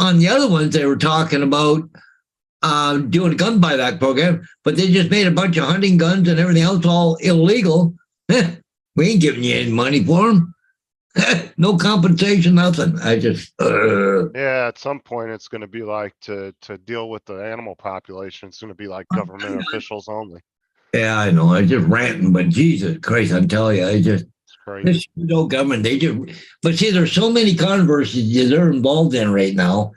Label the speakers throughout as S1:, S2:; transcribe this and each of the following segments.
S1: on the other ones, they were talking about doing a gun buyback program, but they just made a bunch of hunting guns and everything else all illegal. We ain't giving you any money for them. No compensation, nothing. I just
S2: Yeah, at some point it's gonna be like to deal with the animal population, it's gonna be like government officials only.
S1: yeah, I know. I just ranting, but Jesus Christ, I'm telling you,
S2: It's crazy.
S1: this no government. They just, but see, there's so many controversies they're involved in right now.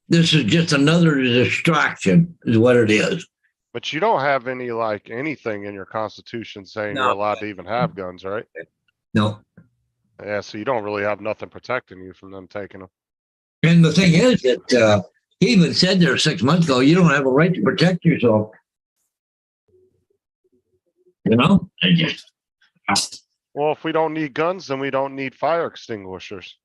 S1: This is just another distraction, is what it is.
S2: But you don't have any like anything in your constitution saying you're
S1: No.
S2: allowed to even have guns, right?
S1: No.
S2: Yeah, so you don't really have nothing protecting you from them taking them.
S1: And the thing is that he even said there 6 months ago, you don't have a right to protect yourself. You know,
S2: Well, if we don't need guns, then we don't need fire extinguishers.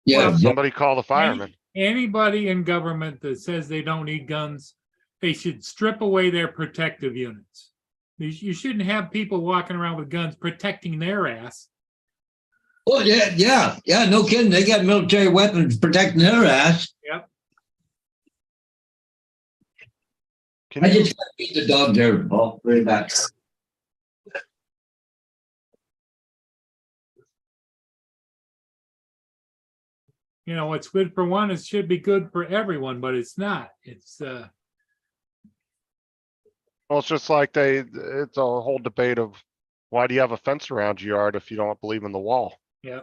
S1: yeah.
S2: Somebody call the firemen.
S3: Anybody in government that says they don't need guns, they should strip away their protective units. You shouldn't have people walking around with guns protecting their ass.
S1: Oh yeah. No kidding. They got military weapons protecting their ass.
S3: Yep.
S1: I just got to beat the dog there. Oh, very back.
S3: You know, what's good for one, it should be good for everyone, but it's not. It's
S2: Well, it's just like it's a whole debate of why do you have a fence around your yard if you don't believe in the wall?
S3: yeah.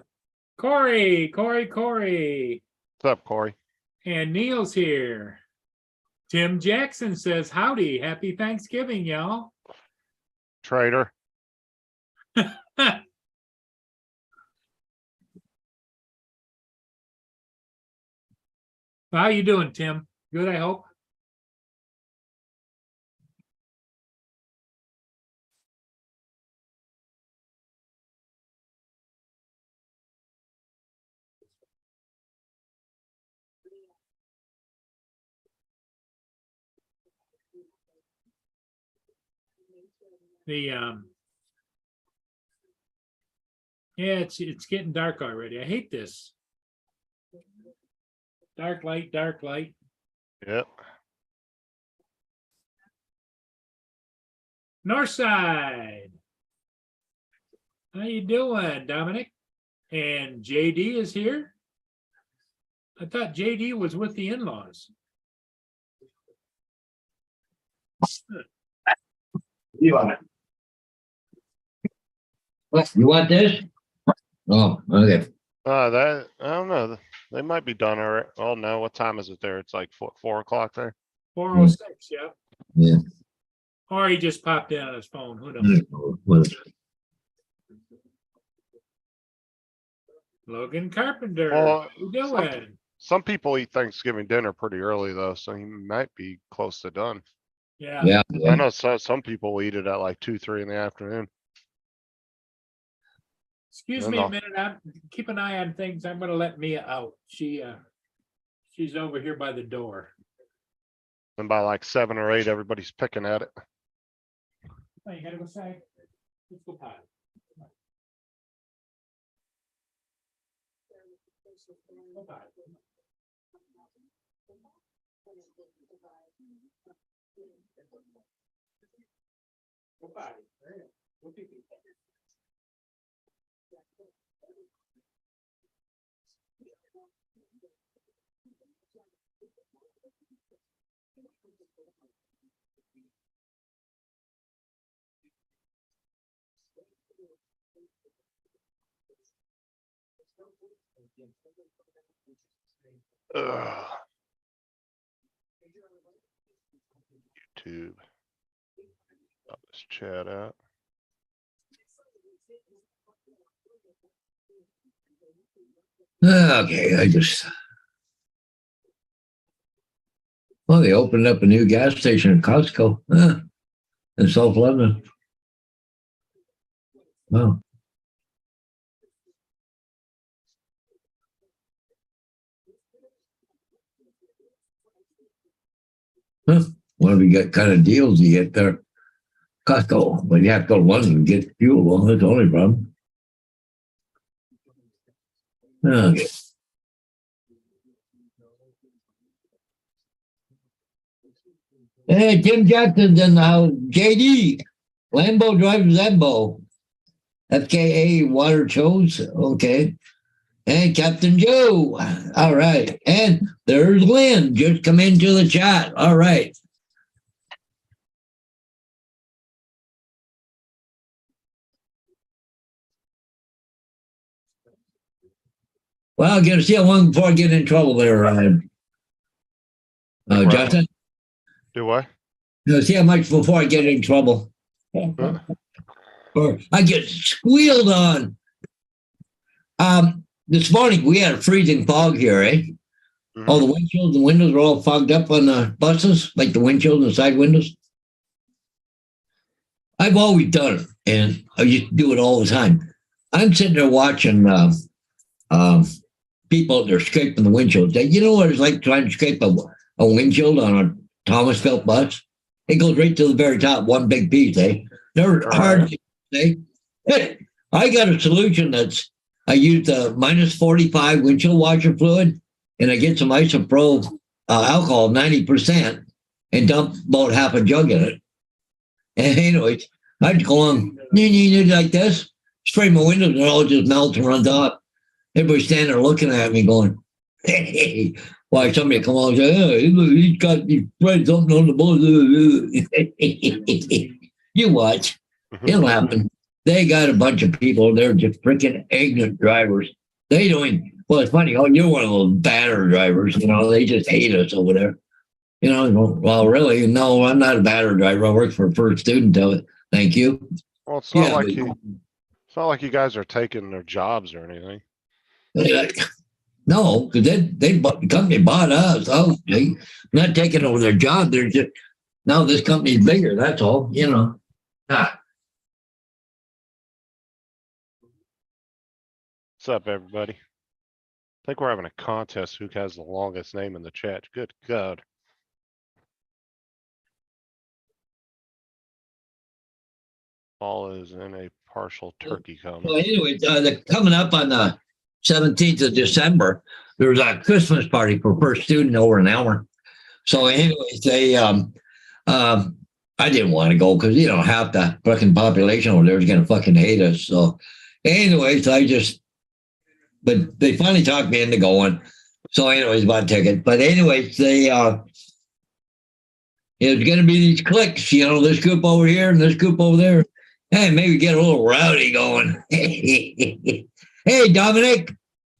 S3: Corey.
S2: What's up, Corey?
S3: And Neil's here. Tim Jackson says, howdy, happy Thanksgiving, y'all.
S2: Traitor.
S3: How you doing, Tim? Good, I hope. Yeah, it's getting dark already. I hate this. Dark light.
S2: Yep.
S3: Northside. How you doing, Dominic? And JD is here. I thought JD was with the in-laws.
S1: You want it? What? You want this? Oh, okay.
S2: That I don't know. They might be done already. Oh no, what time is it there? It's like 4 o'clock there.
S3: 4:06, yeah.
S1: Yeah.
S3: Or he just popped in on his phone. Who knows? Logan Carpenter.
S2: Well,
S3: How you doing?
S2: Some people eat Thanksgiving dinner pretty early though, so he might be close to done.
S3: Yeah.
S2: I know some people eat it at like 2, 3 in the afternoon.
S3: Excuse me a minute. Keep an eye on things. I'm going to let Mia out. She's over here by the door.
S2: And by like 7 or 8, everybody's picking at it.
S3: Oh, you gotta go say. Let's go potty. Go potty. Go potty. Go pee pee.
S2: Ugh. YouTube. Pop this chat out.
S1: Okay, well, they opened up a new gas station at Costco in South Lebanon. Wow. What have you got kind of deals you get there? Costco, but you have to go to London to get fuel. Well, that's the only problem. Okay. Hey, Tim Jackson's in the house. JD, Lambo drives Lambo. FKA Water Chose. Okay. And Captain Joe. All right. And there's Lynn. Just come into the chat. All right. Well, I'm going to see how long before I get in trouble there, Ryan. Justin?
S2: Do what?
S1: See how much before I get in trouble. Or I get squealed on. This morning we had a freezing fog here, eh?
S2: Mhm.
S1: All the windshields and windows are all fogged up on the buses, like the windshields and the side windows. I've always done it, and I used to do it all the time. I'm sitting there watching people, they're scraping the windshields. You know what it's like trying to scrape a windshield on a Thomas Felt bus? It goes right to the very top, one big piece, eh? They're hard to say. I got a solution I use the minus 45 windshield washer fluid, and I get some isopropyl alcohol, 90%, and dump about half a jug in it. And anyways, I'd go on like this, spray my windows, and it all just melts and runs off. Everybody's standing there looking at me going, hey, why somebody come along and say, hey, look, he's sprayed something on the bus. You watch. It'll happen. They got a bunch of people. They're just freaking ignorant drivers. They don't even, well, it's funny. Oh, you're one of those batter drivers. You know, they just hate us over there. You know, well, really, no, I'm not a batter driver. I work for First Student. Thank you.
S2: Well, it's not like it's not like you guys are taking their jobs or anything.
S1: No, because the company bought us. Oh, they not taking over their job. They're just now this company's bigger. That's all. You know.
S2: What's up, everybody? I think we're having a contest who has the longest name in the chat. Good God. Paul is in a partial turkey coma.
S1: Well, anyway, coming up on the 17th of December, there's a Christmas party for First Student over an hour. So, anyways, I didn't want to go because half the fucking population over there is gonna fucking hate us. So, anyways, but they finally talked me into going. So, anyways, bought a ticket. But anyways, it's gonna be these cliques. This group over here and this group over there. Hey, maybe get a little rowdy going. Hey, Dominic.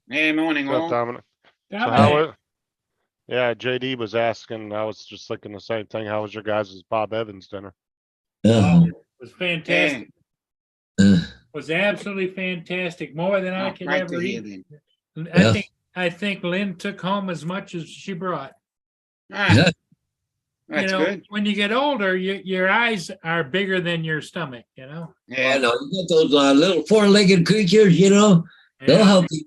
S4: Hey, morning,
S2: What's
S4: all.
S2: up, Dominic? So
S3: Dominic,
S2: yeah, JD was asking, I was just thinking the same thing. How was your guys' Bob Evans dinner?
S3: it was fantastic.
S1: Uh,
S3: Was absolutely fantastic. More than I could
S4: Great
S3: ever
S4: to hear
S3: eat.
S4: them.
S3: I think Lynn took home as much as she brought.
S4: Ah, that's good.
S3: When you get older, your eyes are bigger than your stomach.
S1: I
S4: Yeah,
S1: know you got those little four-legged creatures. They'll
S3: Yeah.
S1: help you.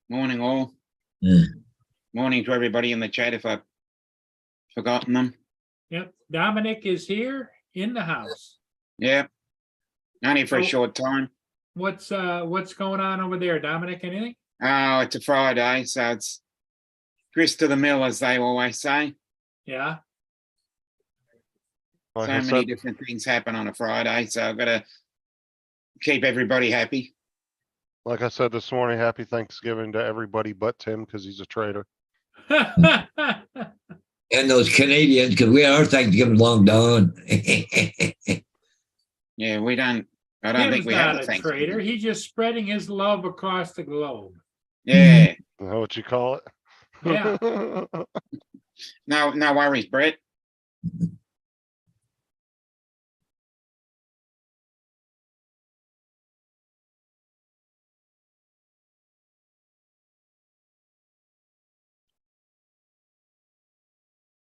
S4: morning, all.
S1: Yeah.
S4: Morning to everybody in the chat if I've forgotten them.
S3: Yep. Dominic is here in the house.
S4: Yeah, only for a
S3: So-
S4: short time.
S3: What's going on over there, Dominic? Anything?
S4: Oh, it's a Friday, so it's grist to the mill, as they always say.
S3: Yeah.
S2: Like
S4: So
S2: I
S4: many
S2: said,
S4: different things happen on a Friday, so I've got to keep everybody happy.
S2: like I said this morning, happy Thanksgiving to everybody but Tim because he's a traitor.
S1: And those Canadians, because we our Thanksgiving long done.
S4: Yeah, we don't. I don't think
S3: Tim's
S4: we have
S3: not
S4: a
S3: a
S4: Thanksgiving.
S3: traitor. He's just spreading his love across the globe.
S4: Yeah,
S2: Is that what you call it?
S3: Yeah.
S4: no worries, Brett.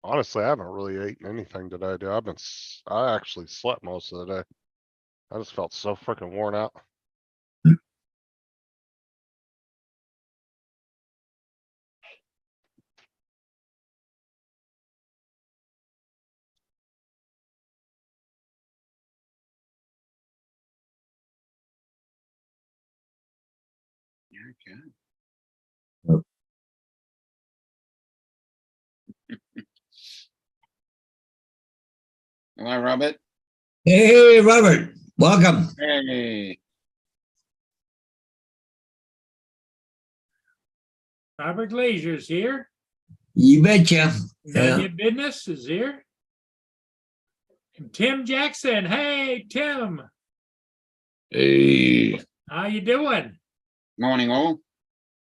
S2: Honestly, I haven't really eaten anything today, dude. I actually slept most of the day. I just felt so freaking worn out.
S4: Okay. Hello, Robert.
S1: Hey, Robert, welcome.
S4: Hey.
S3: Robert Glazier's here.
S1: You betcha.
S3: None
S1: Yeah.
S3: Your Business is here. And Tim Jackson. Hey, Tim.
S5: Hey,
S3: How you doing?
S4: Morning, all.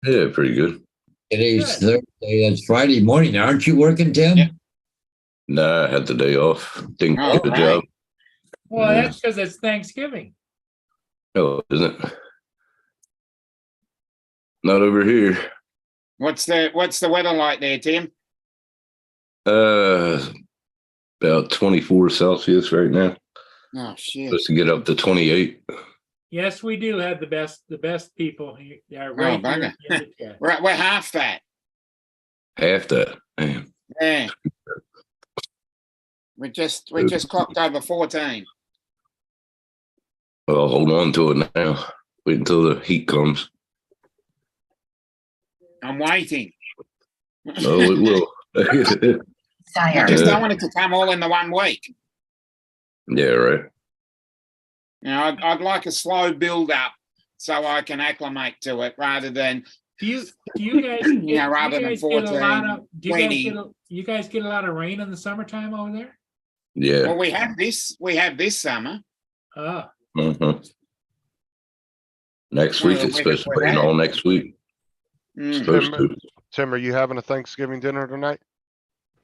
S5: yeah, pretty good.
S1: Today's
S3: Good.
S1: Thursday. That's Friday morning. Aren't you working, Tim?
S4: Yeah.
S5: Nah, I had the day off. Didn't
S4: Oh,
S5: get a
S4: right.
S5: job.
S3: Well,
S5: Yeah.
S3: that's because it's Thanksgiving.
S5: Oh, isn't it? Not over here.
S4: What's the weather like there, Tim?
S5: About 24 Celsius right now.
S4: Oh shit.
S5: Supposed to get up to 28.
S3: Yes, we do have the best people here. They are right here
S4: bugger.
S3: in the chat.
S4: We're half that.
S5: Half that. Man.
S4: Yeah. We just clocked over 14.
S5: Well, hold on to it now. Wait until the heat comes.
S4: I'm waiting.
S5: Oh, it will.
S4: I just don't want it to come all in the 1 week.
S5: Yeah, right.
S4: You know, I'd like a slow build up so I can acclimate to it rather than
S3: Do you guys
S4: Yeah,
S3: do
S4: rather
S3: you
S4: than
S3: guys get a lot
S4: 14,
S3: of do you guys
S4: 20.
S3: you guys get a lot of rain in the summertime over there?
S5: Yeah.
S4: well we have this summer.
S3: Oh,
S5: Uh-huh. Next
S4: Well,
S5: week, it's
S4: the week
S5: supposed to
S4: before
S5: rain
S4: that.
S5: all next week.
S4: Mm.
S5: Supposed to.
S2: Tim, are you having a Thanksgiving dinner tonight?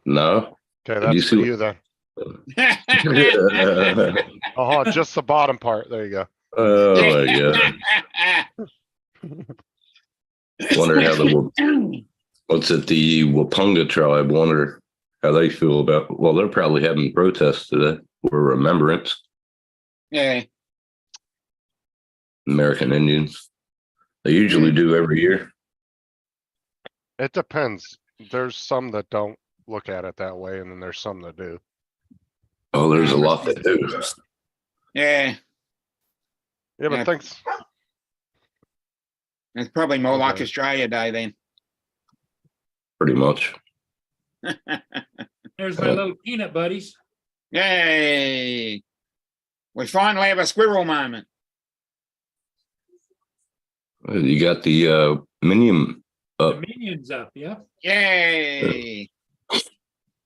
S5: No.
S2: Okay,
S5: Did you
S2: that's
S5: see
S2: for
S5: what-
S2: you then.
S5: Oh,
S2: Oh, just the bottom part. There you go.
S5: my God. Wonder how what's it, the Wapunga tribe, wonder how they feel about, well, they're probably having protests today for remembrance,
S4: Yeah.
S5: American Indians. They usually do every year.
S2: It depends. There's some that don't look at it that way, and then there's some that do.
S5: Oh, there's a lot that do.
S4: Yeah.
S2: Yeah, but
S4: Yeah.
S2: thanks.
S4: It's probably more like
S2: Okay.
S4: Australia Day then.
S5: Pretty much.
S3: there's my little peanut buddies.
S4: Yay. We finally have a squirrel moment.
S5: You got the Minium
S3: The
S5: up.
S3: minions up, yeah.
S4: Yay.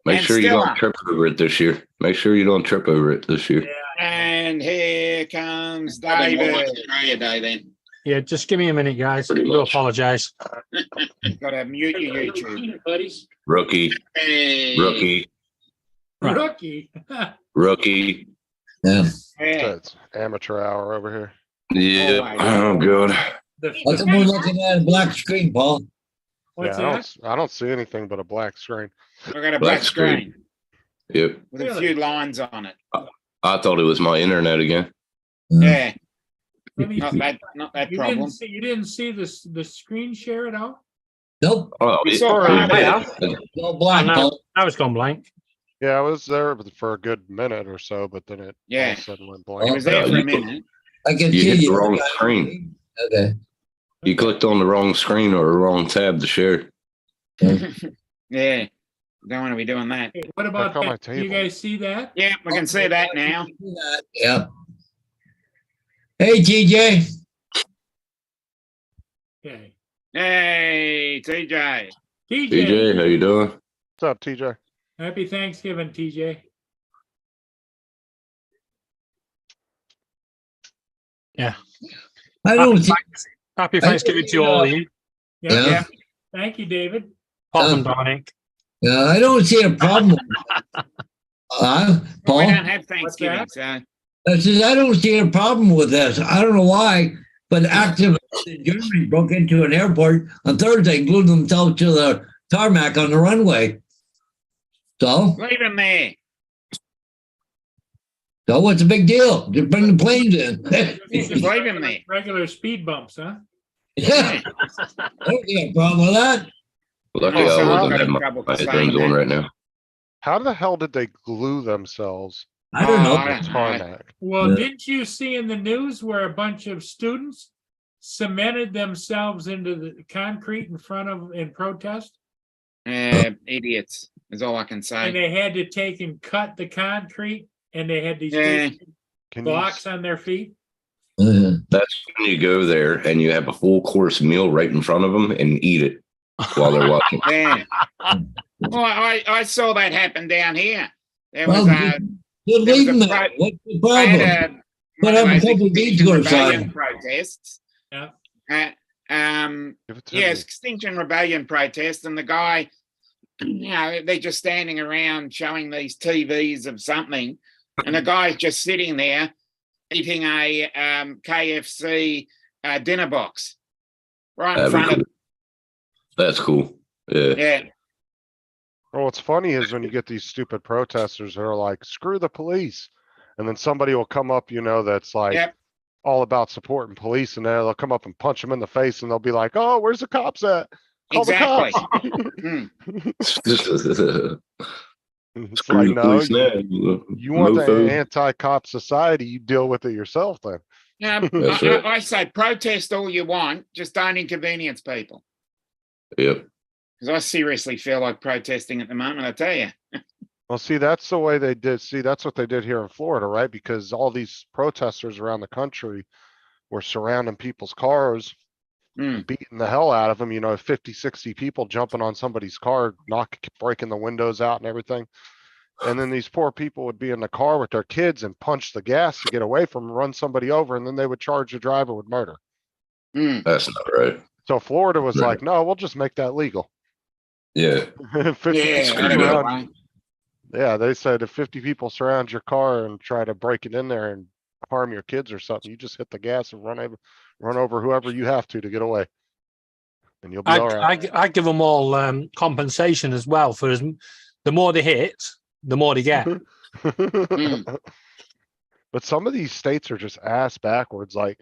S5: Make
S4: and
S5: sure you
S4: Stella.
S5: don't trip over it this year. Make sure you don't trip over it this year.
S4: And here comes David. Australia Day then.
S6: Yeah, just give me a minute, guys. I
S5: Pretty
S6: do
S5: much.
S6: apologize.
S4: Got to mute your YouTube.
S3: Peanut buddies.
S5: Rookie,
S4: Hey.
S5: rookie,
S6: Right.
S3: Rookie.
S5: rookie.
S1: Yeah.
S4: Yeah.
S2: It's amateur hour over here.
S5: Yeah.
S4: my
S5: Oh, God.
S1: What's we're looking at a black screen, Paul?
S3: What's
S2: Yeah,
S3: that?
S2: I don't see anything but a black screen.
S4: We got a black screen
S5: Yep.
S4: with a few lines on it.
S5: I thought it was my internet again.
S4: Yeah.
S3: Let me
S4: Not
S3: see.
S4: that
S3: You
S4: problem.
S3: didn't see the screen share at all?
S1: Nope.
S5: Oh,
S4: We
S5: it-
S4: saw
S5: it-
S6: that.
S1: No black,
S6: Oh, no.
S1: Paul.
S6: Now it's gone blank.
S2: Yeah, I was there for a good minute or so, but then it all
S4: Yeah.
S2: of a sudden went
S4: It
S2: blank.
S4: was there for
S5: you-
S4: a minute.
S1: I can
S5: You
S1: see
S5: hit the
S1: you.
S5: wrong screen.
S1: Okay.
S5: You clicked on the wrong screen or the wrong tab to share.
S4: Yeah. Don't want to be doing that.
S3: Hey, what about
S2: on my
S3: that? You
S2: table.
S3: guys see that?
S4: Yeah, we can see that now.
S1: Yeah. Hey, TJ.
S3: Okay.
S4: Hey, TJ.
S5: TJ, how you doing?
S2: What's up, TJ?
S3: Happy Thanksgiving, TJ.
S1: I don't see.
S6: Happy Thanksgiving to all of you.
S3: Yeah.
S1: Yeah.
S3: Thank you, David.
S6: Apart from Dominic.
S1: I don't see a problem.
S4: Well,
S1: Paul.
S4: we don't have Thanksgiving, so
S1: I says, I don't see a problem with this. I don't know why, but activists in Germany broke into an airport on Thursday, glued themselves to the tarmac on the runway. So
S4: leave him there.
S1: what's the big deal? Just bring the planes in.
S4: Just leave him there.
S3: Regular speed bumps, huh?
S1: Yeah, I don't see a problem with that.
S5: Lucky
S4: Oh, so
S5: I
S4: I've
S5: wasn't
S4: got
S5: having
S4: trouble
S5: my
S4: saying
S5: headphones on
S4: that.
S5: right now.
S2: How the hell did they glue themselves
S1: I don't
S4: Oh,
S1: know.
S2: on the tarmac?
S3: Well,
S1: Yeah.
S3: didn't you see in the news where a bunch of students cemented themselves into the concrete in protest?
S4: Idiots is all I can
S3: And
S4: say.
S3: they had to take and cut the concrete and they had these
S4: Yeah.
S3: big
S2: Can you,
S3: blocks on their feet.
S5: That's when you go there and you have a full course meal right in front of them and eat it while they're watching.
S4: Yeah. Well, I saw that happen down here. There
S1: Well,
S4: was
S1: just
S4: a
S1: leave
S4: there was a
S1: them
S4: pro-
S1: there. What's the
S4: I
S1: problem?
S4: had a
S1: Put
S4: one of
S1: up a
S4: those
S1: couple
S4: Extinction
S1: detour
S4: Rebellion
S1: signs.
S4: protests.
S3: Yeah.
S2: give it to
S4: Yes,
S2: me.
S4: Extinction Rebellion protest, and the guy, they're just standing around showing these TVs of something, and the guy's just sitting there eating a KFC dinner box right in
S5: That'd be
S4: front of
S5: cool. That's cool. Yeah.
S4: yeah.
S2: Well, what's funny is when you get these stupid protesters that are like, screw the police. And then somebody will come up, that's like
S4: Yep.
S2: all about supporting police, and then they'll come up and punch them in the face and they'll be like, oh, where's the cops at? Call
S4: Exactly.
S2: the cops.
S4: Mm.
S2: It's
S5: Screw
S2: like,
S5: the
S2: no,
S5: police now.
S2: you want the
S5: mofo.
S2: anti-cop society, you deal with it yourself then.
S4: Now,
S5: That's right.
S4: I say protest all you want, just don't inconvenience people.
S5: Yep.
S4: Because I seriously feel like protesting at the moment, I tell you.
S2: Well, see, that's the way they did. See, that's what they did here in Florida, right? Because all these protesters around the country were surrounding people's cars,
S4: Mm.
S2: beating the hell out of them, 50, 60 people jumping on somebody's car, breaking the windows out and everything. And then these poor people would be in the car with their kids and punch the gas to get away from them, run somebody over, and then they would charge the driver with murder.
S4: Mm.
S5: That's not right.
S2: So Florida was
S5: Right.
S2: like, no, we'll just make that legal.
S5: Yeah.
S2: 50
S4: Yeah,
S2: people
S5: screwed
S4: I don't
S5: up.
S2: surround-
S4: know.
S2: Yeah, they said if 50 people surround your car and try to break it in there and harm your kids or something, you just hit the gas and run over whoever you have to get away. And you'll be all right.
S6: I give them all compensation as well for the more they hit, the more they get.
S2: But some of these states are just ass backwards. Like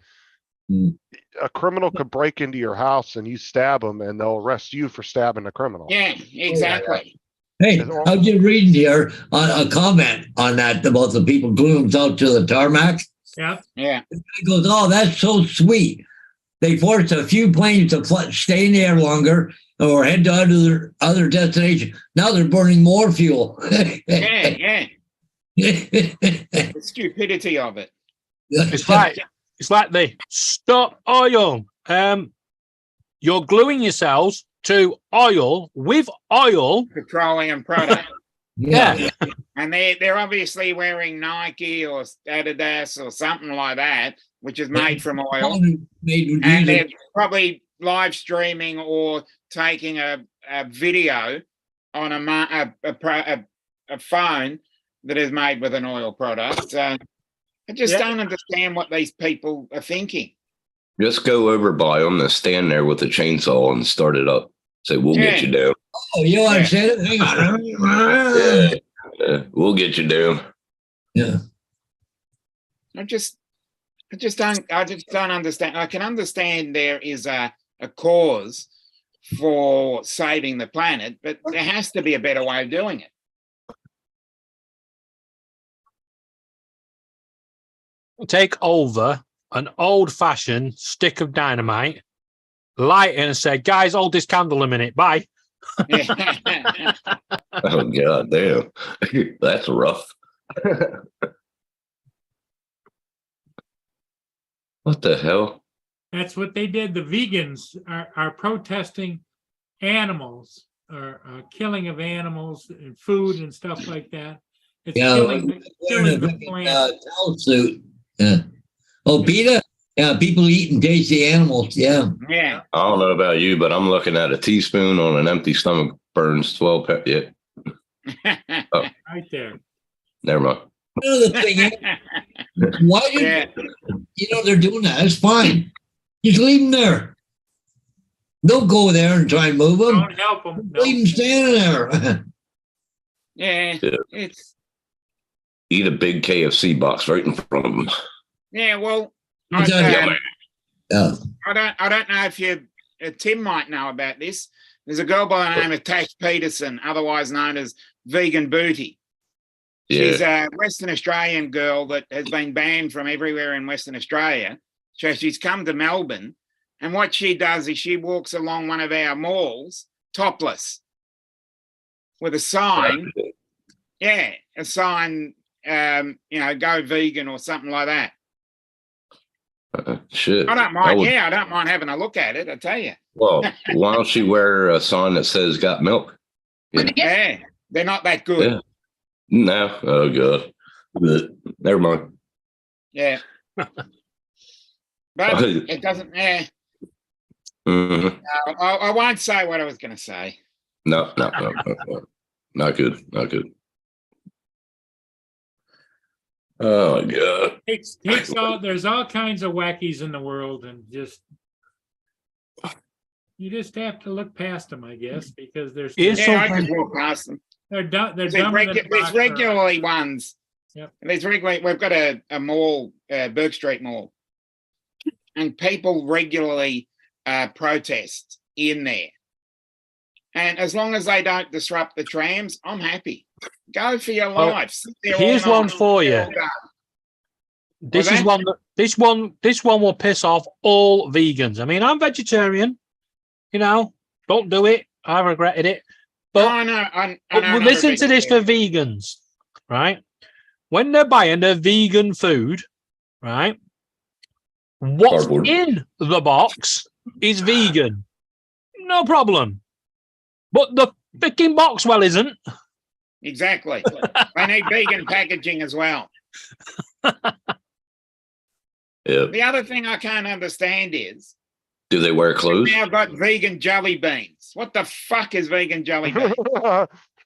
S1: Mm.
S2: a criminal could break into your house and you stab them and they'll arrest you for stabbing a criminal.
S4: Yeah, exactly.
S1: Hey,
S2: It's all-
S1: I was just reading here a comment on that about the people gluing themselves to the tarmac.
S3: Yeah.
S4: Yeah.
S1: He goes, "Oh, that's so sweet. They forced a few planes to stay in the air longer or head to other destination. Now they're burning more fuel."
S4: Yeah, the stupidity of it.
S6: It's like the stop oil. You're gluing yourselves to oil with oil.
S4: Petroleum product.
S6: Yeah.
S4: And they're obviously wearing Nike or Adidas or something like that, which is made from oil.
S1: Made with
S4: And they're
S1: diesel.
S4: probably live streaming or taking a video on a phone that is made with an oil product. I just
S3: Yeah.
S4: don't understand what these people are thinking.
S5: Just go over by them and stand there with a chainsaw and start it up. Say, we'll get you down.
S1: Oh, you understand it? Hang on.
S5: Yeah, we'll get you down.
S1: Yeah.
S4: I just don't understand. I can understand there is a cause for saving the planet, but there has to be a better way of doing it.
S6: Take over an old-fashioned stick of dynamite, light it and say, guys, hold this candle a minute. Bye.
S5: Oh, God damn. That's rough. What the hell?
S3: That's what they did. The vegans are protesting animals or killing of animals and food and stuff like that. It's
S1: Yeah,
S3: killing
S1: wearing
S3: the
S1: a
S3: planet.
S1: towel suit. Yeah. Oh, PETA? Yeah, people eating tasty animals. Yeah.
S4: Yeah.
S5: I don't know about you, but I'm looking at a teaspoon on an empty stomach burns 12 Yeah,
S3: Right there.
S5: never mind.
S1: Another thing is, why did
S4: Yeah.
S1: they're doing that? It's fine. Just leave them there. Don't go there and try and move them.
S3: Don't help them. No.
S1: Leave them standing there.
S4: Yeah.
S5: Yeah.
S4: It's
S5: Eat a big KFC box right in front of them.
S4: yeah. Well,
S1: It's
S4: I,
S1: okay. Yeah.
S4: I don't know if you Tim might know about this. There's a girl by the name of Tash Peterson, otherwise known as Vegan Booty. She's
S5: Yeah.
S4: a Western Australian girl that has been banned from everywhere in Western Australia. So she's come to Melbourne, and what she does is she walks along one of our malls topless with a sign. Yeah, a sign go vegan or something like that.
S5: Shit.
S4: I don't mind.
S5: would-
S4: I don't mind having a look at it. I tell you.
S5: Well, why don't you wear a sign that says "Got milk"? Yeah.
S4: Yeah, they're not that good.
S5: Yeah. No. Oh god. But never mind.
S4: Yeah. But it doesn't.
S5: Mhm.
S4: I won't say what I was going to say.
S5: No. Not good. Not good. Oh my god.
S3: There's all kinds of wackies in the world, and you just have to look past them, I guess, because there's
S6: Here's
S4: Yeah, I
S6: something-
S4: just walk past them.
S3: they're dumb. They're
S4: There's,
S3: dumber than
S4: there's regularly ones.
S3: Yep.
S4: There's regularly. We've got a mall, Burke Street Mall, and people regularly protest in there. And as long as they don't disrupt the trams, I'm happy. Go for your
S6: Well,
S4: life. Sit there all
S6: here's
S4: night.
S6: one for you. This is one that this one will piss off all vegans. I mean, I'm vegetarian. Don't do it. I regretted it. But
S4: I know.
S6: But listen to this for vegans, right? When they're buying their vegan food, right? What's
S5: Cardboard.
S6: in the box is vegan. No problem. But the freaking box, well, isn't.
S4: Exactly. They need vegan packaging as well.
S5: Yeah.
S4: The other thing I can't understand is
S5: Do they wear clothes?
S4: now got vegan jelly beans. What the fuck is vegan jelly beans?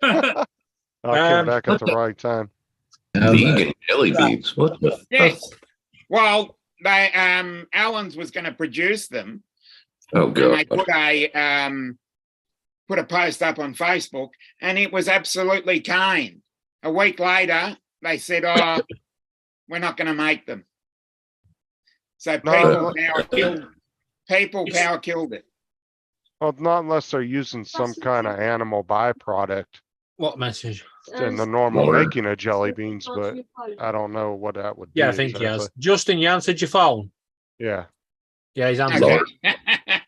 S2: I came back at the right time.
S5: Vegan jelly beans. What the
S4: Yes. Well, they Allen's was going to produce them,
S5: Oh
S4: and they
S5: god.
S4: put a post up on Facebook, and it was absolutely caned. A week later, they said, "Oh, we're not going to make them." So
S2: No.
S4: people power killed it.
S2: Well, not unless they're using some kind of animal byproduct
S6: What message?
S2: in the normal
S5: Water.
S2: making of jelly beans, but I don't know what that would be.
S6: Yeah, I think he has.
S2: exactly.
S6: Justin, you answered your phone.
S2: Yeah,
S6: Yeah, he's answered.
S4: Okay.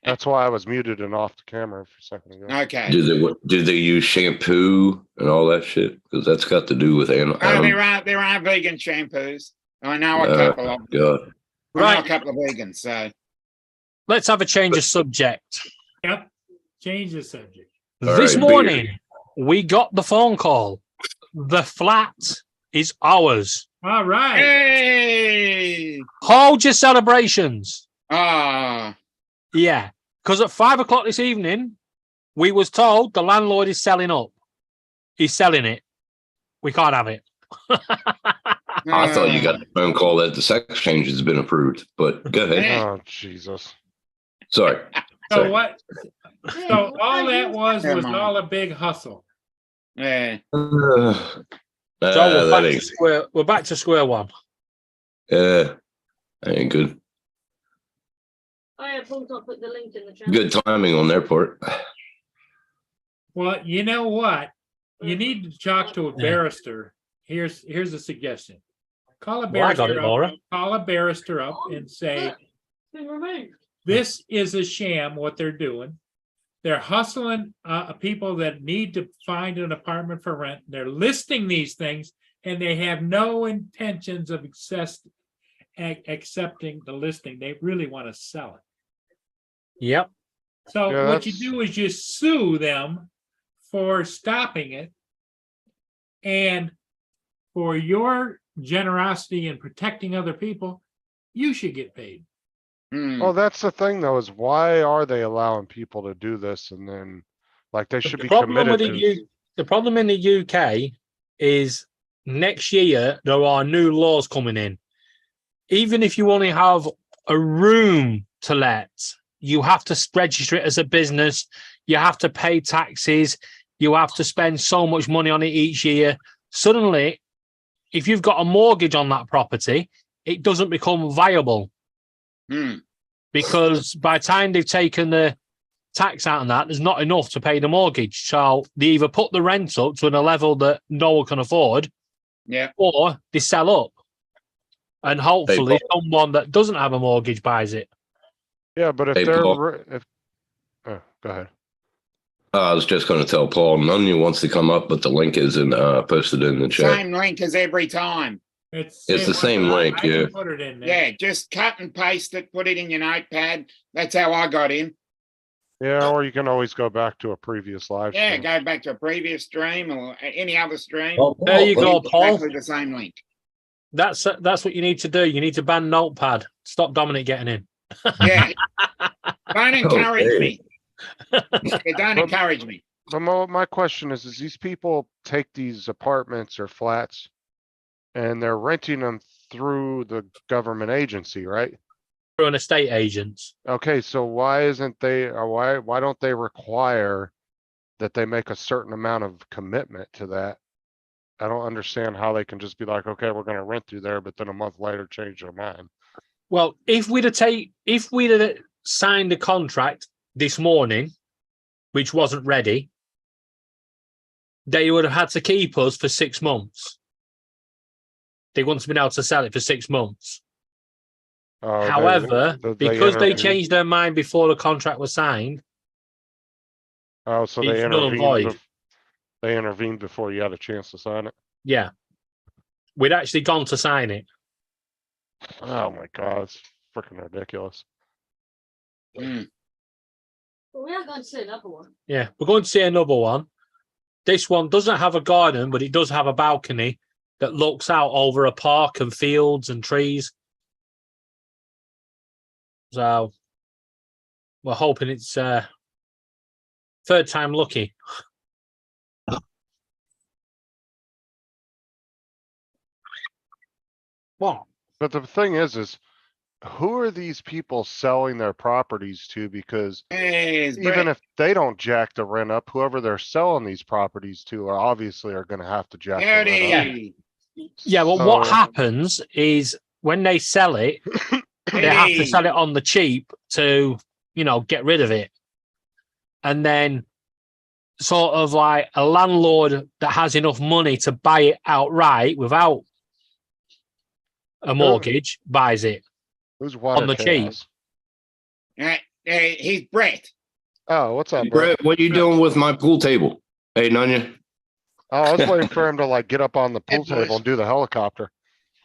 S2: that's why I was muted and off the camera for a second ago.
S4: Okay.
S5: Do they use shampoo and all that shit? Because that's got to do with animal.
S4: Oh, there are vegan shampoos. I know a couple of them.
S5: God.
S4: I know
S6: Right.
S4: a couple of vegans. So
S6: Let's have a change of subject.
S3: Yep. Change the subject.
S5: All
S6: This
S5: right,
S6: morning, we got the phone call. The flat is ours.
S3: All right.
S4: hey,
S6: Hold your celebrations.
S4: ah,
S6: Yeah, because at 5 o'clock this evening, we was told the landlord is selling up. He's selling it. We can't have it.
S5: I thought you got a phone call that the sex change has been approved, but go ahead.
S4: Yeah.
S2: Oh Jesus!
S5: Sorry.
S3: So
S5: Sorry.
S3: what? So all that was
S4: Never mind.
S3: all a big hustle.
S4: Yeah.
S6: So we're back to square one.
S5: Yeah, that ain't good.
S7: I pulled up at the link in the chat.
S5: Good timing on their part.
S3: Well, you know what? You need to talk to a
S6: Yeah.
S3: barrister. Here's a suggestion. Call a
S6: Well, I got
S3: barrister
S6: it, Laura.
S3: up. Call a barrister up and say,
S7: It's been removed.
S3: this is a sham what they're doing. They're hustling people that need to find an apartment for rent. They're listing these things and they have no intentions of accepting the listing. They really want to sell it.
S6: Yep.
S3: So
S2: Yeah,
S3: what you
S2: that's-
S3: do is you sue them for stopping it. And for your generosity in protecting other people, you should get paid.
S4: Hmm.
S2: Well, that's the thing though, is why are they allowing people to do this? And then, like, they should
S6: The
S2: be
S6: problem with
S2: committed to.
S6: the problem in the UK is next year there are new laws coming in. Even if you only have a room to let, you have to register it as a business. You have to pay taxes. You have to spend so much money on it each year. Suddenly, if you've got a mortgage on that property, it doesn't become viable
S4: Hmm.
S6: because by the time they've taken the tax out on that, there's not enough to pay the mortgage. So they either put the rent up to a level that no one can afford,
S4: Yeah.
S6: or they sell up. And hopefully someone that doesn't have a mortgage buys it.
S2: Yeah, but if
S5: Hey,
S2: they're,
S5: Paul.
S2: go ahead.
S5: I was just going to tell Paul, none of you wants to come up, but the link isn't posted in the chat.
S4: Same link as every time.
S5: It's the same link,
S3: I can
S5: yeah.
S3: put it in there.
S4: Yeah, just cut and paste it, put it in your notepad. That's how I got in.
S2: Yeah, or you can always go back to a previous live
S4: Yeah,
S2: stream.
S4: go back to a previous stream or any other stream.
S1: Oh,
S6: There you go,
S1: Paul.
S6: Paul.
S4: Exactly the same link.
S6: That's what you need to do. You need to ban Notepad. Stop Dominic getting in.
S4: Yeah. Don't encourage
S5: Okay.
S4: me. Yeah, don't encourage me.
S2: But my question is these people take these apartments or flats and they're renting them through the government agency, right?
S6: Through an estate agent.
S2: Okay, so why isn't they, or why don't they require that they make a certain amount of commitment to that? I don't understand how they can just be like, okay, we're gonna rent through there, but then a month later change their mind.
S6: Well, if we'd have signed a contract this morning, which wasn't ready, they would have had to keep us for 6 months. They wouldn't have been able to sell it for 6 months.
S2: Oh,
S6: However, because they
S2: intervened.
S6: changed their mind before the contract was signed,
S2: Oh, so
S6: it's
S2: they
S6: null and
S2: intervened.
S6: void.
S2: They intervened before you had a chance to sign it.
S6: yeah, we'd actually gone to sign it.
S2: Oh my god, it's freaking ridiculous.
S4: Mm.
S7: But we are going to see another one.
S6: Yeah, we're going to see another one. This one doesn't have a garden, but it does have a balcony that looks out over a park and fields and trees. So we're hoping it's third time lucky. What?
S2: But the thing is who are these people selling their properties to? Because
S4: Yes,
S2: even
S4: Brett.
S2: if they don't jack the rent up, whoever they're selling these properties to are obviously gonna have to jack the rent up.
S4: Howdy.
S6: Yeah, well, what
S2: So-
S6: happens is when they sell it, they have to
S4: Hey.
S6: sell it on the cheap to, get rid of it. And then sort of like a landlord that has enough money to buy it outright without a mortgage buys it.
S2: Who's water
S6: on the
S2: chaos?
S4: He's Brett.
S2: Oh, what's up, bro?
S5: Brett, what are you doing with my pool table? Hey, Nunya.
S2: Oh, I was waiting for him to like get up on the pool
S4: Hey, boys.
S2: table and do the helicopter.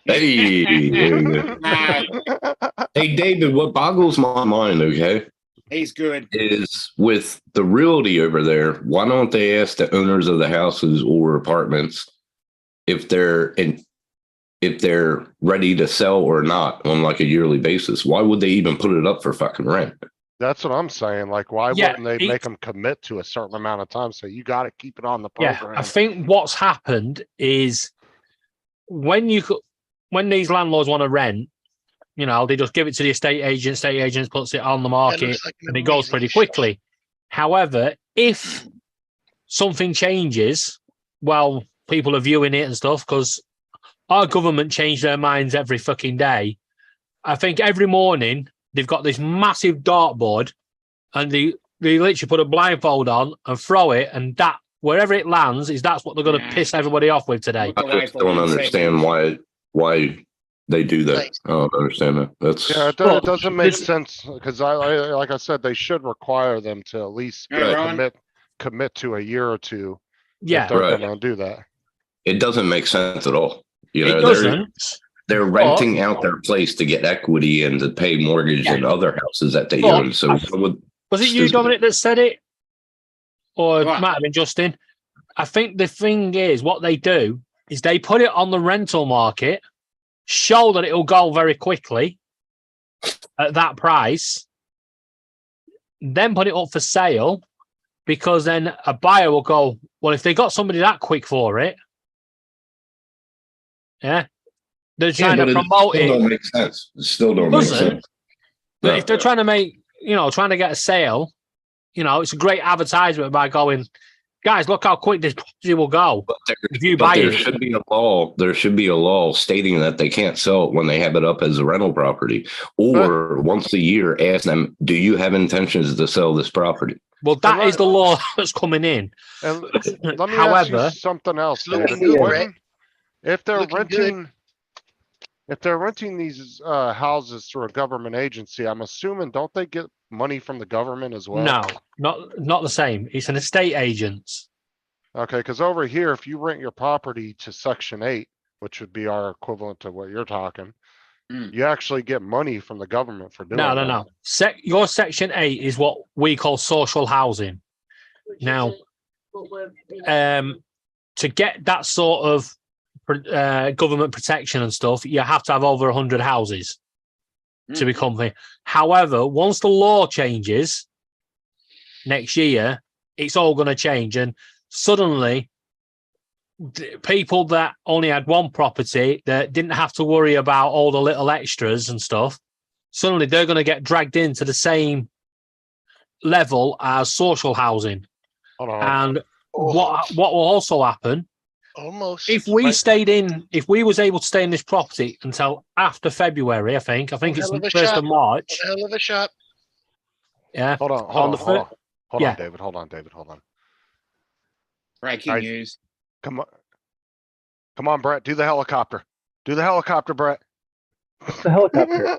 S5: Hey, there you go.
S4: No,
S5: Hey, David, what boggles my mind, okay,
S4: he's good.
S5: is with the realty over there, why don't they ask the owners of the houses or apartments if they're ready to sell or not on like a yearly basis? Why would they even put it up for fucking rent?
S2: That's what I'm saying. Like, why
S6: Yeah,
S2: wouldn't they
S6: it-
S2: make them commit to a certain amount of time? So you got to keep it on the
S6: Yeah,
S2: program.
S6: I think what's happened is when these landlords want to rent, they just give it to the estate agent puts it on the market, and it goes pretty quickly. However, if something changes, well, people are viewing it and stuff because our government change their minds every fucking day. I think every morning they've got this massive dartboard and they literally put a blindfold on and throw it, and that wherever it lands that's what they're going to
S4: Yeah.
S6: piss everybody off with today.
S5: I just don't understand why they do that. I don't understand that. That's
S2: Yeah,
S6: Well,
S2: it doesn't make
S6: this-
S2: sense because I like I said, they should require them to at least
S4: Yeah, Ron.
S2: commit to a year or two.
S6: Yeah,
S2: if they're
S5: Right.
S2: gonna do that.
S5: it doesn't make sense at all.
S6: it
S5: They're
S6: doesn't.
S5: they're renting out their place to get equity and to pay mortgage
S6: Yeah.
S5: and other houses that they
S6: Well,
S5: own. So why would
S6: Was it you,
S5: Stupid.
S6: Dominic, that said it? Or it
S4: What?
S6: might have been Justin. I think the thing is, what they do is they put it on the rental market, show that it'll go very quickly at that price, then put it up for sale, because then a buyer will go, well, if they got somebody that quick for it, yeah, they're trying to promote
S5: still
S6: it.
S5: don't make sense. It still don't make
S6: Doesn't.
S5: sense.
S6: But
S5: No.
S6: if they're trying to make, trying to get a sale, it's a great advertisement by going, guys, look how quick this property will go
S5: But there,
S6: if you
S5: but
S6: buy
S5: there
S6: it.
S5: should be a law. There should be a law stating that they can't sell it when they have it up as a rental property, or once a year, ask them, "Do you have intentions to sell this property?"
S6: Well, that is the law that's coming in.
S2: And let me ask
S6: However,
S2: you something else,
S8: Looking
S2: David.
S8: good, Brett.
S2: If they're
S8: Looking good.
S2: renting, If they're renting these houses through a government agency, I'm assuming, don't they get money from the government as well?
S6: No, not the same. It's an estate agent.
S2: Okay, because over here, if you rent your property to Section 8, which would be our equivalent to what you're talking,
S4: Mm.
S2: you actually get money from the government for doing
S6: No,
S2: that.
S6: no. Your Section 8 is what we call social housing.
S7: which is
S6: Now,
S7: what we're
S6: To get that sort of government protection and stuff, you have to have over 100 houses to become here. However, once the law changes next year, it's all going to change. And suddenly, people that only had one property that didn't have to worry about all the little extras and stuff, suddenly they're going to get dragged into the same level as social housing.
S2: Hold on.
S6: And what will also happen
S8: Almost.
S6: if we was able to stay in this property until after February, I think it's
S8: hell of a
S6: 1st
S8: shot.
S6: of March.
S8: What a hell of a shot.
S6: Yeah.
S2: Hold on,
S6: on
S2: hold
S6: the
S2: on, hold on. Hold
S6: yeah.
S2: on, David, hold on, David, hold on.
S4: Breaking
S2: Alright.
S4: news.
S2: Come on. Come on, Brett, do the helicopter. Do the helicopter, Brett.
S9: The helicopter.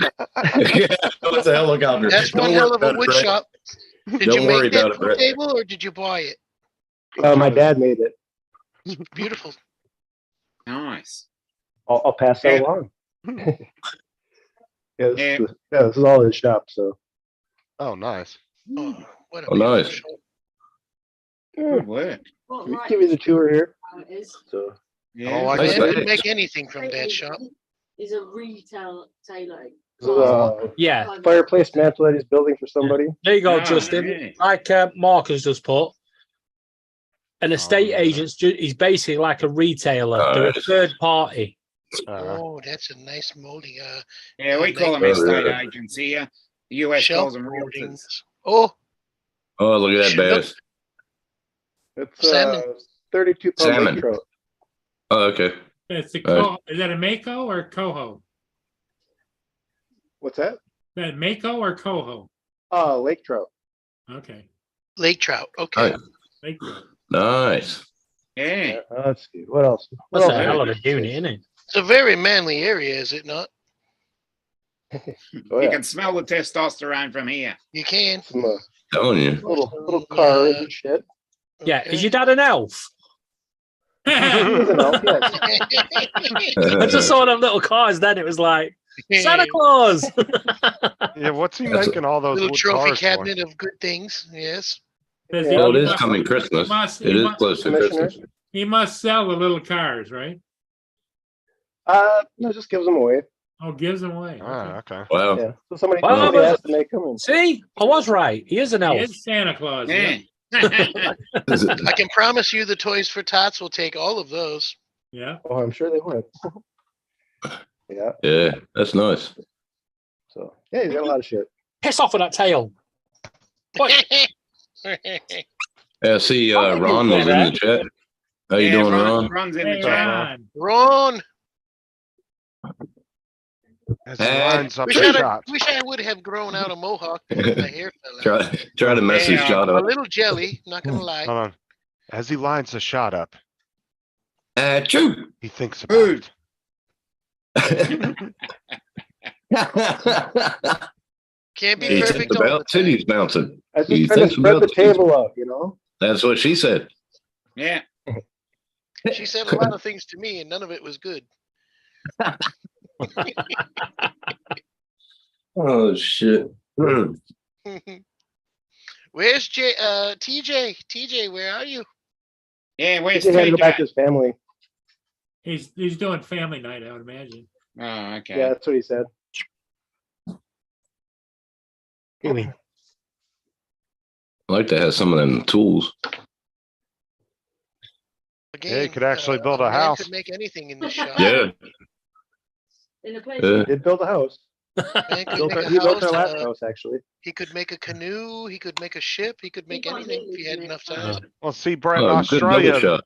S5: What's a helicopter?
S8: That's
S5: Don't
S8: one
S5: worry
S8: hell of a
S5: about it,
S8: wood
S5: Brett.
S8: shop. Did
S5: Don't
S8: you
S5: worry
S8: make that
S5: about it,
S8: pool
S5: Brett.
S8: table or did you buy it?
S9: My dad made it.
S8: Beautiful.
S4: Nice.
S9: I'll pass that
S4: Yeah.
S9: along.
S4: Yeah.
S9: This is all his shop. So
S2: Oh, nice.
S8: Oh, what a
S5: Oh,
S8: beautiful
S5: nice.
S8: shop.
S4: Good work.
S7: what
S9: we
S7: right
S9: give you the tour here.
S7: now it is.
S9: So
S4: Yeah.
S2: like
S5: Nice
S8: Man
S2: it.
S8: could
S5: bag.
S8: make anything from that shop.
S7: Is a retail tailor.
S9: this is a
S6: Yeah.
S9: fireplace mantle that he's building for somebody.
S6: There you go,
S4: Oh,
S6: Justin.
S4: yeah.
S6: Like Marcus just put, an estate
S2: yeah.
S6: agent is basically like a retailer. They're a
S5: Nice.
S6: third party.
S8: Oh, that's a nice moldy.
S4: Yeah, we call them
S5: Oh,
S4: estate
S5: yeah.
S4: agents here. The US
S8: Shelf
S4: calls them realtors.
S8: moldings. Oh,
S5: Oh, look at that bass.
S9: It's
S8: Salmon.
S9: 32 pound
S5: Salmon.
S9: lake trout.
S5: Oh, okay.
S3: That's the
S5: Right.
S3: is that a Mako or Coho?
S9: What's that?
S3: Is that Mako or Coho?
S9: Oh, lake trout.
S3: Okay.
S8: lake trout. Okay.
S5: Nice.
S3: Thank you.
S5: Nice.
S4: Yeah.
S9: Let's see. What else? What
S6: That's
S9: else?
S6: a hell of a unit, isn't it?
S8: It's a very manly area, is it not?
S9: Oh,
S4: You
S9: yeah.
S4: can smell the testosterone from here.
S8: You can.
S9: Some
S5: Telling you.
S9: little cars and shit.
S6: Yeah. Is your dad an elf?
S9: He is an elf, yes.
S6: I just saw them little cars. Then it was like Santa Claus.
S2: Yeah, what's he
S5: That's a-
S2: making all those
S8: Little
S2: wood
S8: trophy
S2: cars for?
S8: cabinet of good things. Yes.
S3: Says
S9: Yeah.
S5: Well, it
S3: he
S5: is
S3: must-
S5: coming Christmas.
S3: he
S5: It is
S3: must-
S5: close to
S9: Commissioner?
S5: Christmas.
S3: He must sell the little cars, right?
S9: No, just gives them away.
S3: Oh, gives them away.
S2: Ah,
S3: Okay.
S2: okay.
S5: Wow.
S9: Yeah. So somebody
S6: Well,
S9: has to make them. And
S6: See, I was right. He is an
S3: He
S6: elf.
S3: is Santa Claus.
S4: Yeah.
S8: I can promise you the Toys for Tots will take all of those.
S3: Yeah.
S9: oh, I'm sure they would. Yeah.
S5: Yeah, that's nice.
S9: So yeah, he's got a lot of shit.
S6: Piss off with that tail. What?
S5: Yeah, see, Ron was in the chat. How you
S4: Yeah,
S5: doing, Ron?
S4: Ron's in
S3: Hey,
S4: the chat.
S3: Ron.
S8: Ron,
S2: As he
S5: Hey.
S2: lines up
S8: wish,
S2: the
S8: I'd have,
S2: shots.
S8: wish I would have grown out a mohawk before my hair fell out.
S5: Try to mess his
S4: Yeah.
S5: shot
S8: A
S5: up.
S8: little jelly, not gonna lie.
S2: Hold on. As he lines the shot up,
S5: Achoo!
S2: he thinks about
S4: Food.
S2: it.
S8: Can't be
S5: He
S8: perfect
S5: thinks
S8: all
S5: about
S8: the time.
S5: titties bouncing.
S9: I was
S5: He
S9: just trying to
S5: thinks
S9: spread
S5: about
S9: the
S5: the
S9: table out, you know.
S5: That's what she said.
S4: Yeah.
S8: She said a lot of things to me, and none of it was good.
S5: Oh shit.
S8: Where's TJ? TJ, where are you?
S4: Yeah, where's
S9: He had to go back to
S4: TJ?
S9: his family.
S3: He's doing family night, I would imagine.
S4: Oh, okay.
S9: Yeah, that's what he said.
S6: Doing.
S5: I like to have some of them tools.
S8: Again,
S2: you could actually build a
S8: man
S2: house.
S8: Could make anything in this shop.
S5: Yeah.
S7: In a place.
S5: Yeah.
S9: He did build a house.
S8: Man could
S9: Built
S8: make
S9: he
S8: a
S9: built
S8: house.
S9: our last house actually.
S8: He could make a canoe. He could make a ship. He could make anything if he had enough time.
S2: Well, see, Brett in
S5: Oh, good double
S2: Australia.
S5: shot.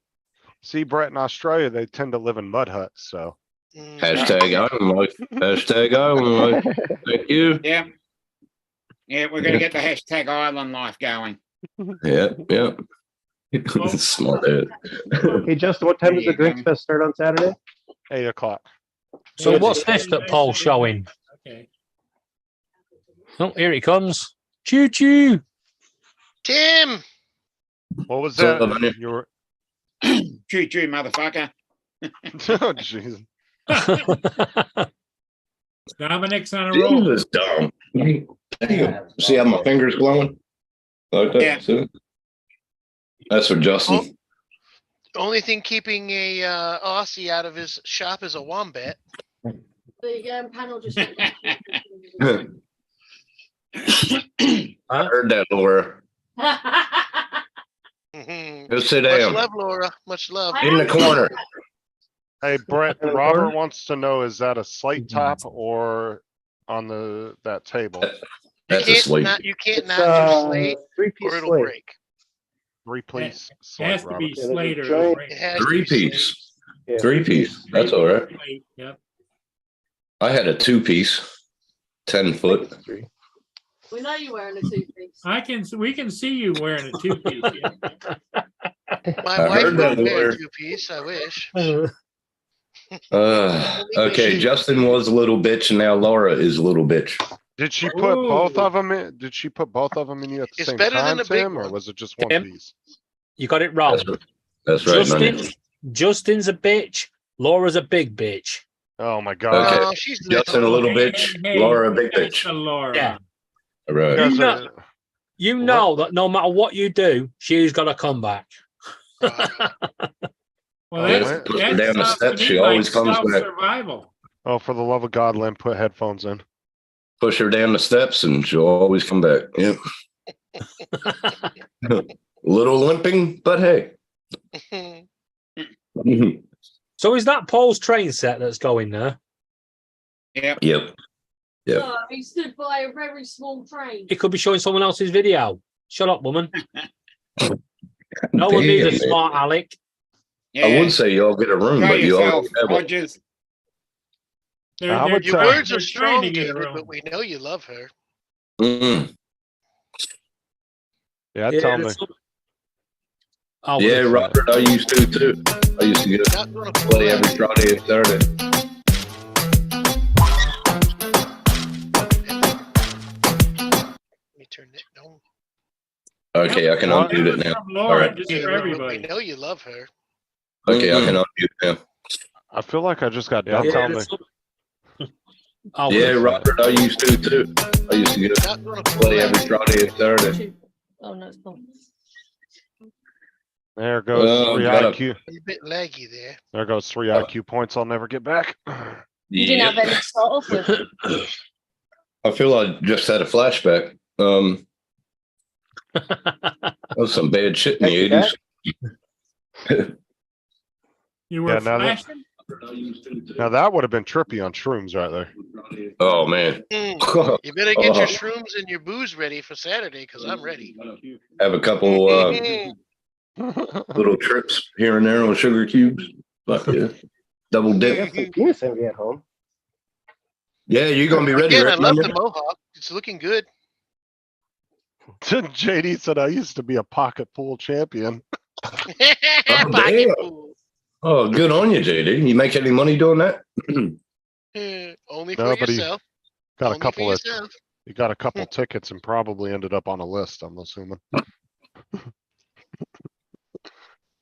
S2: See, Brett in Australia, they tend to live in mud huts. So
S8: Mm.
S5: Hashtag island life. Hashtag island life. Thank you.
S4: Yeah. Yeah, we're gonna get the hashtag island life going.
S5: Yeah, yeah. Smart head.
S9: Hey Justin, what time does the
S4: Yeah.
S9: Drinks Fest start on Saturday?
S2: 8 o'clock.
S6: So what's this that Paul's showing?
S3: Okay.
S6: Oh, here it comes. Choo choo.
S8: Tim,
S2: What was
S5: So,
S2: that? You were,
S4: Choo choo, motherfucker.
S2: oh, jeez.
S3: Dominic's on a roll.
S5: Jesus, Dom. Damn. See how my fingers glowing? Like that?
S4: Yeah.
S5: See? That's for Justin.
S8: only thing keeping a Aussie out of his shop is a wombat.
S7: The panel just.
S5: I heard that, Laura.
S8: Mhm.
S5: Go sit
S8: Much
S5: down.
S8: love, Laura. Much love.
S5: In the corner.
S2: Hey, Brett, Robert wants to know, is that a slate top or on that table?
S5: That's a slate.
S8: You can't
S9: It's
S8: not do slate
S9: three-piece
S8: or it'll
S9: slate.
S8: break.
S2: Three-piece
S3: It
S2: slate,
S3: has to
S2: Robert.
S3: be
S9: Yeah, there's a
S3: Slater.
S9: giant-
S8: It has to
S5: Three
S8: be slate.
S5: piece.
S9: Yeah.
S5: Three piece. That's all right.
S3: Yep.
S5: I had a 2-piece, 10-foot.
S9: Three.
S7: We know you're wearing a two-piece.
S3: We can see you wearing a two-piece. Yeah.
S8: My
S5: I
S8: wife
S5: heard that,
S8: would wear
S5: Laura.
S8: a two-piece, I wish.
S5: Okay, Justin was a little bitch, and now Laura is a little bitch.
S2: Did she put both
S3: Ooh.
S2: of them in? Did she put both of them in you at the
S8: It's
S2: same
S8: better than
S2: time,
S8: the big
S2: Tim, or
S8: one.
S2: was it just one
S6: Tim?
S2: piece?
S6: You got it wrong.
S5: That's right,
S6: Justin,
S5: man.
S6: Justin's a bitch. Laura's a big bitch.
S2: Oh my god.
S5: Okay.
S8: No, she's
S5: Justin a little bitch, Laura a big
S3: that's
S5: bitch.
S3: the Laura.
S6: Yeah.
S5: All right.
S2: You guys
S6: You know-
S2: are-
S6: You know that no matter what you do, she's got to come back.
S3: Well,
S2: Oh,
S3: that's,
S2: man.
S5: Push her
S3: that
S5: down the
S3: sounds
S5: steps,
S3: to
S5: she
S3: me like
S5: always comes back.
S3: self-survival.
S2: oh, for the love of God, Lynn, put headphones in.
S5: Push her down the steps, and she'll always come back. Yep. Little limping, but hey.
S6: So is that Paul's train set that's going there?
S4: Yep.
S5: Yep. Yeah.
S7: No, he stood by a very small train.
S6: It could be showing someone else's video. Shut up, woman. No one
S5: Damn,
S6: needs a
S5: man.
S6: smart Alec.
S4: Yeah.
S5: I would say you all get a room,
S4: Try
S5: but you
S4: yourself,
S5: all have a
S4: Rogers.
S2: I would
S8: Your
S2: say-
S8: words
S3: they're
S8: are
S3: trying
S8: strong,
S3: to get a
S8: David,
S3: room.
S8: but we know you love her.
S5: Mm.
S2: Yeah, tell me.
S6: that's- Oh,
S5: Yeah, Robert, I used to too. I used to get
S8: Not gonna
S5: play every Friday and Saturday.
S8: Let me turn it down.
S5: Okay, I can
S2: What?
S5: unmute it now.
S3: From Laura,
S5: Alright.
S3: just
S8: Yeah,
S3: for
S8: but
S3: everybody.
S8: We know you love her.
S5: Okay, I can unmute it now.
S2: I feel like I just got
S5: Yeah,
S2: done
S6: Yeah,
S2: telling me.
S6: that's- Oh,
S5: Yeah, Robert, I used to too. I used to get
S8: Not gonna
S5: play every Friday and Saturday.
S7: Oh, no, it's not.
S2: There goes
S5: Oh,
S2: three
S5: got it.
S2: IQ.
S8: You're a bit laggy there.
S2: There goes three IQ points I'll never get back.
S7: You didn't have
S5: Yep.
S7: any to start off with.
S5: I feel I just had a flashback. That was some bad shit in the
S9: Heck,
S5: 80s.
S3: You were
S2: Yeah, now that-
S3: flashing?
S2: Now that would have been trippy on shrooms right there.
S5: Oh, man.
S8: Mm, You better get your
S5: Oh.
S8: shrooms and your booze ready for Saturday, because I'm ready.
S5: Have a couple little trips here and there on sugar cubes. Fuck yeah. Double
S9: I
S5: dip.
S9: got some penis envy at home.
S5: Yeah, you're going to be ready.
S8: Again, I
S5: right,
S8: love
S5: Manya?
S8: the mohawk. It's looking good.
S2: JD said I used to be a pocket pool champion.
S8: Pocket
S5: damn.
S8: pool.
S5: Oh, good on you, JD. You make any money doing that?
S8: Only
S2: No,
S8: for
S2: but he
S8: yourself.
S2: Got a
S8: Only for
S2: couple of
S8: yourself.
S2: you got a couple tickets and probably ended up on a list, I'm assuming.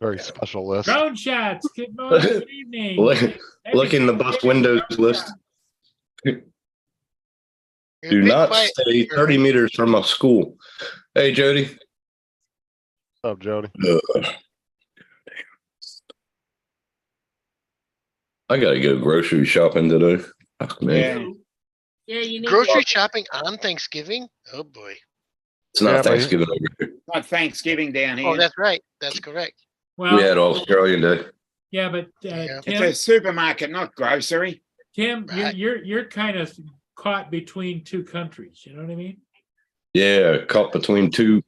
S2: Very special list.
S3: Drone shots. Good morning, good evening.
S5: Look in the bus windows list.
S8: You're a
S5: Do
S8: bit
S5: not
S8: quiet,
S5: stay
S8: Peter.
S5: 30 meters from a school. Hey, Jody.
S2: What's up, Jody?
S5: I gotta go grocery shopping today. Fuck, man.
S4: Yeah.
S7: Yeah, you need
S8: Grocery shopping on Thanksgiving? Oh boy.
S5: It's not
S2: Yeah, but-
S5: Thanksgiving over here.
S4: Not Thanksgiving down
S8: Oh,
S4: here.
S8: that's right. That's correct.
S3: Well,
S5: We had Australian Day.
S3: yeah, but
S8: Yeah.
S4: It's
S3: Tim,
S4: a supermarket, not grocery.
S3: Tim,
S8: Right.
S3: you're kind of caught between two countries. You know what I mean?
S5: Yeah, caught between two.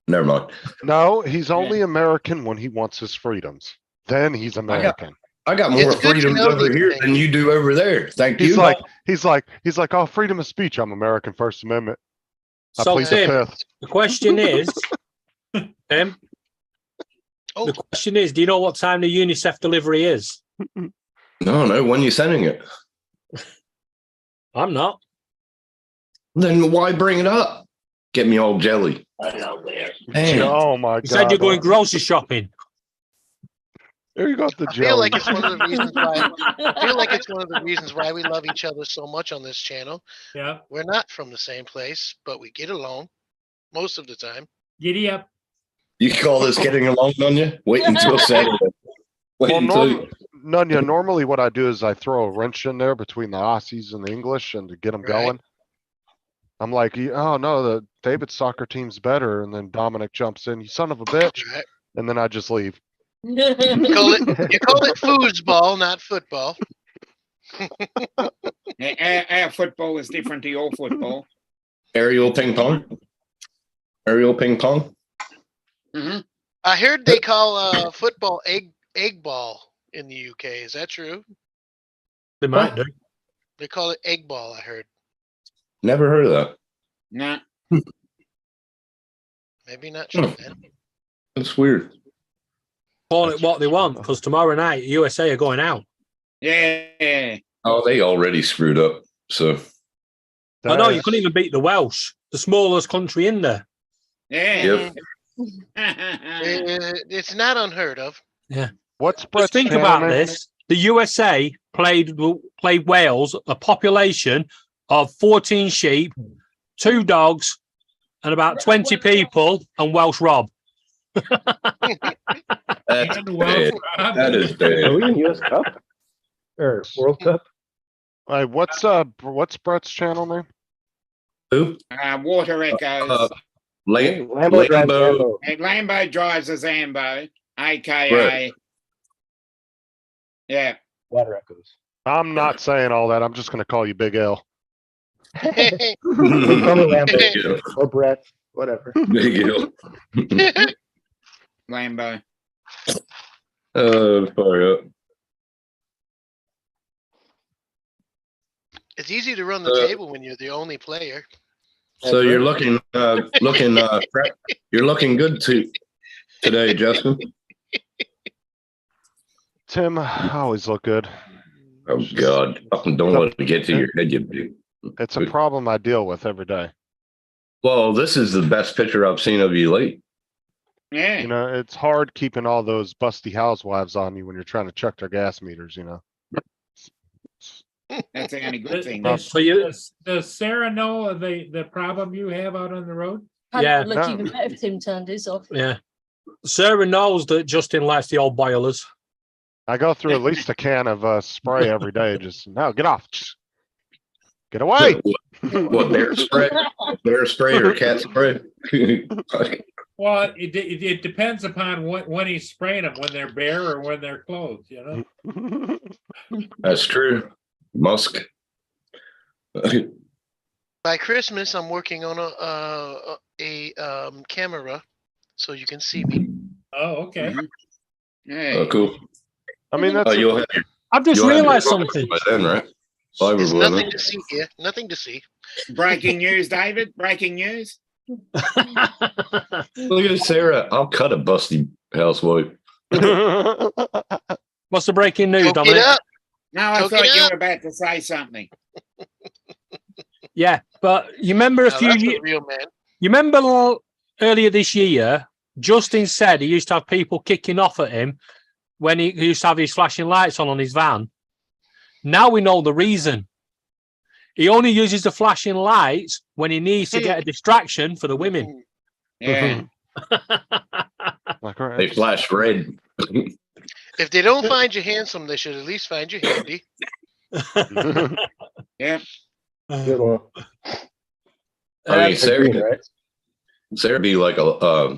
S5: Never mind.
S2: No, he's only American when he wants his freedoms. Then he's American.
S5: I got more
S8: It's good to
S5: freedoms
S8: know
S5: over
S8: these
S5: here
S8: things.
S5: than you do over there. Thank
S2: He's
S5: you.
S2: like, oh, freedom of speech. I'm American First Amendment. I
S6: So
S2: plead the
S6: Tim,
S2: fifth.
S6: the question is, Tim,
S8: Oh,
S6: the question is, do you know what time the UNICEF delivery is?
S5: No, when you sending it?
S6: I'm not.
S5: Then why bring it up? Get me all jelly. Man,
S2: Oh my
S6: You said you're
S2: god.
S6: going grocery shopping.
S2: There you go with the
S8: I feel
S2: jelly.
S8: like it's one of the reasons why. I feel like it's one of the reasons why we love each other so much on this channel.
S3: Yeah,
S8: We're not from the same place, but we get along most of the time.
S3: giddy up.
S5: you call this getting along, Nunya? Wait until Saturday. Wait
S2: Well,
S5: until
S2: Nunya, normally what I do is I throw a wrench in there between the Aussies and the English and to get them
S8: Right.
S2: going. I'm like, oh no, the David's soccer team's better. And then Dominic jumps in, you son of a bitch.
S8: Right?
S2: And then I just leave.
S8: You call it foosball, not football.
S4: Our football is different to your football.
S5: aerial ping pong. Aerial ping pong.
S4: hmm
S8: I heard they call football egg ball in the UK. Is that true?
S6: They might do.
S8: They call it egg ball. I heard.
S5: Never heard of that.
S4: Nah.
S8: Maybe not true. Then.
S5: That's weird.
S6: Call it what they want, because tomorrow night USA are going out.
S4: Yeah.
S5: Oh, they already screwed up. So
S6: I know you couldn't even beat the Welsh, the smallest country in there.
S4: Yeah.
S5: Yep.
S8: It's not unheard of.
S2: What's
S6: Just
S2: Brett's
S6: think
S2: channel
S6: about
S2: name?
S6: this. The USA played Wales, a population of 14 sheep, 2 dogs, and about 20 people, and Welsh Rob.
S5: that's
S3: And Welsh
S5: bad.
S3: Rob.
S5: That is
S9: Are
S5: bad.
S9: we in US Cup? Or World Cup?
S2: Hey, what's Brett's channel name?
S5: Who?
S4: Water Echoes.
S9: Lambo drives
S5: Lambo.
S9: Lambo.
S4: And Lambo drives a Zambo, aka.
S5: Right.
S4: Yeah.
S9: Water Echoes.
S2: I'm not saying all that. I'm just gonna call you Big L.
S9: We call me Lambo.
S5: Big L.
S9: Or Brett. Whatever.
S5: Big L.
S4: Lambo.
S5: Fire up.
S8: It's easy to run the table when you're the only player.
S5: So you're looking, you're looking good today, Justin.
S2: Tim, I always look good.
S5: Oh God, fucking don't let it get to your head, you big.
S2: It's a problem I deal with every day.
S5: Well, this is the best picture I've seen of you late.
S4: Yeah.
S2: You know, it's hard keeping all those busty housewives on you when you're trying to check their gas meters, you know.
S4: That's the only good thing.
S6: So you-
S3: Does Sarah know the problem you have out on the road?
S6: Yeah.
S7: Look even better if Tim turned his off.
S6: Yeah. Sarah knows that Justin likes the old boilers.
S2: I go through at least a can of spray every day. Just no, get off. Just get away.
S5: What, bear spray? Bear spray or cat spray?
S3: Well, it depends upon when he's spraying them, when they're bare or when they're clothed, you know?
S5: That's true. Musk.
S8: By Christmas, I'm working on a camera, so you can see me.
S3: Oh, okay.
S4: Yeah.
S5: Oh, cool.
S2: I mean, that's
S5: Oh, you'll have your,
S6: I've just
S5: you'll have your
S6: realised
S5: phone
S6: something.
S5: by then, right? Fiber
S8: There's
S5: by
S8: nothing
S5: then.
S8: to see here. Nothing to see.
S4: Breaking news, David. Breaking news.
S5: Look at Sarah. I'll cut a busty housewife.
S6: What's the breaking news,
S8: Cook it
S6: Dominic?
S8: up.
S4: No, I
S8: Cook it
S4: thought you
S8: up.
S4: were about to say something.
S6: Yeah, but you remember
S8: Now, that's a real man.
S6: You remember earlier this year, Justin said he used to have people kicking off at him when he used to have his flashing lights on his van. Now we know the reason. He only uses the flashing lights when he needs to get a distraction for the women.
S4: Yeah.
S2: Like, all right,
S5: They flash red.
S8: If they don't find you handsome, they should at least find you handy.
S4: Yeah.
S9: Good one.
S5: I mean,
S9: Green,
S5: Sarah,
S9: right?
S5: Sarah be like a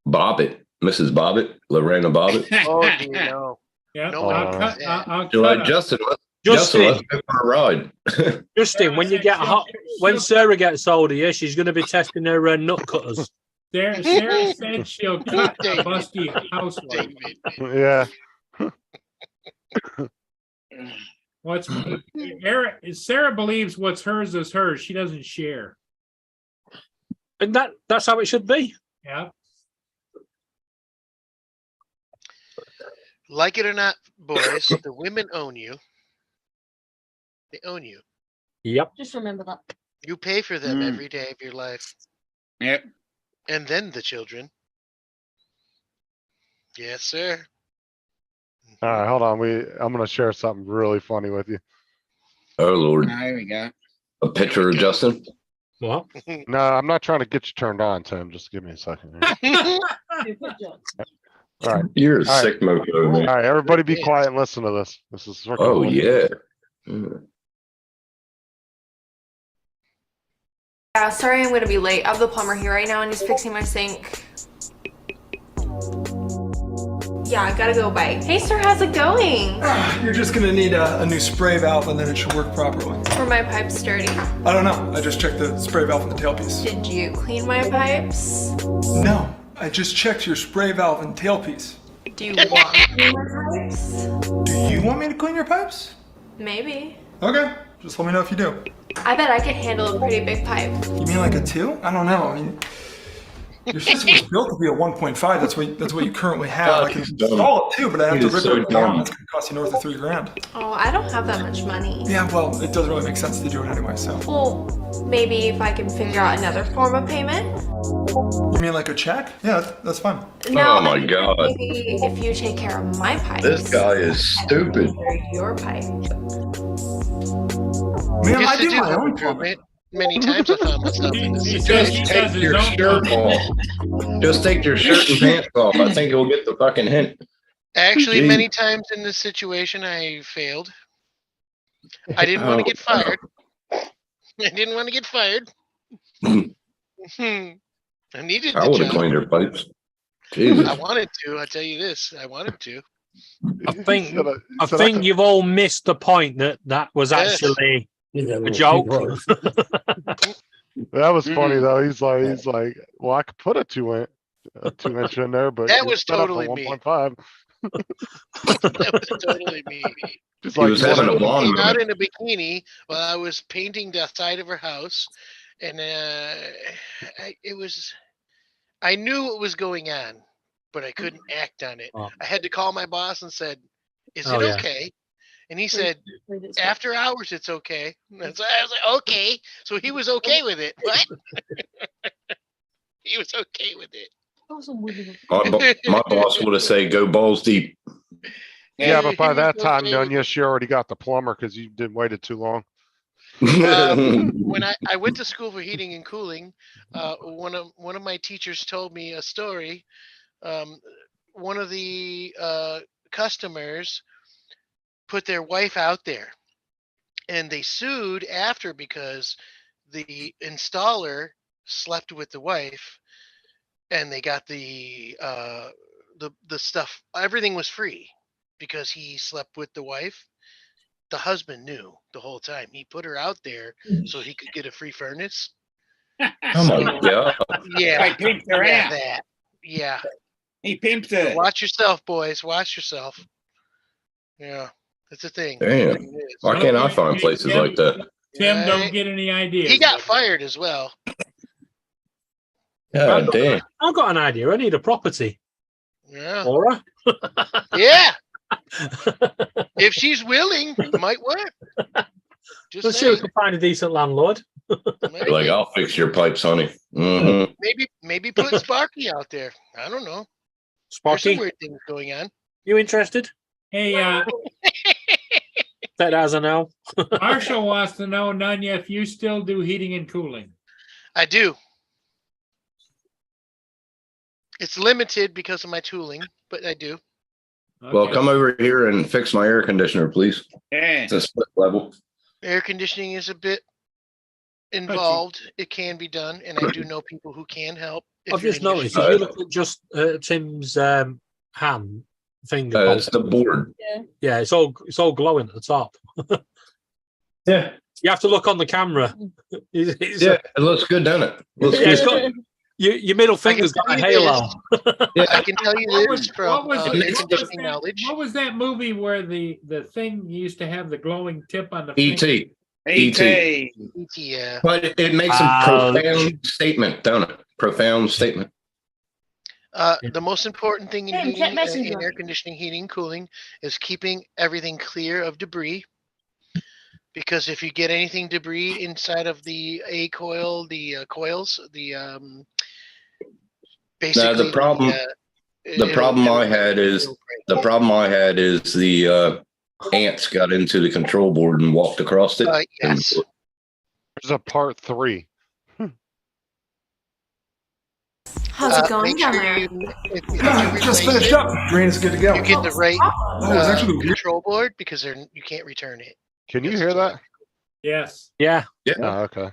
S5: Bobbitt, Mrs. Bobbitt, Lorena Bobbitt.
S8: Oh, do you know?
S3: Yeah,
S8: No,
S3: I'll cut. I'll
S5: You're like
S3: cut.
S5: Justin. Justin, let's
S6: Justin,
S5: go for a ride.
S6: Justin, when you get hot, when Sarah gets older, yeah, she's going to be testing her nut cutters.
S3: Sarah said she'll cut a busty housewife.
S2: yeah.
S3: What's Sarah believes what's hers is hers. She doesn't share.
S6: And that's how it should be.
S3: Yeah.
S8: Like it or not, boys, the women own you. They own you.
S6: Yep.
S7: Just remember that.
S8: You pay for them
S4: Mm.
S8: every day of your life,
S4: Yep.
S8: and then the children. Yes, sir.
S2: All right, hold on. I'm gonna share something really funny with you.
S5: Oh Lord,
S4: There we go.
S5: a picture
S8: we
S5: of
S8: go.
S5: Justin.
S6: What?
S2: No, I'm not trying to get you turned on, Tim. Just give me a second. Here.
S7: Good job.
S2: All right,
S5: You're a
S2: All right.
S5: sick mofo,
S2: all
S5: man.
S2: right, everybody, be
S8: Yes.
S2: quiet and listen to this. This is freaking
S5: Oh
S2: hilarious.
S5: yeah. Mm.
S10: Yeah, sorry I'm gonna be late. I have the plumber here right now and he's fixing my sink. Yeah, I gotta go. Bye. Hey sir, how's it going?
S11: You're just gonna need a new spray valve and then it should work properly.
S10: Were my pipes dirty?
S11: I don't know. I just checked the spray valve and the tailpiece.
S10: Did you clean my pipes?
S11: No, I just checked your spray valve and tailpiece.
S10: Do you want to clean my pipes?
S11: Do you want me to clean your pipes?
S10: Maybe.
S11: Okay, just let me know if you do.
S10: I bet I could handle a pretty big pipe.
S11: You mean like a 2? I don't know. I mean, your system was built to be a 1.5. That's what you currently have. I can install it too, but I have
S5: He
S11: to
S5: is
S11: rip
S5: so
S11: it down.
S5: dumb.
S11: That's gonna cost you north of $3,000.
S10: Oh, I don't have that much money.
S11: Yeah, well, it doesn't really make sense to do it anyway. So,
S10: Well, maybe if I can figure out another form of payment?
S11: you mean like a check? Yeah, that's fine.
S10: No,
S5: Oh my
S10: I mean,
S5: God.
S10: Maybe if you take care of my pipes.
S5: This guy is stupid.
S10: Or your pipe.
S11: Man,
S8: Used
S11: I
S8: to
S11: do
S8: do
S11: my
S8: home
S11: own plumbing.
S8: improvement. Many times I found myself in this
S3: He
S8: situation.
S3: says
S5: Take
S3: his
S5: your
S3: own
S5: shirt
S3: plumbing.
S5: off. Just take your shirt and pants off. I think you'll get the fucking hint.
S8: Actually,
S5: Gee.
S8: many times in this situation, I failed. I didn't want to get fired. I didn't want to get fired. I needed
S5: I
S8: the
S5: would have
S8: job.
S5: cleaned your pipes.
S8: I
S5: Jesus.
S8: wanted to. I tell you this. I wanted to.
S6: I think
S2: Said
S6: I
S2: said
S6: think
S2: could-
S6: you've all missed the point that was
S8: Yes.
S6: actually a joke.
S2: That was funny
S4: Mm.
S2: though. He's like, well, I could put a 2-inch in there, but
S8: That
S2: you're
S8: was
S2: set up for
S8: totally me.
S2: 1.5.
S8: That was totally me.
S2: She's
S5: He
S2: like,
S5: was
S2: you
S5: having
S2: wanna-
S5: a lawn
S8: Came out
S5: moment.
S8: in a bikini while I was painting the side of her house, and I knew it was going on, but I couldn't act on it.
S6: Oh.
S8: I had to call my boss and said, "Is
S6: Oh,
S8: it
S6: yeah.
S8: okay?" And he said,
S7: Read it.
S8: "After hours, it's okay." And so I was like, "Okay." So he was okay with it. What? He was okay with it.
S7: Awesome, wouldn't it?
S5: My boss would have said, "Go balls deep."
S2: Yeah, but by
S8: He was
S2: that time,
S8: okay with
S2: Nunya, she already got the plumber because you did waited too long.
S8: When I went to school for heating and cooling, one of my teachers told me a story. One of the customers put their wife out there, and they sued after because the installer slept with the wife, and they got the stuff. Everything was free because he slept with the wife. The husband knew the whole time. He put her out there so he could get a free furnace.
S5: Oh my God.
S8: Yeah,
S4: I pimped her
S8: yeah,
S4: out.
S8: that. Yeah.
S4: He pimped her.
S8: Watch yourself, boys. Watch yourself. Yeah, that's a thing.
S5: Damn.
S8: It is.
S5: Why can't I find places like that?
S3: Tim,
S8: Right?
S3: don't get any ideas.
S8: He got fired as well.
S5: God damn.
S6: I've got an idea. I need a property.
S8: Yeah.
S6: Laura?
S8: Yeah. If she's willing, it might work. Just
S6: Let's see if we
S8: saying.
S6: can find a decent landlord.
S8: Maybe,
S5: Like, I'll fix your pipes, honey. Mhm.
S8: maybe put Sparky out there. I don't know. There's some
S6: Sparky,
S8: weird things going on.
S6: you interested?
S3: Hey,
S6: That as a no.
S3: Marshall wants to know, Nunya, if you still do heating and cooling.
S8: I do. It's limited because of my tooling, but I do.
S5: Well,
S3: Okay.
S5: come over here and fix my air conditioner, please.
S4: Yeah.
S5: It's a split level.
S8: Air conditioning is a bit involved. It can be done, and I do know people who can help. if
S6: I've
S8: you're
S6: just
S8: in your
S6: noticed
S8: shoes.
S6: if you look at just Tim's hand finger,
S5: It's the board.
S6: yeah, it's all glowing at the top.
S5: Yeah.
S6: You have to look on the camera. It's-
S5: Yeah, it looks good, doesn't it? Looks
S6: yeah, it's
S5: good.
S6: got, your middle finger's got a
S8: tell you
S6: halo.
S8: I can tell you
S3: What
S8: this
S3: was,
S8: from
S3: what was,
S8: air
S3: what was
S8: conditioning
S3: that,
S8: knowledge.
S3: what was that movie where the thing used to have the glowing tip on the
S5: ET.
S3: finger?
S4: E.T.
S8: Yeah.
S5: But it makes a profound statement, don't it? Profound statement.
S8: The most important thing in
S7: Tim,
S8: heating,
S7: check messenger.
S8: in air conditioning, heating, cooling is keeping everything clear of debris. Because if you get anything debris inside of the A coil, the coils, basically
S5: the problem I had is the ants got into the control board and walked across it.
S8: Yes.
S2: There's a part 3.
S10: How's it going
S8: make
S10: down
S8: sure
S10: there?
S8: if you
S11: Just
S8: replace
S11: finished
S8: it,
S11: up. Drain is good to go.
S8: you get the right
S11: Oh, it's actually weird.
S8: control board because you can't return it.
S2: Can you hear that?
S3: Yes.
S6: Yeah.
S2: Oh, okay.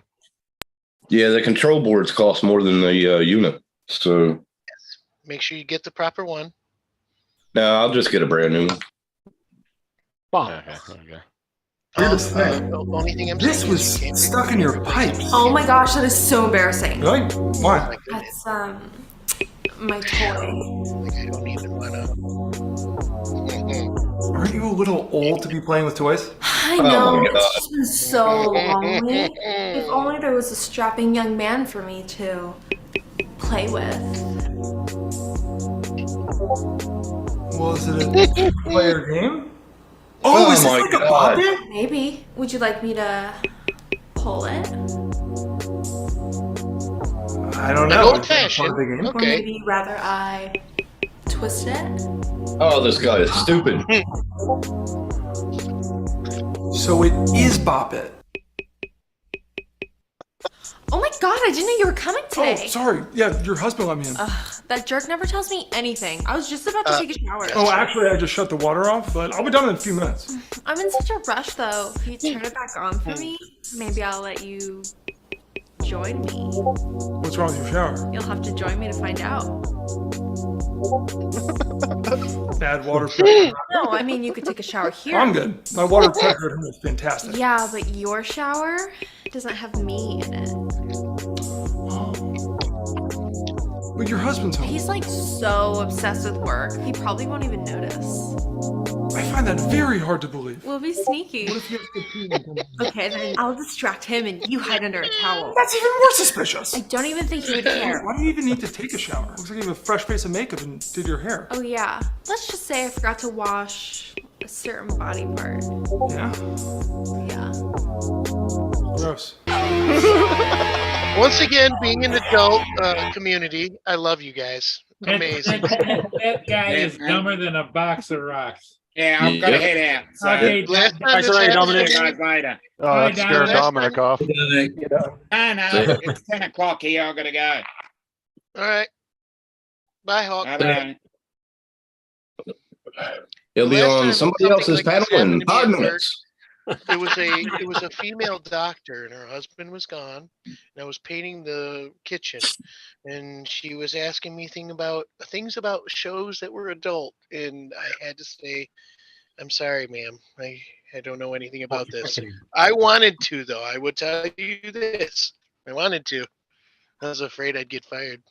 S5: Yeah, the control boards cost more than the unit. So
S8: Make sure you get the proper one.
S5: now I'll just get a brand new one.
S6: Well,
S2: Okay.
S11: Weirdest
S8: Uh,
S11: thing.
S8: the only thing I'm
S11: This
S8: saying
S11: was
S8: is you can't
S11: stuck in your pipes.
S10: Oh my gosh, that is so embarrassing.
S11: Really?
S8: Oh
S11: Why?
S8: my goodness.
S10: That's my toy.
S8: Like, I don't even wanna.
S11: Aren't you a little old to be playing with toys?
S10: I
S5: Oh
S10: know,
S5: my
S10: it's
S5: God.
S10: just been so lonely. If only there was a strapping young man for me to play with.
S11: Was it a two-player game? Oh, is
S5: my
S11: this like a
S5: God.
S11: bop it?
S10: Maybe. Would you like me to pull it?
S11: I don't
S8: An
S11: know.
S8: old fashioned.
S11: Part of the game?
S10: Or
S8: Okay.
S10: maybe rather I twist it?
S5: Oh, this guy is stupid.
S11: So it is bop it.
S10: Oh my god, I didn't know you were coming today.
S11: Oh, sorry. Yeah, your husband let me in.
S10: That jerk never tells me anything. I was just about to take a shower.
S11: Oh, actually, I just shut the water off, but I'll be done in a few minutes.
S10: I'm in such a rush though. If you turn it back on for me, maybe I'll let you join me.
S11: What's wrong with your shower?
S10: You'll have to join me to find out.
S11: Bad water pressure.
S10: No, I mean you could take a shower here.
S11: I'm good. My water pressure at home is fantastic.
S10: Yeah, but your shower doesn't have me in it.
S11: But your husband's home.
S10: He's like so obsessed with work, he probably won't even notice.
S11: I find that very hard to believe.
S10: We'll be sneaky.
S11: What if you have to pee and come-
S10: Okay, then I'll distract him and you hide under a towel.
S11: That's even more suspicious.
S10: I don't even think he would care.
S11: Why do you even need to take a shower? Looks like you have a fresh face of makeup and did your hair.
S10: Oh yeah. Let's just say I forgot to wash a certain body part.
S11: Yeah?
S10: Yeah.
S11: Gross.
S8: Once again, being an adult community, I love you guys. Amazing.
S3: That guy is dumber than a box of rocks.
S4: Yeah, I've got to head out. So
S3: Okay,
S8: Last time
S6: Thanks
S8: this
S6: a lot,
S8: happened,
S6: Dominic.
S4: guys later.
S2: Oh, that
S3: Hi,
S2: scared
S8: Dominic.
S2: Dominic off.
S4: No, it's 10 o'clock here. I've got to go.
S8: all right. Bye, Hawk.
S4: Bye-bye.
S5: He'll be
S8: Last
S5: on
S8: time
S5: somebody
S8: something
S5: else's
S8: like this
S5: panel in
S8: happened to me
S5: 5
S8: at work.
S5: minutes.
S8: It was a female doctor and her husband was gone, and I was painting the kitchen, and she was asking me things about shows that were adult, and I had to say, I'm sorry, ma'am, I don't know anything about this. I wanted to, though. I would tell you this. I wanted to. I was afraid I'd get fired.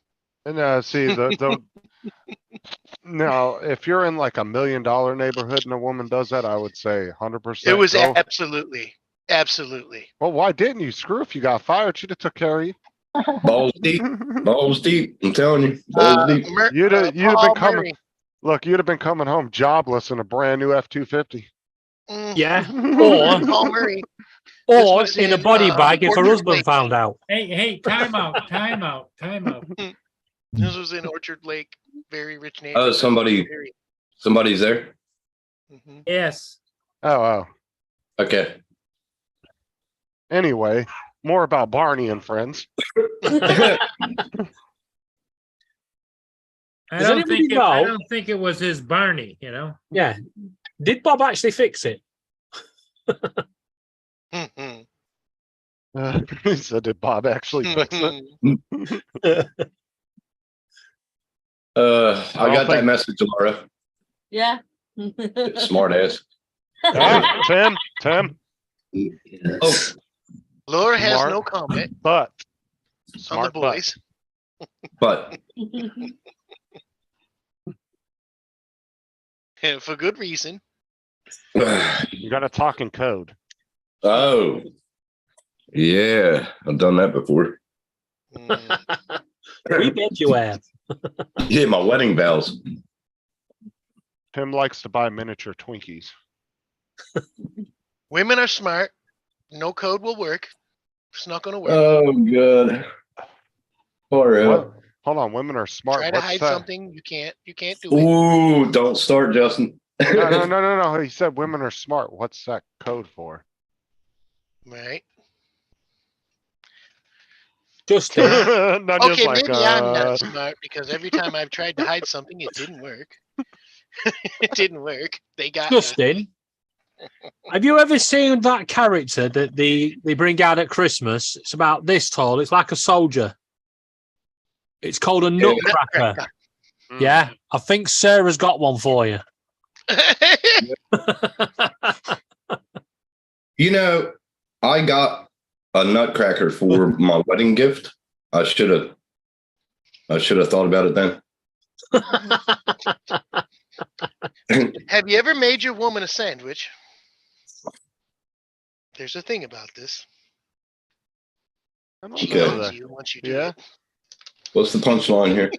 S2: And see the now, if you're in like $1 million neighborhood and a woman does that, I would say 100%.
S8: It was
S2: go.
S8: absolutely.
S2: Well, why didn't you? Screw if you got fired, she'd have took care of you.
S5: Balls deep. Balls deep. I'm telling you. Balls deep.
S2: You'd have
S8: Paul
S2: been coming.
S8: Murray.
S2: Look, you'd have been coming home jobless in a brand new F-250.
S6: Yeah.
S8: Paul Murray. This
S6: Or
S8: was
S6: in a
S8: in,
S6: body bag if her
S8: Orchard
S6: husband
S8: Lake.
S6: found out.
S3: Hey, time out.
S8: This was in Orchard Lake, very rich
S5: Oh,
S8: neighborhood.
S5: somebody's there.
S8: Mhm.
S3: Yes.
S2: Oh.
S5: Okay.
S2: Anyway, more about Barney and friends.
S3: I
S6: Does
S3: don't
S6: anybody
S3: think I
S6: know?
S3: don't think it was his Barney, you know.
S6: Yeah. Did Bob actually fix it?
S8: Mhm.
S2: He said, did Bob actually fix it?
S5: I got that message, Laura.
S7: Yeah.
S5: Smart ass.
S2: Tim.
S5: Oh,
S8: Laura has
S2: Smart.
S8: no comment
S2: But
S8: on the
S2: smart but.
S8: boys.
S5: but
S8: For good reason.
S2: You got to talk in code.
S5: oh, yeah, I've done that before.
S8: Mm.
S6: We bet you have.
S5: Yeah, my wedding vows.
S2: Tim likes to buy miniature Twinkies.
S8: Women are smart. No code will work. It's not going to work.
S5: Oh, good. Poor
S2: What? Hold on, women are smart.
S8: Try to
S2: What's
S8: hide
S2: that?
S8: something. You can't do it.
S5: Ooh, don't start, Justin.
S2: No. He said women are smart. What's that code for?
S8: Right.
S6: Justin,
S2: Nanya's
S8: Okay,
S2: like,
S8: maybe I'm not smart because every time I've tried to hide something, it didn't work. It didn't work. They got me.
S6: Justin, have you ever seen that character that they bring out at Christmas? It's about this tall. It's like a soldier. It's called a nutcracker.
S2: Mm.
S6: Yeah, I think Sarah's got one for you.
S5: You know, I got a nutcracker for my wedding gift. I should have thought about it then.
S8: Have you ever made your woman a sandwich? There's a thing about this.
S2: I don't
S8: She
S5: Okay.
S2: know
S8: owns
S2: that.
S8: you once you do
S2: Yeah.
S8: it.
S5: What's the punchline here?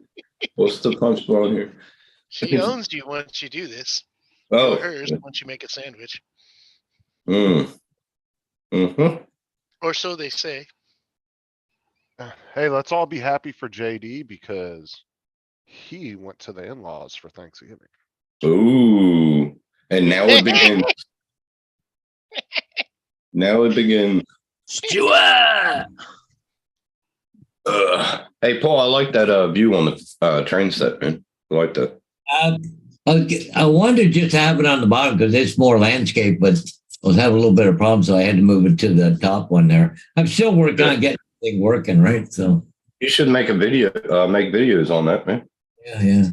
S5: What's the punchline here?
S8: She owns you once you do this.
S5: Oh,
S8: You're hers once you make a sandwich.
S5: mm-hmm.
S8: Or so they say.
S2: Hey, let's all be happy for JD because he went to the in-laws for Thanksgiving.
S5: Ooh, and now it begins. Now it begins.
S6: Stuart!
S5: Hey, Paul, I like that view on the train set, man. I like that.
S1: I wanted to just have it on the bottom because it's more landscape, but I was having a little bit of problem, so I had to move it to the top one there. I'm still working on getting the thing working, right? So
S5: You should make a video, make videos on that, man.
S1: yeah.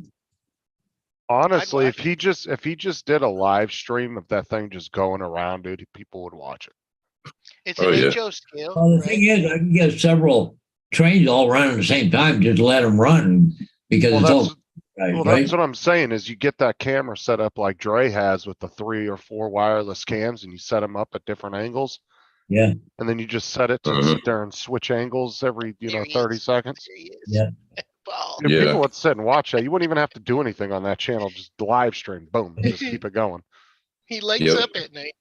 S2: Honestly,
S8: watch
S2: if he just did a live stream of that thing just going around, dude, people would watch it.
S8: It's
S5: Oh,
S8: an
S5: yeah.
S8: HO scale.
S1: Well, the
S8: right?
S1: thing is, I can get several trains all running at the same time. Just let them run because
S2: Well,
S1: it's all
S2: Well,
S1: right.
S2: that's what I'm saying is you get that camera set up like Dre has with the 3 or 4 wireless cams and you set them up at different angles.
S1: Yeah.
S2: And then you just set it to
S5: Mhm.
S2: sit there and switch angles every,
S8: There he
S2: 30
S8: is.
S2: seconds.
S8: There he is.
S1: Yeah.
S8: Paul.
S2: Dude,
S5: Yeah.
S2: people would sit and watch that. You wouldn't even have to do anything on that channel. Just live stream. Boom. Just keep it going.
S8: He lights
S5: Yep.
S8: up at night.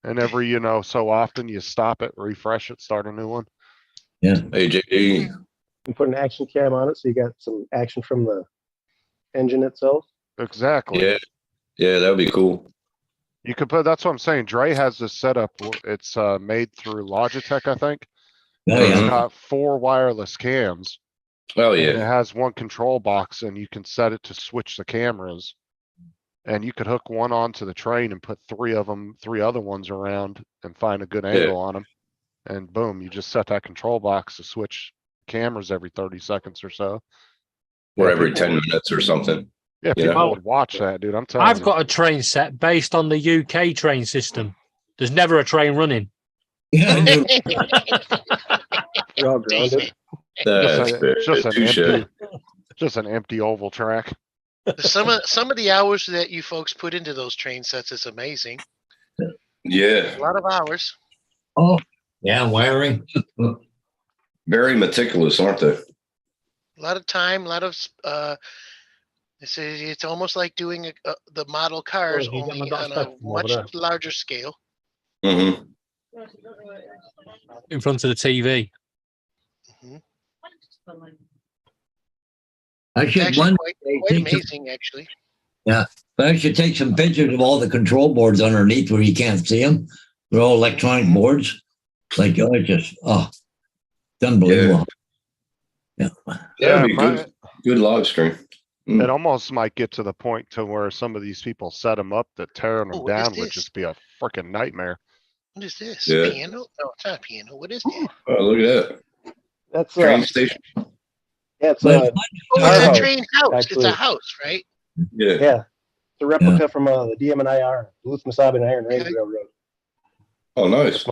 S2: And every, so often you stop it, refresh it, start a new one.
S5: Hey, JD.
S9: You put an action cam on it, so you got some action from the engine itself.
S2: Exactly.
S5: Yeah. Yeah, that would be cool.
S2: You could put, that's what I'm saying. Dre has this setup. It's made through Logitech, I think.
S1: Oh,
S2: It's
S1: yeah.
S2: got 4 wireless cams.
S5: Oh,
S2: And it
S5: yeah.
S2: has one control box and you can set it to switch the cameras. And you could hook one onto the train and put 3 other ones around and find a good angle on them. And boom, you just set that control box to switch cameras every 30 seconds or so.
S5: Or
S2: Yeah,
S5: every
S2: people
S5: 10
S2: would-
S5: minutes or something.
S2: Yeah,
S5: Yeah.
S2: people would watch that, dude. I'm telling
S6: I've
S2: you.
S6: got a train set based on the UK train system. There's never a train running.
S1: Yeah.
S9: You're all grounded.
S5: That's fair.
S2: Just an empty oval track.
S8: Some of the hours that you folks put into those train sets is amazing.
S5: Yeah.
S8: A lot of hours.
S1: Oh, yeah, wiring.
S5: Very meticulous, aren't they?
S8: A lot of time, a lot of it's almost like doing the model cars
S6: Oh, you got
S8: only
S6: my
S8: on a
S6: spectrum over
S8: much
S6: there.
S8: larger scale.
S5: Mm-hmm.
S6: In front of the TV.
S1: I
S8: It's
S1: should
S8: actually
S1: one
S8: quite
S1: day take some-
S8: amazing, actually.
S1: but I should take some pictures of all the control boards underneath where you can't see them. They're all electronic boards. Like, it's unbelievable. Yeah.
S5: That'd be
S2: my-
S5: good. Good live stream.
S2: It almost might get to the point to where some of these people set them up that tearing
S8: Oh,
S2: them
S8: what is
S2: down would
S8: this?
S2: just be a freaking nightmare.
S8: What is this?
S5: Yeah.
S8: Piano? No, it's not a piano. What is that?
S5: Oh, look at that.
S9: That's
S5: Train station.
S9: yeah, it's
S1: But
S9: a
S1: it's
S8: Oh,
S9: Our
S8: it's a
S9: house,
S8: train house. It's
S9: actually.
S8: a house, right?
S5: Yeah.
S9: yeah, it's a replica from the DM&IR, Duluth Mesabi Iron Range
S8: Okay.
S9: Railroad.
S5: Oh, nice.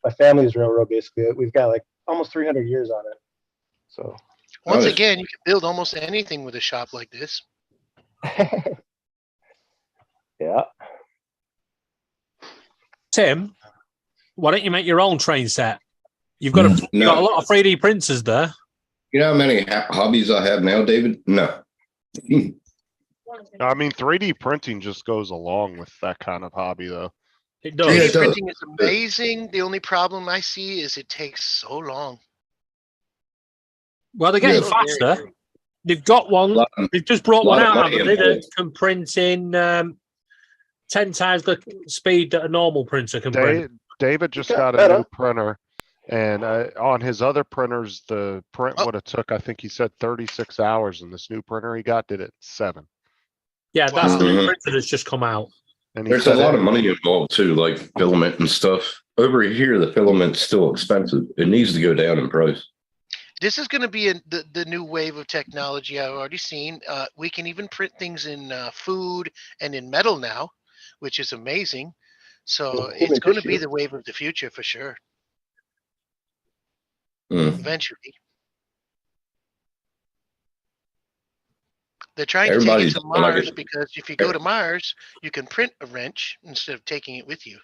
S9: My family's railroad, basically. We've got like almost 300 years on it. So
S8: Once
S5: Nice.
S8: again, you can build almost anything with a shop like this.
S9: yeah,
S6: Tim, why don't you make your own train set? You've got,
S1: Yeah.
S6: you've got a lot of 3D printers there.
S5: You know how many hobbies I have now, David? No.
S2: I mean, 3D printing just goes along with that kind of hobby though.
S6: It does.
S5: Yeah,
S8: 3D
S5: it does.
S8: printing is amazing. The only problem I see is it takes so long.
S6: Well, they're getting
S8: Yeah.
S6: faster. They've got one.
S5: Lot-
S6: They've just brought
S5: lot
S6: one
S5: of
S6: out,
S5: money
S6: haven't they? That
S5: involved.
S6: can print in 10 times the speed that a normal printer can print.
S2: David just
S9: got
S2: got a
S9: better.
S2: new printer, and on his other printers, the print
S8: Oh.
S2: would have took, I think he said 36 hours, and this new printer he got did it in 7.
S6: Yeah, that's the new
S5: Wow.
S6: printer that's just come out.
S2: And he
S5: There's a
S2: said
S5: lot
S2: it-
S5: of money involved too, like filament and stuff. Over here, the filament's still expensive. It needs to go down in price.
S8: This is going to be the new wave of technology I've already seen. We can even print things in food and in metal now, which is amazing. So
S9: Well,
S8: it's going to be
S9: tissue.
S8: the wave of the future for sure,
S5: Mm.
S8: eventually. They're trying to take it
S5: Everybody's
S8: to
S5: like
S8: Mars
S5: it.
S8: because if you go to Mars, you can print a wrench instead of taking it with you.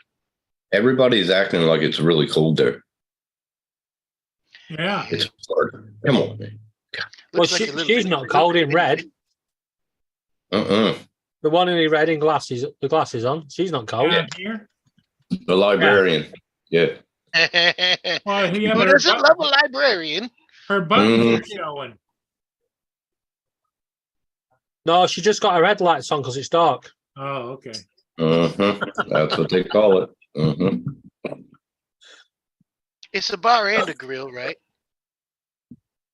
S5: Everybody's acting like it's really cold there.
S3: Yeah.
S5: It's hard. Come on, man.
S6: Well,
S8: Looks like a little
S6: she's
S8: bit-
S6: not cold in red.
S5: Uh-uh.
S6: The one in the red in glasses, the glasses on. She's not cold.
S3: Down here.
S5: The librarian. Yeah.
S3: Well, yeah,
S8: Who
S3: but her,
S8: doesn't love a librarian?
S3: her buttons
S5: Mhm.
S3: are showing.
S6: No, she just got her headlights on because it's dark.
S3: Oh, okay.
S5: Uh-huh. That's what they call it. Uh-huh.
S8: It's a bar and a grill, right?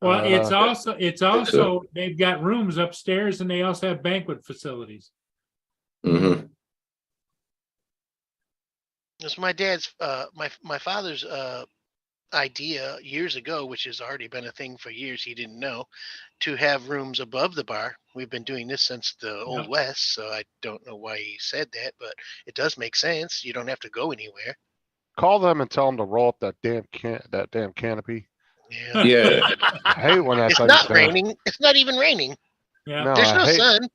S3: Well, it's
S2: Uh,
S3: also they've got rooms upstairs and they also have banquet facilities.
S5: Mm-hmm.
S8: It's my dad's, my father's idea years ago, which has already been a thing for years. He didn't know to have rooms above the bar. We've been doing this since the Old West, so I don't know why he said that, but it does make sense. You don't have to go anywhere.
S2: Call them and tell them to roll up that damn canopy.
S8: Yeah.
S5: Yeah.
S2: I hate when that
S8: It's
S2: thing's
S8: not
S2: down.
S8: raining. It's not even raining.
S3: Yeah.
S2: No,
S8: There's
S2: I
S8: no
S2: hate,
S8: sun.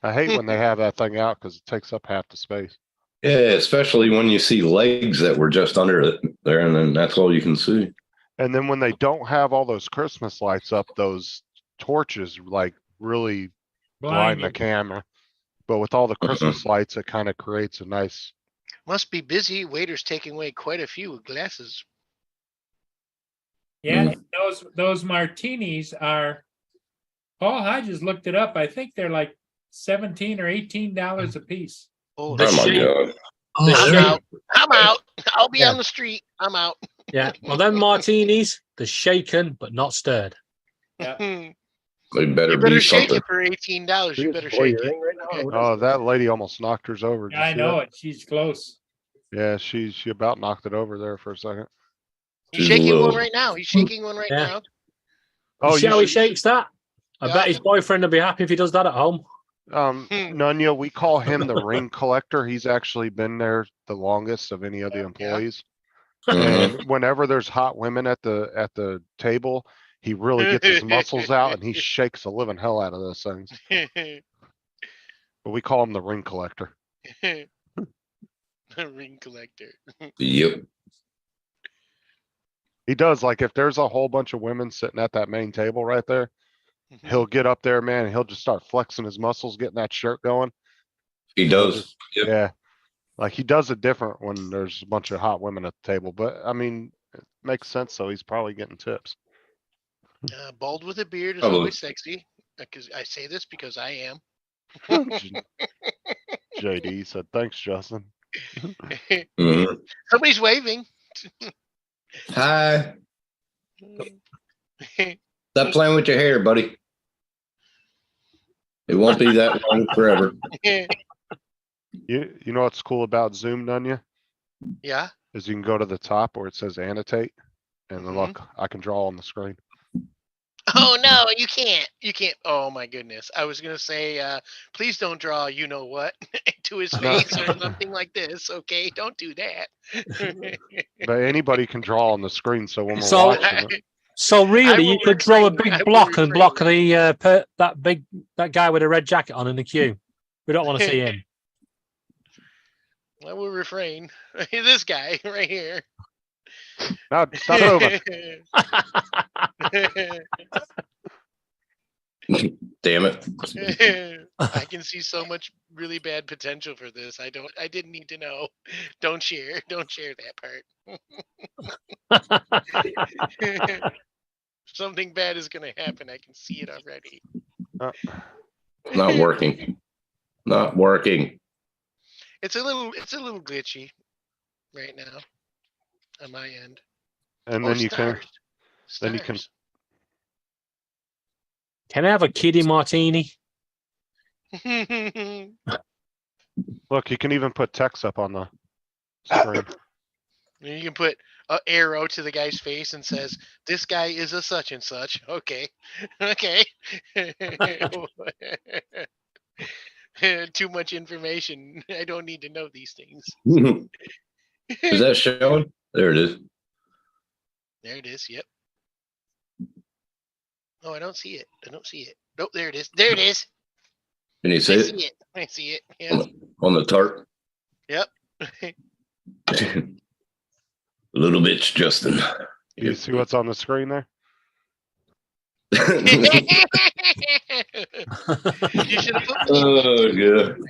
S2: I hate when they have that thing out because it takes up half the space.
S5: Yeah, especially when you see legs that were just under it there, and then that's all you can see.
S2: And then when they don't have all those Christmas lights up, those torches like really blind the
S3: Blinded.
S2: camera. But with all the Christmas lights, it kind of creates a nice.
S8: Must be busy. Waiter's taking away quite a few glasses.
S3: Yeah, those martinis are. Paul Hodges looked it up. I think they're like $17 or $18 a piece.
S8: Oh,
S6: The
S5: Oh my
S6: shape-
S5: God.
S6: the
S8: I'm
S6: shape-
S8: out. I'm out. I'll be
S6: Yeah.
S8: on the street. I'm out.
S6: Yeah. Well, them martinis, they're shaken but not stirred.
S8: You
S5: They better,
S8: better
S5: be
S8: shake
S5: something.
S8: it for $18. You
S9: You
S8: better
S9: just blow
S8: shake
S9: your
S8: it.
S9: ring right now.
S8: Okay.
S9: What is
S2: Oh,
S9: it?
S2: that lady almost knocked hers over. Did you
S3: I
S2: see
S3: know
S2: that?
S3: it. She's close.
S2: Yeah, she about knocked it over there for a second.
S8: He's
S5: She's a
S8: shaking one
S5: little-
S8: right now. He's shaking one right
S6: Yeah.
S8: now.
S2: Oh,
S6: You see
S2: you
S6: how he
S2: should-
S6: shakes that? I
S8: Yeah.
S6: bet his boyfriend will be happy if he does that at home.
S2: Nunya, we call him the ring collector. He's actually been there the longest of any of the employees.
S5: Mhm.
S2: And whenever there's hot women at the table, he really gets his muscles out and he shakes the living hell out of those things. But we call him the ring collector.
S8: Ring collector.
S5: Yep.
S2: He does, like if there's a whole bunch of women sitting at that main table right there, he'll get up there, man, and he'll just start flexing his muscles, getting that shirt going.
S5: He does. Yep.
S2: Yeah. Like he does it different when there's a bunch of hot women at the table, but I mean, it makes sense. So he's probably getting tips.
S8: Bald with a beard is
S5: Probably.
S8: always sexy. Because I say this because I am.
S2: JD said, thanks, Justin.
S5: Mhm.
S8: Somebody's waving.
S5: Hi. Stop playing with your hair, buddy. It won't be that long forever.
S2: You know what's cool about Zoom, Nunya?
S8: Yeah.
S2: Is you can go to the top where it says annotate and then
S8: Mhm.
S2: look, I can draw on the screen.
S8: Oh no, you can't. You can't. Oh my goodness. I was gonna say, please don't draw you know what to his face or something like this. Okay, don't do that.
S2: But anybody can draw on the screen. So when we're
S6: So-
S2: watching it,
S6: So really,
S8: will
S6: you could draw a
S8: refrain. I
S6: big
S8: will
S6: block and
S8: refrain.
S6: block the that guy with a red jacket on in the queue. We don't want to see him.
S8: I will refrain. This guy right here.
S2: now stop over.
S5: Damn it.
S8: I can see so much really bad potential for this. I didn't need to know. Don't share that part. Something bad is gonna happen. I can see it already.
S5: Not working. Not working.
S8: It's a little glitchy right now on my end.
S2: And
S8: Oh,
S2: then you
S8: stars.
S2: then you can
S8: Stars.
S6: Can I have a kiddie martini?
S2: look. You can even put text up on the screen.
S8: You can put an arrow to the guy's face and says, "This guy is a such and such." Okay, okay. Too much information. I don't need to know these things.
S5: Is that showing? There it is.
S8: There it is. Yep. Oh, I don't see it. I don't see it. Nope. There it is. There it is.
S5: Can you
S8: I
S5: see
S8: see
S5: it?
S8: it. I see it. Yeah.
S5: On the tarp?
S8: Yep.
S5: Little bitch, Justin.
S2: You see what's on the screen there?
S8: You should have put
S5: Oh, good.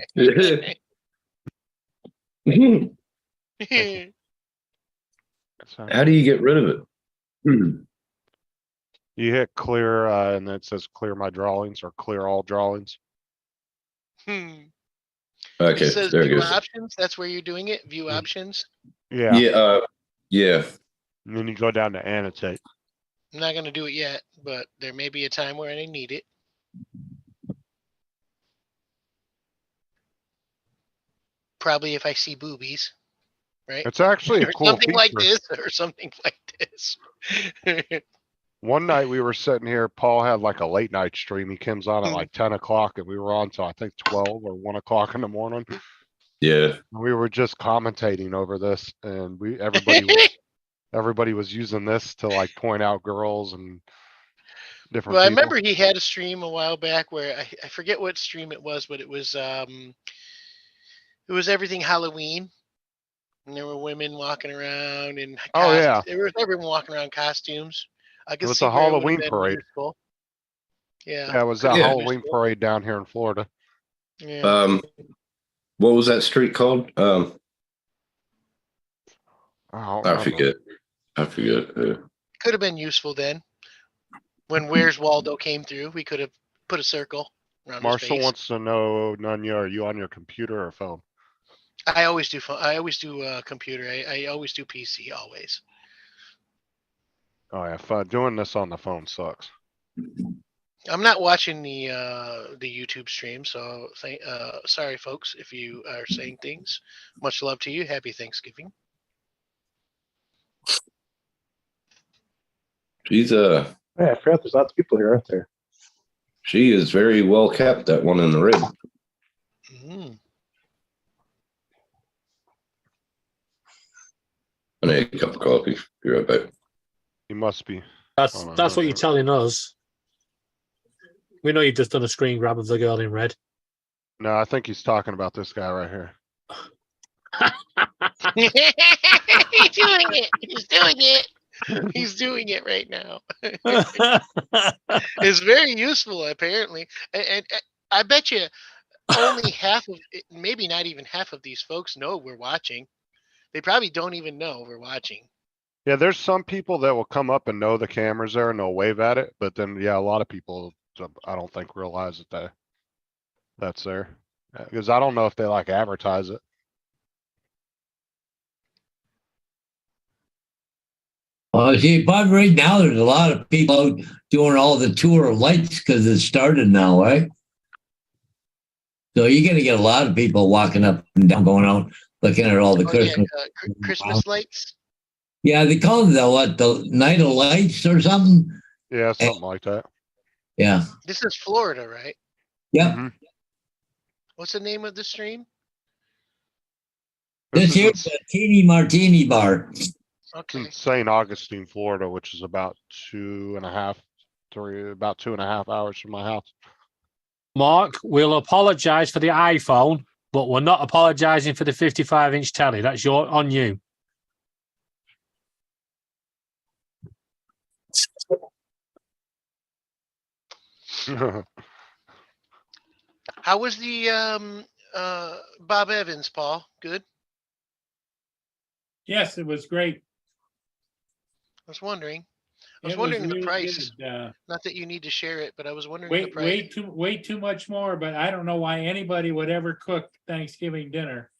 S5: How do you get rid of it?
S2: You hit clear, and then it says clear my drawings or clear all drawings.
S8: Okay.
S5: Okay,
S8: It says
S5: there it
S8: view
S5: goes.
S8: options. That's where you're doing it. View options.
S2: Yeah.
S5: Yeah, yeah.
S2: And then you go down to annotate.
S8: I'm not gonna do it yet, but there may be a time where I need it. Probably if I see boobies, right?
S2: It's actually a
S8: Or
S2: cool
S8: something like
S2: feature.
S8: this, or something like this.
S2: One night we were sitting here, Paul had like a late night stream. He comes on at like 10 o'clock and we were on till I think 12 or 1 o'clock in the morning.
S5: Yeah.
S2: We were just commentating over this and everybody was using this to like point out girls and different
S8: Well, I
S2: people.
S8: remember he had a stream a while back where I forget what stream it was, but it was everything Halloween. And there were women walking around in
S2: Oh, yeah.
S8: there was everyone walking around in costumes. I could
S2: was
S8: see
S2: a
S8: where it would've
S2: Halloween
S8: been
S2: parade.
S8: useful. Yeah.
S2: Yeah, it was that
S5: Yeah.
S2: Halloween parade down here in Florida.
S8: Yeah.
S5: What was that street called?
S2: I
S5: I forget.
S8: Could have been useful then. When Where's Waldo came through, we could have put a circle around
S2: Marshall
S8: his face.
S2: wants to know, Nunya, are you on your computer or phone?
S8: I always do phone. I always do computer. I always do PC always.
S2: Oh yeah, fun. Doing this on the phone sucks.
S8: I'm not watching the YouTube stream, so sorry folks if you are saying things. Much love to you. Happy Thanksgiving.
S5: She's
S9: Yeah, I forgot there's lots of people here, aren't there?
S5: she is very well kept, that one in the rig.
S8: Mm.
S5: I need a cup of coffee. Be right back.
S2: You must be.
S6: That's what you're telling us. We know you've just done a screen grab of the girl in red.
S2: No, I think he's talking about this guy right here.
S8: He's doing it. He's doing it. He's doing it right now. It's very useful, apparently. And I bet you only half of, maybe not even half of these folks know we're watching. They probably don't even know we're watching.
S2: Yeah, there's some people that will come up and know the camera's there and they'll wave at it, but then yeah, a lot of people I don't think realize that that's there. Because I don't know if they like advertise it.
S1: See, but right now there's a lot of people out doing all the tour of lights because it started now, right? So you're gonna get a lot of people walking up and down, going out, looking at all the Christmas.
S8: Yeah, Christmas lights.
S1: Yeah, they call it the Night of Lights or something.
S2: Yeah, something like that.
S1: Yeah.
S8: This is Florida, right?
S1: Yep.
S2: Mhm.
S8: What's the name of the stream?
S1: This here's the Teeny Martini Bar.
S2: It's
S8: Okay.
S2: in St. Augustine, Florida, which is about 2.5 hours from my house.
S6: Mark, we'll apologise for the iPhone, but we're not apologising for the 55-inch telly. That's on you.
S8: How was the Bob Evans, Paul? Good.
S3: Yes, it was great.
S8: I was wondering. I was
S3: It was
S8: wondering the
S3: really
S8: price.
S3: good.
S8: Not that you need to share it, but I was wondering the price.
S3: Way too much more, but I don't know why anybody would ever cook Thanksgiving dinner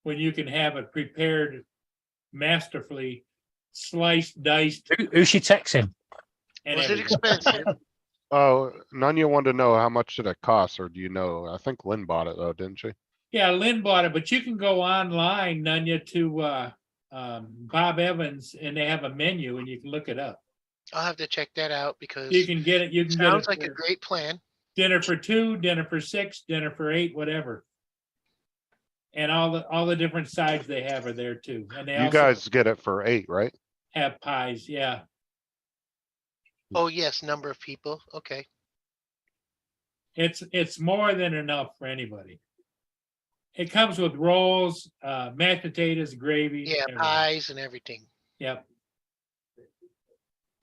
S3: when you can have it prepared masterfully, sliced, diced.
S6: Who she texting?
S3: And
S8: Was it
S3: everything.
S8: expensive?
S2: Oh, Nunya wanted to know how much did it cost, or do you know? I think Lynn bought it though, didn't she?
S3: Yeah, Lynn bought it, but you can go online, Nunya, to Bob Evans, and they have a menu, and you can look it up.
S8: I'll have to check that out because
S3: You can get it. You can get
S8: sounds
S3: it
S8: like a
S3: for
S8: great plan.
S3: dinner for 2, dinner for 6, dinner for 8, whatever. And all the different sides they have are there too. And they
S2: You
S3: also
S2: guys get it for 8, right?
S3: have pies. Yeah.
S8: Oh yes, number of people. Okay.
S3: It's more than enough for anybody. It comes with rolls, mashed potatoes, gravy.
S8: Yeah,
S3: everything.
S8: pies and everything.
S3: Yep.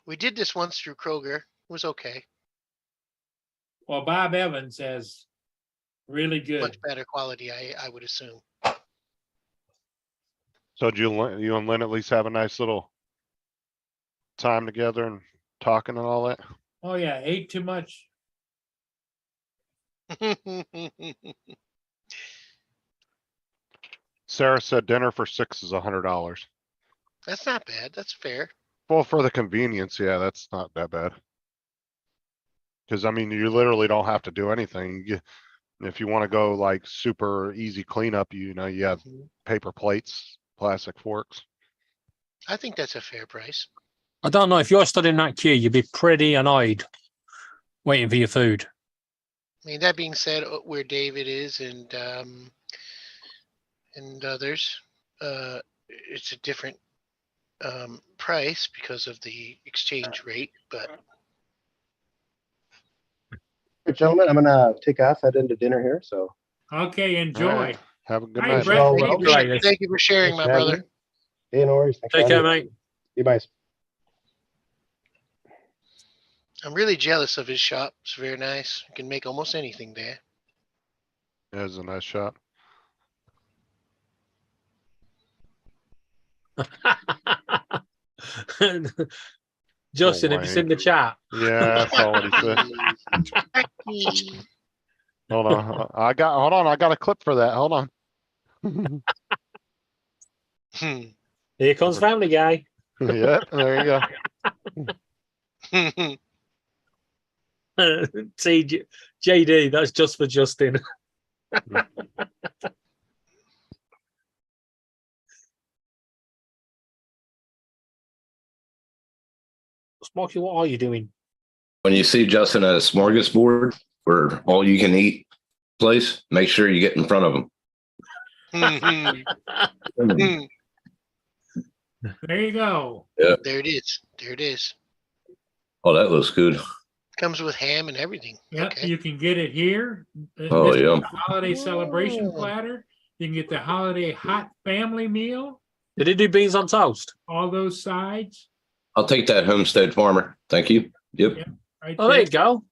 S8: We did this once through Kroger. It was okay.
S3: Well, Bob Evans has really good.
S8: Much better quality, I would assume.
S2: So did you and Lynn at least have a nice little time together and talking and all that?
S3: Oh yeah, ate too much.
S2: Sarah said dinner for 6 is $100.
S8: That's not bad. That's fair.
S2: Well, for the convenience, yeah, that's not that bad. Cause I mean, you literally don't have to do anything. If you want to go like super easy cleanup, you know, you have paper plates, plastic forks.
S8: I think that's a fair price.
S6: I don't know. If you're stood in that queue, you'd be pretty annoyed waiting for your food.
S8: I mean, that being said, where David is and others, it's a different price because of the exchange rate, but
S9: Right, gentlemen, I'm gonna take off, head into dinner here. So
S3: Okay, enjoy.
S2: All right. Have a good
S3: Hi,
S2: night.
S3: Brett.
S9: Well,
S3: Thank you.
S6: Right.
S8: thank you for sharing, my
S9: Thanks for having
S8: brother.
S9: me. Hey, no worries. Thanks for
S6: Take care,
S9: having me.
S6: mate.
S9: You guys.
S8: I'm really jealous of his shop. It's very nice. You can make almost anything there.
S2: That was a nice shot.
S6: Justin, have you seen the chat?
S2: Yeah, that's all what he said. Hold on. I got a clip for that. Hold on.
S6: Here comes Family Guy.
S2: Yeah, there you go.
S6: See, JD, that's just for Justin. Smokey, what are you doing?
S5: When you see Justin at a smorgasbord or all you can eat place, make sure you get in front of him.
S3: There you go.
S5: Yeah.
S8: There it is. There it is.
S5: Oh, that looks good.
S8: Comes with ham and everything.
S3: Yep,
S8: Okay.
S3: you can get it here.
S5: Oh,
S3: This is
S5: yeah.
S3: the holiday celebration platter. You can get the holiday hot family meal,
S6: Did he do beans on toast?
S3: all those sides.
S5: I'll take that Homestead Farmer. Thank you. Yep.
S3: Yeah. Right
S6: Oh, there you
S3: there.
S6: go.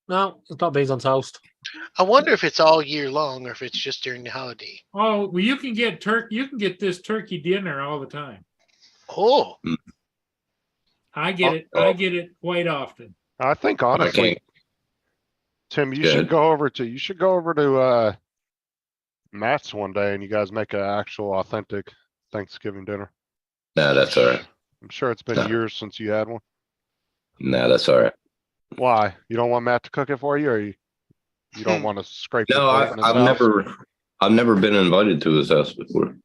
S6: No, it's not beans on toast.
S8: I wonder if it's all year long or if it's just during the holiday.
S3: Oh, well, you can get You can get this turkey dinner all the time.
S8: Oh,
S3: I get it. I get it quite often.
S2: I think
S5: I
S2: honestly,
S5: can't.
S2: Tim, you
S5: Go
S2: should
S5: ahead.
S2: go over to Matt's one day and you guys make an actual authentic Thanksgiving dinner.
S5: Nah, that's all right.
S2: I'm sure it's been
S5: No.
S2: years since you had one.
S5: Nah, that's all right.
S2: Why? You don't want Matt to cook it for you, or you don't want to scrape your
S5: No,
S2: plate in his house?
S5: I've never been invited to his house before.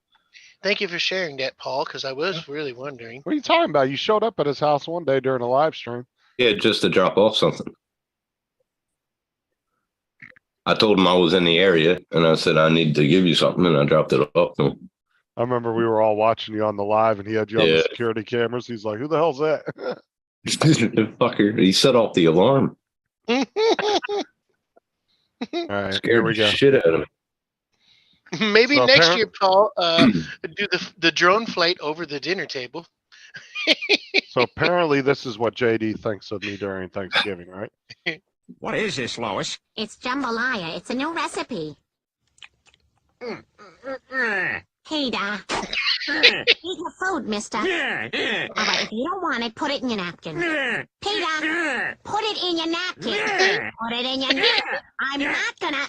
S8: thank you for sharing that, Paul, because I was really wondering.
S2: What are you talking about? You showed up at his house one day during a live stream.
S5: Yeah, just to drop off something. I told him I was in the area and I said, I need to give you something, and I dropped it off to him.
S2: I remember we were all watching you on the live and he had you on the
S5: Yeah.
S2: security cameras. He's like, who the hell's that?
S5: Fucker, he set off the alarm.
S2: All right,
S5: Scared
S2: here we
S5: the
S2: go.
S5: shit out of him.
S8: Maybe
S2: So
S8: next
S2: apparent-
S8: year, Paul, do the drone flight over the dinner table.
S2: So apparently this is what JD thinks of me during Thanksgiving, right?
S12: What is this, Lois?
S13: It's jambalaya. It's a new recipe. Peter. Eat your food, mister. All right, if you don't want it, put it in your napkin. Peter, put it in your napkin. Put it in your napkin. I'm not gonna...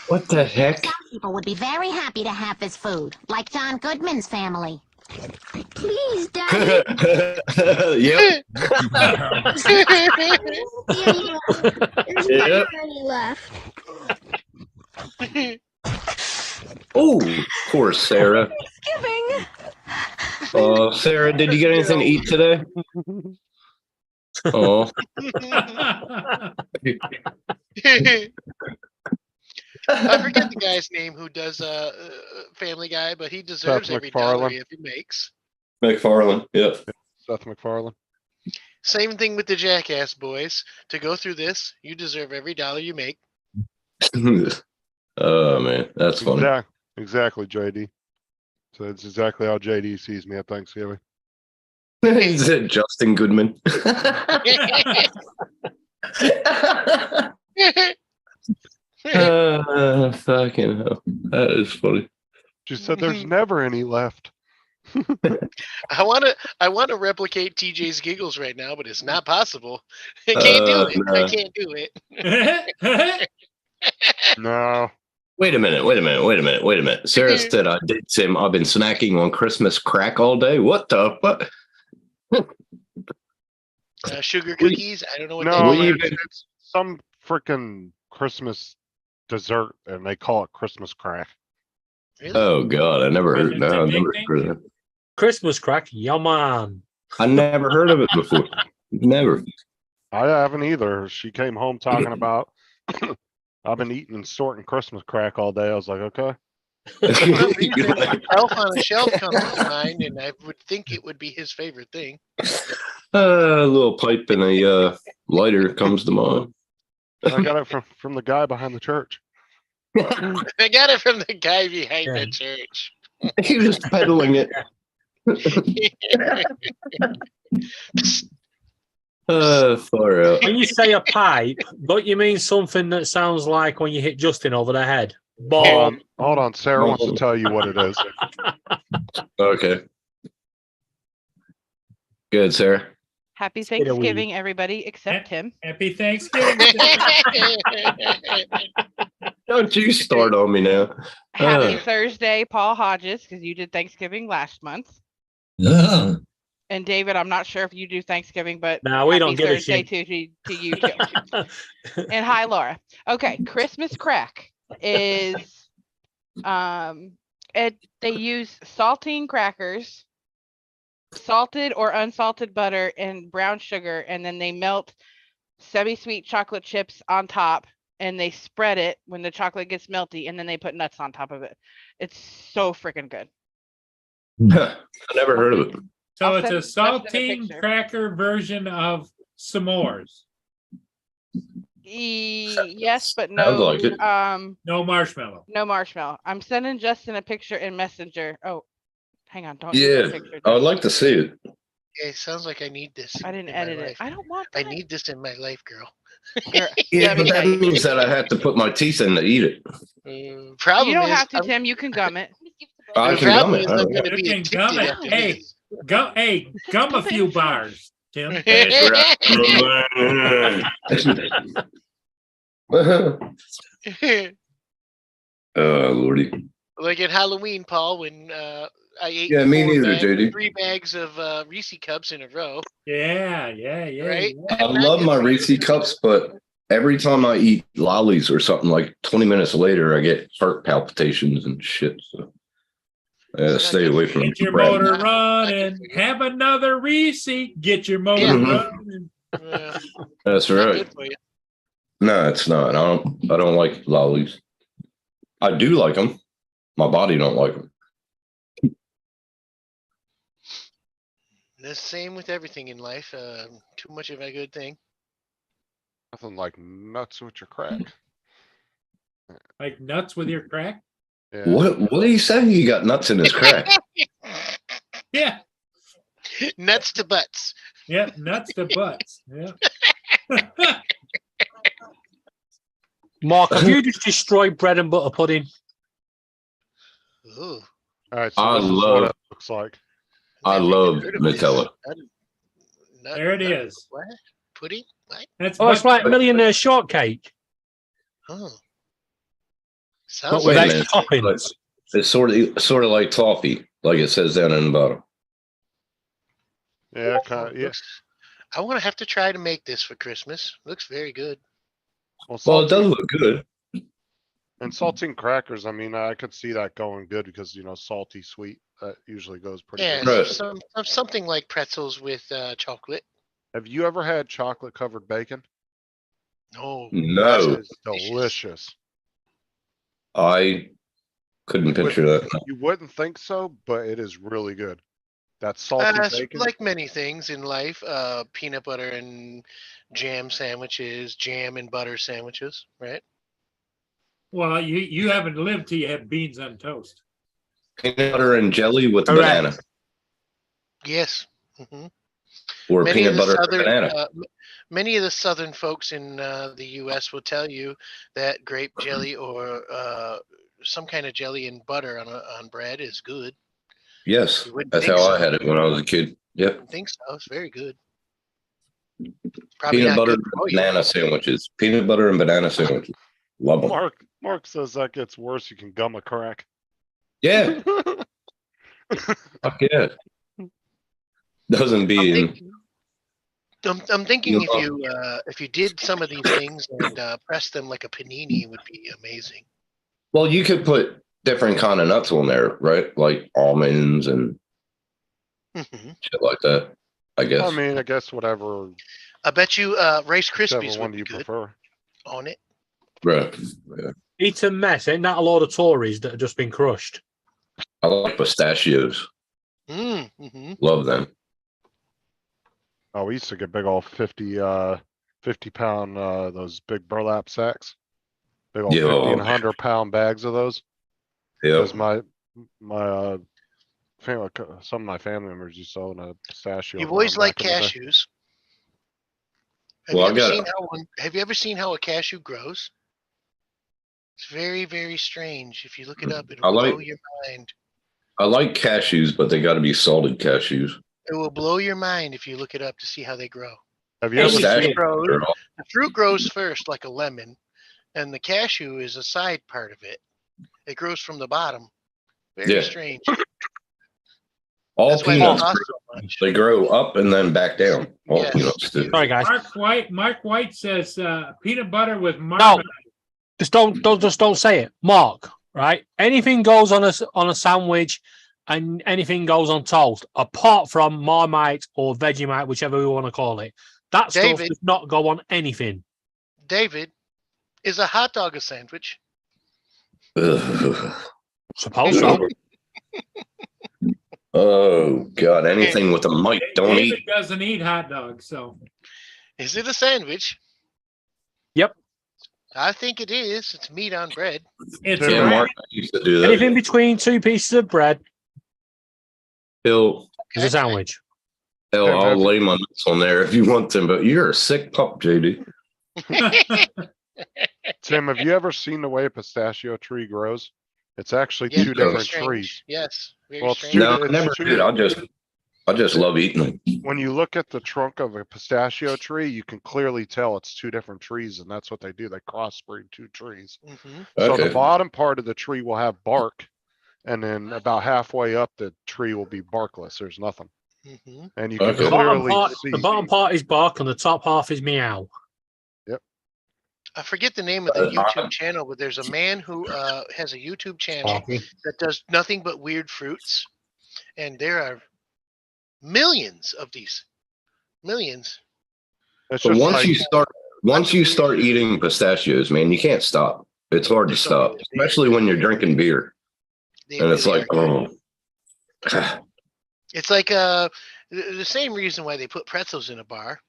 S5: What the heck?
S13: Some people would be very happy to have this food, like John Goodman's family. Please, Daddy.
S5: Yep.
S13: There's
S5: Yep.
S13: not any left.
S5: Oh, poor Sarah.
S13: Thanksgiving.
S5: Sarah, did you get anything to eat today? Oh.
S8: I forget the guy's name who does Family Guy, but he deserves
S2: Seth
S8: every dollar
S2: MacFarlane.
S8: if he makes.
S5: McFarlane, yep.
S2: Seth MacFarlane.
S8: Same thing with the Jackass boys. To go through this, you deserve every dollar you make.
S5: Oh, man, that's funny.
S2: Exactly, JD. So it's exactly how JD sees me at Thanksgiving.
S5: He said Justin Goodman. Fucking hell. That is funny.
S2: She said there's never any left.
S8: I want to replicate TJ's giggles right now, but it's not possible. I can't do it.
S5: no.
S8: I can't do it.
S2: No.
S5: Wait a minute. Sarah said I did Tim. I've been snacking on Christmas crack all day. What the fuck?
S8: Sugar cookies. I don't know what
S2: No,
S8: they are.
S2: it's some freaking Christmas dessert, and they call it Christmas crack.
S8: Really?
S5: Oh God, I never heard. No, I never heard of that.
S6: Christmas crack, yum man.
S5: I never heard of it before. Never.
S2: I haven't either. She came home talking about. I've been eating and sorting Christmas crack all day. I was like, okay.
S8: Elf on a Shelf comes to mind, and I would think it would be his favorite thing.
S5: A little pipe and a lighter comes to mind.
S2: I got it from the guy behind the church.
S8: I got it from the guy behind the church.
S5: He was peddling it. Far out.
S6: When you say a pipe, don't you mean something that sounds like when you hit Justin over the head? Bomb.
S2: Hold on. Sarah wants to tell you what it is.
S5: Okay. Good, Sarah.
S14: Happy
S6: Get away.
S14: Thanksgiving, everybody, except him.
S3: Happy Thanksgiving.
S5: Don't you start on me now.
S14: Happy Thursday, Paul Hodges, because you did Thanksgiving last month.
S1: Yeah.
S14: And David, I'm not sure if you do Thanksgiving, but
S6: No, we
S14: happy
S6: don't give a
S14: Thursday
S6: shit.
S14: to you too. And hi, Laura. Okay, Christmas crack is they use saltine crackers, salted or unsalted butter, and brown sugar, and then they melt semi-sweet chocolate chips on top, and they spread it when the chocolate gets melty, and then they put nuts on top of it. It's so freaking good.
S5: I never heard of it.
S3: So
S14: I'll
S3: it's a
S14: send Justin a
S3: saltine
S14: picture.
S3: cracker version of s'mores.
S14: Yes, but
S5: Sounds
S14: no.
S5: like it.
S3: No marshmallow.
S14: No marshmallow. I'm sending Justin a picture in Messenger. Oh, hang on. Don't use
S5: Yeah,
S14: that picture.
S5: I would like to see it.
S8: It sounds like I need this.
S14: I didn't
S8: in my
S14: edit it.
S8: life.
S14: I don't want
S8: I
S14: that.
S8: need this in my life, girl.
S14: Here,
S5: Yeah,
S14: let me
S5: but that
S14: tell you.
S5: means that I have to put my teeth in to eat it.
S8: Problem
S14: You don't
S8: is,
S14: have to, Tim. You can gum it.
S5: I
S8: the
S5: can gum
S8: problem
S5: it.
S8: is
S5: All
S8: I'm
S5: right.
S8: going to
S3: You
S8: be
S3: can
S8: addicted
S3: gum it.
S8: after
S3: Hey,
S8: this.
S3: gum a few bars, Tim.
S5: Oh, Lordy.
S8: Like at Halloween, Paul, when I ate
S5: Yeah, me neither, JD.
S8: 3 bags of Reese cups in a row.
S3: Yeah.
S8: Right?
S5: I love my Reese cups, but every time I eat lollies or something, like 20 minutes later, I get heart palpitations and shit. So I gotta stay away from
S3: Get your
S5: crap.
S3: motor running. Have another Reese. Get your motor
S5: Yeah.
S3: running.
S5: That's
S8: Not
S5: right.
S8: good for you.
S5: No, it's not. I don't like lollies. I do like them. My body don't like them.
S8: The same with everything in life. Too much of a good thing.
S2: Nothing like nuts with your crack.
S3: Like nuts with your crack?
S2: Yeah.
S5: What do you say? You got nuts in his crack?
S3: Yeah.
S8: Nuts to butts.
S3: Yeah. Nuts to butts. Yeah.
S6: Mark, have you just destroyed bread and butter pudding?
S8: Ooh.
S2: All right, so
S5: I
S2: this is what
S5: love-
S2: it looks like.
S5: I
S8: Never even
S5: love
S8: heard of this.
S5: Nutella.
S3: There it is.
S8: What? Pudding? What?
S3: That's
S6: Oh, it's like
S3: butter.
S6: millionaire shortcake.
S8: Oh.
S6: But
S8: Sounds
S6: with
S5: Wait a
S6: extra
S5: minute.
S6: toppings.
S5: It's sort of like toffee, like it says down in the bottom.
S2: Yeah, kind of. Yeah.
S8: I want to have to try to make this for Christmas. Looks very good.
S5: Well, it does look good.
S2: And saltine crackers, I mean, I could see that going good because, you know, salty, sweet, that usually goes pretty
S8: Yeah,
S2: good.
S8: something like pretzels with chocolate.
S2: Have you ever had chocolate covered bacon?
S8: No.
S5: No.
S2: That is delicious.
S5: I couldn't picture that.
S2: You wouldn't think so, but it is really good. That salty bacon.
S8: Like many things in life, peanut butter and jam sandwiches, jam and butter sandwiches, right?
S3: Well, you haven't lived till you have beans on toast.
S5: Peanut butter and jelly with
S6: Correct.
S5: banana.
S8: Yes. hmm
S5: Or peanut butter and banana.
S8: Many of the southern folks in the U.S. will tell you that grape jelly or some kind of jelly and butter on bread is good.
S5: Yes,
S8: You wouldn't
S5: that's
S8: think
S5: how
S8: so.
S5: I had it when I was a kid. Yep.
S8: I think so. It's very good. Probably
S5: Peanut
S8: not
S5: butter
S8: good
S5: and
S8: for you.
S5: banana sandwiches. Peanut butter and banana sandwiches. Love them.
S2: Mark says that gets worse. You can gum a crack.
S5: Yeah. Fuck yeah. Doesn't be in.
S8: I'm thinking
S5: Yeah.
S8: if you did some of these things and pressed them like a panini, it would be amazing.
S5: Well, you could put different kind of nuts on there, right? Like almonds and shit like that. I guess.
S2: I mean, I guess whatever,
S8: I bet you Rice Krispies
S2: whichever one
S8: would be
S2: you
S8: good
S2: prefer.
S8: on it.
S5: Right. Yeah.
S6: Eat a mess. Ain't that a load of Tories that have just been crushed?
S5: I like pistachios.
S8: Mm-hmm.
S5: Love them.
S2: Oh, we used to get big old 50 pound, those big burlap sacks. Big old
S5: Yeah.
S2: 50 and 100-pound bags of those.
S5: Yeah.
S2: Because my family, some of my family members used to own a pistachio.
S8: You've always
S2: farm
S8: liked
S2: back in the day.
S8: cashews.
S5: Well, I got
S8: Have you ever seen how a cashew grows? It's very, very strange. If you look it up,
S5: I
S8: it'll
S5: like-
S8: blow your mind.
S5: I like cashews, but they got to be salted cashews.
S8: It will blow your mind if you look it up to see how they grow.
S2: Have you ever
S5: Pistachio-
S2: seen,
S8: The fruit grows first like a lemon, and the cashew is a side part of it. It grows from the bottom. Very
S5: Yeah.
S8: strange.
S5: All
S8: That's why they
S5: peanuts,
S8: cost so much.
S5: they grow up and then back down. All
S8: Yes.
S5: peanuts do.
S6: Sorry, guys.
S3: Mark White says peanut butter with marmalade.
S6: Just don't say it, Mark. Right? Anything goes on a sandwich, and anything goes on toast, apart from Marmite or Vegemite, whichever we want to call it. That stuff
S8: David.
S6: does not go on anything.
S8: David, is a hot dog a sandwich?
S5: Ugh.
S6: Suppose so.
S5: Oh God! Anything with a mic, don't
S3: David
S5: eat.
S3: doesn't eat hot dogs, so
S8: Is it a sandwich?
S6: Yep.
S8: I think it is. It's meat on bread.
S3: it's
S5: Yeah,
S3: a
S5: Mark used to do that.
S6: Anything between two pieces of bread
S5: He'll,
S6: is a sandwich.
S5: I'll lay my nuts on there if you want them, but you're a sick pup, JD.
S2: Tim, have you ever seen the way a pistachio tree grows? It's actually
S8: Yes,
S2: two
S8: very
S2: different
S8: strange.
S2: trees.
S8: Yes, very
S2: Well, it's
S8: strange.
S2: two-
S5: No, I
S2: it's
S5: never
S2: two-
S5: did. I just love eating them.
S2: When you look at the trunk of a pistachio tree, you can clearly tell it's two different trees, and that's what they do. They crossbreed two trees.
S8: Mhm.
S2: So
S5: Okay.
S2: the bottom part of the tree will have bark, and then about halfway up, the tree will be barkless. There's nothing.
S8: Mhm.
S2: And you can
S5: Okay.
S6: The bottom,
S2: clearly
S6: part,
S2: see.
S6: the bottom part is bark, and the top half is meow.
S8: I forget the name of the
S5: Uh,
S8: YouTube channel, but there's a man who has a YouTube channel that does nothing but weird fruits, and there are millions of these. Millions.
S2: It's
S5: But
S2: just
S5: once
S2: like,
S5: you start eating pistachios, man, you can't stop. It's hard to stop, especially when you're drinking beer.
S8: They
S5: And it's
S8: really
S5: like,
S8: are.
S5: oh,
S8: It's like the same reason why they put pretzels in a bar.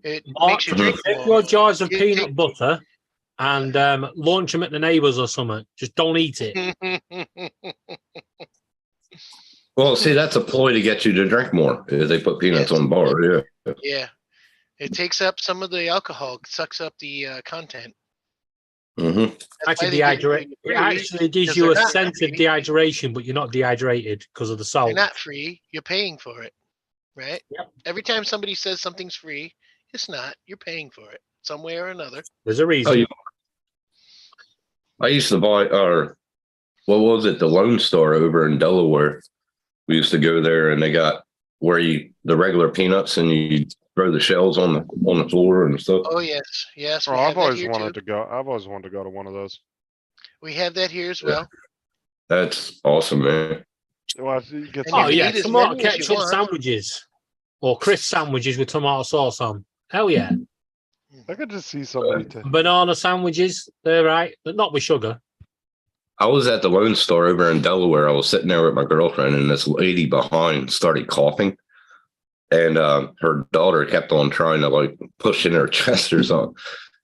S8: It
S6: Mark,
S8: makes you drink
S6: take
S8: more.
S6: your jars of
S8: You
S6: peanut
S8: take-
S6: butter and launch them at the neighbours or something. Just don't eat it.
S5: well, see, that's a ploy to get you to drink more. Is they put peanuts on the bar, yeah.
S8: Yeah, it takes up some of the alcohol, sucks up the content.
S5: Mm-hmm.
S8: That's why
S6: Actually,
S8: they give you
S6: dehydrate. It
S8: free,
S6: actually gives
S8: because
S6: you a
S8: they're not
S6: sense of
S8: free.
S6: dehydration, but you're not dehydrated because of the
S8: They're
S6: salt.
S8: not free. You're paying for it, right?
S6: Yep.
S8: Every time somebody says something's free, it's not. You're paying for it some way or another.
S6: There's a reason.
S5: Oh, I used to buy, or what was it? The Lone Star over in Delaware. We used to go there, and they got the regular peanuts, and you throw the shells on the floor and stuff.
S8: Oh yes, yes.
S2: Oh,
S8: We
S2: I've
S8: have that
S2: always
S8: here
S2: wanted
S8: too.
S2: to go. I've always wanted to go to one of those.
S8: We have that here as
S5: Yeah.
S8: well.
S5: That's awesome, man.
S2: Well, you get
S8: And
S2: some
S6: Oh
S8: you
S6: yeah,
S8: can eat as
S6: tomato
S8: many as you
S6: ketchup
S8: want.
S6: sandwiches or crisp sandwiches with tomato sauce on. Hell yeah.
S2: I could just see somebody.
S6: Banana sandwiches, they're right, but not with sugar.
S5: I was at the Lone Star over in Delaware. I was sitting there with my girlfriend, and this lady behind started coughing, and her daughter kept on trying to like push in her chest or something.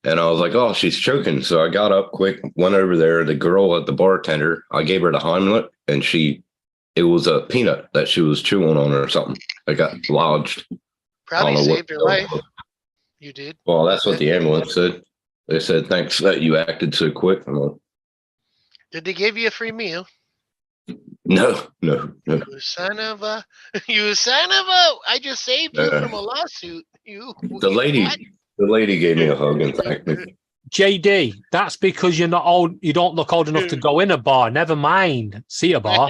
S5: And I was like, "Oh, she's choking." So I got up quick, went over there. The girl at the bartender, I gave her the Heimlich, and it was a peanut that she was chewing on or something. I got lodged.
S8: Probably
S5: I don't know
S8: saved her
S5: what-
S8: life. You did.
S5: Well, that's what the ambulance said. They said, "Thanks that you acted so quick." I'm like,
S8: Did they give you a free meal?
S5: no.
S8: You son of a, you son of a! I just saved you
S5: Uh,
S8: from a lawsuit. You.
S5: The lady,
S8: what?
S5: the lady gave me a hug and thanked me.
S6: JD, that's because you're not old. You don't look old enough to go in a bar. Never mind, see a bar.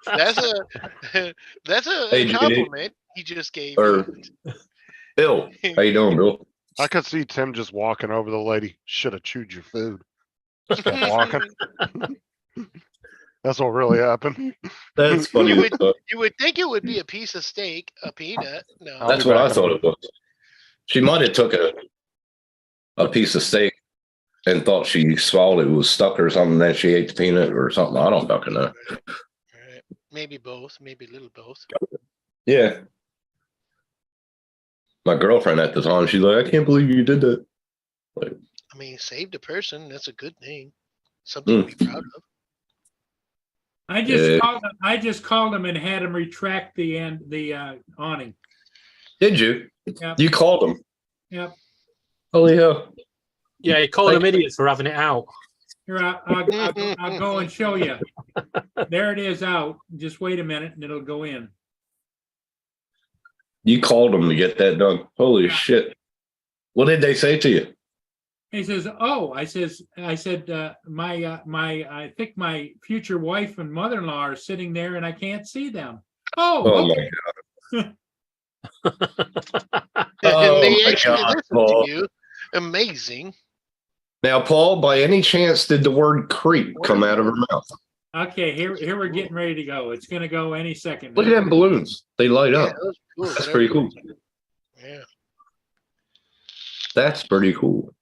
S8: That's a
S5: Hey, JD.
S8: compliment he just gave
S5: Or
S8: you.
S5: Bill, how you doing, Bill?
S2: I could see Tim just walking over the lady. Should have chewed your food. Just kept walking. That's what really happened.
S5: That's funny.
S8: You would think it would be a piece of steak, a peanut. No.
S5: That's what I thought it was. She might have took a piece of steak and thought she swallowed it was stuck or something. Then she ate the peanut or something. I don't fucking know.
S8: Right. Maybe both. Maybe a little both.
S5: Yeah. My girlfriend at the time, she's like, "I can't believe you did that." Like,
S8: I mean, saved a person. That's a good thing. Something to be proud of.
S3: I just called him and had him retract the awning.
S5: did you?
S3: Yep.
S5: You called him?
S3: Yep.
S5: Holy hell!
S6: Yeah, you called them idiots for having it out.
S3: Here, I'll go and show you. There it is out. Just wait a minute and it'll go in.
S5: You called them to get that done. Holy shit! What did they say to you?
S3: He says, "Oh," I said, I think my future wife and mother-in-law are sitting there and I can't see them.
S5: Oh
S3: Okay.
S5: my god!
S8: And
S5: Oh
S8: they
S5: my
S8: actually
S5: God,
S8: listened
S5: Paul.
S8: to you. Amazing.
S5: Now, Paul, by any chance, did the word "creep" come out of her mouth?
S3: Okay, here we're getting ready to go. It's gonna go any second.
S5: Look at them balloons; they light
S8: Yeah,
S5: up.
S8: that was cool.
S5: That's
S8: whatever.
S5: pretty cool.
S8: Yeah.
S5: That's pretty cool.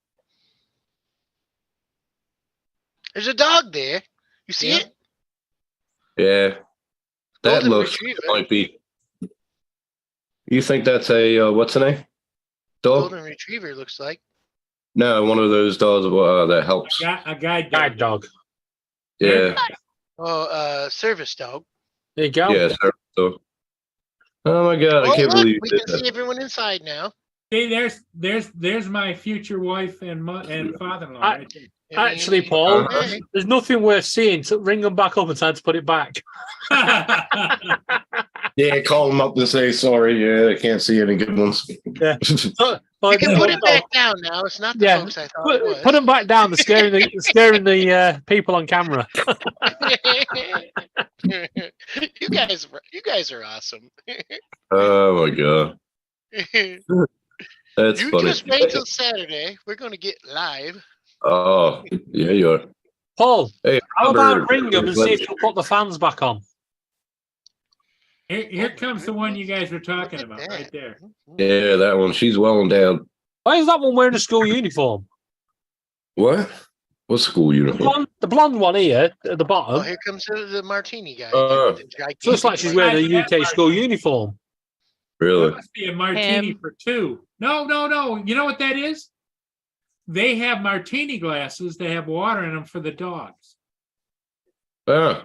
S8: There's a dog there. You see
S3: Yeah.
S8: it?
S5: Yeah, that
S8: Golden
S5: looks
S8: Retriever.
S5: might be. You think that's a what's the name? Dog?
S8: Golden Retriever looks like.
S5: No, one of those dogs that helps.
S3: A guide
S6: Guide dog.
S5: Yeah,
S8: Oh, service dog.
S6: There you go.
S5: yeah. So, oh my god, I
S8: Oh,
S5: can't
S8: look,
S5: believe
S8: we
S5: you
S8: can
S5: did
S8: see
S5: that.
S8: everyone inside now.
S3: See, there's my future wife and father-in-law. Right there.
S6: Actually, Paul,
S8: Okay.
S6: there's nothing worth seeing. So ring them back up and try to put it back.
S5: Yeah, call them up and say sorry. Yeah, I can't see any good ones.
S6: Yeah.
S8: You can put it back down now. It's not the
S6: Yeah,
S8: folks I thought it was.
S6: put them back down. They're scaring the people on camera.
S8: you guys are awesome.
S5: Oh my god, that's
S8: You
S5: funny.
S8: just wait till Saturday. We're going to get live.
S5: Oh yeah, you are.
S6: Paul,
S5: Hey,
S6: how
S5: Robert,
S6: about ring them and see if they'll put the fans back on?
S3: Here comes the one you guys were talking about right there.
S5: Yeah, that one. She's well endowed.
S6: Why is that one wearing a school uniform?
S5: What? What school uniform?
S6: The blonde one here at the
S8: Oh,
S6: bottom.
S8: here comes the martini guy.
S5: Uh,
S6: So it's like she's wearing a UK school uniform.
S5: Really?
S3: That must be a martini for two. No. You know what that is? They have martini glasses. They have water in them for the dogs.
S5: Oh,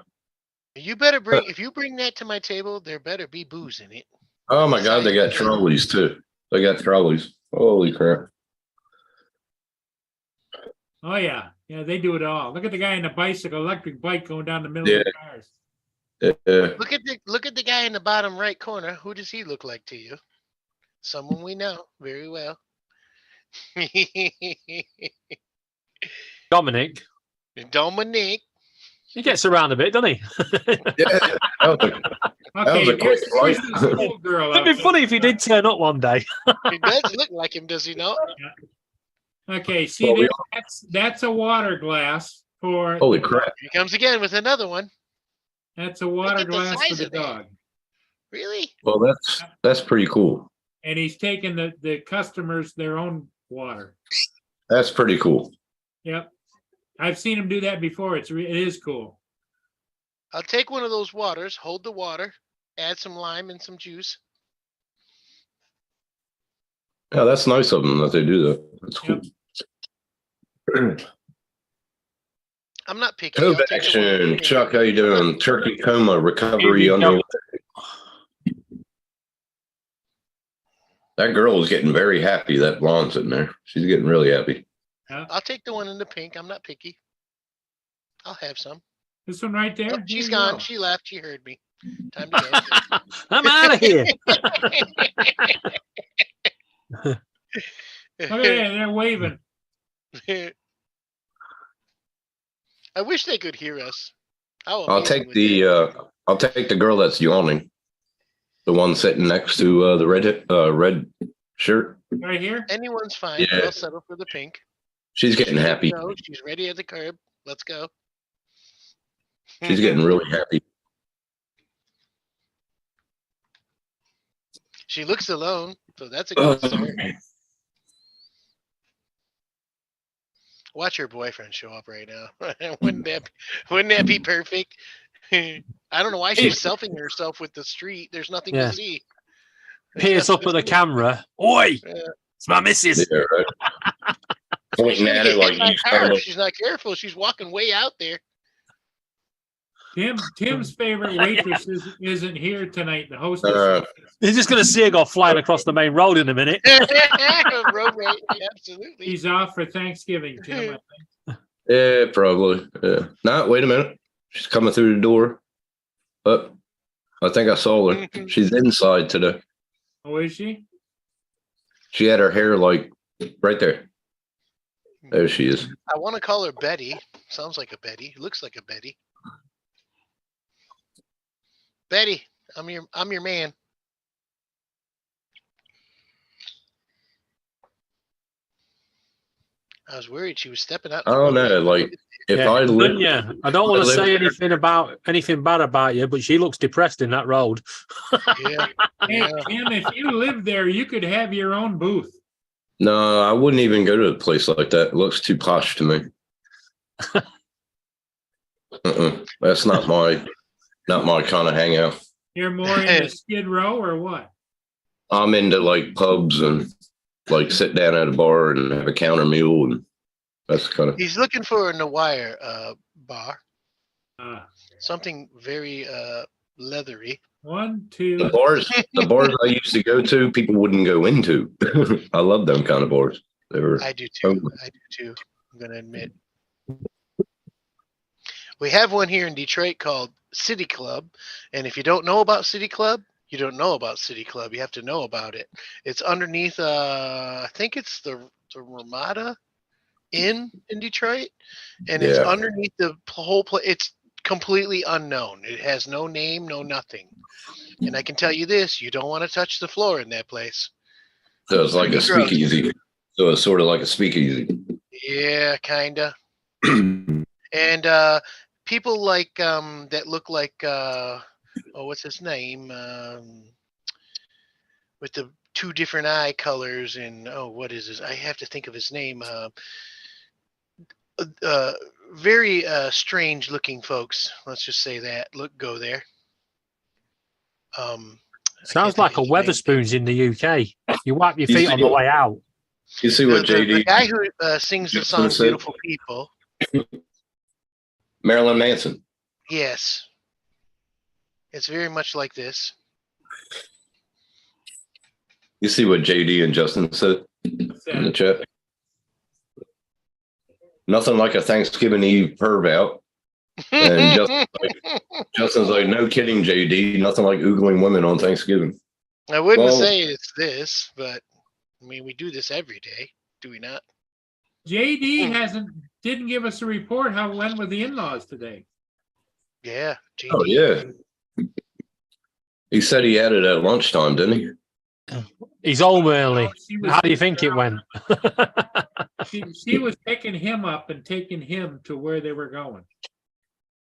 S8: You better bring, if you bring that to my table, there better be booze in it.
S5: oh my god, they got trolleys too. They got trolleys. Holy crap.
S3: Oh, yeah. Yeah, they do it all. Look at the guy in the bicycle, electric bike going down the middle of the cars.
S8: Look at the guy in the bottom right corner. Who does he look like to you? Someone we know very well.
S6: Dominic.
S8: Dominic.
S6: He gets around a bit, doesn't he?
S5: Yeah.
S3: Okay, here's the schoolgirl.
S6: It'd be funny if he did turn up one day.
S8: He does look like him, does he not?
S3: Okay, see, that's a water glass for.
S5: Holy crap.
S8: He comes again with another one.
S3: That's a water
S8: at the
S3: glass for
S8: size
S3: the
S8: of that.
S3: dog.
S8: Really?
S5: Well, that's pretty cool.
S3: And he's taking the customers their own water.
S5: That's pretty cool.
S3: Yep. I've seen him do that before. It is cool.
S8: I'll take one of those waters, hold the water, add some lime and some juice.
S5: Yeah, that's nice of them that they do that. That's cool.
S8: I'm not picky. I'll
S5: COVID
S8: take the
S5: action.
S8: one.
S5: Chuck, how you doing? Turkey coma recovery underway. That girl is getting very happy. That blonde sitting there. She's getting really happy.
S8: I'll take the one in the pink. I'm not picky. I'll have some.
S3: This one right there?
S8: Oh, she's
S3: Here you
S8: gone.
S3: go.
S8: She left. She heard me. Time to go.
S6: I'm out of here.
S3: Look at that, they're waving.
S8: I wish they could hear us. How
S5: I'll
S8: amazing
S5: take
S8: would that
S5: I'll take the girl that's yawning. The one sitting next to the red shirt.
S3: Right here?
S8: Anyone's fine.
S5: Yeah.
S8: I'll settle for the pink.
S5: She's getting happy.
S8: No, she's ready at the curb. Let's go.
S5: She's getting really happy.
S8: She looks alone, so that's a good start. Watch her boyfriend show up right now. Wouldn't that be perfect? I don't know why she's selfing herself with the street. There's nothing
S6: Yeah.
S8: to see.
S6: Peers up at the camera. Oi! It's my missus.
S5: Yeah, right. Pointing at it like
S8: She's not
S5: you
S8: car.
S5: son
S8: She's not careful. She's walking way out there.
S3: Tim's favorite waitress isn't here tonight. The hostess.
S6: You're just going to see her go flying across the main road in a minute.
S8: Road rage, absolutely.
S3: He's off for Thanksgiving, Tim. I think.
S5: Yeah, probably. Yeah. No, wait a minute. She's coming through the door. Oh, I think I saw her. She's inside today.
S3: Oh, is she?
S5: She had her hair like right there. There she is.
S8: I want to call her Betty. Sounds like a Betty. Looks like a Betty. Betty, I'm your man. I was worried she was stepping out.
S5: I don't know. Like if I lived,
S6: Yeah, I don't want to
S5: lived
S6: say
S5: there-
S6: anything bad about you, but she looks depressed in that road.
S8: Yeah.
S3: Hey, Tim, if you lived there, you could have your own booth.
S5: No, I wouldn't even go to a place like that. It looks too posh to me. That's not my kind of hangout.
S3: You're more into Skid Row or what?
S5: I'm into like pubs and like sit down at a bar and have a counter meal, and that's kind of.
S8: He's looking for a Nawire bar.
S3: Ah.
S8: Something very leathery.
S3: 1, 2.
S5: The bars I used to go to, people wouldn't go into. I love them kind of bars. They were.
S8: I do too. I do too. I'm gonna admit. We have one here in Detroit called City Club, and if you don't know about City Club, you don't know about City Club. You have to know about it. It's underneath. I think it's the Ramada Inn in Detroit, and it's
S5: Yeah.
S8: underneath the whole place. It's completely unknown. It has no name, no nothing. And I can tell you this: you don't want to touch the floor in that place.
S5: So it's like a
S8: Gross.
S5: speakeasy. So it's sort of like a speakeasy.
S8: Yeah, kinda. And people like that look like what's his name? With the two different eye colors and what is his? I have to think of his name. Very strange looking folks. Let's just say that. Go there.
S6: Sounds like a Weatherspoons in the UK. You wipe your feet on the way out.
S5: You see what
S8: The
S5: JD
S8: guy who sings the song
S5: said?
S8: "Beautiful People."
S5: Marilyn Manson.
S8: Yes, it's very much like this.
S5: You see what JD and Justin said in the chat? Nothing like a Thanksgiving Eve perv out. And Justin's like, no kidding, JD. Nothing like oogling women on Thanksgiving.
S8: I wouldn't say it's this, but I mean, we do this every day, do we not?
S3: JD didn't give us a report how it went with the in-laws today.
S8: Yeah. JD.
S5: Oh, yeah. He said he had it at lunchtime, didn't he?
S6: He's home early.
S3: Was,
S6: how do you think it went?
S3: she was picking him up and taking him to where they were going.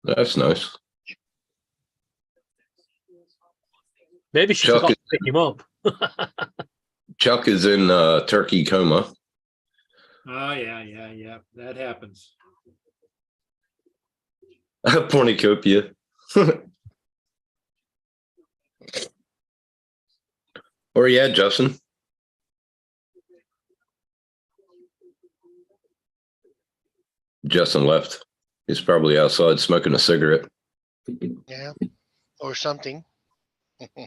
S5: That's nice.
S6: Maybe she forgot to pick him up.
S5: Chuck is in turkey coma.
S3: Oh, yeah. That happens.
S5: Pornicopia. Where you at, Justin? Justin left. He's probably outside smoking a cigarette.
S8: Yeah, or something. I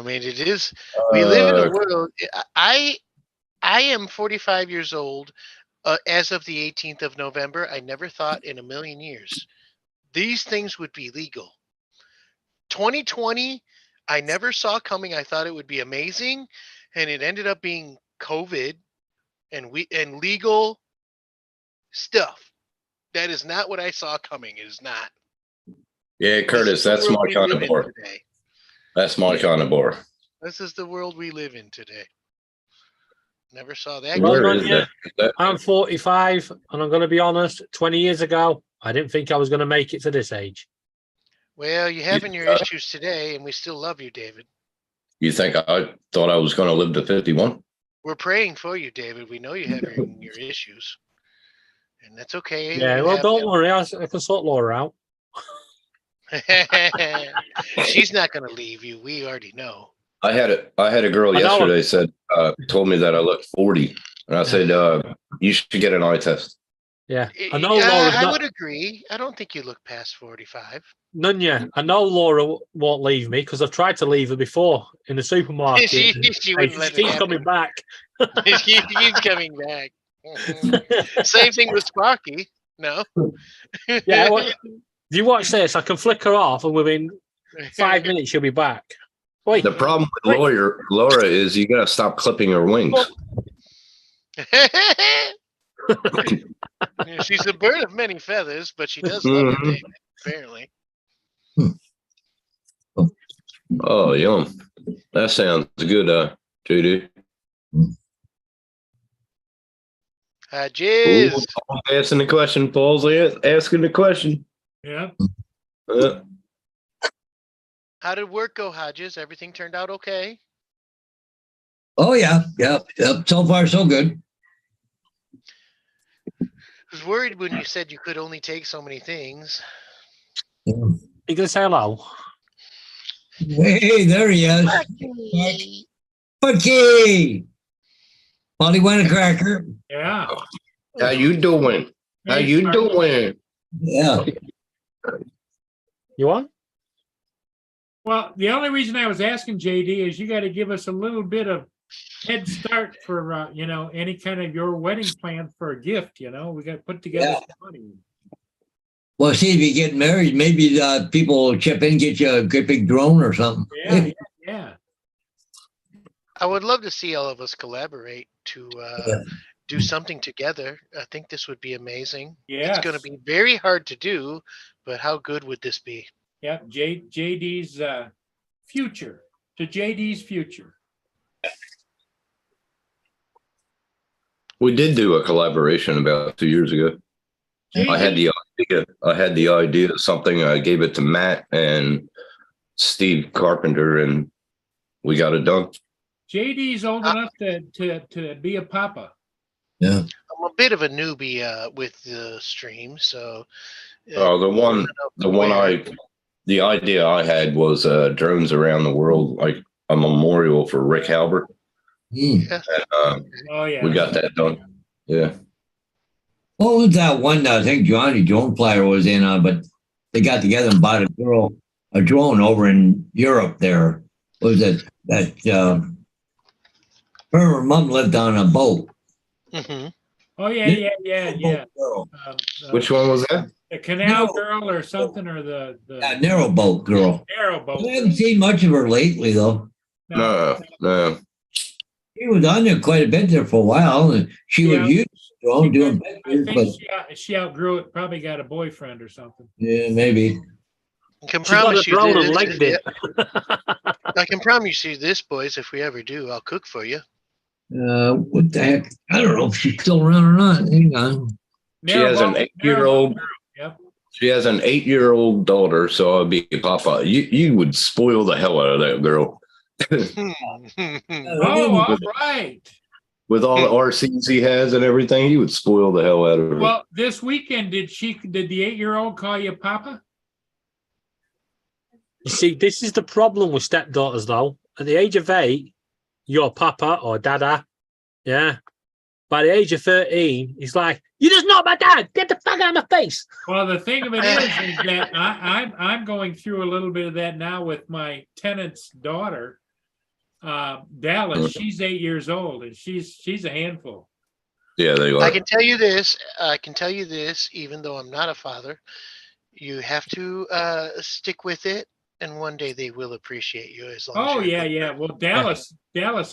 S8: mean, it is. We live in a world. I am 45 years old. As of the 18th of November, I never thought in a million years these things would be legal. 2020, I never saw coming. I thought it would be amazing, and it ended up being COVID and legal stuff. That is not what I saw coming. It is not.
S5: Yeah, Curtis, that's my kind of bar. That's my kind of bar.
S8: This is the world we live in today. Never saw that.
S5: Where is that?
S6: I'm 45, and I'm going to be honest. 20 years ago, I didn't think I was going to make it to this age.
S8: Well, you're having your issues today, and we still love you, David.
S5: You think I thought I was going to live to 51?
S8: We're praying for you, David. We know you have your issues, and that's okay.
S6: Yeah, well, don't worry. I can sort Laura out.
S8: She's not going to leave you. We already know.
S5: I had a girl yesterday told me that I looked 40, and I said you should get an eye test.
S6: Yeah,
S8: I know. I would agree. I don't think you look past 45.
S6: Nunya, I know Laura won't leave me because I've tried to leave her before in the supermarket.
S8: she wouldn't let it
S6: keeps
S8: happen.
S6: coming back.
S8: He's coming back. Same thing with Sparky. No.
S6: Yeah. Well, if you watch this, I can flick her off, and within 5 minutes she'll be back. Wait.
S5: The problem with Laura is you got to stop clipping her wings.
S8: Yeah, she's a bird of many feathers, but she does love it, David, apparently.
S5: Oh, yum. That sounds good, JD.
S8: Jizz.
S5: Paul's asking the question. Paul's asking the question.
S3: Yeah.
S8: How did work go, Hodges? Everything turned out okay?
S1: Oh, yeah. So far, so good.
S8: I was worried when you said you could only take so many things.
S6: You gonna say hello?
S1: Hey, there he is. Bucky! Molly went a cracker.
S3: Yeah.
S5: How you doing? How you doing?
S1: Yeah.
S6: You want?
S3: Well, the only reason I was asking JD is you got to give us a little bit of head start for any kind of your wedding plan for a gift. We got to put together some money.
S1: Well, see, if you get married, maybe people will chip in, get you a great big drone or something.
S3: Yeah.
S8: I would love to see all of us collaborate to do something together. I think this would be amazing.
S3: Yeah.
S8: It's going to be very hard to do, but how good would this be?
S3: Yeah, JD's future. To JD's future.
S5: We did do a collaboration about 2 years ago. I had the idea of something. I gave it to Matt and Steve Carpenter, and we got it done.
S3: JD's old enough to be a papa.
S1: Yeah.
S8: I'm a bit of a newbie with the stream, so.
S5: The idea I had was drones around the world, like a memorial for Rick Halbert.
S8: Yeah.
S5: And, we got that done. Yeah.
S1: What was that one I think Johnny Drone Flyer was in on, but they got together and bought a drone over in Europe there. What was it that her mom lived on a boat
S8: Mhm.
S3: Oh, yeah.
S1: Girl.
S5: Which one was that?
S3: The canal girl or something, or the
S1: Narrowboat girl.
S3: narrowboat.
S1: I haven't seen much of her lately, though.
S5: No.
S1: She was on there quite a bit there for a while, and she was used to doing
S3: I
S1: pictures, but
S3: think she outgrew it. Probably got a boyfriend or something.
S1: yeah, maybe.
S8: I can
S6: She got
S8: promise
S6: a
S8: you
S6: brown and
S8: this.
S6: legged it.
S8: I can promise you this, boys. If we ever do, I'll cook for you.
S1: What the heck? I don't know if she's still around or not. Hang on.
S5: She has an 8-year-old.
S3: Yep.
S5: She has an 8-year-old daughter, so I'd be Papa. You would spoil the hell out of that girl.
S3: Oh, all right.
S5: With all the RCs he has and everything, he would spoil the hell out of her.
S3: Well, this weekend, did the 8-year-old call you Papa?
S6: You see, this is the problem with stepdaughters, though. At the age of 8, you're Papa or Dada. Yeah. By the age of 13, he's like, "You just not my dad. Get the fuck out of my face."
S3: Well, the thing of it is that I'm going through a little bit of that now with my tenant's daughter, Dallas. She's 8 years old, and she's a handful.
S5: Yeah, they are.
S8: I can tell you this. Even though I'm not a father, you have to stick with it, and one day they will appreciate you as long.
S3: Oh
S8: as you're
S3: yeah. Well, Dallas.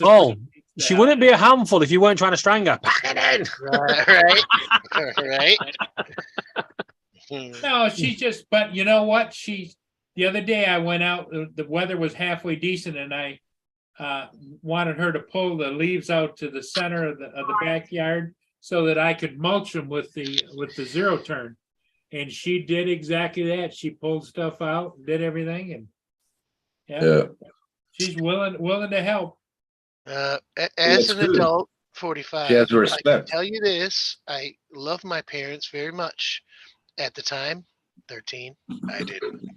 S6: Oh, she wouldn't be a handful if you weren't trying to strangle her. Pack it in.
S8: Right.
S3: No, she's just. But you know what? The other day I went out. The weather was halfway decent, and I wanted her to pull the leaves out to the center of the backyard so that I could mulch them with the zero turn. And she did exactly that. She pulled stuff out, and did everything, and
S5: Yeah.
S3: she's willing to help.
S8: As
S5: That's
S8: an
S5: good.
S8: adult, 45,
S5: She has
S8: I can
S5: respect.
S8: tell you this: I love my parents very much. At the time, 13,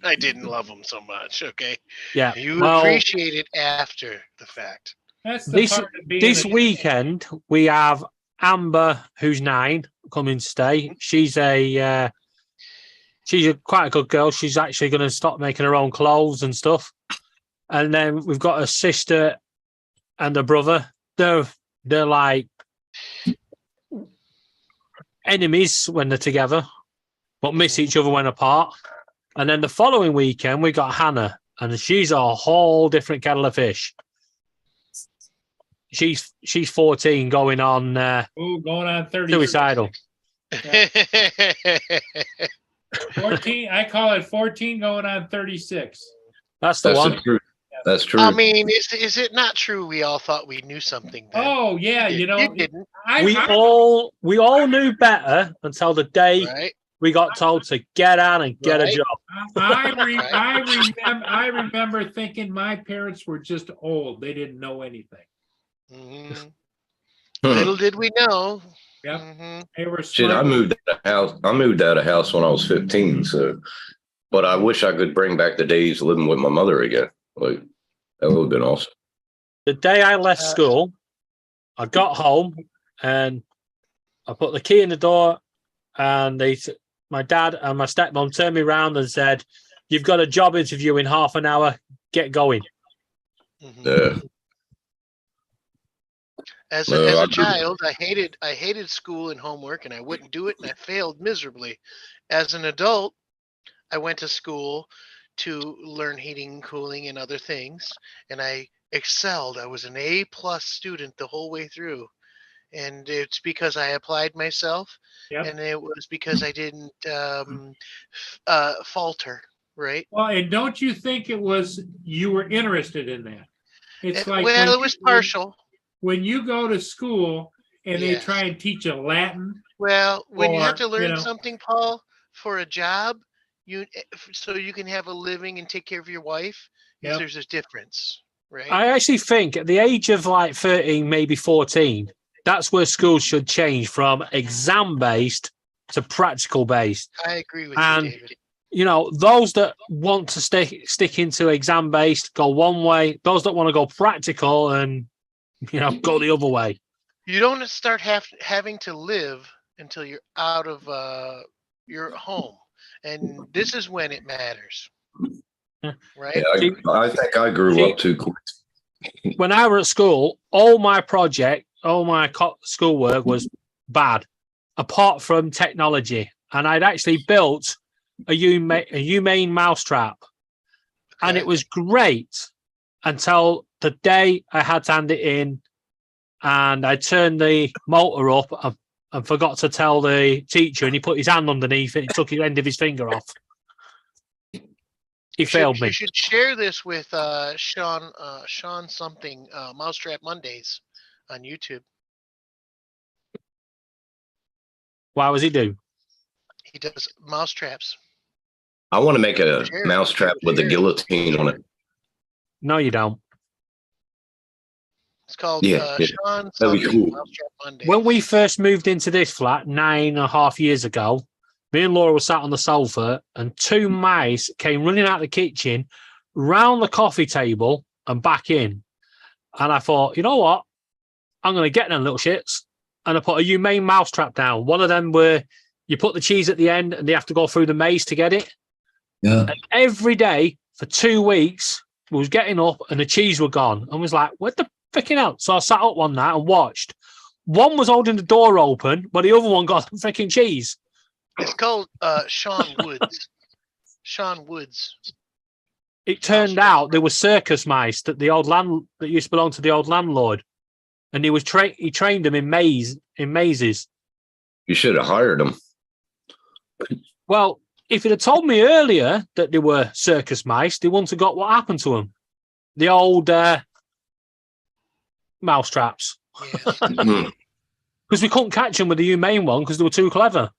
S8: I didn't love them so much. Okay,
S6: Yeah.
S8: you
S6: Well,
S8: appreciate it after the fact.
S3: That's the
S6: this
S3: part of being
S6: this
S3: a-
S6: weekend we have Amber, who's 9, coming to stay. She's quite a good girl. She's actually going to stop making her own clothes and stuff. And then we've got a sister and a brother. They're like enemies when they're together, but miss each other when apart. And then the following weekend we got Hannah, and she's a whole different kettle of fish. She's 14, going on
S3: going on 30.
S6: suicidal.
S3: 14. I call it 14 going on 36.
S6: That's the
S5: That's
S6: one.
S5: the truth. That's true.
S8: I mean, is it not true? We all thought we knew something. Then?
S3: Oh yeah, you know,
S8: You didn't.
S6: We all knew better until the day
S8: Right?
S6: we got told to get out and get a
S8: Right.
S6: job.
S3: I remember thinking my parents were just old. They didn't know anything.
S8: Mhm. Little did we know.
S3: Yep.
S8: Mhm.
S3: They were
S5: Shit,
S3: smart.
S5: I moved out of house when I was 15. So, but I wish I could bring back the days living with my mother again. Like that would have been awesome.
S6: The day I left school, I got home and I put the key in the door, and my dad and my stepmom turned me around and said, "You've got a job interview in half an hour. Get going."
S5: Yeah.
S8: As
S5: No,
S8: a
S5: I-
S8: child, I hated school and homework, and I wouldn't do it, and I failed miserably. As an adult, I went to school to learn heating and cooling and other things, and I excelled. I was an A+ student the whole way through, and it's because I applied myself,
S3: Yep.
S8: and it was because I didn't falter. Right?
S3: Well, and don't you think it was you were interested in that? It's like
S8: Well,
S3: when
S8: it was partial.
S3: When you go to school and they
S8: Yes.
S3: try and teach you Latin.
S8: Well, when you have
S3: or,
S8: to learn
S3: know,
S8: something, Paul, for a job, so you can have a living and take care of your wife,
S3: Yep.
S8: there's a difference, right?
S6: I actually think at the age of like 13, maybe 14, that's where schools should change from exam-based to practical-based.
S8: I agree with
S6: And
S8: you, David.
S6: you know, those that want to stick into exam-based go one way. Those that want to go practical and, you know, go the other way.
S8: You don't start having to live until you're out of your home, and this is when it matters, right?
S5: Yeah, I think I grew up too quick.
S6: When I was at school, all my project, all my schoolwork was bad, apart from technology. And I'd actually built a humane mousetrap, and it was great until the day I had to hand it in, and I turned the motor up and forgot to tell the teacher, and he put his hand underneath it. He took the end of his finger off. He failed me.
S8: You should share this with Sean something, Mousetrap Mondays on YouTube.
S6: Why was he do?
S8: He does mouse traps.
S5: I want to make a mousetrap with a guillotine on it.
S6: No, you don't.
S8: It's called
S5: Yeah,
S8: Sean
S5: that'd be
S8: something,
S5: cool.
S8: Mousetrap Mondays.
S6: When we first moved into this flat 9.5 years ago, me and Laura were sat on the sofa, and 2 mice came running out of the kitchen, round the coffee table, and back in. And I thought, you know what? I'm going to get them little shits. And I put a humane mousetrap down. One of them where you put the cheese at the end, and they have to go through the maze to get it.
S1: Yeah.
S6: And every day for 2 weeks, we was getting up, and the cheese were gone. And was like, what the freaking hell? So I sat up one night and watched. One was holding the door open, but the other one got the freaking cheese.
S8: It's called Sean Woods. Sean Woods.
S6: It turned out there were circus mice that that used to belong to the old landlord, and he trained them in mazes.
S5: You should have hired them.
S6: Well, if you'd have told me earlier that they were circus mice, they wouldn't have got what happened to them. The old mouse traps.
S5: Mhm.
S6: Because we couldn't catch them with the humane one because they were too clever.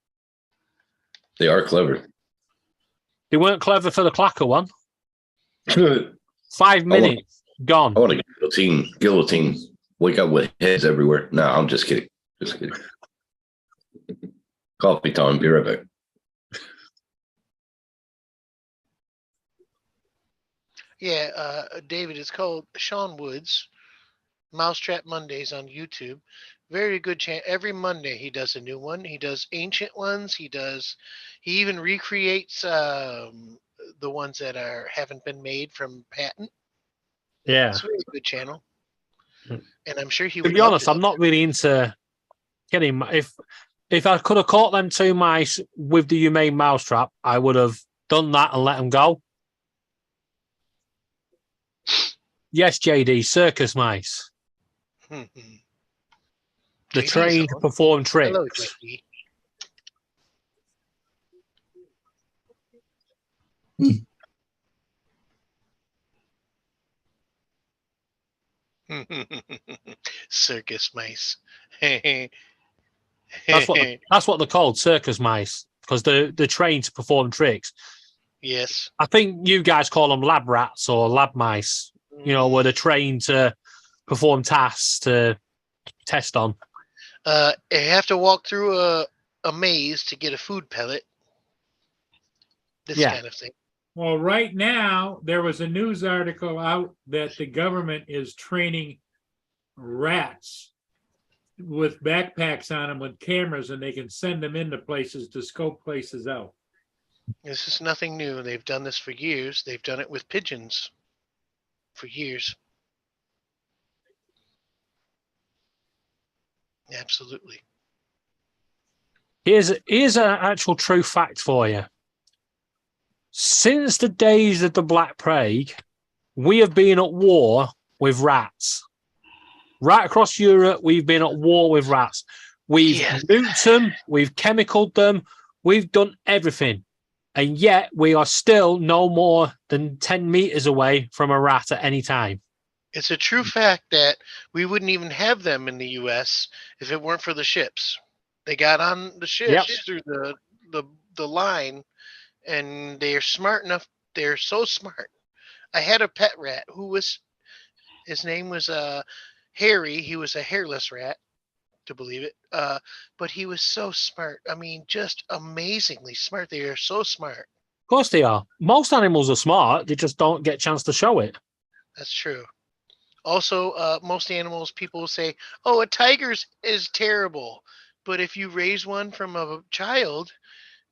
S5: They are clever.
S6: They weren't clever for the clacker one.
S5: I
S6: 5 minutes, gone.
S5: want a guillotine. Wake up with heads everywhere. No, I'm just kidding. Just kidding. Coffee time. Be right back.
S8: Yeah, David, it's called Sean Woods, Mousetrap Mondays on YouTube. Very good channel. Every Monday he does a new one. He does ancient ones. He even recreates the ones that haven't been made from patent.
S6: Yeah.
S8: It's a very good channel. And I'm sure he
S6: To
S8: would
S6: be
S8: love
S6: honest,
S8: to
S6: I'm not really into getting. If I could have caught them 2 mice with the humane mousetrap, I would have done that and let them go. Yes, JD, circus mice.
S8: Mhm.
S6: They're
S8: JD's
S6: trained to
S8: on.
S6: perform
S8: Hello,
S6: tricks.
S8: JD. Circus mice.
S6: That's what they're called, circus mice, because they're trained to perform tricks.
S8: Yes.
S6: I think you guys call them lab rats or lab mice, where they're trained to perform tasks to test on.
S8: You have to walk through a maze to get a food pellet. This
S6: Yeah.
S8: kind of thing.
S3: Well, right now, there was a news article out that the government is training rats with backpacks on them with cameras, and they can send them into places to scope places out.
S8: This is nothing new. They've done this for years. They've done it with pigeons for years. Absolutely.
S6: Here's an actual true fact for you. Since the days of the Black Plague, we have been at war with rats. Right across Europe, we've been at war with rats. We've nuked them, we've chemicaled them, we've done everything. And yet we are still no more than 10 meters away from a rat at any time.
S8: It's a true fact that we wouldn't even have them in the U.S. if it weren't for the ships. They got on the ships through the line, and they're smart enough. They're so smart. I had a pet rat his name was Harry. He was a hairless rat, to believe it. But he was so smart. I mean, just amazingly smart. They are so smart.
S6: Of course they are. Most animals are smart. They just don't get a chance to show it.
S8: That's true. Also, most animals, people will say, oh, a tiger is terrible. But if you raise one from a child,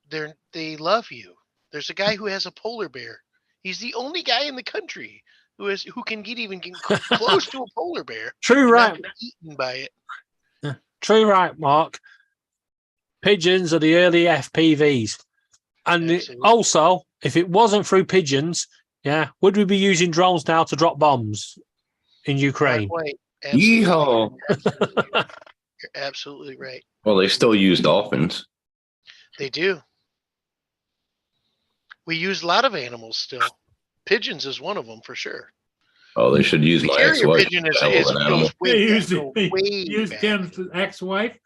S8: they love you. There's a guy who has a polar bear. He's the only guy in the country who can even get close to a polar bear.
S6: True,
S8: and
S6: right?
S8: not get eaten by it.
S6: true right, Mark. Pigeons are the early FPVs. And also, if it wasn't through pigeons, would we be using drones now to drop bombs in Ukraine?
S8: Quite.
S5: Yeehaw.
S8: You're absolutely right.
S5: Well, they still use dolphins.
S8: They do. We use a lot of animals still. Pigeons is one of them for sure.
S5: Oh, they should use
S8: The
S5: my
S8: carrier
S5: ex-wife.
S8: pigeon
S5: Hell of an animal.
S3: They used
S8: way
S3: Tim's ex-wife.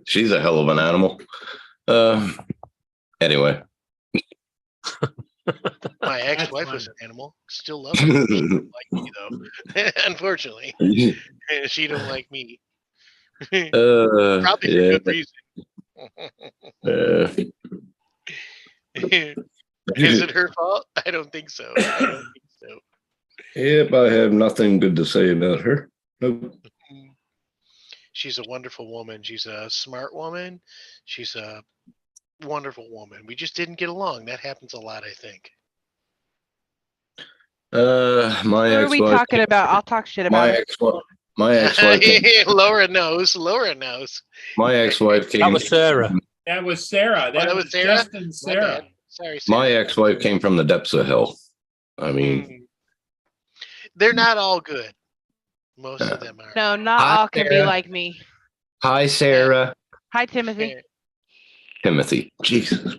S5: She's a hell of an animal. Anyway.
S8: My ex-wife was an animal. Still love her. She don't like me though. Unfortunately, she don't like me. Probably for good reason. Is it her fault? I don't think so.
S5: Yep, I have nothing good to say about her. Nope.
S8: She's a wonderful woman. She's a smart woman. She's a wonderful woman. We just didn't get along. That happens a lot, I think.
S5: My
S14: What are we
S5: ex-wife.
S14: talking about? I'll talk shit about
S5: My
S14: it.
S5: ex-wife. My ex-wife.
S8: Laura knows. Laura knows.
S5: My ex-wife came.
S6: That was Sarah.
S3: That was Sarah. That was
S8: Sarah?
S3: Justin Sarah.
S8: Sorry, Sarah.
S5: My ex-wife came from the depths of hell. I mean,
S8: they're not all good. Most of them are.
S14: No, not
S5: Hi,
S14: all can be
S5: Sarah.
S14: like me.
S5: hi, Sarah.
S14: Hi, Timothy.
S5: Timothy. Jesus.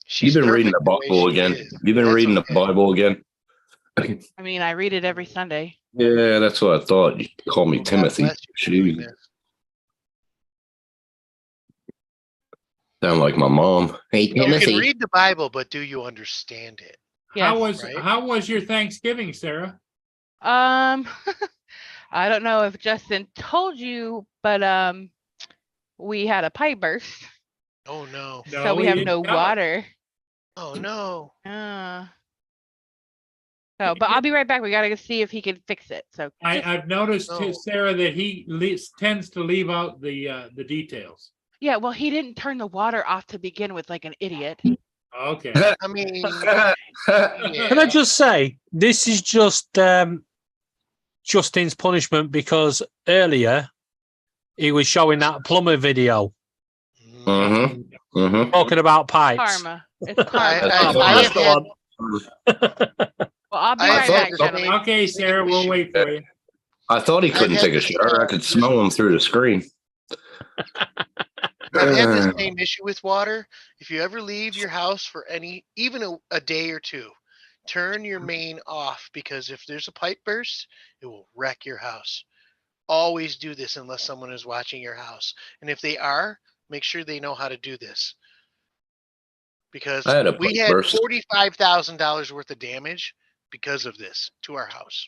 S8: She's
S5: You've been reading the
S8: perfect the way
S5: Bible
S8: she
S5: again.
S8: is.
S5: You've been
S8: That's
S5: reading
S8: okay.
S5: the Bible again.
S14: I mean, I read it every Sunday.
S5: Yeah, that's what I thought. You call me
S8: Well, God
S5: Timothy.
S8: bless you for doing
S5: Jeez.
S8: this.
S5: Sound like my mom. Hey,
S8: You can read the Bible, but do you understand it?
S14: Yes.
S3: How was your Thanksgiving, Sarah?
S14: I don't know if Justin told you, but we had a pipe burst,
S8: Oh no.
S14: so we have no water.
S8: Oh no.
S14: So, but I'll be right back. We gotta go see if he can fix it. So
S3: I've noticed,
S8: No.
S3: Sarah, that he tends to leave out the details.
S14: yeah, well, he didn't turn the water off to begin with, like an idiot.
S3: Okay.
S8: I mean,
S6: Can I just say, this is just Justin's punishment because earlier he was showing that plumber video
S5: Mm-hmm. Mm-hmm.
S6: talking about pipes.
S14: Karma. It's karma.
S8: I have had,
S14: Well, I'll be
S8: I
S14: right
S8: thought
S14: back,
S8: the
S14: gentlemen.
S8: same-
S3: Okay, Sarah, we'll wait for you.
S5: I thought he couldn't
S8: had
S5: take a
S8: this,
S5: shower. I could smell him through the screen.
S8: I've had the same issue with water. If you ever leave your house for even a day or two, turn your main off, because if there's a pipe burst, it will wreck your house. Always do this unless someone is watching your house. And if they are, make sure they know how to do this. Because
S5: I had a
S8: we
S5: pipe
S8: had
S5: burst.
S8: $45,000 worth of damage because of this to our house.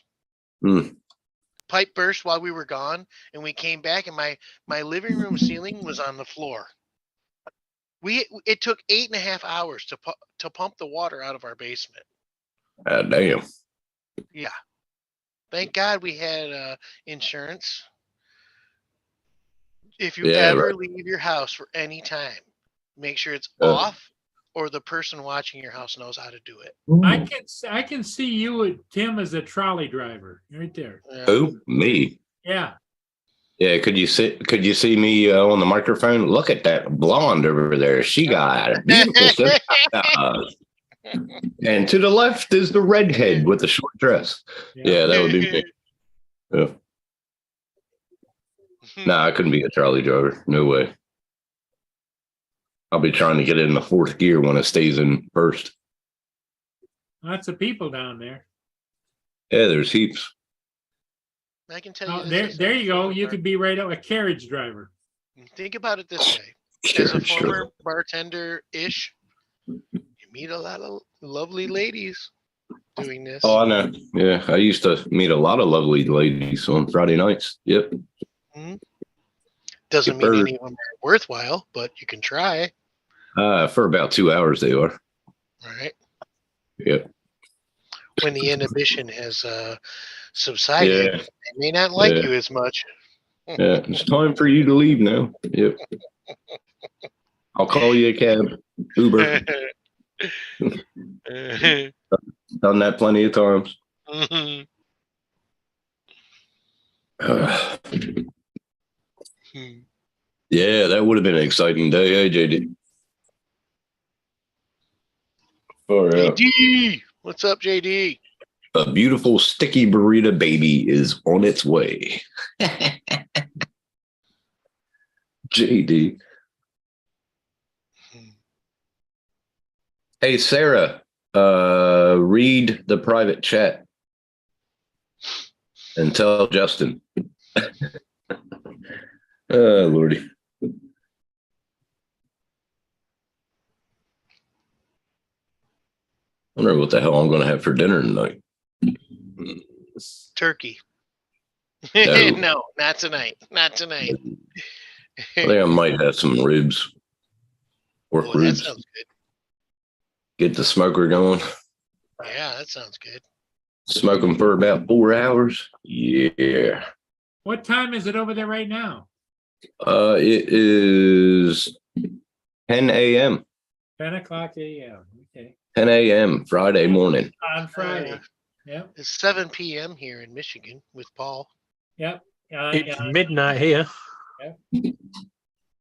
S5: Mm.
S8: Pipe burst while we were gone, and we came back, and my living room ceiling was on the floor. It took 8.5 hours to pump the water out of our basement.
S5: Damn.
S8: Yeah. Thank God we had insurance. If you
S5: Yeah,
S8: ever
S5: right.
S8: leave your house for any time, make sure it's off, or the person watching your house knows how to do it.
S3: I can see you, Tim, as a trolley driver right there.
S8: Yeah.
S5: Who? Me.
S3: Yeah.
S5: Yeah, could you see me on the microphone? Look at that blonde over there. She got a beautiful set of eyes. And to the left is the redhead with the short dress. Yeah, that would be me. Yeah. Nah, I couldn't be a trolley driver. No way. I'll be trying to get it in the fourth gear when it stays in first.
S3: Lots of people down there.
S5: Yeah, there's heaps.
S8: I can tell you.
S3: Oh,
S8: this
S3: there
S8: is
S3: you go. You could be right up a carriage driver.
S8: Think about it this way: as a
S5: Carriage
S8: former
S5: driver.
S8: bartender-ish, you meet a lot of lovely ladies doing this.
S5: Oh, I know. Yeah, I used to meet a lot of lovely ladies on Friday nights. Yep.
S8: Doesn't mean
S5: Bird.
S8: any of them are worthwhile, but you can try.
S5: For about 2 hours they are.
S8: All right.
S5: Yep.
S8: When the inhibition has subsided,
S5: Yeah.
S8: they may not like
S5: Yeah.
S8: you as much.
S5: Yeah, it's time for you to leave now. Yep. I'll call you a cab. Uber. Done that plenty of times. Yeah, that would have been an exciting day, JD. For
S8: JD, what's up, JD?
S5: a beautiful sticky burrito baby is on its way. JD. Hey, Sarah, read the private chat and tell Justin. Oh, Lordy. I wonder what the hell I'm going to have for dinner tonight.
S8: Turkey.
S5: No.
S8: No, not tonight. Not tonight.
S5: I think I might have some ribs. Pork
S8: Oh, that
S5: ribs.
S8: sounds good.
S5: Get the smoker going.
S8: Yeah, that sounds good.
S5: Smoke them for about 4 hours. Yeah.
S3: What time is it over there right now?
S5: It is 10 a.m.
S3: 10 o'clock a.m. Okay.
S5: 10 a.m. Friday morning.
S3: On Friday. Yep.
S8: It's 7 p.m. here in Michigan with Paul.
S3: Yep.
S6: It's midnight here.
S3: Yep. And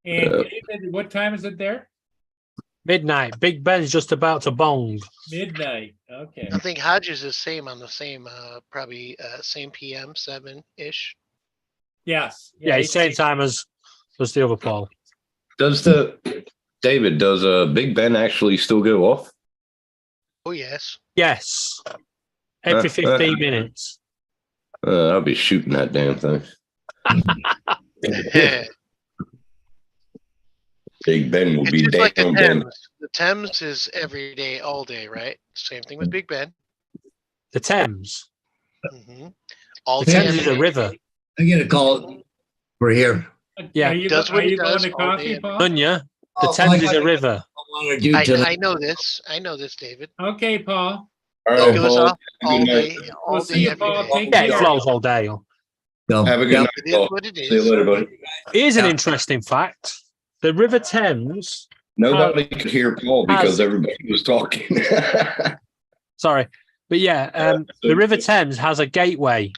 S3: David, what time is it there?
S6: Midnight. Big Ben's just about to bong.
S3: Midnight. Okay.
S8: I think Hodges is same on the same, probably same PM, 7-ish.
S3: Yes.
S6: Yeah, it's same time as the other Paul.
S5: Does Big Ben actually still go off?
S8: Oh, yes.
S6: Yes. Every 15 minutes.
S5: I'll be shooting that damn thing. Big Ben will
S8: It's
S5: be
S8: just like the
S5: damn Ben.
S8: Thames. The Thames is every day, all day, right? Same thing with Big Ben.
S6: The Thames.
S8: Mm-hmm. All
S6: The
S8: day.
S6: Thames
S8: every
S6: is a
S8: day.
S6: river.
S1: I get a call for here.
S6: Yeah.
S3: Are you,
S8: Does what
S3: are
S8: he
S3: you going
S8: does
S3: to
S8: all
S3: coffee,
S8: day.
S3: Paul?
S6: Dunya, the
S1: Oh,
S6: Thames
S1: I
S6: is a
S1: gotta-
S6: river.
S1: Want to do tonight.
S8: I know this. I know this, David.
S3: Okay, Paul.
S5: All
S8: It
S5: right,
S8: goes
S5: Paul.
S8: off all day, all
S3: We'll see
S8: day,
S3: you,
S8: every
S3: Paul.
S8: day.
S3: Take
S6: Yeah, it
S3: care.
S6: flows all day.
S1: So,
S5: Have a good
S1: yep.
S5: night,
S8: It is
S5: Paul.
S8: what it is.
S5: See you later, buddy.
S6: Here's an
S1: Yeah.
S6: interesting fact. The River Thames,
S5: Nobody could hear Paul because
S6: Has-
S5: everybody was talking.
S6: sorry, but yeah, the River Thames has a gateway.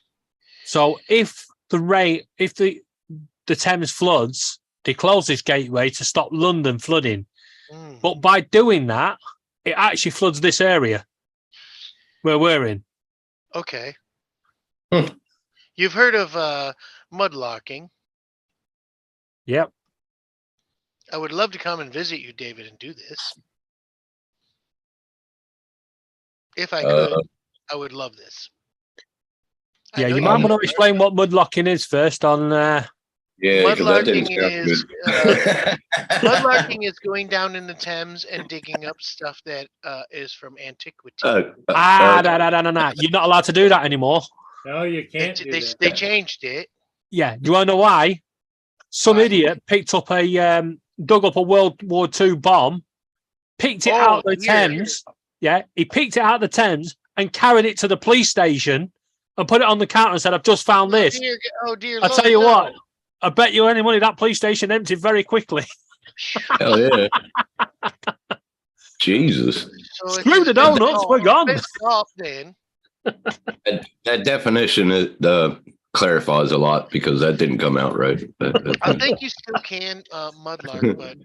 S6: So if the Thames floods, they close this gateway to stop London flooding.
S8: Mm.
S6: But by doing that, it actually floods this area where we're in.
S8: Okay.
S5: Hmm.
S8: You've heard of mudlarking.
S6: Yep.
S8: I would love to come and visit you, David, and do this. If I could, I would love this. I
S6: Yeah,
S8: know
S6: you might want to
S8: would.
S6: explain what mudlocking is first on
S5: Yeah, because that didn't
S8: Mudlarking
S5: sound
S8: is
S5: good.
S8: mudlarking is going down in the Thames and digging up stuff that is from antiquity.
S6: no. You're not allowed to do that anymore.
S3: No, you can't do
S8: They,
S3: that.
S8: they changed it.
S6: Yeah. Do you want to know why? Some
S8: Why?
S6: idiot picked up dug up a World War II bomb, picked it out of the
S8: here.
S6: Thames. Yeah, he picked it out of the Thames and carried it to the police station and put it on the counter and said, "I've just found this."
S8: Oh dear
S6: I tell
S8: Lord,
S6: you
S8: no.
S6: what, I bet you any money that police station emptied very quickly.
S5: Hell yeah. Jesus.
S8: So if
S6: Screw
S8: you
S6: the
S8: spend
S6: donuts,
S8: all-
S6: we're gone.
S8: spend it all then.
S5: That definition clarifies a lot because that didn't come out right.
S8: I think you still can mudlark, but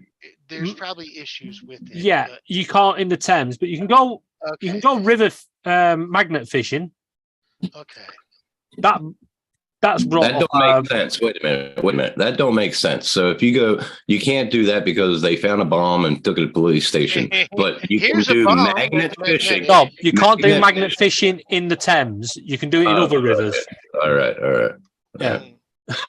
S8: there's probably issues with it.
S6: Yeah,
S8: but-
S6: you can't in the Thames, but you can go.
S8: okay.
S6: You can go river magnet fishing.
S8: Okay.
S6: That's brought
S5: That
S6: up.
S5: don't make sense. Wait a minute. That don't make sense. So if you go, you can't do that because they found a bomb and took it to the police station. But you
S8: Here's a
S5: can do
S8: bomb
S5: magnet
S8: with
S5: fishing.
S6: No, you can't do
S5: Magnet
S6: magnet fishing in the Thames. You can do it in
S5: Oh,
S6: other rivers.
S5: All right.
S6: Yeah.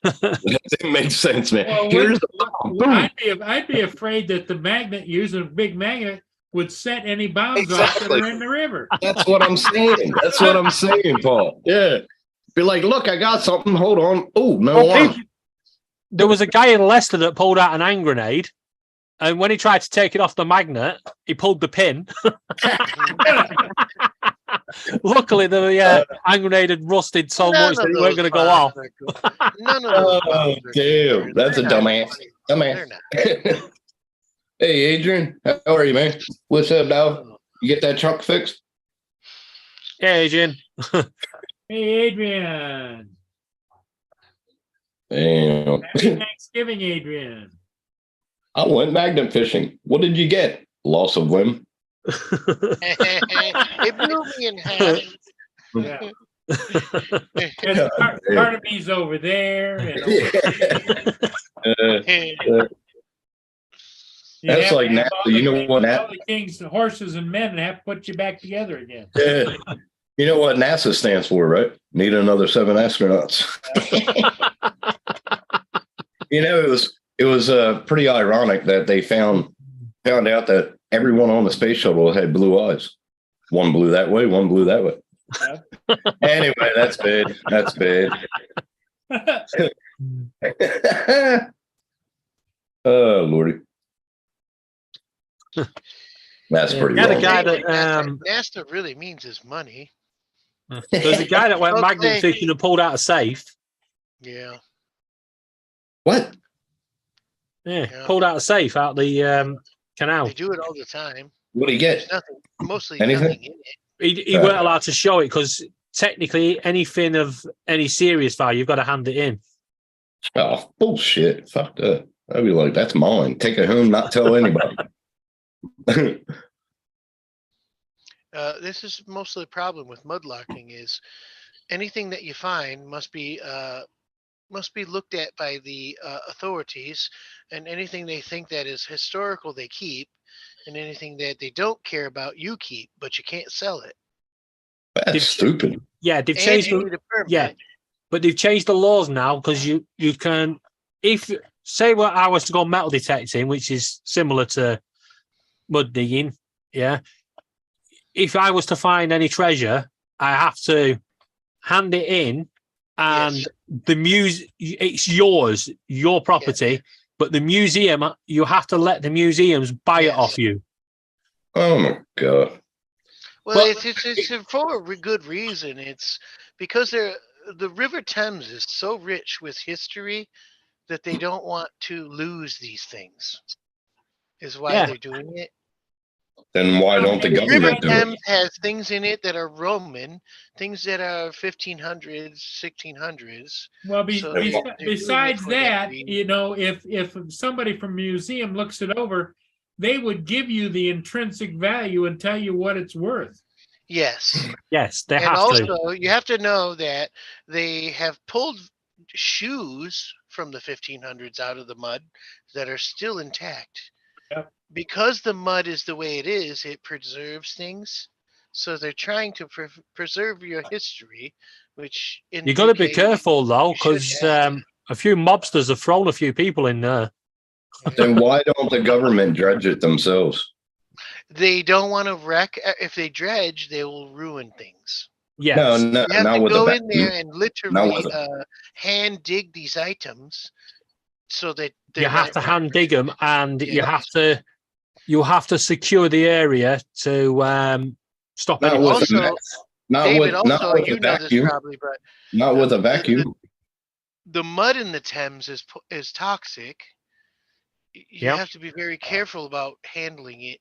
S5: That didn't make sense, man.
S3: Well,
S5: Here's the bomb. Boom.
S3: I'd be afraid that the magnet, using a big magnet, would set any bombs off that
S5: Exactly.
S3: are in the river.
S5: That's what I'm saying. That's what I'm saying, Paul. Yeah. Be like, look, I got something. Hold on. Oh, no
S6: Well,
S5: alarm.
S6: There was a guy in Leicester that pulled out an hand grenade, and when he tried to take it off the magnet, he pulled the pin. Luckily, the hand grenade had rusted so
S8: None
S6: much
S8: of
S6: that it weren't
S8: those
S6: going to go off.
S8: bombs are good. None of those
S5: Oh,
S8: bombs are
S5: damn.
S8: good.
S5: That's a
S8: They're not
S5: dumbass.
S8: funny.
S5: Dumbass.
S8: They're not.
S5: Hey, Adrian. How are you, man? What's up, dog? You get that truck fixed?
S6: Yeah, Adrian.
S3: Hey, Adrian.
S5: Damn.
S3: Happy Thanksgiving, Adrian.
S5: I went magnum fishing. What did you get? Loss of limb.
S8: It blew me in half.
S3: Yeah. There's part of me's over there. And
S5: That's like NASA. You know what?
S3: all the kings, horses, and men, and have to put you back together again.
S5: You know what NASA stands for, right? Need another 7 astronauts. It was pretty ironic that they found out that everyone on the space shuttle had blue eyes. One blew that way, one blew that way. Anyway, that's bad. That's bad. Oh Lordy. That's pretty
S6: Got a
S5: wrong.
S6: guy that
S8: NASA really means his money.
S6: there's a guy that went
S8: Okay.
S6: magnum fishing and pulled out a safe.
S8: Yeah.
S5: What?
S6: Yeah,
S8: Yeah.
S6: pulled out a safe out the canal.
S8: They do it all the time.
S5: What do you get?
S8: There's nothing, mostly
S5: Anything?
S8: nothing in it.
S6: He weren't allowed to show it because technically anything of any serious value, you've got to hand it in.
S5: Oh, bullshit. Fuck that. I'd be like, that's mine. Take it home, not tell anybody.
S8: This is mostly the problem with mudlarking is anything that you find must be looked at by the authorities, and anything they think that is historical they keep, and anything that they don't care about you keep, but you can't sell it.
S5: That's stupid.
S6: Yeah, they've
S8: And
S6: changed
S8: you
S6: the
S8: need a permit.
S6: yeah, but they've changed the laws now because you can, if say what I was to go metal detecting, which is similar to mud digging, yeah. If I was to find any treasure, I have to hand it in, and
S8: Yes.
S6: the it's yours, your property. But the museum, you have to let the museums buy it
S8: Yes.
S6: off you.
S5: Oh my God.
S8: Well,
S6: But-
S8: it's for a good reason. It's because the River Thames is so rich with history that they don't want to lose these things. Is why
S6: Yeah.
S8: they're doing it.
S5: Then why don't the
S8: The River
S5: government do it?
S8: Thames has things in it that are Roman, things that are 1500s, 1600s.
S3: Well,
S8: So they're doing it
S3: besides
S8: for
S3: that,
S8: reason.
S3: you know, if somebody from a museum looks it over, they would give you the intrinsic value and tell you what it's worth.
S8: Yes.
S6: Yes, they
S8: And
S6: have
S8: also,
S6: to.
S8: you have to know that they have pulled shoes from the 1500s out of the mud that are still intact.
S3: Yep.
S8: Because the mud is the way it is, it preserves things. So they're trying to preserve your history, which in
S6: You
S8: the
S6: got to be
S8: UK,
S6: careful though,
S8: you should
S6: because
S8: have.
S6: a few mobsters have thrown a few people in there.
S5: Then why don't the government dredge it themselves?
S8: They don't want to wreck. If they dredge, they will ruin things.
S6: Yes.
S5: No,
S8: You have
S5: not
S8: to
S5: with
S8: go
S5: the
S8: in there
S5: vacuum.
S8: and literally
S5: with
S8: hand dig these items so that
S6: You
S8: they're
S6: have
S8: not
S6: to hand dig them, and you
S8: Yeah.
S6: have to secure the area to stop
S5: Not
S6: any.
S5: with
S8: Also,
S5: the, not
S8: David,
S5: with, not
S8: also,
S5: with
S8: you
S5: the
S8: know this
S5: vacuum.
S8: probably, but
S5: Not with a vacuum.
S8: the mud in the Thames is toxic. You
S6: Yep.
S8: have to be very careful about handling it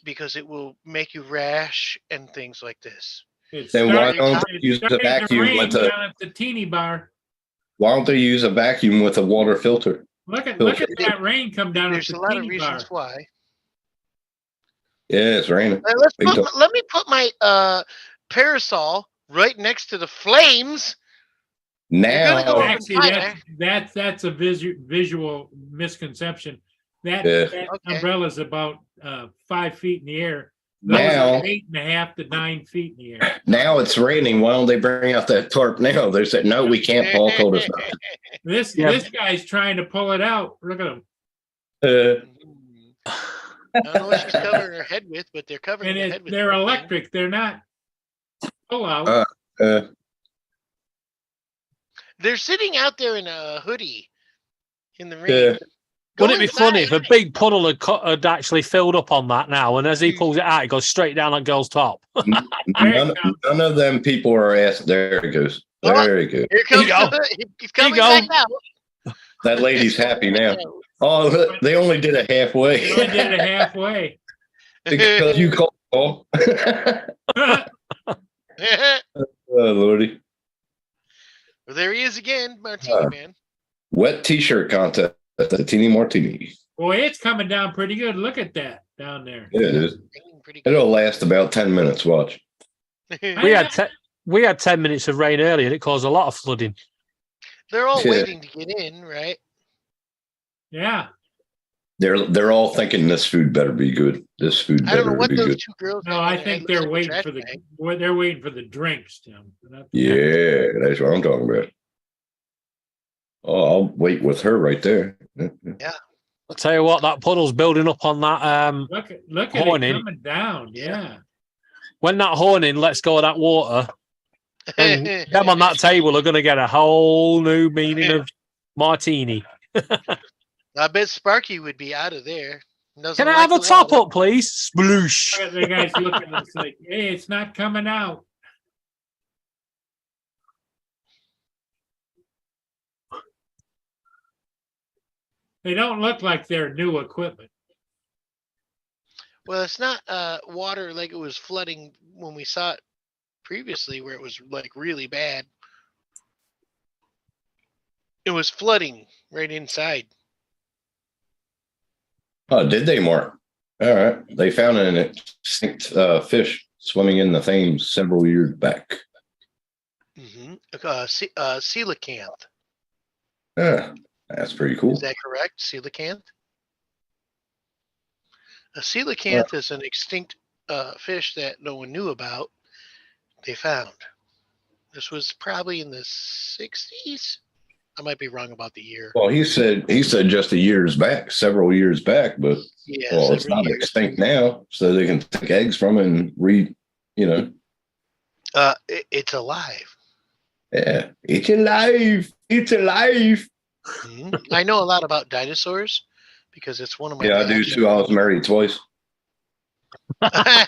S8: because it will make you rash and things like this.
S3: It's
S5: Then why
S3: starting-
S5: don't they
S3: it's
S5: use the
S3: starting to
S5: vacuum
S3: rain
S5: with the-
S3: down at the teeny bar.
S5: Why don't they use a vacuum with a water filter?
S3: Look at
S5: Filter.
S3: that rain come down at
S8: There's
S3: the
S8: a lot of
S3: teeny bar.
S8: reasons why.
S5: Yeah, it's raining. Big time.
S8: Let me put my parasol right next to the flames. gonna go
S5: Now,
S8: up
S3: Actually, that's a visual misconception. That,
S5: Yeah.
S3: that
S8: Okay.
S3: umbrella's about 5 feet in the air. Those
S5: Now-
S3: are 8.5 to 9 feet in the air.
S5: now it's raining. Why don't they bring out that tarp now? They said, no, we can't. Paul told us not
S3: This
S6: Yeah.
S3: this guy's trying to pull it out. Look at him.
S5: to.
S8: I don't know what she's covering her head with, but they're covering
S3: And
S8: her head with
S3: they're
S8: something.
S3: electric. They're not pull out.
S5: Uh,
S8: They're sitting out there in a hoodie in the rain.
S5: Yeah.
S8: Go
S6: Wouldn't it be funny if
S8: inside.
S6: a big puddle had actually filled up on that now, and as he pulls it out, it goes straight down that girl's top?
S5: none of them people are asked. There it goes. There it goes.
S8: Here comes
S6: you go.
S8: he's coming
S6: go.
S8: back out.
S5: That lady's happy now. Oh, look, they only did it halfway.
S3: They only did it halfway.
S5: Because you called Paul. Oh, Lordy.
S8: Well, there he is again, Martini Man.
S5: Wet t-shirt contest at the Teeny Martini.
S3: Boy, it's coming down pretty good. Look at that down there.
S5: Yeah, it is. It'll last about 10 minutes. Watch.
S6: We had 10 minutes of rain earlier and it caused a lot of flooding.
S8: They're all
S5: Yeah.
S8: waiting to get in, right?
S3: Yeah.
S5: They're all thinking this food better be good. This food
S8: I don't know
S5: better
S8: what
S5: be
S8: those
S5: good.
S8: two girls.
S3: No, I think they're waiting for the they're waiting for the drinks, Tim.
S5: Yeah, that's what I'm talking about. Oh, I'll wait with her right there.
S8: Yeah.
S6: I'll tell you what, that puddle's building up on that
S3: Look at
S6: horning.
S3: it coming down. Yeah.
S6: When that horning lets go of that water, and them on that table are going to get a whole new meaning of martini.
S8: I bet Sparky would be out of there. Doesn't
S6: Can I
S8: like
S6: have a
S8: the
S6: top
S8: water.
S6: up, please? Sploosh.
S3: Look at the guys looking at us like, hey, it's not coming out. They don't look like they're new equipment.
S8: Well, it's not water like it was flooding when we saw it previously, where it was like really bad. It was flooding right inside.
S5: Oh, did they, Mark? All right. They found an extinct fish swimming in the Thames several years back.
S8: Mm-hmm. Coelacanth.
S5: Yeah, that's pretty cool.
S8: Is that correct? Coelacanth? A coelacanth is an extinct fish that no one knew about. They found. This was probably in the 60s. I might be wrong about the year.
S5: Well, he said just several years back, but
S8: Yeah,
S5: well, it's
S8: several
S5: not
S8: years.
S5: extinct now, so they can take eggs from it and
S8: It's alive.
S5: Yeah, it's alive. It's alive.
S8: Mhm. I know a lot about dinosaurs because it's one of my.
S5: Yeah, I do too. I was married twice.
S8: That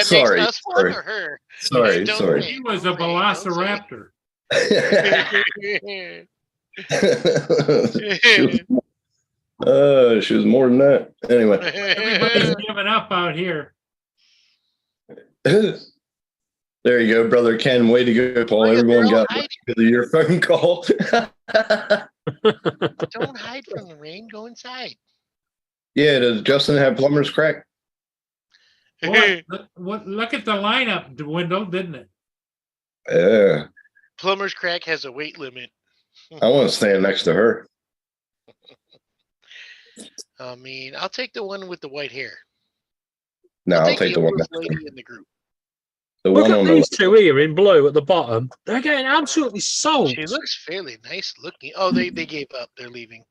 S5: Sorry,
S8: makes us one
S5: sorry.
S8: or her.
S5: Sorry,
S8: Don't
S5: sorry.
S8: say.
S3: He was a velociraptor.
S5: She was more than that. Anyway.
S3: Everybody's giving up out here.
S5: There you go, brother Ken. Way to go, Paul. Everyone got your phone call.
S8: Don't hide from the rain. Go inside.
S5: Yeah, does Justin have plumber's crack?
S3: Boy, look at the lineup dwindle, didn't it?
S5: Yeah.
S8: Plumber's crack has a weight limit.
S5: I want to stand next to her.
S8: I mean, I'll take the one with the white hair.
S5: No, I'll take the one
S8: oldest
S5: next to
S8: lady
S5: her.
S8: in the group.
S5: The
S6: Look
S5: one
S6: at
S5: on the
S6: these two here in blue at the bottom. They're getting absolutely sold.
S8: She looks fairly nice looking. Oh, they gave up. They're leaving.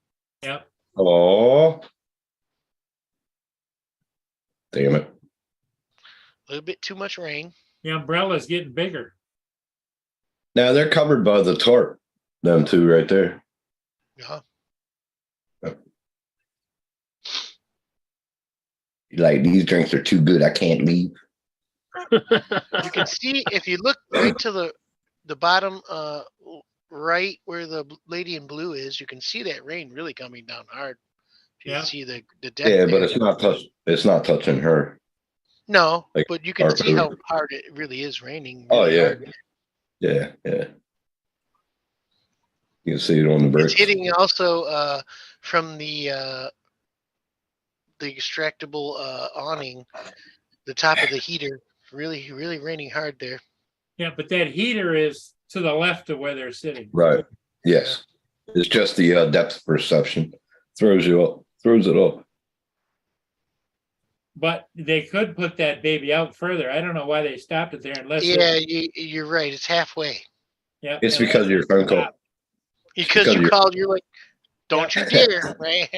S3: Yep.
S5: Oh. Damn it.
S8: A little bit too much rain.
S3: The umbrella's getting bigger.
S5: Now they're covered by the tarp. Them two right there.
S8: Yeah.
S5: Like, these drinks are too good. I can't leave.
S8: You can see if you look right to the bottom right where the lady in blue is, you can see that rain really coming down hard. You can see the deck.
S5: Yeah, but
S8: there.
S5: it's not touching her.
S8: No,
S5: like,
S8: but you can
S5: our
S8: see how
S5: food.
S8: hard it really is raining.
S5: Oh
S8: really
S5: yeah.
S8: hard.
S5: Yeah. You can see it on the bricks.
S8: It's hitting also from the extractable awning, the top of the heater. Really, really raining hard there.
S3: Yeah, but that heater is to the left of where they're sitting.
S5: Right. Yes. It's just the depth perception. Throws it off.
S3: But they could put that baby out further. I don't know why they stopped it there unless
S8: Yeah, you're right. It's halfway.
S3: Yeah.
S5: It's because of your phone call.
S8: Because you called, you're like, don't you dare, right?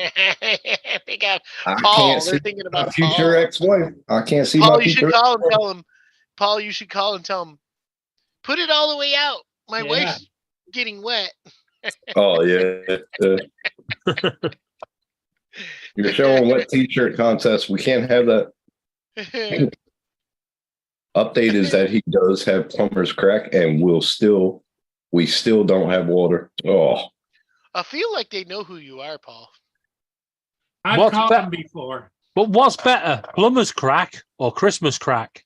S8: Pick up
S5: I
S8: Paul.
S5: can't
S8: They're
S5: see
S8: thinking
S5: my
S8: about
S5: future
S8: Paul.
S5: ex-wife. I can't see
S8: Paul,
S5: my
S8: you
S5: future
S8: should call and
S5: ex-wife.
S8: tell him. Paul, you should call and tell him. Put it all the way out. My wife's getting wet.
S5: Oh yeah. You're showing what t-shirt contest. We can't have that. Update is that he does have plumber's crack, and we still don't have water. Oh,
S8: I feel like they know who you are, Paul.
S3: I've
S6: What's
S3: called
S6: be-
S3: them before.
S6: But what's better, plumber's crack or Christmas crack?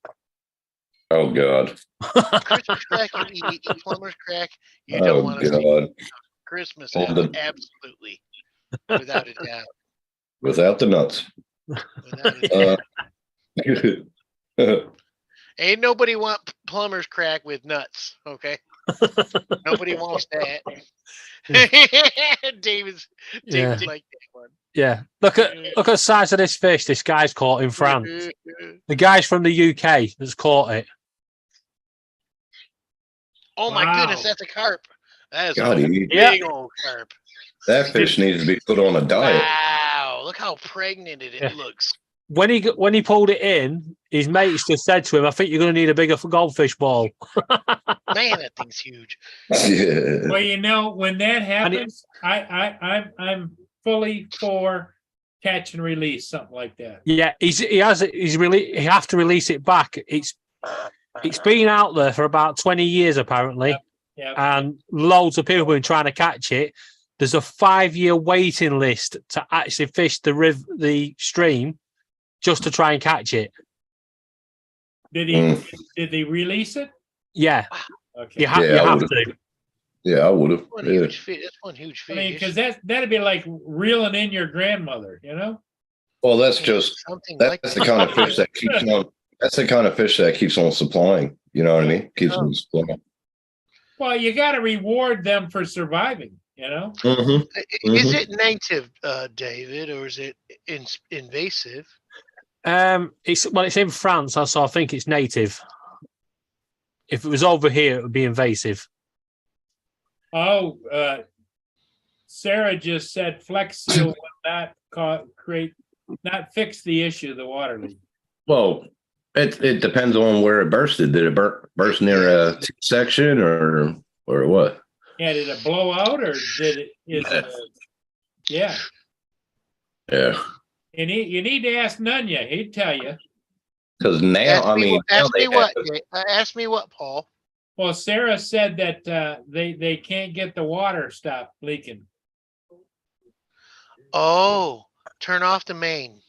S5: Oh God.
S8: Christmas crack you eat, plumber's crack you
S5: Oh
S8: don't want to see.
S5: God.
S8: Christmas,
S5: All the-
S8: absolutely, without a doubt.
S5: Without the nuts.
S8: Without a doubt.
S5: Uh,
S8: Ain't nobody want plumber's crack with nuts, okay? Nobody wants that. David's
S6: Yeah.
S8: like that one.
S6: Yeah. Look at the size of this fish this guy's caught in France. The guy's from the UK that's caught it.
S8: Oh my
S3: Wow.
S8: goodness, that's a carp. That is
S5: God,
S8: a
S5: he-
S8: big old carp.
S5: that fish needs to be put on a diet.
S8: Wow, look how pregnant it
S6: Yeah.
S8: looks.
S6: When he pulled it in, his mates just said to him, "I think you're going to need a bigger goldfish ball."
S8: Man, that thing's huge.
S5: Yeah.
S3: Well, you know, when that happens, I'm fully for catch and release, something like that.
S6: Yeah, he have to release it back. It's been out there for about 20 years apparently,
S3: Yeah.
S6: and loads of people have been trying to catch it. There's a 5-year waiting list to actually fish the stream just to try and catch it.
S3: Did they release it?
S6: Yeah,
S3: Okay.
S6: you have to.
S5: Yeah, I would have.
S8: One
S5: Yeah.
S8: huge fish. That's one huge
S3: I
S8: fish.
S3: mean, because that'd be like reeling in your grandmother, you know?
S5: Well, that's just
S8: Something like
S5: that's the kind of fish that keeps on. That's the kind of fish that keeps on supplying. You know what I mean? Keeps on supplying.
S3: Well, you got to reward them for surviving, you know?
S5: Mm-hmm.
S8: Is it native, David, or is it invasive?
S6: It's in France, so I think it's native. If it was over here, it would be invasive.
S3: Oh, Sarah just said Flex Seal would not not fix the issue of the water leak.
S5: Well, it depends on where it bursted. Did it burst near a section or what?
S3: Yeah, did it blow out or did it? Yeah.
S5: Yeah.
S3: You need to ask Nunya. He'd tell you.
S5: Because now,
S8: Ask me what, Paul?
S3: Well, Sarah said that they can't get the water stopped leaking.
S8: Oh, turn off the main.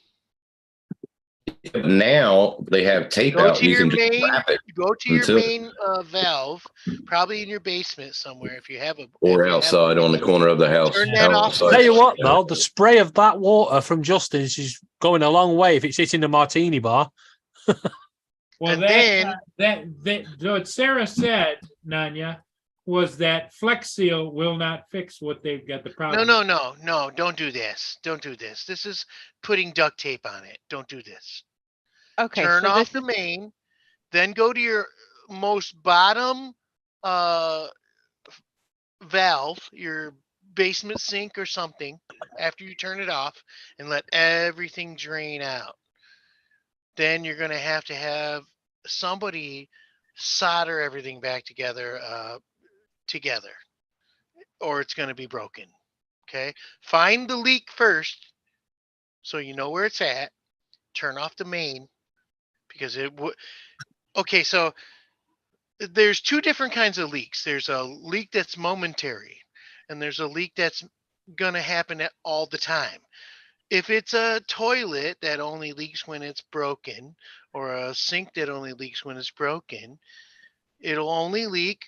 S5: Now they have tape
S8: Go
S5: out.
S8: to
S5: You
S8: your
S5: can just
S8: main.
S5: wrap it
S8: Go to your
S5: until-
S8: main valve, probably in your basement somewhere. If you have a
S5: or outside on the corner of the house.
S8: Turn that off.
S5: Outside.
S6: Tell you what, though, the spray of that water from Justin's is going a long way if it's hitting the martini bar.
S3: Well, what Sarah said, Nanya, was that Flex Seal will not fix what they've got the problem.
S8: No, don't do this. Don't do this. This is putting duct tape on it. Don't do this.
S14: Okay.
S8: Turn
S14: so
S8: off
S14: this
S8: the main, then go to your most bottom valve, your basement sink or something, after you turn it off, and let everything drain out. Then you're going to have somebody solder everything back together, or it's going to be broken. Okay. Find the leak first, so you know where it's at. Turn off the main, because it would. Okay, so there's two different kinds of leaks. There's a leak that's momentary, and there's a leak that's going to happen all the time. If it's a toilet that only leaks when it's broken, or a sink that only leaks when it's broken, it'll only leak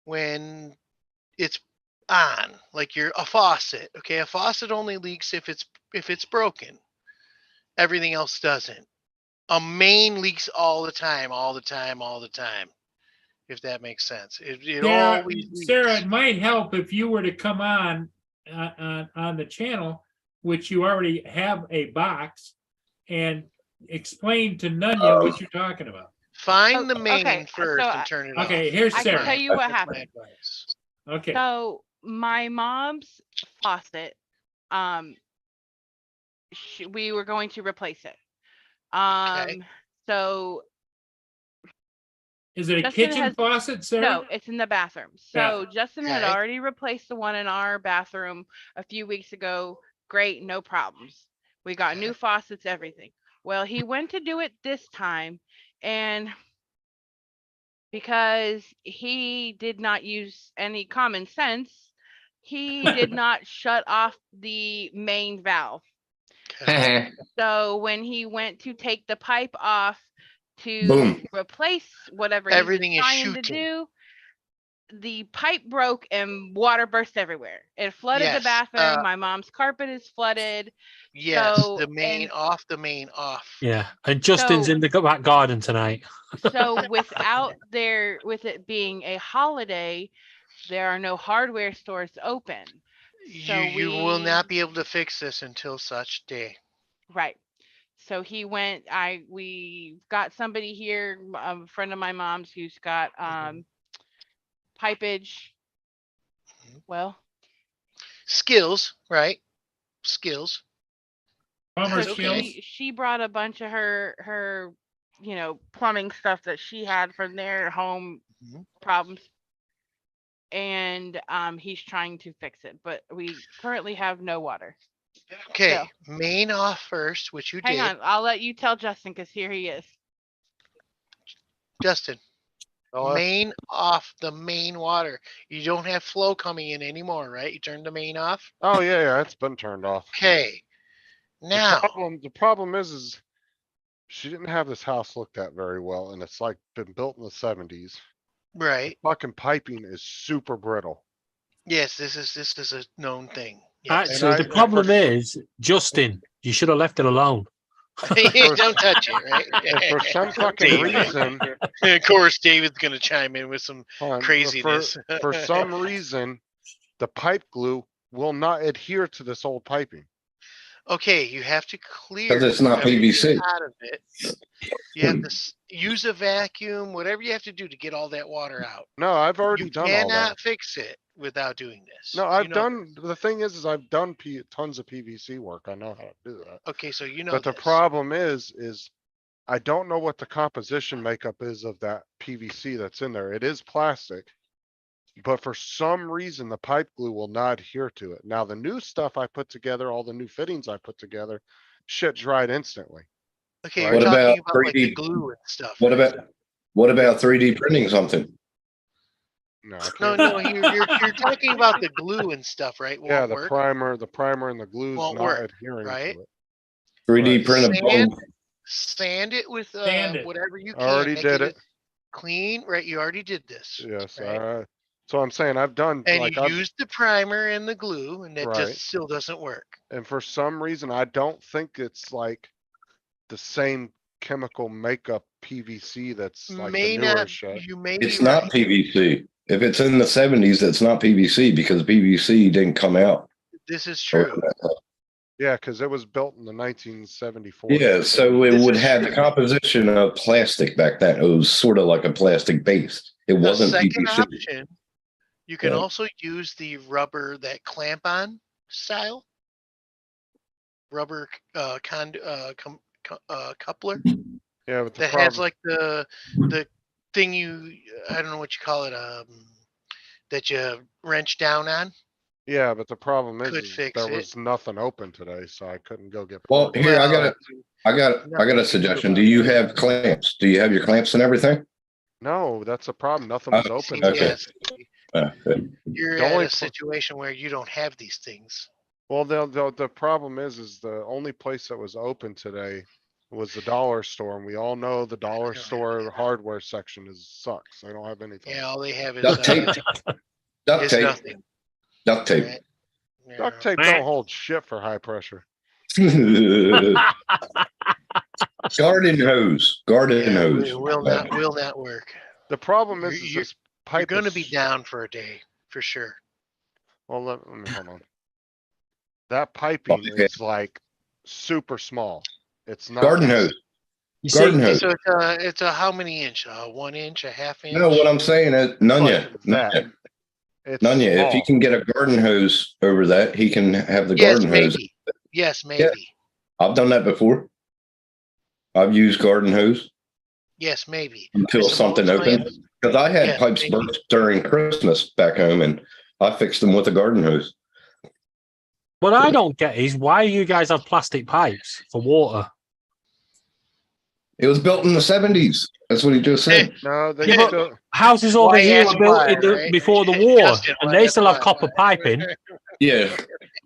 S8: when it's on, like a faucet. Okay, a faucet only leaks if it's broken. Everything else doesn't. A main leaks all the time. If that makes sense. It always leaks.
S3: Sarah, it might help if you were to come on the channel, which you already have a box, and explain to Nunya what you're talking about.
S8: Find the main
S14: okay,
S8: first
S14: so
S8: and turn it off.
S3: Okay, here's
S14: I
S3: Sarah.
S14: can tell you what
S8: That's my
S14: happened.
S8: advice.
S3: Okay.
S14: So my mom's faucet, we were going to replace it. So
S3: Is it a
S14: Justin
S3: kitchen
S14: has-
S3: faucet, Sarah?
S14: no, it's in the bathroom. So Justin had
S8: Okay.
S14: already replaced the one in our bathroom a few weeks ago. Great, no problems. We got new faucets, everything. Well, he went to do it this time, and because he did not use any common sense, he did not shut off the main valve. So when he went to take the pipe off to
S5: Boom.
S14: replace whatever
S8: Everything
S14: he
S8: is
S14: was trying to
S8: shooting.
S14: do. The pipe broke and water burst everywhere. It flooded the
S8: Yes,
S14: bathroom. My mom's carpet is flooded.
S8: Yes,
S14: So,
S8: the main
S14: and
S8: off, the main off.
S6: Yeah, and Justin's
S14: So-
S6: in the back garden tonight.
S14: so with it being a holiday, there are no hardware stores open. So
S8: You will
S14: we-
S8: not be able to fix this until such day.
S14: Right. So he went, we got somebody here, a friend of my mom's who's got pipage. Well,
S8: Skills, right? Skills.
S3: Plumber
S8: That's
S3: skills.
S8: okay.
S14: she brought a bunch of her plumbing stuff that she had from their home problems. And he's trying to fix it, but we currently have no water.
S8: Okay,
S14: So,
S8: main off first, which you
S14: hang
S8: did.
S14: on, I'll let you tell Justin because here he is.
S8: Justin,
S2: Oh,
S8: main off the main water. You don't have flow coming in anymore, right? You turned the main off.
S2: Oh yeah, it's been turned off.
S8: Okay. Now,
S2: The problem is she didn't have this house looked at very well, and it's like been built in the 70s.
S8: right?
S2: Fucking piping is super brittle.
S8: Yes, this is a known thing.
S6: Actually, the problem is, Justin, you should have left it alone.
S8: Don't touch it, right?
S2: And for some fucking
S8: David.
S2: reason,
S8: of course, David's gonna chime in with some
S2: hold on,
S8: craziness.
S2: For some reason, the pipe glue will not adhere to this old piping.
S8: Okay, you have to clear
S5: 'Cause it's not
S8: everything
S5: PVC.
S8: out of it. You have to use a vacuum, whatever you have to do to get all that water out.
S2: No, I've already
S8: You
S2: done all that.
S8: cannot fix it without doing this.
S2: No,
S8: You
S2: I've
S8: know-
S2: done, the thing is I've done tons of PVC work. I know how to do that.
S8: Okay, so you know
S2: But the
S8: this.
S2: problem is I don't know what the composition makeup is of that PVC that's in there. It is plastic. But for some reason, the pipe glue will not adhere to it. Now, the new stuff I put together, all the new fittings I put together, shit dried instantly.
S8: Okay,
S2: Right.
S8: you're
S5: What
S8: talking
S5: about
S8: about like the
S5: 3D?
S8: glue and stuff.
S5: What
S8: right?
S5: about 3D printing something?
S2: No, I
S8: No,
S2: can't.
S8: no, you're talking about the glue and stuff, right? Won't
S2: Yeah, the
S8: work,
S2: primer and the glue's
S8: Won't
S2: not
S8: work,
S2: adhering
S8: right?
S2: to it.
S5: 3D
S2: Right.
S5: print a
S8: Sand,
S5: bulb.
S8: sand it with
S3: Sand it.
S8: whatever you
S2: I
S8: can.
S2: already
S8: make
S2: did
S8: as
S2: it.
S8: Clean, right? You already did this.
S2: Yes,
S8: Right.
S2: so I'm saying I've done,
S8: And
S2: like,
S8: you
S2: I've,
S8: used the primer and the glue, and that
S2: Right.
S8: just still doesn't work.
S2: and for some reason, I don't think it's like the same chemical makeup PVC that's like
S8: May
S2: the newer
S8: not.
S2: shit.
S8: You may
S5: It's
S8: be
S5: not
S8: right.
S5: PVC. If it's in the 70s, it's not PVC because PVC didn't come out.
S8: This is true.
S2: Yeah, cause it was built in the 1974.
S5: Yeah, so it
S8: This
S5: would
S8: is
S5: have the
S8: true.
S5: composition of plastic back then. It was sort of like a plastic base. It
S8: The
S5: wasn't
S8: second
S5: PVC.
S8: option, you can
S5: Yeah.
S8: also use the rubber that clamp on style. Rubber coupler
S2: Yeah, but the
S8: that has
S2: problem,
S8: like the thing I don't know what you call it, that you wrench down on.
S2: yeah, but the problem
S8: Could
S2: is
S8: fix
S2: there
S8: it.
S2: was nothing open today, so I couldn't go get.
S5: Well,
S2: parts.
S5: here I
S8: Well,
S5: got a suggestion. Do you have clamps? Do you have your clamps and everything?
S2: No, that's a problem. Nothing was
S5: Oh,
S2: open.
S5: okay.
S8: Yes,
S5: Good.
S8: you're
S2: The
S8: at
S2: only
S8: a
S2: pl-
S8: situation where you don't have these things.
S2: Well, the problem is the only place that was open today was the dollar store, and we all know the dollar store hardware section sucks. They don't have anything.
S8: Yeah, all they have is
S5: Duct tape. Duct
S8: is
S5: tape.
S8: nothing.
S5: Duct tape.
S8: Right? Yeah.
S2: Duct tape don't hold shit for high pressure.
S5: Garden hose. Garden
S8: Yeah,
S5: hose.
S8: it will not work.
S2: The problem is,
S8: You're-
S2: this pipe
S8: You're gonna
S2: is-
S8: be down for a day for sure.
S2: Well, let me hold on. That piping
S5: Okay.
S2: is like super small. It's not.
S5: Garden hose.
S6: You
S5: Garden
S6: see,
S5: hose.
S8: So it's a how many inch? 1 inch, a half inch?
S5: No, what I'm saying is, Nunya,
S2: That.
S5: Nunya,
S2: It's
S5: Nunya, if he
S2: small.
S5: can get a garden hose over that, he can have the
S8: Yes,
S5: garden hose.
S8: maybe. Yes, maybe.
S5: I've done that before. I've used garden hose
S8: Yes, maybe.
S5: until
S8: I suppose
S5: something
S8: my
S5: opened.
S8: other-
S5: Because I had
S8: Yeah,
S5: pipes
S8: maybe.
S5: burst during Christmas back home and I fixed them with a garden hose.
S6: what I don't get is why you guys have plastic pipes for water.
S5: It was built in the 70s. That's what he just said.
S2: No, they
S6: Yeah, but-
S2: still,
S6: Houses over
S8: Why
S6: here
S8: ask
S6: were built
S8: why,
S6: in the,
S8: right?
S6: before the war,
S8: Justin,
S6: and
S8: why
S6: they
S8: ask
S6: still have
S8: why?
S6: copper piping.
S5: Yeah.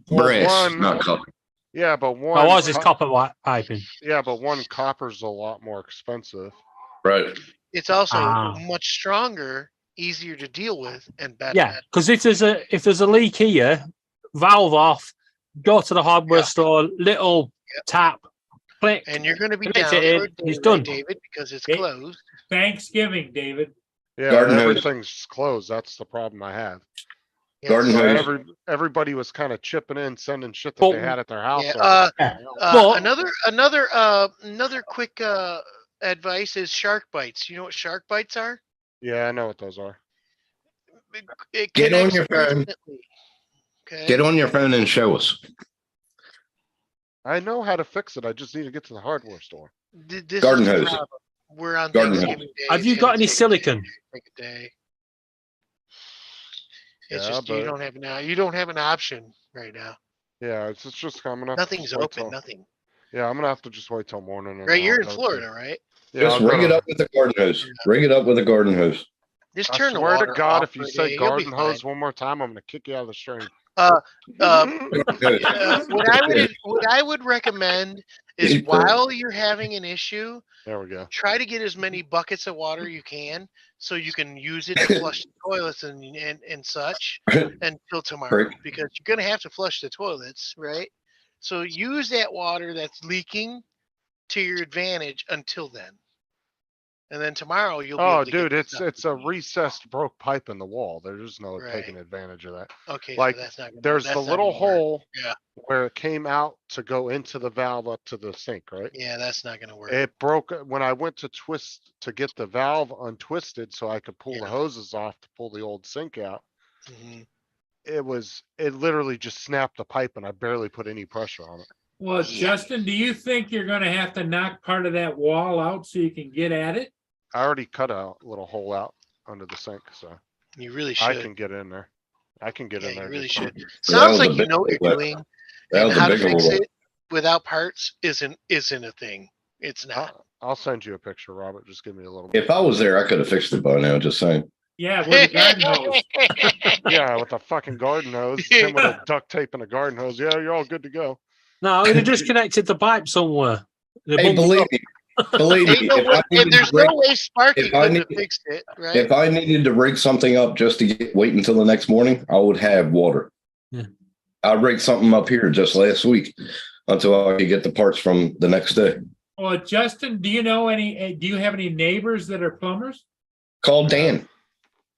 S2: Well,
S5: Brass,
S2: one-
S5: not copper.
S2: yeah, but one.
S6: Ours is
S2: co-
S6: copper piping.
S2: Yeah, but one copper's a lot more expensive.
S5: Right.
S8: It's also
S6: Ah.
S8: much stronger, easier to deal with, and better.
S6: Yeah, because if there's a leak here, valve off, go to the hardware store, little tap, click,
S8: And you're going to be
S6: connect
S8: down
S6: it
S8: for
S6: in,
S8: a day,
S6: it's
S8: right,
S6: done.
S8: David, because it's
S3: Okay.
S8: closed.
S3: Thanksgiving, David.
S2: Yeah,
S5: Garden hose.
S2: everything's closed. That's the problem I have.
S5: Garden
S2: So
S5: hose.
S2: everybody was kind of chipping in, sending shit that they had at their house.
S8: Yeah,
S2: over.
S8: another quick advice is shark bites. You know what shark bites are?
S2: Yeah, I know what those are.
S8: It
S5: Get on
S8: connects
S5: your phone.
S8: instantly. Okay.
S5: Get on your phone and show us.
S2: I know how to fix it. I just need to get to the hardware store.
S8: This
S5: Garden
S8: is the
S5: hose.
S8: problem. We're on
S5: Garden hose.
S8: Thanksgiving Day.
S6: Have
S8: It's
S6: you
S8: gonna
S6: got any
S8: take-
S6: silicon?
S8: Take a day. It's
S2: Yeah,
S8: just you
S2: but-
S8: don't have you don't have an option right now.
S2: Yeah, it's just coming up.
S8: Nothing's open. Nothing.
S2: Yeah, I'm gonna have to just wait till morning. and
S8: Right,
S2: I'll
S8: you're in
S2: go to-
S8: Florida, right?
S2: Yeah,
S5: Just
S2: I'll go
S5: ring it
S2: to-
S5: up with a garden hose. Ring it up with a garden hose.
S8: Just
S2: I
S8: turn the
S2: swear to
S8: water
S2: God,
S8: off
S2: if you
S8: for a
S2: say
S8: day, you'll be
S2: garden
S8: fine.
S2: hose one more time, I'm gonna kick you out of the stream.
S8: What I would recommend is
S5: Hey,
S8: while you're having an issue,
S2: There we go.
S8: try to get as many buckets of water you can so you can use it to flush the toilets and such until tomorrow,
S5: Right.
S8: because you're gonna have to flush the toilets, right? So use that water that's leaking to your advantage until then. And then tomorrow you'll be
S2: Oh,
S8: able to get
S2: dude,
S8: this
S2: it's
S8: done.
S2: it's a recessed broke pipe in the wall. There's no
S8: Right.
S2: taking advantage of that.
S8: Okay,
S2: Like
S8: so that's not gonna,
S2: there's
S8: that's
S2: the
S8: not
S2: little
S8: gonna work.
S2: hole
S8: Yeah.
S2: where it came out to go into the valve up to the sink, right?
S8: Yeah, that's not gonna work.
S2: It broke when I went to twist to get the valve untwisted so I could pull the hoses off to pull the old sink out.
S8: Mhm.
S2: It literally just snapped the pipe and I barely put any pressure on it.
S3: Well, Justin, do you think you're gonna have to knock part of that wall out so you can get at it?
S2: I already cut a little hole out under the sink, so
S8: You really
S2: I
S8: should.
S2: can get in there. I can get in there.
S8: You really
S2: just fine.
S8: should.
S5: That
S8: Sounds
S5: was
S8: like
S5: a
S8: you
S5: big
S8: know what you're
S5: one.
S8: doing.
S5: That
S8: And
S5: was a
S8: how to
S5: bigger
S8: fix
S5: one.
S8: it without parts isn't a thing. It's not.
S2: I'll send you a picture, Robert. Just give me a little.
S5: If I was there, I could have fixed it by now. Just saying.
S3: Yeah, with the garden hose.
S2: Yeah, with a fucking garden hose, Tim with a duct tape and a garden hose. Yeah, you're all good to go.
S6: No, I would have just connected the pipe somewhere. The
S5: Hey,
S6: bungalow.
S5: believe me. Believe me.
S8: Ain't no
S5: If
S8: way-
S5: I needed to
S8: there's
S5: rig-
S8: no way Sparky
S5: if I
S8: couldn't have
S5: need-
S8: fixed it, right?
S5: If I needed to rig something up just to wait until the next morning, I would have water.
S6: Yeah.
S5: I rigged something up here just last week until I could get the parts from the next day.
S3: Well, Justin, do you know do you have any neighbors that are plumbers?
S5: Call Dan.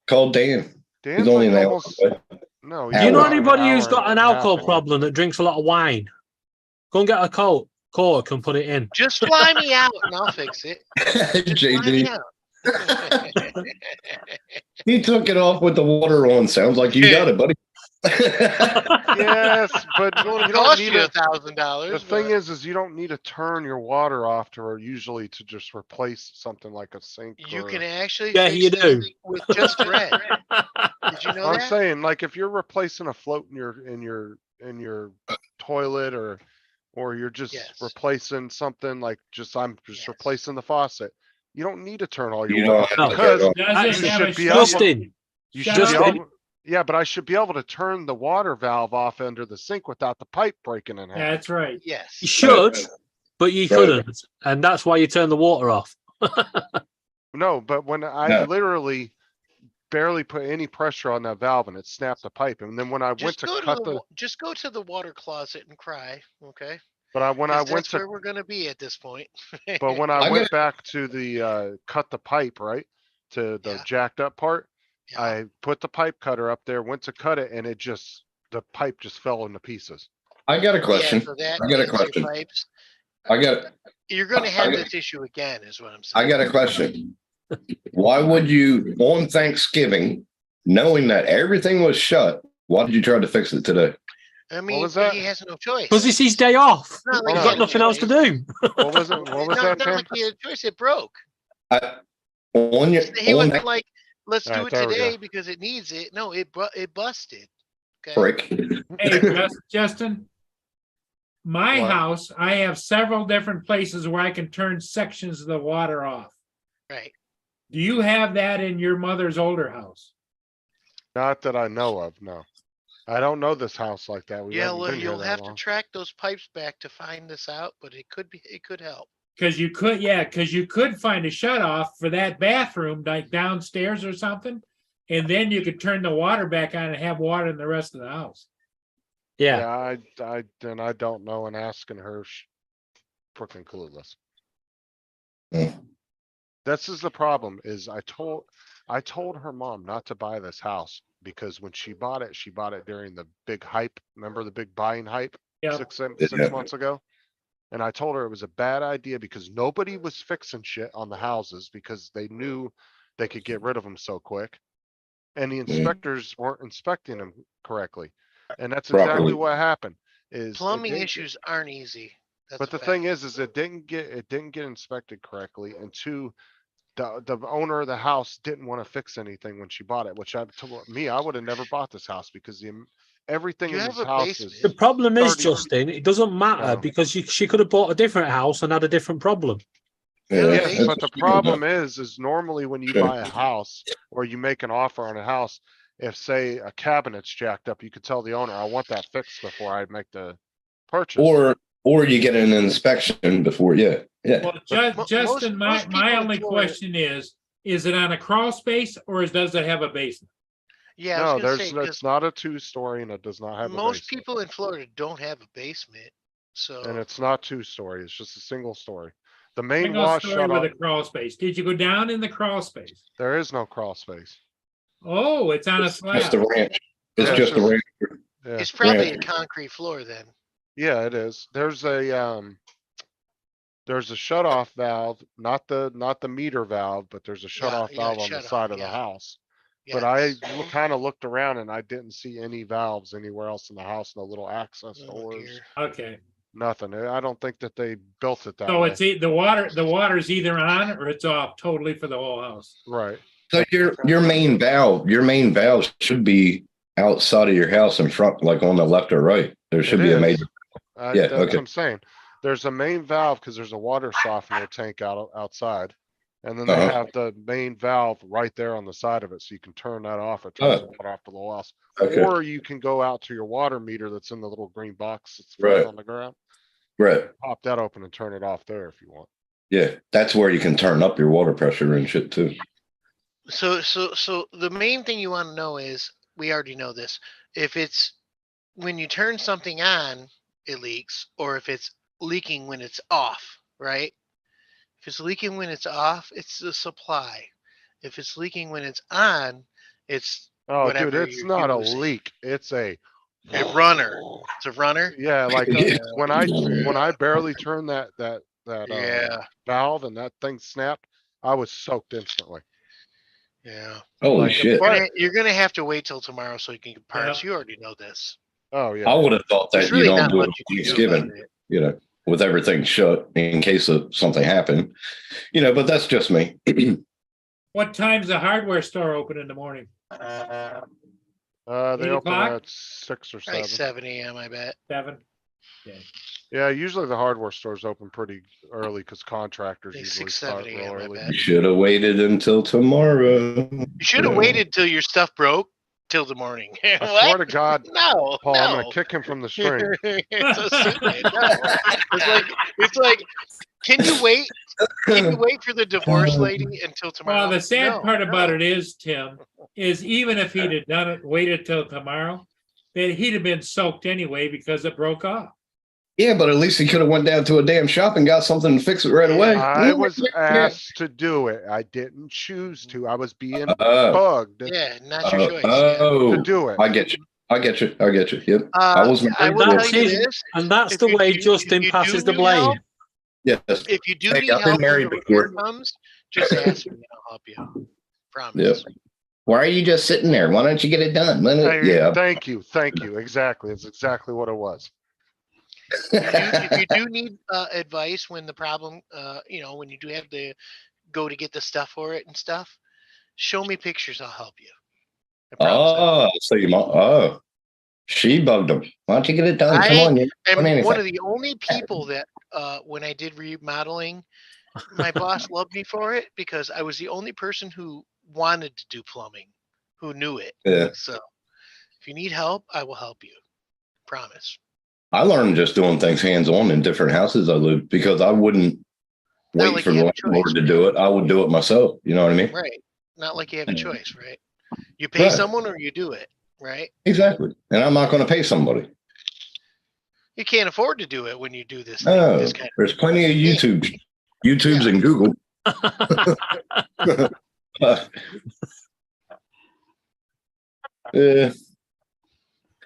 S5: Call Dan.
S2: Dan's
S5: He's only
S2: like
S5: an hour
S2: almost-
S5: away.
S2: No,
S6: Do you know
S5: Hour.
S6: anybody who's got an
S2: Hour and a
S6: alcohol
S2: half.
S6: problem that drinks a lot of wine? Go and get a cork and put it in.
S8: Just fly me out and I'll fix it. Just fly me
S5: JD.
S8: out.
S5: He took it off with the water on. Sounds like you got it, buddy.
S2: Yes, but you
S8: It
S2: don't
S8: cost
S2: need
S8: you
S2: a.
S8: $1,000.
S2: The thing is you don't need to turn your water off to usually to just replace something like a sink.
S8: you
S2: or-
S8: can actually
S6: Yeah,
S8: fix
S6: you
S8: this
S6: do.
S8: with just red. Did you know
S2: I'm
S8: that?
S2: saying, like, if you're replacing a float in your toilet or you're just
S8: Yes.
S2: replacing something like I'm just
S8: Yes.
S2: replacing the faucet. You don't need to turn all your
S5: You
S2: water
S5: don't
S2: off
S5: have to turn
S2: because
S5: it off.
S3: Does
S2: you
S3: it have a
S2: should be
S3: shut-
S2: able-
S6: Justin,
S2: you
S3: Shut
S2: should be
S3: up.
S2: able. Yeah, but I should be able to turn the water valve off under the sink without the pipe breaking in half.
S3: That's right.
S8: Yes.
S6: you should, but you
S5: Right.
S6: couldn't. And that's why you turn the water off.
S2: No, but when I
S5: No.
S2: literally barely put any pressure on that valve and it snapped the pipe, and then when I went
S8: Just
S2: to
S8: go
S2: cut the,
S8: just go to the water closet and cry, okay?
S2: when I
S8: 'Cause
S2: went
S8: that's
S2: to
S8: where we're gonna be at this point.
S2: But when I
S5: I
S2: went back to the cut the pipe, right? To the
S8: Yeah.
S2: jacked up part,
S8: Yeah.
S2: I put the pipe cutter up there, went to cut it, and the pipe just fell into pieces.
S5: I got a
S8: Yeah,
S5: question.
S8: so that
S5: I got a
S8: means your
S5: question.
S8: pipes-
S5: I got
S8: You're gonna
S5: I
S8: have
S5: got-
S8: this issue again, is what I'm saying.
S5: I got a question. Why would you on Thanksgiving, knowing that everything was shut, why did you try to fix it today?
S8: I mean,
S2: was that?
S8: he has no choice.
S6: Because it's his day off.
S8: Not like
S6: He's
S8: he
S6: got
S8: had a
S6: nothing else to
S8: choice.
S6: do.
S2: What was it? What was that,
S8: Not
S2: Tim?
S8: like he had a choice. It broke.
S5: On your
S8: He
S5: on
S8: wasn't
S5: that
S8: like, let's do
S2: Alright,
S8: it
S2: there we
S8: today
S2: go.
S8: because it needs it. No, it busted. Okay.
S5: brick.
S3: Hey, Justin, my
S2: What?
S3: house, I have several different places where I can turn sections of the water off.
S8: Right.
S3: Do you have that in your mother's older house?
S2: Not that I know of. No, I don't know this house like that. We
S8: Yeah,
S2: haven't
S8: well,
S2: been here
S8: you'll
S2: that
S8: have to
S2: long.
S8: track those pipes back to find this out, but it could help.
S3: Because you could find a shut off for that bathroom, like downstairs or something, and then you could turn the water back on and have water in the rest of the house.
S6: Yeah.
S2: I don't know, and asking her, freaking clueless.
S5: Mm.
S2: This is the problem, is I told her mom not to buy this house because when she bought it during the big hype. Remember the big buying hype?
S3: Yeah.
S2: Six
S5: Yeah.
S2: months ago. And I told her it was a bad idea because nobody was fixing shit on the houses because they knew they could get rid of them so quick. And the inspectors weren't inspecting them correctly. And that's exactly
S5: Properly.
S2: what happened. Is it
S8: Plumbing
S2: didn't
S8: issues aren't easy. That's
S2: But
S8: a
S2: the
S8: fact.
S2: thing is it didn't get inspected correctly, and two, the owner of the house didn't want to fix anything when she bought it, which I told me I would have never bought this house because everything
S8: You
S2: in
S8: have
S2: this
S8: a
S2: house
S8: basement.
S2: is
S6: The problem is,
S2: 30
S6: Justin, it doesn't matter
S2: No.
S6: because she could have bought a different house and had a different problem.
S5: Yeah,
S2: Yes,
S5: that's
S2: but the
S5: what she
S2: problem
S5: does.
S2: is normally when you
S5: Sure.
S2: buy a house or you make an offer on a house, if say a cabinet's jacked up, you could tell the owner, I want that fixed before I make the purchase.
S5: Or you get an inspection before, yeah.
S3: Well, Justin,
S8: most people
S3: my
S8: in
S3: only
S8: Florida-
S3: question is it on a crawl space or does it have a basement?
S8: Yeah, I
S2: No,
S8: was gonna say, 'cause
S2: it's not a 2-story and it does not have a
S8: most
S2: basement.
S8: people in Florida don't have a basement. So
S2: And it's not 2-story, it's just a single story. The main
S3: Single
S2: wash
S3: story
S2: shut
S3: with
S2: off,
S3: a crawl space. Did you go down in the crawl space?
S2: there is no crawl space.
S3: Oh, it's on a
S5: It's just
S3: slab.
S5: a ranch. It's
S2: Yeah,
S5: just a
S2: it's
S5: ranch.
S2: Yeah,
S8: it's probably
S5: Yeah.
S8: a concrete floor then.
S2: yeah, it is. There's a shut off valve, not the meter valve, but there's a shut off
S8: yeah,
S2: valve on the
S8: shut
S2: side
S8: off,
S2: of the
S8: yeah.
S2: house. But I
S8: Yes.
S2: kind of looked around and I didn't see any valves anywhere else in the house, no little access
S8: Oh,
S2: doors,
S8: dear.
S3: Okay.
S2: nothing. I don't think that they built it that
S3: So
S2: way.
S3: it's the water's either on or it's off totally for the whole house.
S2: Right.
S5: So your main valve should be outside of your house in front, like on the left or right. There should
S2: It
S5: be a
S2: is.
S5: major. Yeah,
S2: That's
S5: okay.
S2: what I'm saying. There's a main valve because there's a water softener tank outside. And then they
S5: Uh-huh.
S2: have the main valve right there on the side of it, so you can turn that off. It turns
S5: Oh.
S2: the water off to the wall house.
S5: Okay.
S2: Or you can go out to your water meter that's in the little green box that's
S5: Right.
S2: flat on the ground.
S5: Right.
S2: Pop that open and turn it off there if you want.
S5: Yeah. That's where you can turn up your water pressure and shit too.
S8: So the main thing you want to know is, we already know this. If it's when you turn something on, it leaks, or if it's leaking when it's off, right? If it's leaking when it's off, it's the supply. If it's leaking when it's on, it's
S2: Oh, dude,
S8: whatever
S2: it's
S8: you're
S2: not a
S8: using.
S2: leak. It's a
S8: runner. It's a runner.
S2: Yeah, like
S5: Yeah.
S2: when I barely turned that
S8: Yeah,
S2: valve and that thing snapped, I was soaked instantly.
S8: yeah.
S5: Holy
S2: Like,
S5: shit.
S2: but-
S8: You're gonna have to wait till tomorrow so you can get parts. You already know this.
S2: Oh yeah.
S5: I would have thought
S8: There's
S5: that
S8: really
S5: you don't
S8: not
S5: do it
S8: much
S5: on
S8: you can do about
S5: Thanksgiving,
S8: it.
S5: with everything shut in case of something happened, but that's just me.
S3: What time's the hardware store open in the morning?
S2: They
S3: 8
S2: open
S3: o'clock?
S2: at 6 or
S8: Probably
S2: 7.
S8: 7 a.m. I bet.
S3: 7? Okay.
S2: Yeah, usually the hardware stores open pretty early because contractors
S8: Think
S2: usually
S8: 6,
S2: start
S8: 7
S2: real
S8: a.m. I
S2: early.
S8: bet.
S5: You should have waited until tomorrow.
S8: You should have waited till your stuff broke till the morning.
S2: I
S8: What?
S2: swear to God,
S8: No,
S2: Paul, I'm
S8: no.
S2: gonna kick him from the string.
S8: It's so stupid. No. It's like, can you wait? Can you wait for the divorce lady until tomorrow?
S3: Well, the sad
S8: No,
S3: part about
S8: no.
S3: it is, Tim, is even if he'd have done it, waited till tomorrow, then he'd have been soaked anyway because it broke off.
S5: Yeah, but at least he could have went down to a damn shop and got something to fix it right away.
S2: I was asked to do it. I didn't choose to. I was being
S5: Oh.
S2: bugged
S8: Yeah, not your choice.
S2: to do it.
S5: I get you. Yep.
S8: Yeah.
S5: I was.
S8: I will
S6: That's
S8: tell you
S6: it.
S8: this.
S6: And that's
S8: If
S6: the
S8: you
S6: way
S8: do-
S6: Justin
S8: if you
S6: passes
S8: do
S6: the
S8: need
S6: blame.
S8: help,
S5: Yes.
S8: If you do
S5: Hey,
S8: need
S5: I've been
S8: help when
S5: married
S8: the repair
S5: before.
S8: comes, just ask me and I'll help you. Promise.
S5: Yep. Why are you just sitting there? Why don't you get it done? Yeah.
S2: Thank you. Exactly. It's exactly what it was.
S8: If you do need advice when the problem, when you do have to go to get the stuff for it and stuff, show me pictures. I'll help you. I promise.
S5: So she bugged him. Why don't you get it done? Come on, you
S8: I'm
S5: don't
S8: one
S5: anything.
S8: of the only people that when I did remodeling, my boss loved me for it because I was the only person who wanted to do plumbing, who knew it.
S5: Yeah.
S8: So if you need help, I will help you. Promise.
S5: I learned just doing things hands on in different houses I lived because I wouldn't
S8: Not
S5: wait
S8: like
S5: for
S8: you
S5: the
S8: have a
S5: landlord
S8: choice,
S5: to do it. I would do it myself. You know what I mean?
S8: right? Not like you have a choice, right? You pay
S5: Right.
S8: someone or you do it, right?
S5: Exactly. And I'm not going to pay somebody.
S8: You can't afford to do it when you do this.
S5: No,
S8: This kind
S5: there's plenty of YouTubes and Google. Yeah.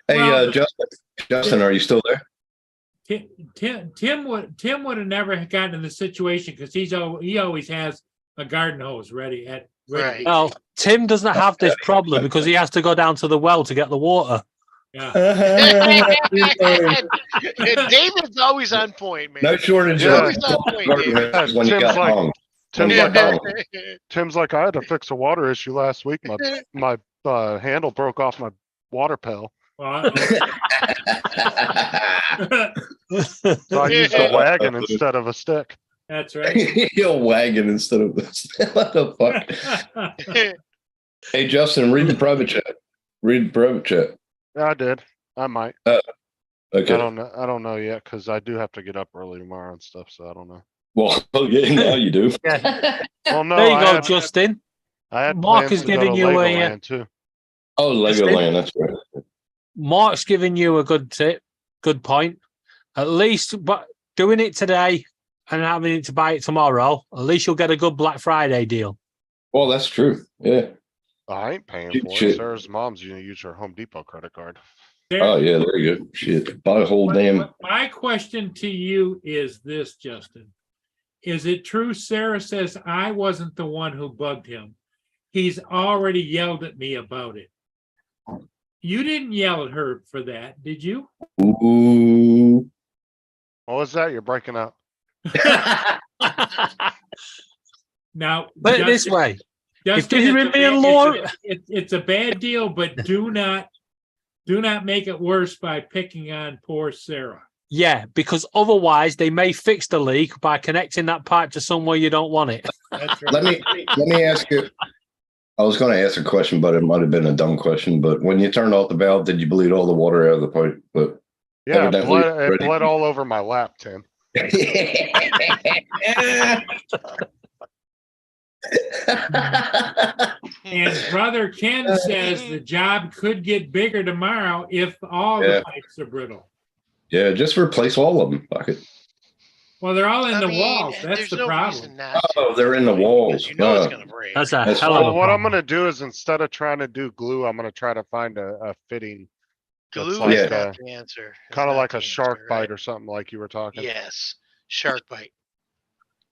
S5: Hey,
S3: Well,
S5: Justin, are you still there?
S3: Tim would have never gotten in the situation because he always has a garden hose ready.
S8: Right.
S6: Well, Tim doesn't have this problem because he has to go down to the well to get the water.
S3: Yeah.
S8: David's always on point, man.
S5: No shortage
S8: You're
S5: of
S8: always on point, David.
S5: when you got hung.
S2: Tim's like, I had to fix a water issue last week. My handle broke off my water pail.
S3: Well,
S2: So I used a wagon instead of a stick.
S3: That's right.
S5: You're wagging instead of this. What the fuck? Hey, Justin, read the private chat. Read the private chat.
S2: Yeah, I did. I might.
S5: Okay.
S2: I don't know yet because I do have to get up early tomorrow and stuff. So I don't know.
S5: Well, yeah, now you do.
S2: Well, no,
S6: There you
S2: I
S6: go,
S2: had-
S6: Justin.
S2: I had
S6: Mark
S2: plans
S6: is
S2: to go
S6: giving
S2: to
S6: you a
S2: Legoland too.
S5: Oh, Legoland, that's right.
S6: Mark's giving you a good tip, good point. At least, but doing it today and having it to buy it tomorrow, at least you'll get a good Black Friday deal.
S5: Well, that's true. Yeah.
S2: I ain't paying
S5: Shit,
S2: for
S5: shit.
S2: it. Sarah's mom's gonna use her Home Depot credit card.
S5: Oh, yeah, there you go. Shit. Buy a whole damn.
S3: My question to you is this, Justin. Is it true Sarah says I wasn't the one who bugged him? He's already yelled at me about it. You didn't yell at her for that, did you?
S5: Ooh.
S2: What was that? You're breaking up.
S3: Now,
S6: Put it this way.
S3: Justin,
S6: If you
S3: it's a
S6: me and
S3: bad-
S6: Laura,
S3: it's a bad deal, but do not make it worse by picking on poor Sarah.
S6: yeah, because otherwise they may fix the leak by connecting that pipe to somewhere you don't want it.
S3: That's right.
S5: Let me ask you. I was going to ask a question, but it might have been a dumb question. But when you turned off the valve, did you bleed all the water out of the pipe? But
S2: Yeah,
S5: evidently
S2: it
S5: ready.
S2: bled all over my lap, Tim.
S3: And brother Ken says the job could get bigger tomorrow if all
S5: Yeah.
S3: the pipes are brittle.
S5: Yeah, just replace all of them. Fuck it.
S3: Well, they're all in
S8: I
S3: the
S8: mean,
S3: walls. That's
S8: there's
S3: the
S8: no
S3: problem.
S8: reason not
S5: Oh, they're in the walls.
S8: You know it's
S5: Oh.
S8: gonna break.
S6: That's a
S5: That's
S6: hell of
S2: Well,
S6: a
S2: what I'm
S6: problem.
S2: gonna do is instead of trying to do glue, I'm gonna try to find a fitting.
S8: Glue
S2: like
S8: is
S5: Yeah.
S8: not the answer. It's
S2: kind of
S8: not
S2: like
S8: the
S2: a shark
S8: answer,
S2: bite
S8: right?
S2: or something like you were talking.
S8: Yes, shark bite.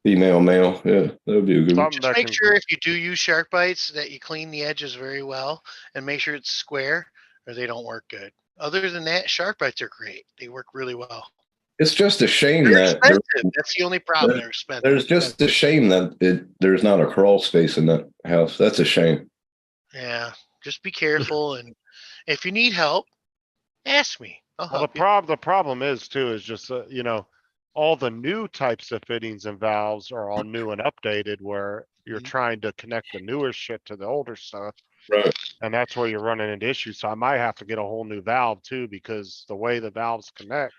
S5: Female, male. Yeah, that would be a good one.
S2: Something
S8: Just
S2: that
S8: make
S2: can.
S8: sure if you do use shark bites that you clean the edges very well and make sure it's square or they don't work good. Other than that, shark bites are great. They work really well.
S5: It's just a shame
S8: They're
S5: that
S8: expensive. That's the only problem. They're expensive.
S5: there's just a shame that there's not a crawl space in that house. That's a shame.
S8: Yeah, just be careful, and if you need help, ask me. I'll
S2: Well,
S8: help you.
S2: the problem is too is just all the new types of fittings and valves are all new and updated where you're trying to connect the newer shit to the older stuff.
S5: Right.
S2: And that's where you're running into issues. So I might have to get a whole new valve too, because the way the valves connect.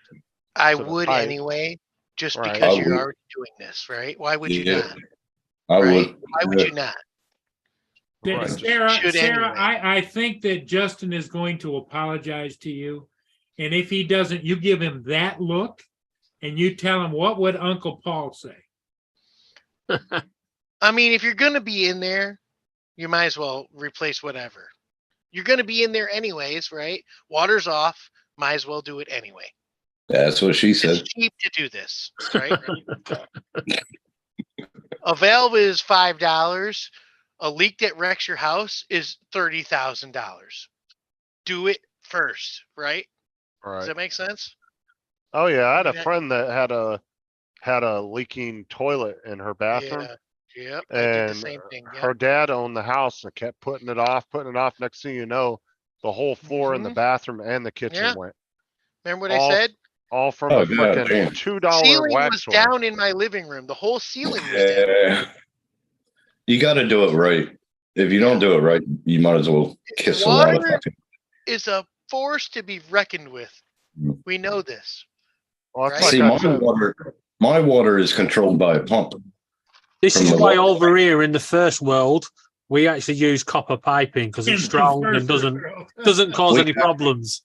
S8: I
S2: to the
S8: would
S2: pipe.
S8: anyway, just
S2: Right.
S8: because
S5: I
S8: you're
S5: would.
S8: already doing this, right? Why would you
S5: Yeah.
S8: not?
S5: I
S8: Right?
S5: would.
S8: Why would
S5: Yeah.
S8: you not?
S2: Right.
S3: Sarah,
S8: Should
S3: Sarah,
S8: anyway.
S3: I think that Justin is going to apologize to you. And if he doesn't, you give him that look and you tell him, what would Uncle Paul say?
S8: I mean, if you're gonna be in there, you might as well replace whatever. You're gonna be in there anyways, right? Water's off, might as well do it anyway.
S5: That's what she said.
S8: It's cheap to do this, right? A valve is $5. A leak that wrecks your house is $30,000. Do it first, right? Does
S2: Right.
S8: that make sense?
S2: Oh yeah, I had a
S8: Yeah.
S2: friend that had a leaking toilet in her bathroom.
S8: Yeah. Yep. I did the
S2: And
S8: same thing. Yep.
S2: her dad owned the house and kept putting it off. Next thing you know, the whole floor in the
S8: Mhm.
S2: bathroom and the kitchen
S8: Yeah.
S2: went.
S8: Remember what I
S2: all-
S8: said?
S2: All from
S5: Oh,
S2: a
S5: God
S2: freaking
S5: damn.
S2: $2
S8: Ceiling
S2: wax
S8: was
S2: toy.
S8: down in my living room. The whole ceiling was down.
S5: Yeah. You got to do it right. If you don't do it right, you might as well kiss a lot of
S8: Water
S5: fucking.
S8: is a force to be reckoned with. We know this.
S2: Well, that's
S8: Right?
S5: See,
S2: like I said.
S5: my water is controlled by a pump.
S6: This
S5: From
S6: is
S5: the
S6: why
S5: wall.
S6: over here in the first world we actually use copper piping because it's
S3: In the
S6: strong
S3: first
S6: and doesn't
S3: world.
S6: cause
S5: We
S6: any
S5: got-
S6: problems.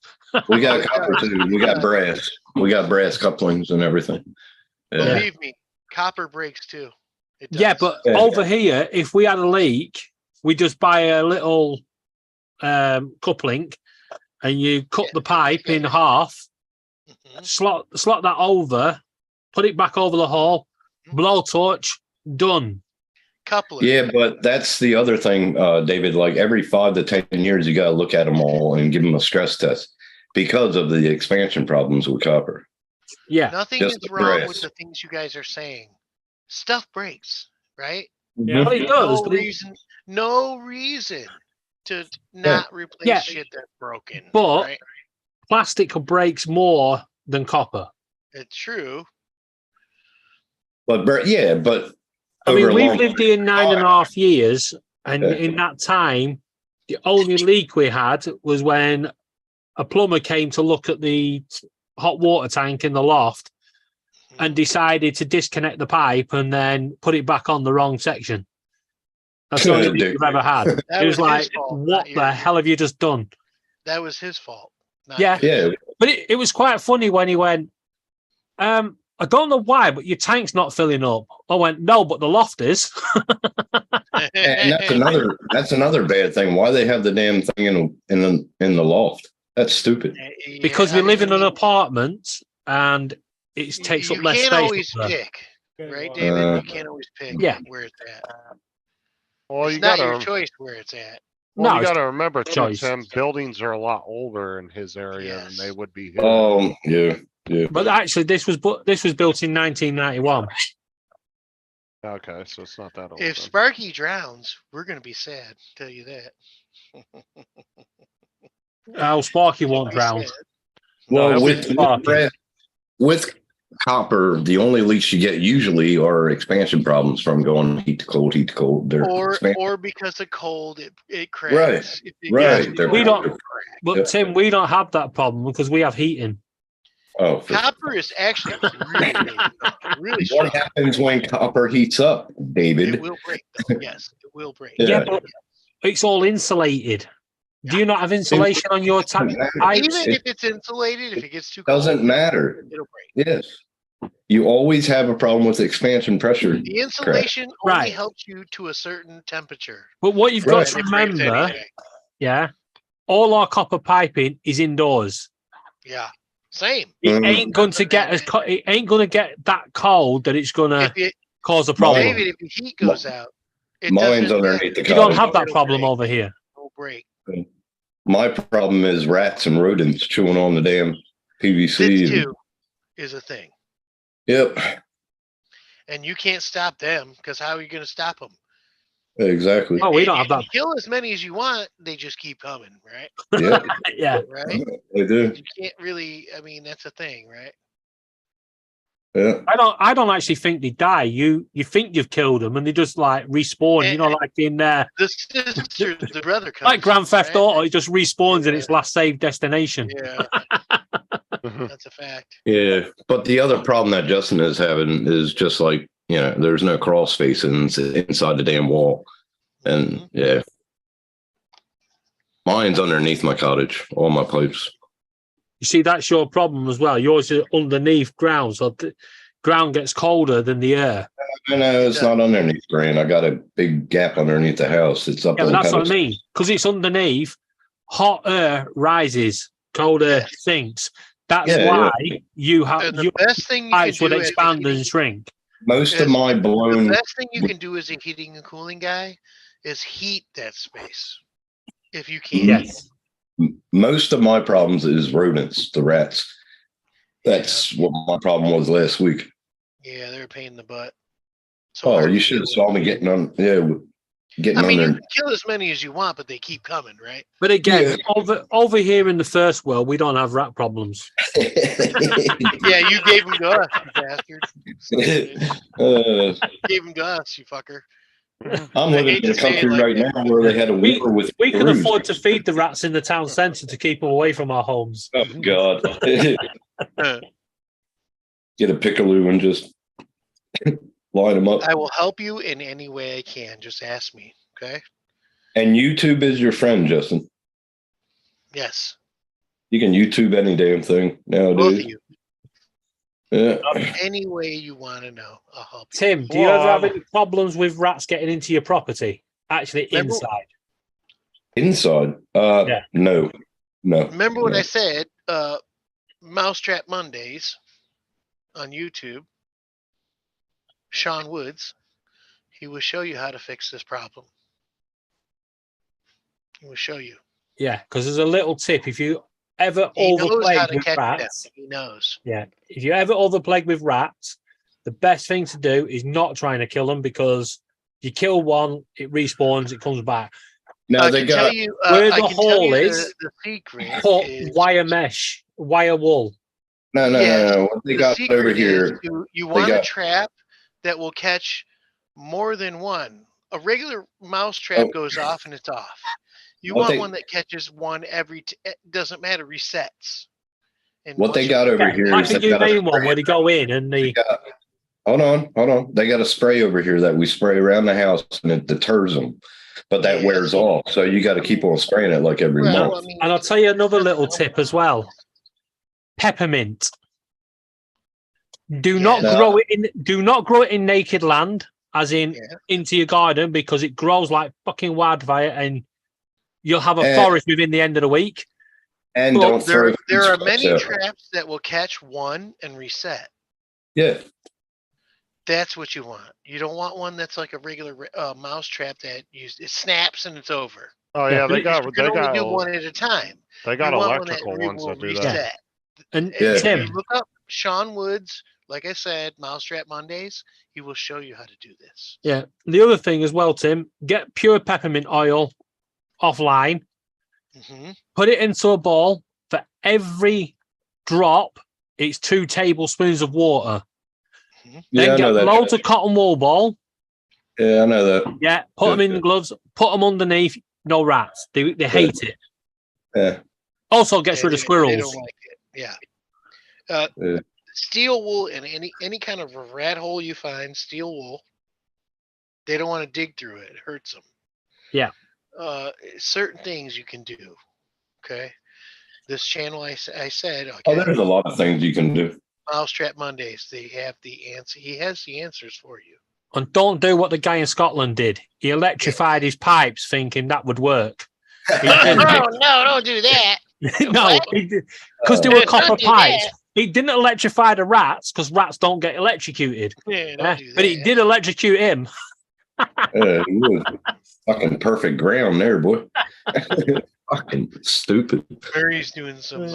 S5: We got copper too. We got brass. We got brass couplings and everything. Yeah.
S8: Believe me, copper breaks too. It does.
S6: Yeah, but
S5: Yeah.
S6: over here, if we had a leak, we just buy a little coupling, and you cut the pipe in half,
S8: Mhm.
S6: slot that over, put it back over the hole, blowtorch, done.
S8: Coupler.
S5: Yeah, but that's the other thing, David. Like every 5 to 10 years, you got to look at them all and give them a stress test because of the expansion problems with copper.
S6: Yeah,
S8: Nothing
S5: Just
S8: is
S5: the
S8: wrong
S5: brass.
S8: with the things you guys are saying. Stuff breaks, right?
S3: Yeah.
S6: Well, it does,
S8: No
S6: but
S8: reason. No reason to not replace
S6: Yeah.
S8: shit that's broken.
S6: But-
S8: right?
S6: plastic breaks more than copper.
S8: It's true.
S5: But but
S6: I
S5: over
S6: mean,
S5: a
S6: we've
S5: long
S6: lived here 9.5 years, and
S5: Yeah.
S6: in that time, the only leak we had was when a plumber came to look at the hot water tank in the loft and decided to disconnect the pipe and then put it back on the wrong section. That's the only leak we've ever had.
S8: That
S6: It was
S8: was his
S6: like,
S8: fault,
S6: what
S8: not
S6: the
S8: yours.
S6: hell have you just done?
S8: That was his fault. Not
S6: Yeah.
S8: yours.
S5: Yeah,
S6: But it was quite funny when he went, I don't know why, but your tank's not filling up. I went, no, but the loft is.
S5: and that's another bad thing. Why they have the damn thing in the loft? That's stupid.
S6: Because we live in an apartment and it takes
S8: you
S6: up less
S8: can't
S6: space.
S8: always
S6: up there.
S8: pick, right, David? You can't always pick
S6: Yeah.
S8: where it's at.
S2: Well,
S8: It's
S2: you
S8: not
S2: gotta,
S8: your choice where it's at.
S2: well,
S6: No,
S2: you
S6: it's
S2: gotta remember too,
S6: choice.
S2: Tim, buildings are a lot older in his area than
S8: Yes.
S2: they would be here.
S5: Oh, yeah.
S6: But actually, this was built in 1991.
S2: Okay, so it's not that old.
S8: If
S2: then.
S8: Sparky drowns, we're gonna be sad. Tell you that.
S6: Oh, Sparky won't
S8: Be
S6: drown.
S8: sad.
S5: Well,
S6: No,
S5: with
S6: Sparky.
S5: with copper, the only leaks you get usually are expansion problems from going heat to cold, heat to cold. They're
S8: Or because of cold, it cracks.
S5: Right,
S8: If it
S5: right.
S8: gets
S5: They're-
S6: We
S8: cold,
S6: don't-
S8: it'll crack.
S6: But
S5: Yeah.
S6: Tim, we don't have that problem because we have heating.
S5: Oh,
S8: Copper is actually really strong.
S5: what happens when copper heats up,
S8: It
S5: David?
S8: will break. Though. Yes, it will break.
S5: Yeah.
S6: Yeah, but it's all insulated. Do you not have insulation on your tank pipes?
S8: Even if it's insulated, if it gets too
S5: Doesn't
S8: cold,
S5: matter.
S8: it'll break.
S5: Yes. You always have a problem with expansion pressure.
S8: The insulation only
S6: Right.
S8: helps you to a certain temperature.
S6: But what you've got
S5: Right.
S6: to
S8: It breaks
S6: remember,
S8: anyway.
S6: yeah, all our copper piping is indoors.
S8: Yeah, same.
S6: It
S5: Mm.
S6: ain't going to get it ain't going to get that cold that it's going to
S8: If it,
S6: cause a problem.
S8: David, if the heat goes out, it
S5: Mine's
S8: doesn't
S5: underneath the
S6: You don't
S5: cottage.
S6: have that
S8: It'll
S6: problem
S8: break.
S6: over here.
S8: It'll break.
S5: My problem is rats and rodents chewing on the damn PVC.
S8: This
S5: and-
S8: too is a thing,
S5: Yep,
S8: and you can't stop them because how are you going to stop them?
S5: exactly.
S6: Oh, we don't have
S8: You
S6: that.
S8: can kill as many as you want; they just keep coming, right?
S5: Yeah,
S6: Yeah.
S8: Right?
S5: they do.
S8: You can't really. I mean, that's a thing, right?
S5: Yeah.
S6: I don't actually think they die. You think you've killed them and they just like respawn, you know, like in
S8: The sister, the brother comes.
S6: like Grand Theft
S8: right?
S6: Auto, it just respawns in its last saved destination.
S8: Yeah, that's a fact.
S5: Yeah, but the other problem that Justin is having is just like, there's no crawl space inside the damn wall. And yeah, mine's underneath my cottage, all my pipes.
S6: You see, that's your problem as well. Yours is underneath ground, so the ground gets colder than the air.
S5: I know it's not underneath ground. I got a big gap underneath the house. It's up
S6: Yeah,
S5: on
S6: but that's what I
S5: pedestal.
S6: mean. Because it's underneath, hot air rises, cold air sinks. That's
S5: Yeah,
S6: why you have
S8: And the
S6: your
S8: best thing you
S6: pipes
S8: can
S6: would
S8: do as a
S6: expand and
S8: heating-
S6: shrink.
S5: Most of
S8: is-
S5: my
S8: The
S5: blown,
S8: best thing you can do as a heating and cooling guy is heat that space, if you can.
S6: Yes.
S5: most of my problems is rodents, the rats. That's what my problem was last week.
S8: Yeah, they're a pain in the butt.
S5: Oh, you should have saw me getting on. Yeah, getting
S8: I mean,
S5: on
S8: you
S5: there.
S8: can kill as many as you want, but they keep coming, right?
S6: But again, over here in the first world, we don't have rat problems.
S8: Yeah, you gave them to us, you bastard. Gave them to us, you fucker.
S5: I'm
S8: I
S5: living
S8: hate
S5: in a
S8: to say it
S5: country
S8: like
S5: right
S8: that.
S5: now where they had a war with
S6: We can
S5: kangaroos.
S6: afford to feed the rats in the town centre to keep them away from our homes.
S5: Oh God! Get a pickaloo and just line them up.
S8: I will help you in any way I can. Just ask me. Okay.
S5: And YouTube is your friend, Justin.
S8: Yes.
S5: You can YouTube any damn thing nowadays.
S8: Both of you.
S5: Yeah.
S8: Any way you want to know, I'll help you.
S6: Tim, do you ever have any problems with rats getting into your property? Actually,
S8: Remember-
S6: inside.
S5: Inside?
S6: Yeah.
S5: No.
S8: Remember what
S5: no.
S8: I said? Mousetrap Mondays on YouTube. Sean Woods. He will show you how to fix this problem. He will show you.
S6: Yeah, because there's a little tip. If you ever
S8: He knows how
S6: overplague
S8: to
S6: with
S8: catch them.
S6: rats,
S8: He knows.
S6: yeah, if you ever overplague with rats, the best thing to do is not trying to kill them, because you kill one, it respawns, it comes back.
S5: Now
S8: I
S5: they
S8: can
S5: got
S8: tell you,
S6: where
S8: I
S6: the
S8: can tell
S6: hole
S8: you
S6: is,
S8: the secret
S6: put
S8: is
S6: wire mesh, wire wool.
S5: no.
S8: Yeah,
S5: What they
S8: the
S5: got
S8: secret
S5: over
S8: is
S5: here?
S8: you want a
S5: got-
S8: trap that will catch more than one. A regular mouse trap goes off and it's off. You
S5: What
S8: want
S5: they-
S8: one that catches one every. It doesn't matter, resets. And
S5: What they
S8: once
S5: got
S8: you-
S5: over here
S6: Like
S5: is
S6: a
S5: they got a
S6: humane one
S5: spray.
S6: where they go in and they
S5: Hold on. They got a spray over here that we spray around the house and it deters them, but that
S8: Yeah.
S5: wears off. So you got to keep on spraying it like every
S8: Well,
S5: month.
S8: I mean,
S6: And I'll tell you another little tip as well. Peppermint. Do not
S5: Yeah.
S6: grow it in naked land, as in
S8: Yeah.
S6: into your garden, because it grows like fucking wildfire and you'll have a
S5: And-
S6: forest within the end of the week.
S5: And
S6: Well,
S5: don't throw.
S8: there are
S5: food
S8: many
S5: scraps out.
S8: traps that will catch one and reset.
S5: Yeah.
S8: That's what you want. You don't want one that's like a regular mouse trap that it snaps and it's over.
S2: Oh yeah, they
S8: You
S2: got
S8: can only do one at a time.
S2: they got
S8: You want one
S2: electrical
S8: that
S2: ones
S8: will
S2: that do that.
S8: reset.
S6: And
S8: And
S5: Yeah.
S8: if
S6: Tim,
S8: you look up Sean Woods, like I said, Mousetrap Mondays, he will show you how to do this.
S6: yeah. The other thing as well, Tim, get pure peppermint oil offline,
S8: Hmm
S6: put it into a bowl. For every drop, it's 2 tablespoons of water.
S5: Yeah,
S6: Then
S5: I
S6: get
S5: know that.
S6: loads of cotton wool ball.
S5: Yeah, I know that.
S6: Yeah, put them in the gloves, put them underneath. No rats. They hate it.
S5: Yeah.
S6: Also gets rid of
S8: They
S6: squirrels.
S8: don't like it. Yeah.
S5: Yeah.
S8: Steel wool and any kind of a rat hole you find, steel wool. They don't want to dig through it. It hurts them.
S6: Yeah.
S8: Certain things you can do. Okay. This channel, I said, okay,
S5: Oh, there's a lot of things you can do.
S8: Mousetrap Mondays. They have the answer. He has the answers for you.
S6: And don't do what the guy in Scotland did. He electrified his pipes thinking that would work. He didn't.
S8: No, don't do that.
S6: No, because they were
S8: Don't
S6: copper
S8: do
S6: pipes.
S8: that.
S6: He didn't electrify the rats because rats don't get electrocuted.
S8: Yeah, don't
S6: Yeah,
S8: do
S6: but he
S8: that.
S6: did electrocute him.
S5: Yeah, he was fucking perfect ground there, boy. Fucking stupid.
S8: Murray's doing some.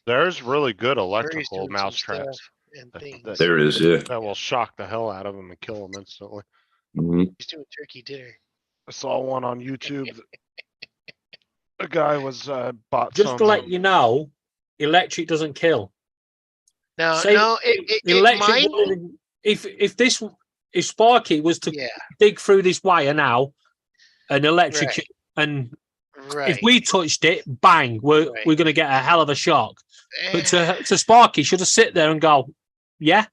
S2: There's really good
S8: Murray's
S2: electrical
S8: doing some
S2: mouse traps
S8: stuff and things.
S5: There is, yeah.
S2: that will shock the hell out of them and kill them instantly.
S5: Mhm.
S8: He's doing turkey dinner.
S2: I saw one on YouTube. A guy was bought
S6: Just
S2: some.
S6: to let you know, electric doesn't kill.
S8: No,
S6: Say
S8: no, it
S6: electric.
S8: might.
S6: If Sparky was to
S8: Yeah,
S6: dig through this wire now, and electric,
S8: Right.
S6: and
S8: right.
S6: if we touched it, bang, we're
S8: Right.
S6: going to get a hell of a shock. But
S8: Eh,
S6: to Sparky, should have sit there and go, yeah,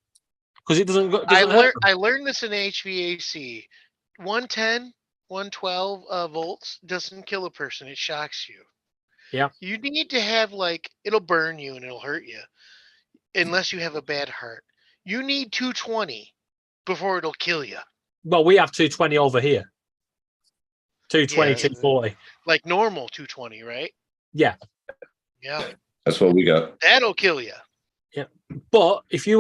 S6: because it doesn't.
S8: I
S6: Doesn't hurt
S8: learned
S6: them.
S8: I learned this in HVAC. 110, 112 volts doesn't kill a person. It shocks you.
S6: Yeah.
S8: You need to have it'll burn you and it'll hurt you, unless you have a bad heart. You need 220 before it'll kill you.
S6: Well, we have 220 over here. 220,
S8: Yeah.
S6: 240.
S8: Like normal 220, right?
S6: Yeah.
S8: Yeah,
S5: That's what we got.
S8: that'll kill you.
S6: But if you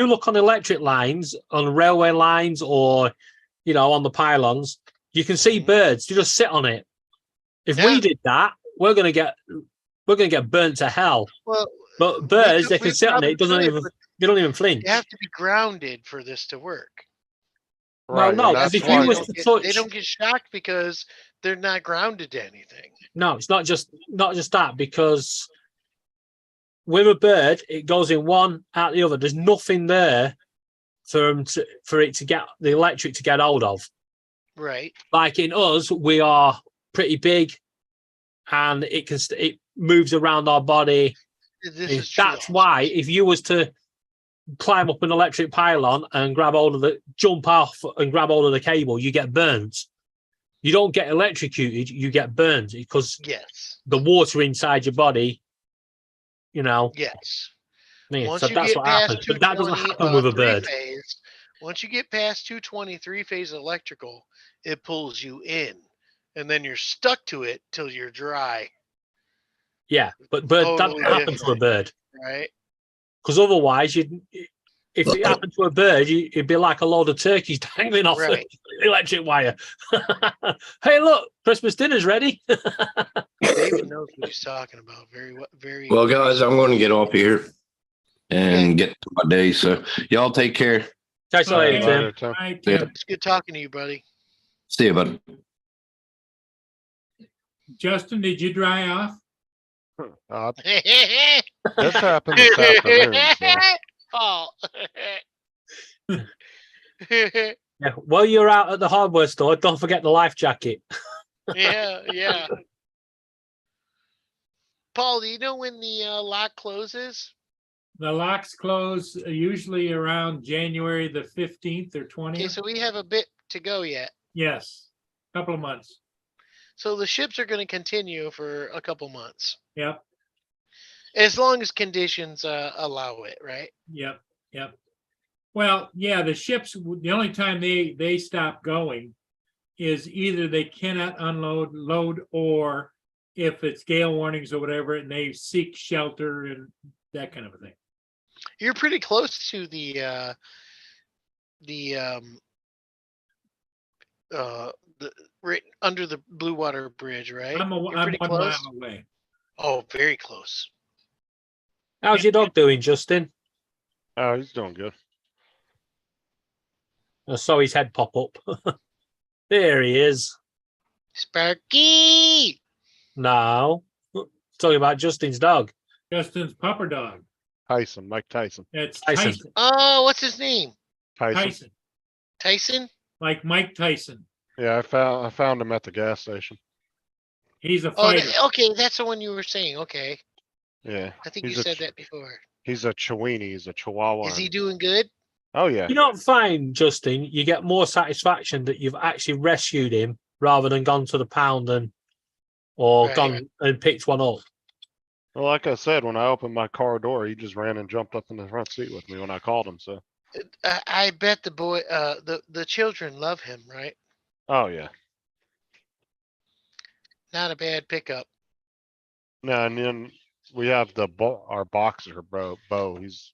S6: look on electric lines, on railway lines, or on the pylons, you can see birds. You just sit on it. If we
S8: Yeah.
S6: did that, we're gonna get burnt to hell.
S8: Well,
S6: But birds,
S8: could-
S6: they can
S8: we
S6: sit on
S8: probably
S6: it. Doesn't
S8: could,
S6: even
S8: but
S6: they don't even flinch.
S8: you have to be grounded for this to work.
S6: Well, no,
S2: and that's
S6: because if
S2: why
S6: you was
S8: They
S6: to
S8: don't,
S6: touch,
S8: they don't get shocked because they're not grounded to anything.
S6: no, it's not just that, because with a bird, it goes in one out the other. There's nothing there for it to get the electric to get hold of.
S8: Right.
S6: Like in us, we are pretty big, and it moves around our body.
S8: This is true.
S6: That's why if you was to climb up an electric pylon and jump off and grab hold of the cable, you get burnt. You don't get electrocuted, you get burned because
S8: Yes.
S6: the water inside your body,
S8: Yes.
S6: Yeah,
S8: Once
S6: so
S8: you
S6: that's
S8: get
S6: what
S8: past
S6: happens. But that doesn't
S8: 220,
S6: happen with a bird.
S8: three-phase, once you get past 220 three-phase electrical, it pulls you in, and then you're stuck to it till you're dry.
S6: Yeah, but that
S8: Totally
S6: doesn't happen to a
S8: different.
S6: bird.
S8: Right?
S6: Because otherwise, if it happened to a bird, it'd be like a load of turkeys dangling off
S8: Right.
S6: the electric wire. Hey, look, Christmas dinner's ready.
S8: David knows what he's talking about. Very.
S5: Well, guys, I'm going to get off here and get to my day. So y'all take care.
S6: Catch you later,
S2: Later,
S6: Tim.
S2: Tim.
S3: Right,
S5: Yeah.
S3: Tim.
S8: It's good talking to you, buddy.
S5: See you, buddy.
S3: Justin, did you dry off?
S2: This happened this afternoon. So.
S8: Paul.
S6: Yeah, while you're out at the hardware store, don't forget the life jacket.
S8: Yeah. Paul, do you know when the lock closes?
S3: The locks close usually around January the 15th or 20th.
S8: Okay, so we have a bit to go yet.
S3: Yes, couple of months.
S8: So the ships are going to continue for a couple months,
S3: Yep,
S8: as long as conditions allow it, right?
S3: yep. Well, yeah, the ships, the only time they stop going is either they cannot load, or if it's gale warnings or whatever, and they seek shelter and that kind of a thing.
S8: You're pretty close to right under the Blue Water Bridge, right?
S3: I'm
S8: You're
S3: 1
S8: pretty
S3: mile
S8: close.
S3: away.
S8: Oh, very close.
S6: How's your dog doing, Justin?
S2: Oh, he's doing good.
S6: I saw his head pop up. There he is.
S8: Sparky.
S6: No. Talking about Justin's dog.
S3: Justin's pupper dog.
S2: Tyson, Mike Tyson.
S3: It's
S6: Tyson.
S3: Tyson.
S8: Oh, what's his name?
S2: Tyson.
S8: Tyson?
S3: Like Mike Tyson.
S2: Yeah, I found him at the gas station.
S3: He's a
S8: Oh,
S3: fighter.
S8: okay, that's the one you were saying. Okay,
S2: Yeah.
S8: I think
S2: He's
S8: you
S2: a
S8: said
S2: ch-
S8: that before.
S2: He's a Chiweenie. He's a Chihuahua.
S8: Is he doing good?
S2: Oh yeah.
S6: You don't find, Justin, you get more satisfaction that you've actually rescued him rather than gone to the pound or
S8: Right.
S6: gone and picked one up.
S2: Well, like I said, when I opened my car door, he just ran and jumped up in the front seat with me when I called him. So.
S8: I bet the boy, the children love him, right?
S2: Oh yeah.
S8: Not a bad pickup.
S2: No, and then we have our boxer, Bo. He's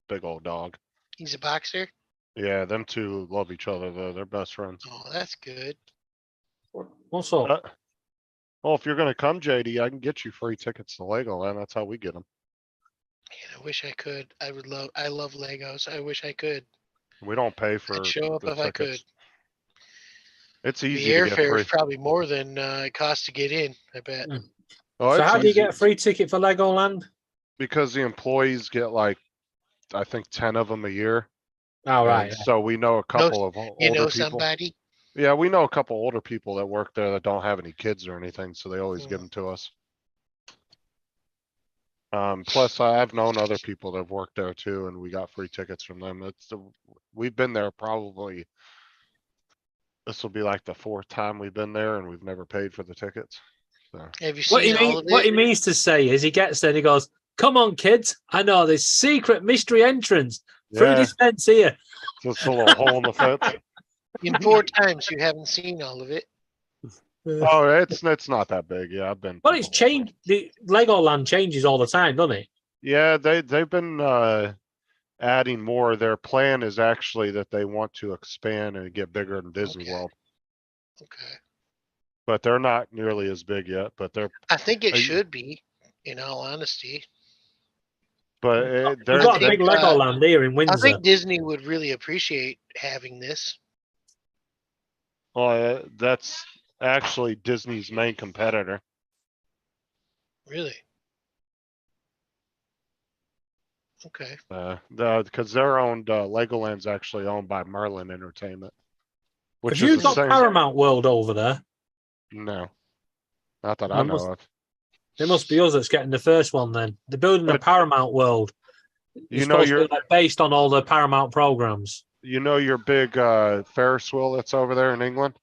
S2: a big old dog.
S8: He's a boxer.
S2: Yeah, them two love each other though. They're best friends.
S8: Oh, that's good.
S6: What's up?
S2: Well, if you're gonna come, JD, I can get you free tickets to Legoland. That's how we get them.
S8: Man, I wish I could. I love Legos. I wish I could.
S2: We don't pay for.
S8: I'd show up
S2: the
S8: if I could.
S2: tickets. It's
S8: The
S2: easy to get
S8: airfare
S2: free.
S8: is probably more than it costs to get in. I bet.
S2: Oh,
S6: So
S2: it's
S6: how do you
S2: easy
S6: get a free ticket for Legoland?
S2: because the employees get like, I think 10 of them a year.
S6: Oh,
S2: And
S6: right.
S2: So we know a couple of older
S8: You know
S2: people.
S8: somebody?
S2: Yeah, we know a couple older people that work there that don't have any kids or anything, so they always give them to us. Plus I've known other people that have worked there too, and we got free tickets from them. We've been there probably, this will be like the 4th time we've been there and we've never paid for the tickets. So,
S8: Have you
S6: What
S8: seen
S6: he,
S8: all of
S6: what he
S8: it?
S6: means to say is he gets there and he goes, "Come on, kids. I know this secret mystery entrance through
S2: yeah,
S6: this fence here."
S2: just a little hole in the fence.
S8: In 4 times, you haven't seen all of it.
S2: Oh, it's not that big. Yeah, I've been.
S6: Well, it's changed. The Legoland changes all the time, doesn't it?
S2: Yeah, they've been adding more. Their plan is actually that they want to expand and get bigger than Disney
S8: Okay.
S2: World,
S8: Okay.
S2: but they're not nearly as big yet. But they're
S8: I think it
S2: Are you-
S8: should be, in all honesty.
S2: but
S6: We've
S2: they're
S6: got a
S8: think,
S6: big Legoland here in
S8: I
S6: Windsor.
S8: think Disney would really appreciate having this.
S2: well, that's actually Disney's main competitor.
S8: Really. Okay.
S2: Because they're owned. Legoland's actually owned by Merlin Entertainment, which
S6: Have
S2: is
S6: you
S2: the
S6: got
S2: same.
S6: Paramount World over there?
S2: No, not that I
S6: There
S2: know
S6: must-
S2: of.
S6: It must be us that's getting the first one then. They're building a
S2: But-
S6: Paramount World
S2: You
S6: It's
S2: know
S6: supposed to
S2: your
S6: be like based on all the Paramount programs.
S2: your big Ferris wheel that's over there in England.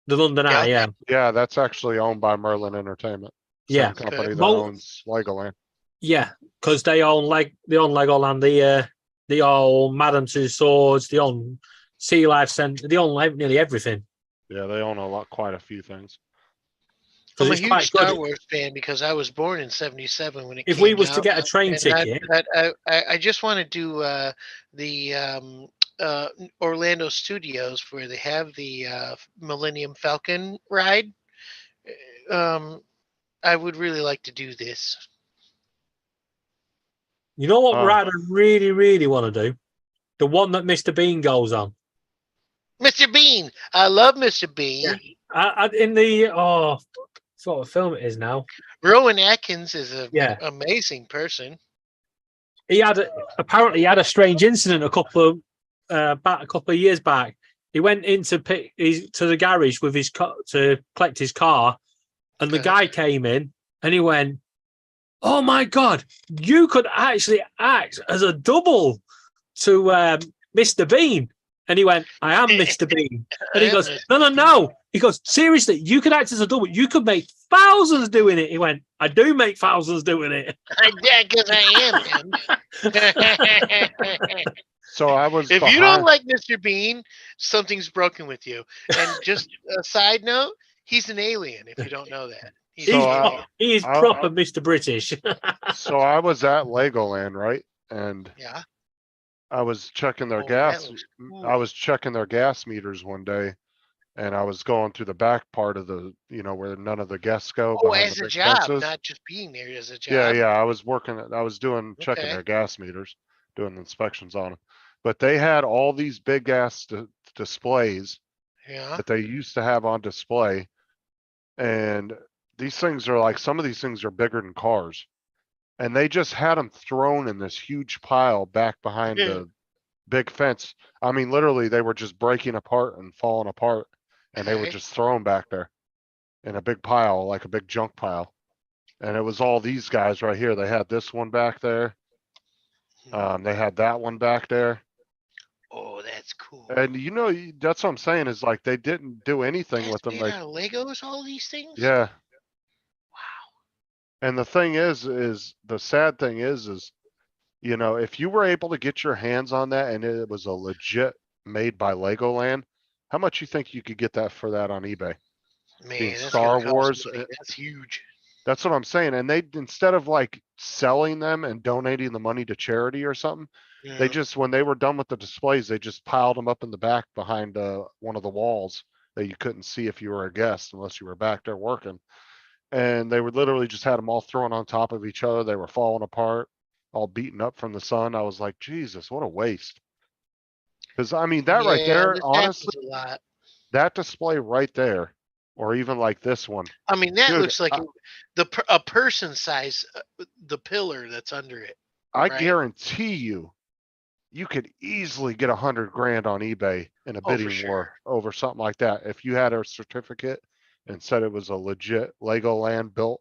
S6: The London Eye, yeah.
S2: Yeah, that's actually owned by Merlin Entertainment.
S6: Yeah.
S2: Same company that
S6: Well-
S2: owns Legoland.
S6: Yeah, because they own Legoland, they own Madame Tussauds, they own Sea Life Centre, they own nearly everything.
S2: Yeah, they own quite a few things.
S6: Because
S8: I'm a
S6: it's
S8: huge
S6: quite
S8: Star
S6: good.
S8: Wars fan because I was born in '77 when it
S6: If
S8: came
S6: we was to
S8: out.
S6: get a train
S8: And
S6: ticket,
S8: I just want to do the Orlando Studios where they have the Millennium Falcon ride. I would really like to do this.
S6: you know what
S2: Oh.
S6: ride I really, really want to do? The one that Mr. Bean goes on.
S8: Mr. Bean, I love Mr. Bean.
S6: In the what sort of film it is now.
S8: Rowan Atkins is an
S6: Yeah.
S8: amazing person.
S6: Apparently he had a strange incident a couple of years back. He went in to the garage with to collect his car, and the guy came in and he went, "Oh my God, you could actually act as a double to Mr. Bean." And he went, "I am Mr. Bean." And he goes, No. He goes, "Seriously, you could act as a double. You could make thousands doing it." He went, "I do make thousands doing it."
S8: Yeah, because I am him.
S2: So I was.
S8: If you don't like Mr. Bean, something's broken with you. And just a side note, he's an alien. If you don't know that,
S6: He's proper Mr. British.
S2: So I was at Legoland, right? And
S8: yeah,
S2: I was checking their
S8: that
S2: gas.
S8: looks cool.
S2: I was checking their gas meters one day, and I was going through the back part of the, where none of the guests go.
S8: Oh,
S2: behind
S8: as
S2: the
S8: a
S2: big
S8: job,
S2: fences.
S8: not just being there as a job.
S2: Yeah. I was checking
S8: Okay.
S2: their gas meters, doing inspections on them. But they had all these big gas displays
S8: Yeah.
S2: that they used to have on display. And these things are like, some of these things are bigger than cars. And they just had them thrown in this huge pile back behind the big fence. I mean, literally, they were just breaking apart and falling apart. And they were
S8: Okay.
S2: just thrown back there in a big pile, like a big junk pile. And it was all these guys right here. They had this one back there. They had that one back there.
S8: Oh, that's cool.
S2: And that's what I'm saying is like they didn't do anything with them.
S8: Made
S2: Like,
S8: out of Legos, all these things.
S2: yeah. And the thing is the sad thing is, if you were able to get your hands on that and it was a legit made by Legoland, how much you think you could get that for that on eBay?
S8: Man,
S2: Being
S8: that's
S2: Star
S8: gonna cost
S2: Wars.
S8: money. That's huge.
S2: That's what I'm saying. And they, instead of like selling them and donating the money to charity or something, they
S8: Yeah.
S2: just, when they were done with the displays, they just piled them up in the back behind one of the walls that you couldn't see if you were a guest unless you were back there working. And they would literally just had them all thrown on top of each other. They were falling apart, all beaten up from the sun. I was like, Jesus, what a waste. Because I mean, that right
S8: Yeah,
S2: there,
S8: this happens
S2: honestly,
S8: a lot.
S2: that display right there, or even like this one.
S8: I mean, that
S2: Dude,
S8: looks like a person size, the pillar that's under it.
S2: I
S8: right?
S2: guarantee you could easily get 100 grand on eBay in a
S8: Oh, for
S2: bidding
S8: sure.
S2: war over something like that. If you had a certificate and said it was a legit Legoland built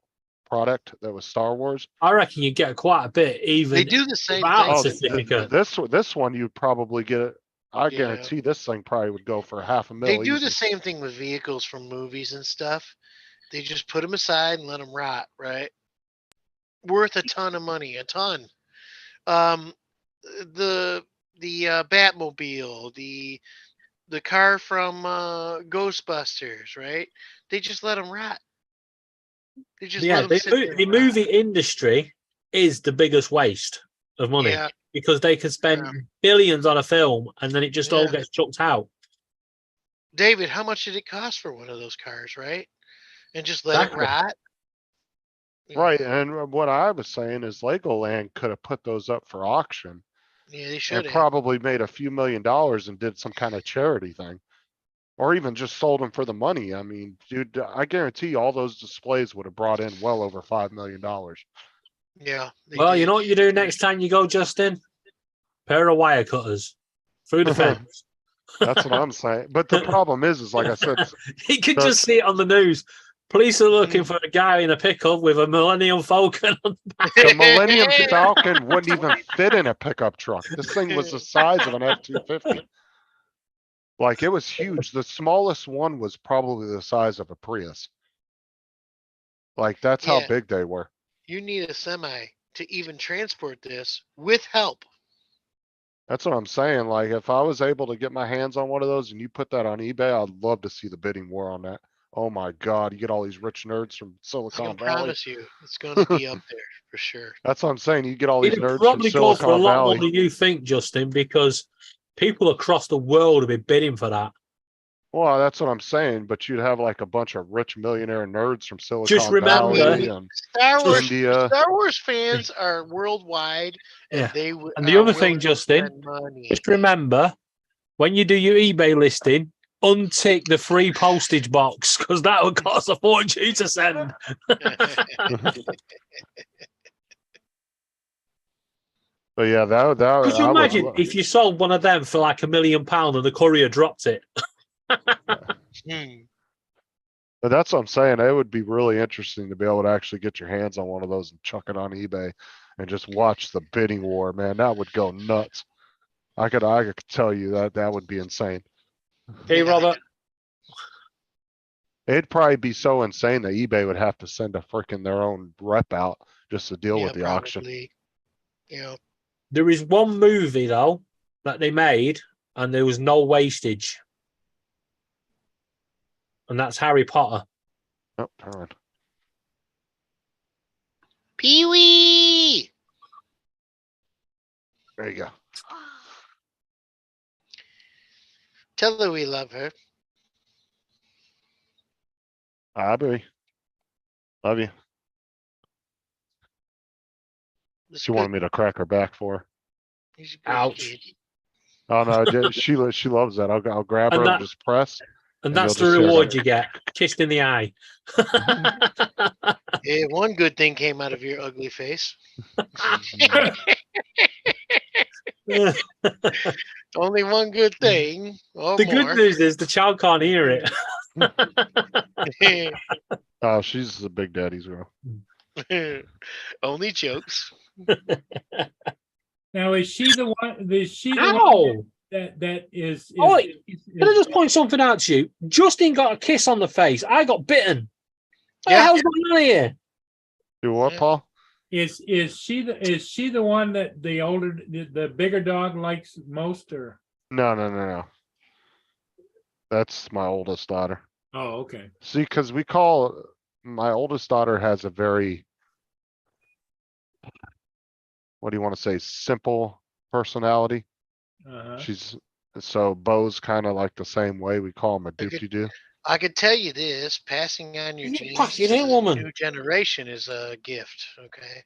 S2: product that was Star Wars.
S6: I reckon you get quite a bit even.
S8: They do the same
S6: without a
S2: Oh,
S8: thing.
S6: certificate.
S2: this one you'd probably get. I
S8: Yeah.
S2: guarantee this thing probably would go for $500,000.
S8: They do the
S2: easy.
S8: same thing with vehicles from movies and stuff. They just put them aside and let them rot, right? Worth a ton of money, a ton. The Batmobile, the car from Ghostbusters, right? They just let them rot. They just
S6: Yeah,
S8: let them sit there
S6: the
S8: and rot.
S6: movie industry is the biggest waste of money
S8: Yeah.
S6: because they can spend billions on a film and then it just all
S8: Yeah.
S6: gets chucked out.
S8: David, how much did it cost for one of those cars, right? And just let
S6: Exactly.
S8: it rot.
S2: Right, and what I was saying is Legoland could have put those up for auction
S8: Yeah, they
S2: and
S8: should have.
S2: probably made a few $1,000,000 and did some kind of charity thing. Or even just sold them for the money. I mean, dude, I guarantee all those displays would have brought in well over $5 million.
S8: Yeah. they
S6: Well, you
S8: did.
S6: know what you do next time you go, Justin? Pair of wire cutters through the fence.
S2: That's what I'm saying. But the problem is like I said,
S6: You could
S2: the-
S6: just see it on the news. Police are looking for a guy in a pickup with a Millennium Falcon on the back.
S2: The Millennium Falcon wouldn't even fit in a pickup truck. This thing was the size of an F-250. Like, it was huge. The smallest one was probably the size of a Prius. Like, that's how
S8: Yeah.
S2: big they were.
S8: You need a semi to even transport this with help.
S2: That's what I'm saying. Like, if I was able to get my hands on one of those and you put that on eBay, I'd love to see the bidding war on that. Oh my God, you get all these rich nerds from
S8: I
S2: Silicon
S8: can
S2: Valley.
S8: promise you, it's going to be up there for sure.
S2: That's what I'm saying. You get all these
S6: It'd
S2: nerds from
S6: probably go for a
S2: Silicon
S6: lot more
S2: Valley.
S6: than you think, Justin, because people across the world have been bidding for that.
S2: Well, that's what I'm saying. But you'd have like a bunch of rich millionaire nerds from Silicon
S6: Just remember-
S2: Valley and
S8: Star Wars,
S2: India.
S8: Star Wars fans are worldwide, and
S6: Yeah.
S8: they would.
S6: And the other thing, Justin, just remember when you do your eBay listing, untick the free postage box because that would cost a fortune to send.
S2: But yeah, that
S6: Could you
S2: I would
S6: imagine
S2: lo-
S6: if you sold one of them for like £1 million and the courier dropped it?
S2: But that's what I'm saying. It would be really interesting to be able to actually get your hands on one of those and chuck it on eBay and just watch the bidding war, man. That would go nuts. I could tell you that would be insane.
S6: Hey, Robert.
S2: It'd probably be so insane that eBay would have to send a freaking their own rep out just to deal with the auction.
S8: Yeah.
S6: There is one movie though that they made, and there was no wastage, and that's Harry Potter.
S2: Oh, turn.
S8: Pee Wee.
S2: There you go.
S8: Tell her we love her.
S2: Hi, baby. Love you. She wanted me to crack her back for her.
S8: He's a good
S6: Ouch.
S8: kid.
S2: Oh no, she loves that. I'll grab her
S6: And
S2: and
S6: that-
S2: just press.
S6: And
S2: you'll
S6: that's the
S2: just hear
S6: reward
S2: her.
S6: you get. Kissed in the eye.
S8: Yeah, one good thing came out of your ugly face. Only one good thing. Or
S6: The
S8: more.
S6: good news is the child can't hear it.
S2: Oh, she's the big daddy's girl.
S8: Only jokes.
S3: Now, is she the one? Is she the
S6: Ow!
S3: one that is?
S6: Oh, wait. Can I just point something out to you? Justin got a kiss on the face. I got bitten. What the hell's going on here?
S2: Do what, Paul?
S3: Is she the one that the bigger dog likes most, or?
S2: No. That's my oldest daughter.
S3: Oh, okay.
S2: See, because my oldest daughter has a very, what do you want to say, simple personality. So Bo's kind of like the same way. We call him a doopty-doo.
S8: I could tell you this: passing on your
S6: You
S8: genes
S6: fucking
S8: to
S6: hit,
S8: the
S6: woman.
S8: new generation is a gift. Okay,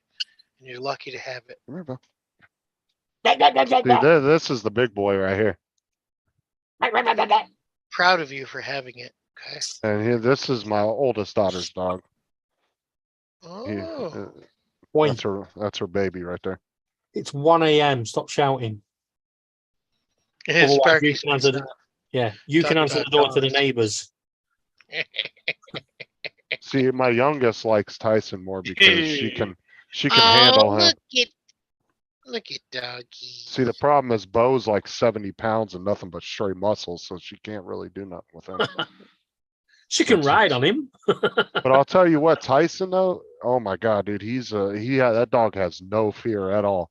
S8: and you're lucky to have it.
S2: See, this is the big boy right here.
S8: Proud of you for having it. Okay.
S2: And this is my oldest daughter's dog.
S8: Oh.
S2: That's her baby right there.
S6: It's 1 a.m. Stop shouting.
S8: It's
S6: Otherwise,
S8: Sparky's
S6: you can answer
S8: stop.
S6: you can
S8: Talk
S6: answer the
S8: about
S6: door to the
S8: dogs.
S6: neighbors.
S2: See, my youngest likes Tyson more because she can handle him.
S8: Look at doggy.
S2: See, the problem is Bo's like 70 pounds and nothing but straight muscles, so she can't really do nothing with him.
S6: She can ride on him.
S2: But I'll tell you what, Tyson though, oh my God, dude, that dog has no fear at all.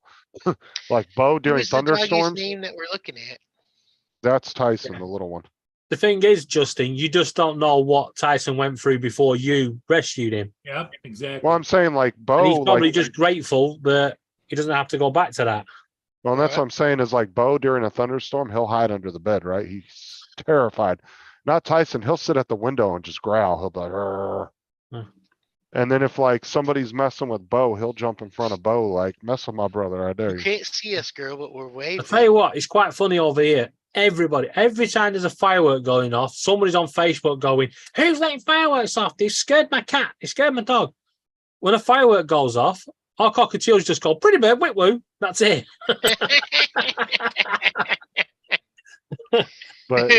S2: Like Bo during
S8: Who's the doggy's
S2: thunderstorms,
S8: name that we're looking at?
S2: that's Tyson, the little one.
S6: The thing is, Justin, you just don't know what Tyson went through before you rescued him.
S3: Yep, exactly.
S2: Well, I'm saying like
S6: And
S2: Bo,
S6: he's probably
S2: like,
S6: just grateful that he doesn't have to go back to that.
S2: well, that's what I'm saying is like Bo during a thunderstorm, he'll hide under the bed, right? He's terrified. Not Tyson, he'll sit at the window and just growl. He'll be like, "Arr." And then if like somebody's messing with Bo, he'll jump in front of Bo, like, mess with my brother, I dare
S8: You
S2: you.
S8: can't see us, girl, but we're
S6: I
S8: waving.
S6: tell you what, it's quite funny over here. Everybody, every time there's a firework going off, somebody's on Facebook going, "Who's letting fireworks off? They scared my cat. They scared my dog." When a firework goes off, our cockatiels just go, "Pretty bird, whip woo." That's it.
S2: But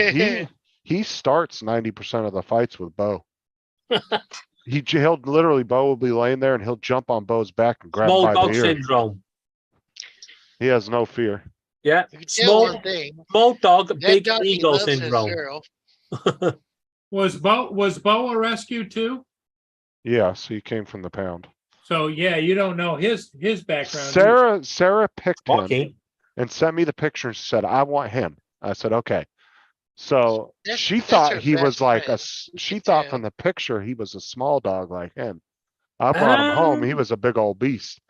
S2: he starts 90% of the fights with Bo. He'll literally, Bo will be laying there and he'll jump on Bo's back and grab him
S6: Small
S2: by
S6: dog
S2: the ear.
S6: syndrome.
S2: He has no fear.
S6: Yeah.
S8: You can tell
S6: Small,
S8: one thing.
S6: small dog,
S8: That
S6: big
S8: doggy
S6: ego
S8: loves his
S6: syndrome.
S8: girl.
S3: Was Bo a rescue too?
S2: Yes, he came from the pound.
S3: So yeah, you don't know his background.
S2: Sarah picked him
S6: Okay.
S2: and sent me the picture and said, I want him. I said, okay. So she
S8: That's
S2: thought
S8: her
S2: he was
S8: best
S2: like
S8: friend.
S2: she thought from the picture he was a small dog like him. I brought him home. He was a big old beast.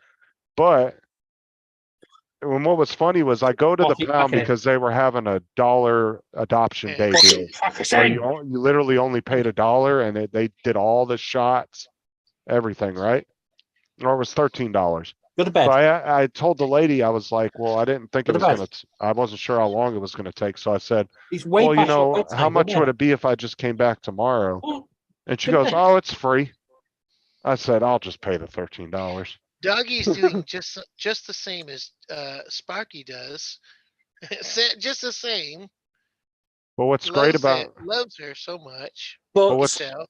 S2: But what was funny was I go to the pound because they were having $1 adoption day deal. Where you literally only paid $1 and they did all the shots, everything, right? Or it was $13.
S6: Go to bed.
S2: So I told the lady, I was like, well, I didn't think
S6: Go
S2: it
S6: to
S2: was
S6: bed.
S2: I wasn't sure how long it was gonna take. So I said,
S6: He's way
S2: well, you
S6: past your
S2: know,
S6: bedtime.
S2: how
S6: Go
S2: much
S6: to
S2: would
S6: bed.
S2: it be if I just came back tomorrow?
S6: Oh,
S2: And she
S6: go to
S2: goes,
S6: bed.
S2: oh, it's free. I said, I'll just pay the $13.
S8: Doggy's doing just the same as Sparky does. Just the same.
S2: But what's great about
S8: loves her so much.
S6: But
S2: what's
S8: So,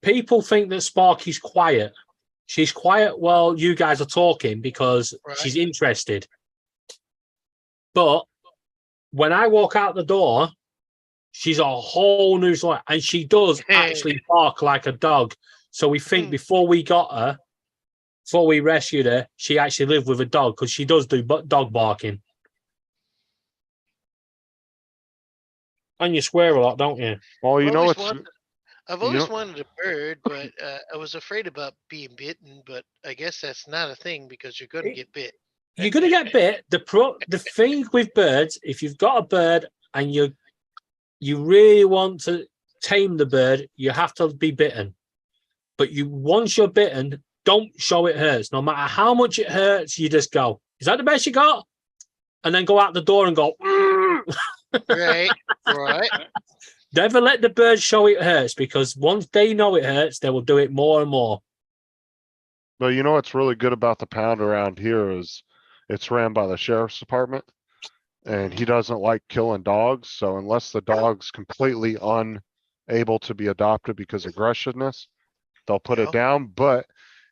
S6: people think that Sparky's quiet. She's quiet while you guys are talking because she's interested. But when I walk out the door, she's a whole new sort, and she does actually bark like a dog. So we think before we got her, before we rescued her, she actually lived with a dog because she does do dog barking. And you swear a lot, don't you?
S2: Well, you know
S8: I've always wanted a bird, but I was afraid about being bitten. But I guess that's not a thing because you're going to get bit.
S6: You're going to get bit. The thing with birds, if you've got a bird and you really want to tame the bird, you have to be bitten. But once you're bitten, don't show it hurts. No matter how much it hurts, you just go, is that the best you got? And then go out the door and go,
S8: right.
S6: Never let the bird show it hurts because once they know it hurts, they will do it more and more.
S2: But you know what's really good about the pound around here is it's ran by the sheriff's department and he doesn't like killing dogs. So unless the dog's completely unable to be adopted because of aggressiveness, they'll put it down. But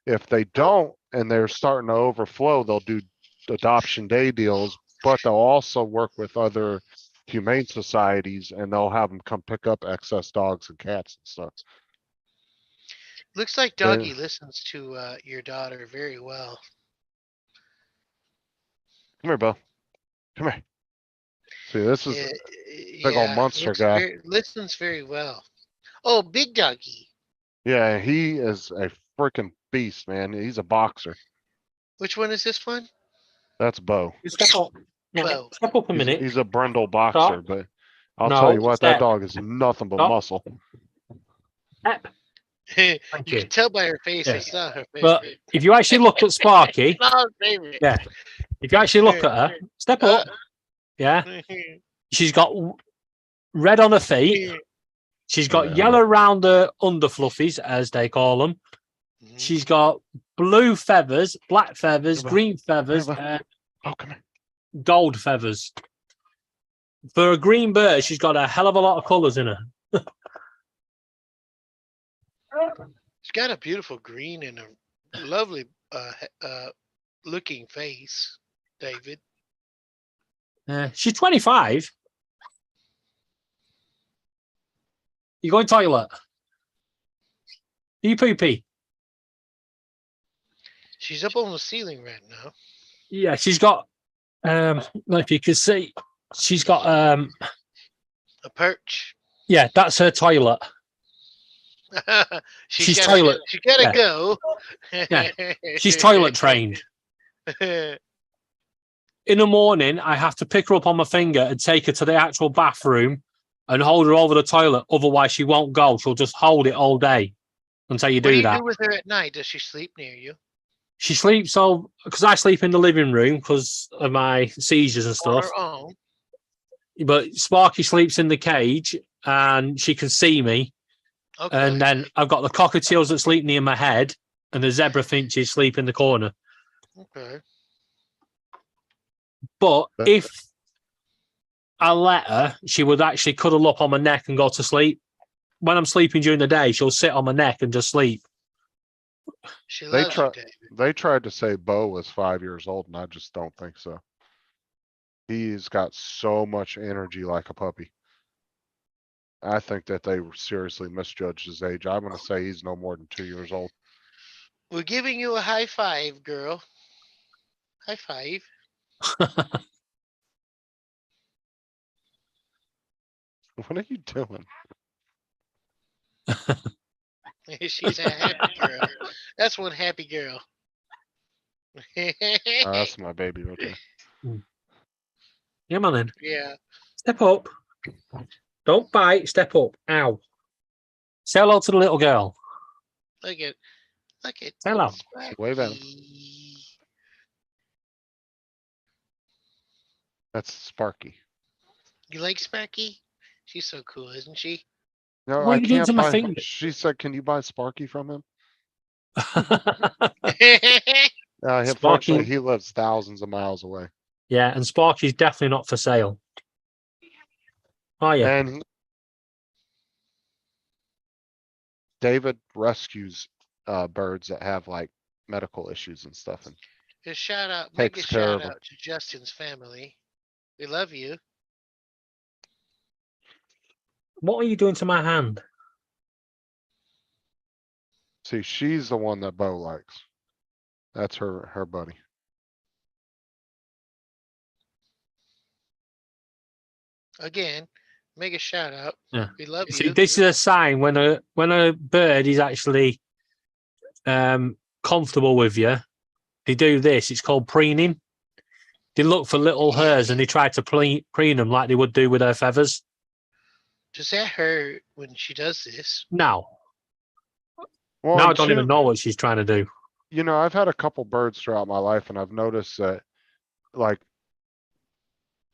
S2: if they don't and they're starting to overflow, they'll do adoption day deals, but they'll also work with other humane societies and they'll have them come pick up excess dogs and cats and stuff.
S8: Looks like Doggy listens to your daughter very well.
S2: Come here, Bo. Come here. See, this is big old monster guy.
S8: Listens very well. Oh, Big Doggy.
S2: Yeah, he is a freaking beast, man. He's a boxer.
S8: Which one is this one?
S2: That's Bo.
S6: Step up a minute.
S2: He's a Brindle boxer,
S6: Stop.
S2: but I'll
S6: No,
S2: tell you what,
S6: step.
S2: that dog is nothing but
S6: Stop.
S2: muscle.
S8: You
S6: you.
S8: can tell by her face.
S6: Yeah.
S8: It's not her favorite.
S6: But if you actually look at Sparky,
S8: It's not her favorite.
S6: yeah, if you actually look at her, step up, yeah, she's got red on her feet. She's got yellow around her underfluffies, as they call them. She's got blue feathers, black feathers, green feathers, gold feathers. For a green bird, she's got a hell of a lot of colours in her.
S8: She's got a beautiful green and a lovely looking face, David.
S6: She's 25. You going toilet? You pee-pee?
S8: She's up on the ceiling right now.
S6: Yeah, she's got if you can see, she's got
S8: A perch.
S6: yeah, that's her toilet. She's toilet.
S8: She gotta
S6: Yeah.
S8: go.
S6: Yeah. She's toilet trained. In the morning, I have to pick her up on my finger and take her to the actual bathroom and hold her over the toilet. Otherwise, she won't go. She'll just hold it all day until you
S8: What
S6: do
S8: do you
S6: that.
S8: do with her at night? Does she sleep near you?
S6: She sleeps because I sleep in the living room because of my seizures and
S8: On
S6: stuff.
S8: her own?
S6: But Sparky sleeps in the cage and she can see me.
S8: Okay.
S6: And then I've got the cockatiels that sleep near my head and the zebra finches sleep in the corner.
S8: Okay.
S6: But if I let her, she would actually cuddle up on my neck and go to sleep. when I'm sleeping during the day, she'll sit on my neck and just sleep.
S8: She
S2: They
S8: loves you,
S2: try.
S8: David.
S2: They tried to say Bo was 5 years old, and I just don't think so. He's got so much energy like a puppy. I think that they seriously misjudged his age. I'm gonna say he's no more than 2 years old.
S8: We're giving you a high five, girl. High five.
S2: What are you doing?
S8: She's a happy girl. That's one happy girl.
S2: That's my baby. Okay.
S6: Yeah, man. Then.
S8: Yeah.
S6: Step up. Don't bite. Step up. Ow. Say hello to the little girl.
S8: Look at.
S6: Say hello.
S2: Wave at him. That's Sparky.
S8: You like Sparky? She's so cool, isn't she?
S2: No,
S6: What are
S2: I
S6: you doing
S2: can't
S6: to my
S2: buy.
S6: finger?
S2: She said, "Can you buy Sparky from him?"
S6: Sparky.
S2: Unfortunately, he lives thousands of miles away.
S6: Yeah, and Sparky's definitely not for sale. Oh yeah.
S2: And David rescues birds that have like medical issues and stuff, and
S8: A shout out, make a
S2: takes care of
S8: shout
S2: 'em.
S8: out to Justin's family. We love you.
S6: What are you doing to my hand?
S2: See, she's the one that Bo likes. That's her buddy.
S8: Again, make a shout out.
S6: Yeah.
S8: We love
S6: See,
S8: you.
S6: this is a sign when a bird is actually comfortable with you. They do this. It's called preening. They look for little hairs and they try to preen them like they would do with their feathers.
S8: Does that hurt when she does this?
S6: No.
S2: Well,
S6: Now I
S2: and
S6: don't
S2: two,
S6: even know what she's trying to do.
S2: you know, I've had a couple birds throughout my life, and I've noticed that, like,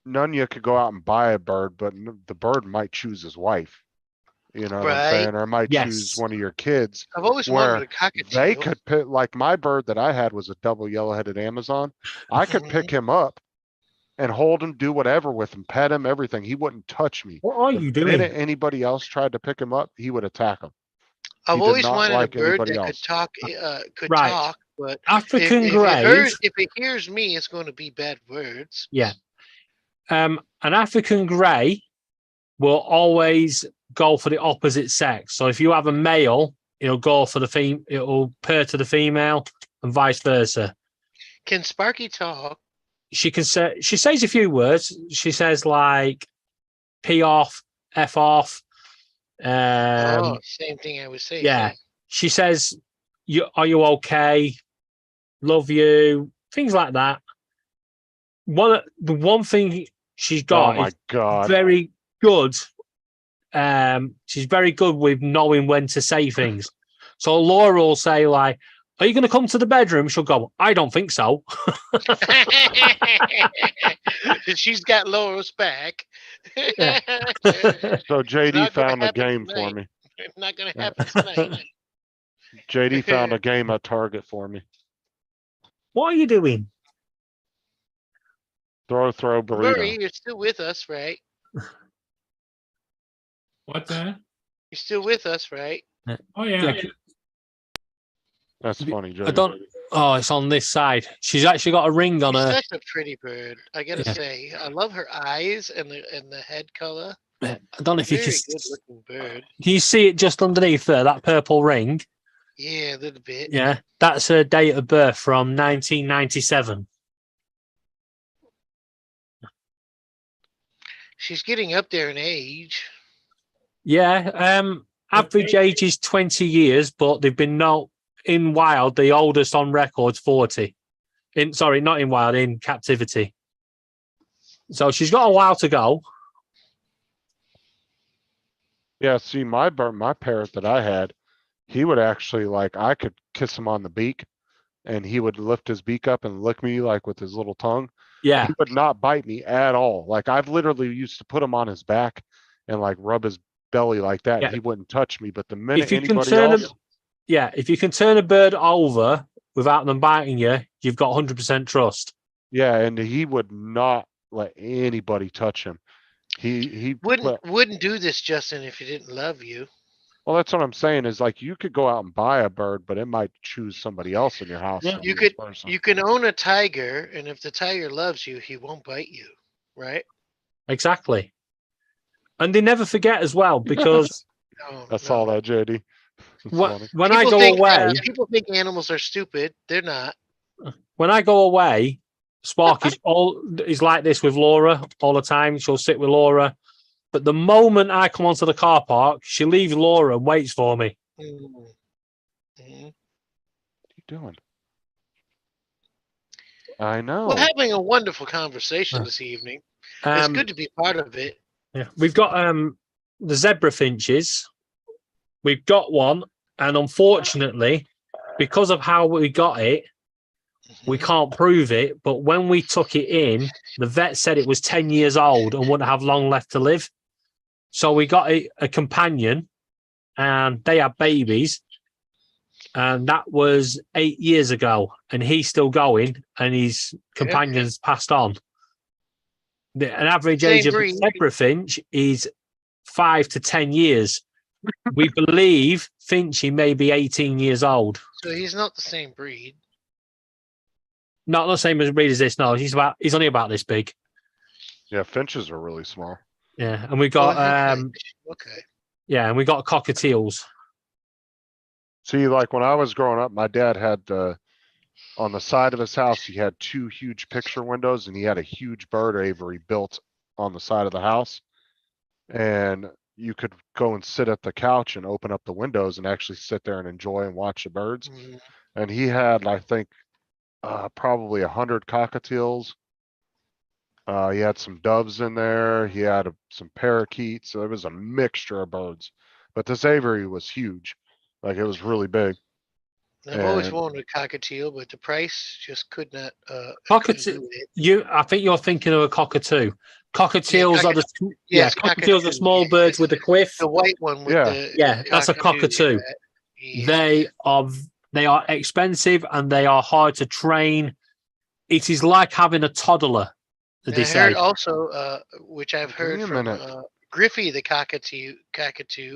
S2: none of you could go out and buy a bird, but the bird might choose his wife. You know what I'm
S8: Right.
S2: saying? Or might
S6: Yes.
S2: choose one of your kids.
S8: I've always
S2: Where
S8: wanted a cockatiel.
S2: they could pick, like my bird that I had was a double yellow-headed Amazon. I could pick him up and hold him, do whatever with him, pet him, everything. He wouldn't touch me.
S6: What are
S2: The
S6: you doing?
S2: minute anybody else tried to pick him up, he would attack him.
S8: I've
S2: He did
S8: always
S2: not
S8: wanted
S2: like
S8: a bird
S2: anybody
S8: that
S2: else.
S8: could
S6: Right.
S8: talk, but
S6: African
S8: if
S6: grave.
S8: if it hears me, it's going to be bad words.
S6: Yeah. An African grey will always go for the opposite sex. So if you have a male, it'll go for the it'll pair to the female, and vice versa.
S8: Can Sparky talk?
S6: She says a few words. She says like "p off," "f off."
S8: Oh, same thing I was saying.
S6: Yeah. She says, "Are you okay? Love you." Things like that. The one thing she's
S2: Oh
S6: got
S2: my
S6: is
S2: God.
S6: very good. She's very good with knowing when to say things. So Laura will say like, "Are you going to come to the bedroom?" She'll go, "I don't think so."
S8: She's got Laura's back.
S6: Yeah.
S2: So JD
S8: Not gonna
S2: found a
S8: happen
S2: game for
S8: tonight.
S2: me.
S8: Not going to happen tonight.
S2: JD found a game at Target for me.
S6: What are you doing?
S2: Throw
S8: Murray,
S2: burrito.
S8: you're still with us, right?
S3: What's that?
S8: You're still with us, right?
S3: Oh yeah.
S2: That's funny,
S6: I
S2: JD.
S6: don't. Oh, it's on this side. She's actually got a ring on
S8: She's
S6: her.
S8: such a pretty bird. I gotta
S6: Yeah.
S8: say, I love her eyes and the head color.
S6: I don't know if you
S8: Very
S6: can.
S8: good looking bird.
S6: Can you see it just underneath there? That purple ring.
S8: Yeah, a little bit.
S6: Yeah, that's her date of birth from 1997.
S8: She's getting up there in age.
S6: Yeah, average age is 20 years, but they've been in wild. The oldest on record's 40. Not in wild, in captivity. So she's got a while to go.
S2: Yeah, see, my parrot that I had, he would actually like I could kiss him on the beak, and he would lift his beak up and lick me like with his little tongue.
S6: Yeah,
S2: He would not bite me at all. Like I've literally used to put him on his back and like rub his belly like that,
S6: Yeah.
S2: and he wouldn't touch me. But the minute
S6: if you can
S2: anybody
S6: turn
S2: else,
S6: if you can turn a bird over without them biting you, you've got 100% trust.
S2: yeah, and he would not let anybody touch him. He
S8: Wouldn't do this, Justin, if he didn't love you.
S2: Well, that's what I'm saying is like you could go out and buy a bird, but it might choose somebody else in your house.
S6: Yeah.
S2: than
S8: You
S2: this
S8: could
S2: person.
S8: you can own a tiger, and if the tiger loves you, he won't bite you, right?
S6: Exactly. And they never forget as well, because
S8: No,
S2: That's
S8: no.
S2: all that, JD. It's funny.
S6: when I go away,
S8: people think animals are stupid. They're not.
S6: when I go away, Sparky's is like this with Laura all the time. She'll sit with Laura. But the moment I come onto the car park, she leaves Laura and waits for me.
S8: Mhm.
S2: What are you doing? I know.
S8: We're having a wonderful conversation this evening. It's good to be part of it.
S6: Yeah, we've got the zebra finches. We've got one, and unfortunately, because of how we got it, we can't prove it. But when we took it in, the vet said it was 10 years old and wouldn't have long left to live. So we got a companion, and they had babies, and that was 8 years ago, and he's still going, and his companions passed on. An average
S8: Same
S6: age of a
S8: breed.
S6: zebra finch is 5 to 10 years. We believe Finchy may be 18 years old.
S8: So he's not the same breed.
S6: Not the same as breed as this. No, he's only about this big.
S2: Yeah, finches are really small.
S6: Yeah, and we got
S8: Okay.
S6: yeah, and we got cockatiels.
S2: See, like when I was growing up, my dad had on the side of his house, he had 2 huge picture windows, and he had a huge bird aviary built on the side of the house. And you could go and sit at the couch and open up the windows and actually sit there and enjoy and watch the birds. And he had, I think, probably 100 cockatiels. He had some doves in there. He had some parakeets. So there was a mixture of birds. But this aviary was huge. Like it was really big.
S8: I've always
S2: And-
S8: wanted a cockatiel, but the price just could not.
S6: Cockatiel. I think you're thinking of a cockatoo. Cockatiels are the
S8: yes,
S6: cockatiels are
S8: cockatoo,
S6: small birds with the quiff.
S8: The white one with the
S6: that's a cockatoo. They are expensive and they are hard to train. It is like having a toddler.
S8: And
S6: They
S8: I
S6: say.
S8: heard also, which I've heard
S2: Wait a
S8: from
S2: minute.
S8: Griffey the cockatoo.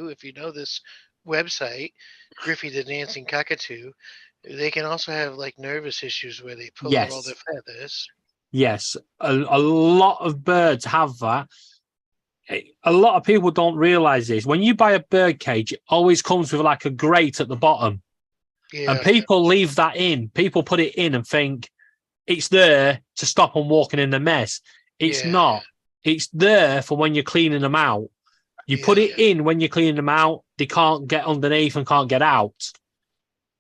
S8: If you know this website, Griffey the dancing cockatoo, they can also have like nervous issues where they pull out all
S6: Yes.
S8: their feathers.
S6: Yes, a lot of birds have that. A lot of people don't realize this. When you buy a bird cage, it always comes with like a grate at the bottom.
S8: Yeah.
S6: And people leave that in. People put it in and think it's there to stop them walking in the mess. It's not. It's there for when you're cleaning them out. You put it in when you're cleaning them out. They can't get underneath and can't get out.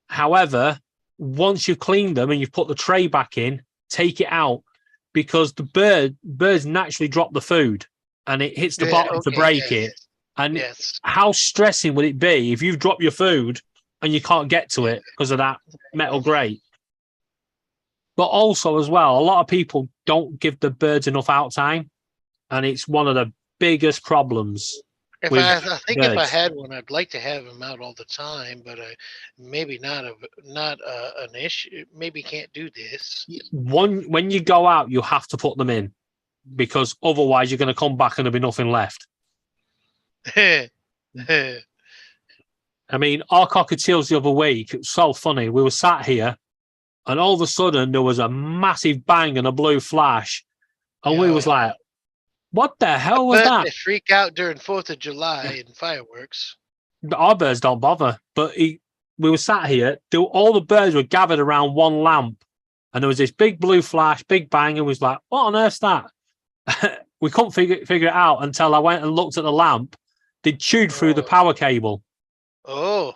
S6: However, once you've cleaned them and you've put the tray back in, take it out, because the birds naturally drop the food and it hits the bottom to break it. And how stressing would it be if you've dropped your food and you can't get to it because of that metal grate? But also as well, a lot of people don't give the birds enough out time, and it's one of the biggest problems.
S8: If
S6: with
S8: I think if I
S6: birds.
S8: had one, I'd like to have them out all the time, but maybe not an issue. Maybe can't do this.
S6: When you go out, you have to put them in, because otherwise you're going to come back and there'll be nothing left. I mean, our cockatiels the other week, it was so funny. We were sat here and all of a sudden there was a massive bang and a blue flash. And we was like, what the hell was
S8: But
S6: that?
S8: they freak out during 4th of July and fireworks.
S6: Our birds don't bother. But we were sat here, all the birds were gathered around one lamp. And there was this big blue flash, big bang, and was like, what on earth's that? We couldn't figure it out until I went and looked at the lamp. They'd chewed through the power cable.
S8: Oh.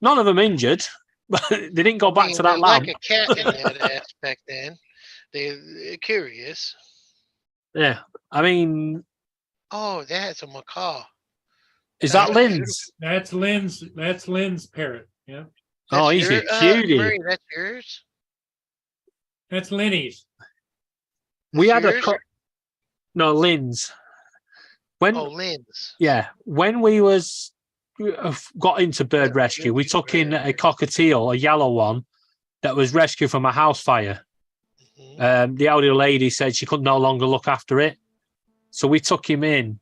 S6: None of them injured, but they didn't go back to that
S8: They're
S6: lamp.
S8: like a cat in that aspect then. They're curious.
S6: Yeah. I mean,
S8: Oh, that's a macaw.
S6: is that Lynn's?
S3: That's Lynn's parrot. Yeah.
S6: Oh, he's a cutie.
S8: Murray, that's yours?
S3: That's Lenny's.
S6: We had
S8: yours?
S6: no Lynn's. When
S8: Lynn's.
S6: yeah, when we got into bird rescue, we took in a cockatiel, a yellow one, that was rescued from a house fire. The elderly lady said she could no longer look after it, so we took her in,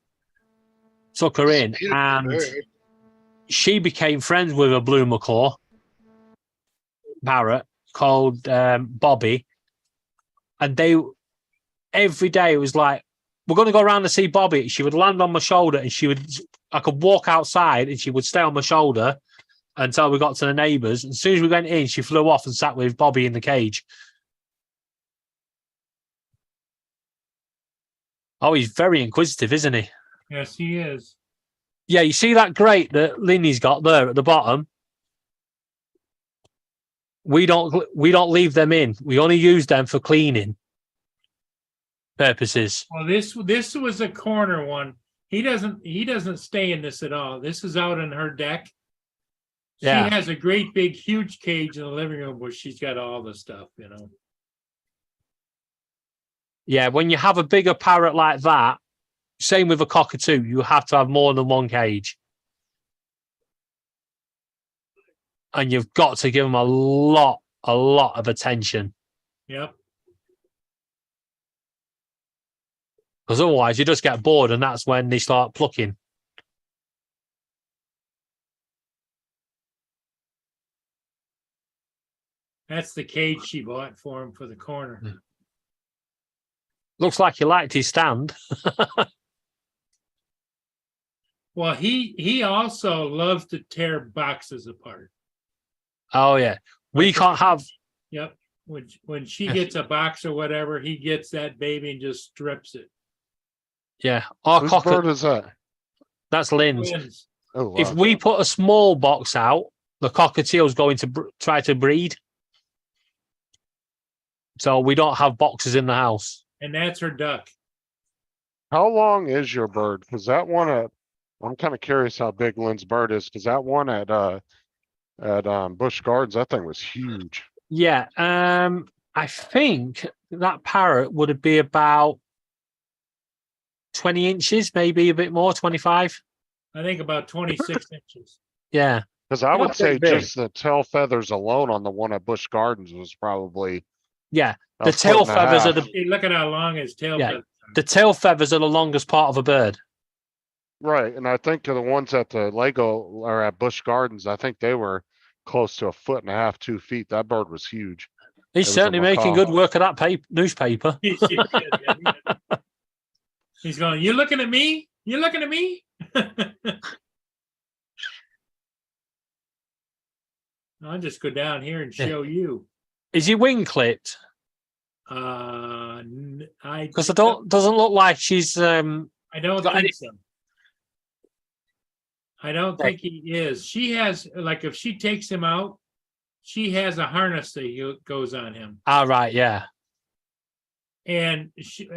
S6: and she became friends with a blue macaw parrot called Bobby, and they every day it was like, we're going to go around to see Bobby. She would land on my shoulder, and I could walk outside, and she would stay on my shoulder until we got to the neighbours. As soon as we went in, she flew off and sat with Bobby in the cage. Oh, he's very inquisitive, isn't he?
S3: Yes, he is.
S6: Yeah, you see that grate that Linny's got there at the bottom? We don't leave them in. We only use them for cleaning purposes.
S3: Well, this was a corner one. He doesn't stay in this at all. This is out on her deck.
S6: Yeah.
S3: She has a great big huge cage in the living room where she's got all the stuff, you know.
S6: Yeah, when you have a bigger parrot like that, same with a cockatoo, you have to have more than one cage. And you've got to give them a lot of attention.
S3: Yep.
S6: Because otherwise you just get bored, and that's when they start plucking.
S3: That's the cage she bought for him for the corner.
S6: Looks like he liked his stand.
S3: Well, he also loves to tear boxes apart.
S6: Oh yeah, we can't have.
S3: Yep. When she gets a box or whatever, he gets that baby and just strips it.
S6: Yeah,
S2: Whose bird is that?
S6: That's Lynn's.
S3: Twins.
S2: Oh, wow.
S6: If we put a small box out, the cockatiel is going to try to breed. So we don't have boxes in the house.
S3: And that's her duck.
S2: How long is your bird? Because that one I'm kind of curious how big Lynn's bird is, because that one at Busch Gardens, that thing was huge.
S6: Yeah, I think that parrot would be about 20 inches, maybe a bit more, 25.
S3: I think about 26 inches.
S6: Yeah.
S2: Because I would
S6: Not
S2: say
S6: very big.
S2: just the tail feathers alone on the one at Busch Gardens was probably
S6: Yeah,
S2: a
S6: the
S2: foot
S6: tail
S2: and a
S6: feathers are
S2: half.
S3: Hey, look at how long his tail
S6: Yeah.
S3: feathers are.
S6: the tail feathers are the longest part of a bird.
S2: Right, and I think the ones at the Lego or at Busch Gardens, I think they were close to a foot and a half, 2 feet. That bird was huge.
S6: He's
S2: It was a
S6: certainly making
S2: macaw.
S6: good work of that newspaper.
S3: He's going, you looking at me? You looking at me? I'll just go down here and show you.
S6: Is he wing clipped? Because doesn't look like she's
S3: I don't
S6: got
S3: think
S6: any-
S3: so. I don't think he is. She has, like, if she takes him out, she has a harness that goes on him.
S6: Ah, right, yeah.
S3: And she,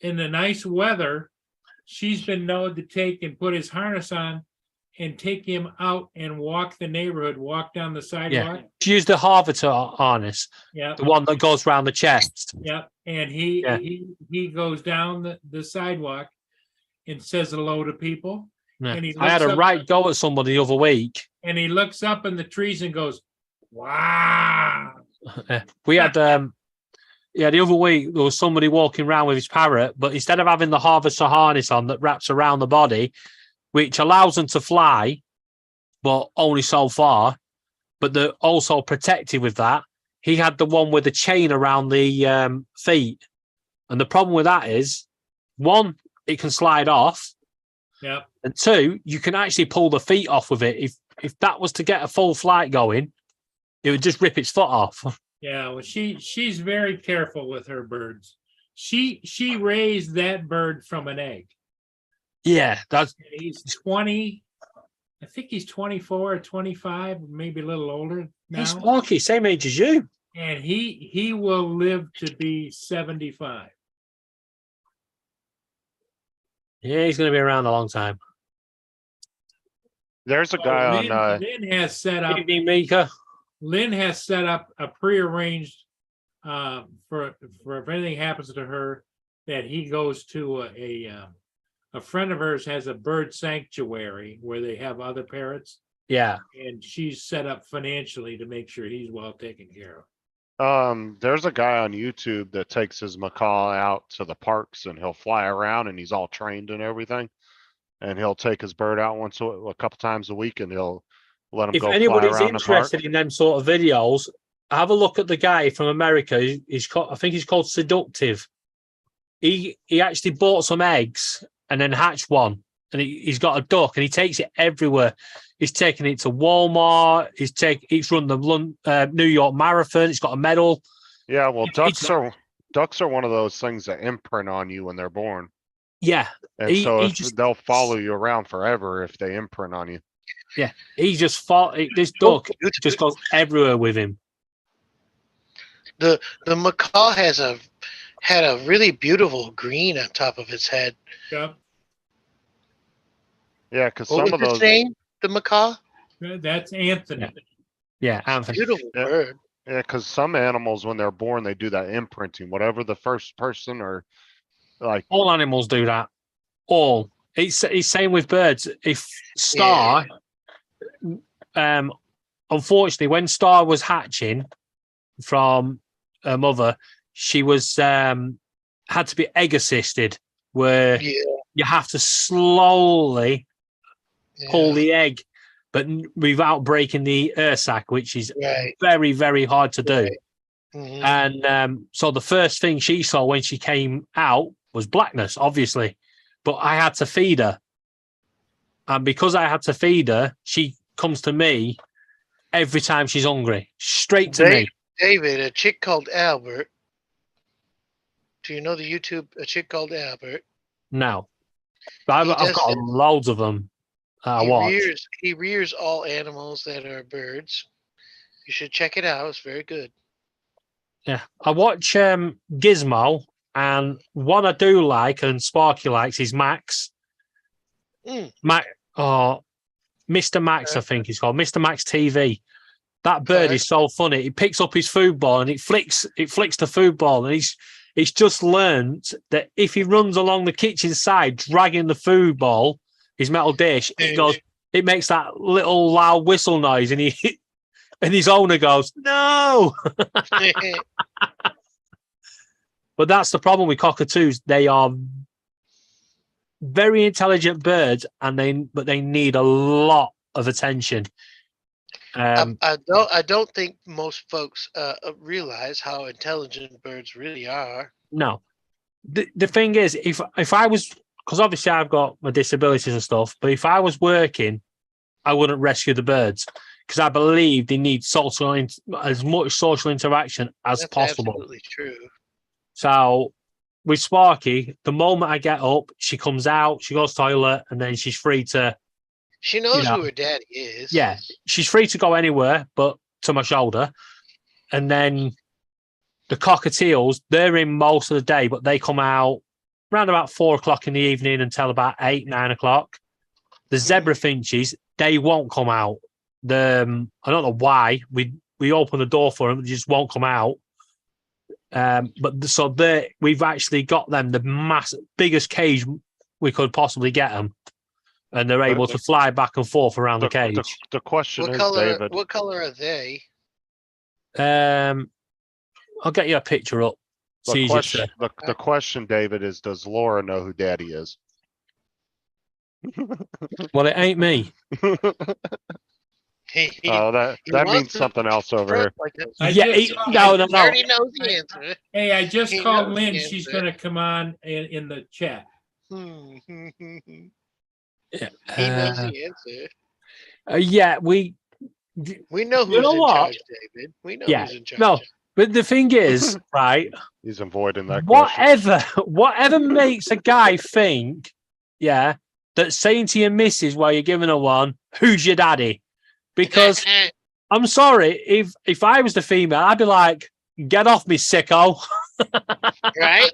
S3: in the nice weather, she's been known to take and put his harness on and take him out and walk the neighborhood, walk down the sidewalk.
S6: Yeah. She used the Harvater harness,
S3: Yeah.
S6: the one that goes round the chest.
S3: Yep. And he goes down the sidewalk and says hello to people.
S6: Yeah.
S3: And he
S6: I had
S3: looks
S6: a
S3: up-
S6: right go at somebody the other week.
S3: And he looks up in the trees and goes, wow.
S6: We had the other week there was somebody walking around with his parrot, but instead of having the harvester harness on that wraps around the body, which allows them to fly, but only so far, but they're also protected with that, he had the one with the chain around the feet. And the problem with that is, one, it can slide off.
S3: Yep.
S6: And two, you can actually pull the feet off with it. If that was to get a full flight going, it would just rip its foot off.
S3: Yeah, well, she's very careful with her birds. She raised that bird from an egg.
S6: Yeah, that's
S3: And he's 20. I think he's 24 or 25, maybe a little older now.
S6: he's Sparky, same age as you.
S3: And he will live to be 75.
S6: Yeah, he's going to be around a long time.
S2: There's a guy on
S3: Lynn has set up.
S6: Evening, Mika.
S3: Lynn has set up a prearranged for if anything happens to her, that he goes to a friend of hers has a bird sanctuary where they have other parrots,
S6: Yeah.
S3: and she's set up financially to make sure he's well taken care of.
S2: there's a guy on YouTube that takes his macaw out to the parks and he'll fly around and he's all trained and everything. and he'll take his bird out a couple times a week, and he'll let him
S6: If
S2: go fly
S6: anybody's
S2: around the park.
S6: interested in them sort of videos, have a look at the guy from America. He's called, I think he's called Seductive. He actually bought some eggs and then hatched one, and he's got a duck, and he takes it everywhere. He's taking it to Walmart. He's run the New York Marathon. It's got a medal.
S2: Yeah, well, ducks are one of those things that imprint on you when they're born.
S6: Yeah,
S2: And they'll follow you around forever if they imprint on you.
S6: Yeah, he just fought. This duck just goes everywhere with him.
S8: The macaw had a really beautiful green on top of its head.
S3: Yeah.
S2: Yeah, because
S8: What
S2: some
S8: was
S2: of
S8: his
S2: those.
S8: name? The macaw.
S3: That's Anthony.
S6: Yeah, Anthony.
S8: Beautiful bird.
S2: Yeah, because some animals, when they're born, they do that imprinting. Whatever the first person or like.
S6: All animals do that. All. It's same with birds. If Star, unfortunately, when Star was hatching from her mother, she was had to be egg assisted, where you have to slowly pull the egg, but without breaking the air sac, which is very, very hard to do. And so the first thing she saw when she came out was blackness, obviously. But I had to feed her. And because I had to feed her, she comes to me every time she's hungry. Straight to me.
S8: David, a chick called Albert. Do you know the YouTube, A Chick Called Albert?
S6: No. But I've got loads of them. I watch.
S8: He rears all animals that are birds. You should check it out. It's very good.
S6: Yeah. I watch Gizmo, and one I do like and Sparky likes is Max. Mr. Max, I think he's called. Mr. Max TV. That bird is so funny. He picks up his food ball and it flicks the food ball, and he's just learned that if he runs along the kitchen side dragging the food ball, his metal dish, it makes that little loud whistle noise, and and his owner goes, "No." But that's the problem with cockatoos. They are very intelligent birds, but they need a lot of attention.
S8: I don't think most folks realize how intelligent birds really are.
S6: No, the thing is, if I was, because obviously I've got my disabilities and stuff, but if I was working, I wouldn't rescue the birds, because I believe they need as much social interaction as possible.
S8: Absolutely true.
S6: So with Sparky, the moment I get up, she comes out, she goes to the toilet, and then she's free to.
S8: She knows who her daddy is.
S6: Yeah, she's free to go anywhere but to my shoulder. And then the cockatiels, they're in most of the day, but they come out around about 4 o'clock in the evening until about 8, 9 o'clock. The zebra finches, they won't come out. I don't know why. We open the door for them, they just won't come out. But so we've actually got them the biggest cage we could possibly get them. And they're able to fly back and forth around the cage.
S2: The question is, David.
S8: What color are they?
S6: I'll get you a picture up.
S2: The question, David, is: does Laura know who Daddy is?
S6: Well, it ain't me.
S2: That means something else over here.
S6: No.
S8: Already knows the answer.
S3: Hey, I just called Lynn. She's going to come on in the chat.
S6: Yeah.
S8: He knows the answer.
S6: Yeah, we
S8: know who's in charge, David. We know who's in charge.
S6: No, but the thing is, right?
S2: He's avoiding that question.
S6: Whatever makes a guy think, that saying to your missus while you're giving her one, "Who's your daddy?" Because I'm sorry, if I was the female, I'd be like, "Get off me, sicko!"
S8: Right?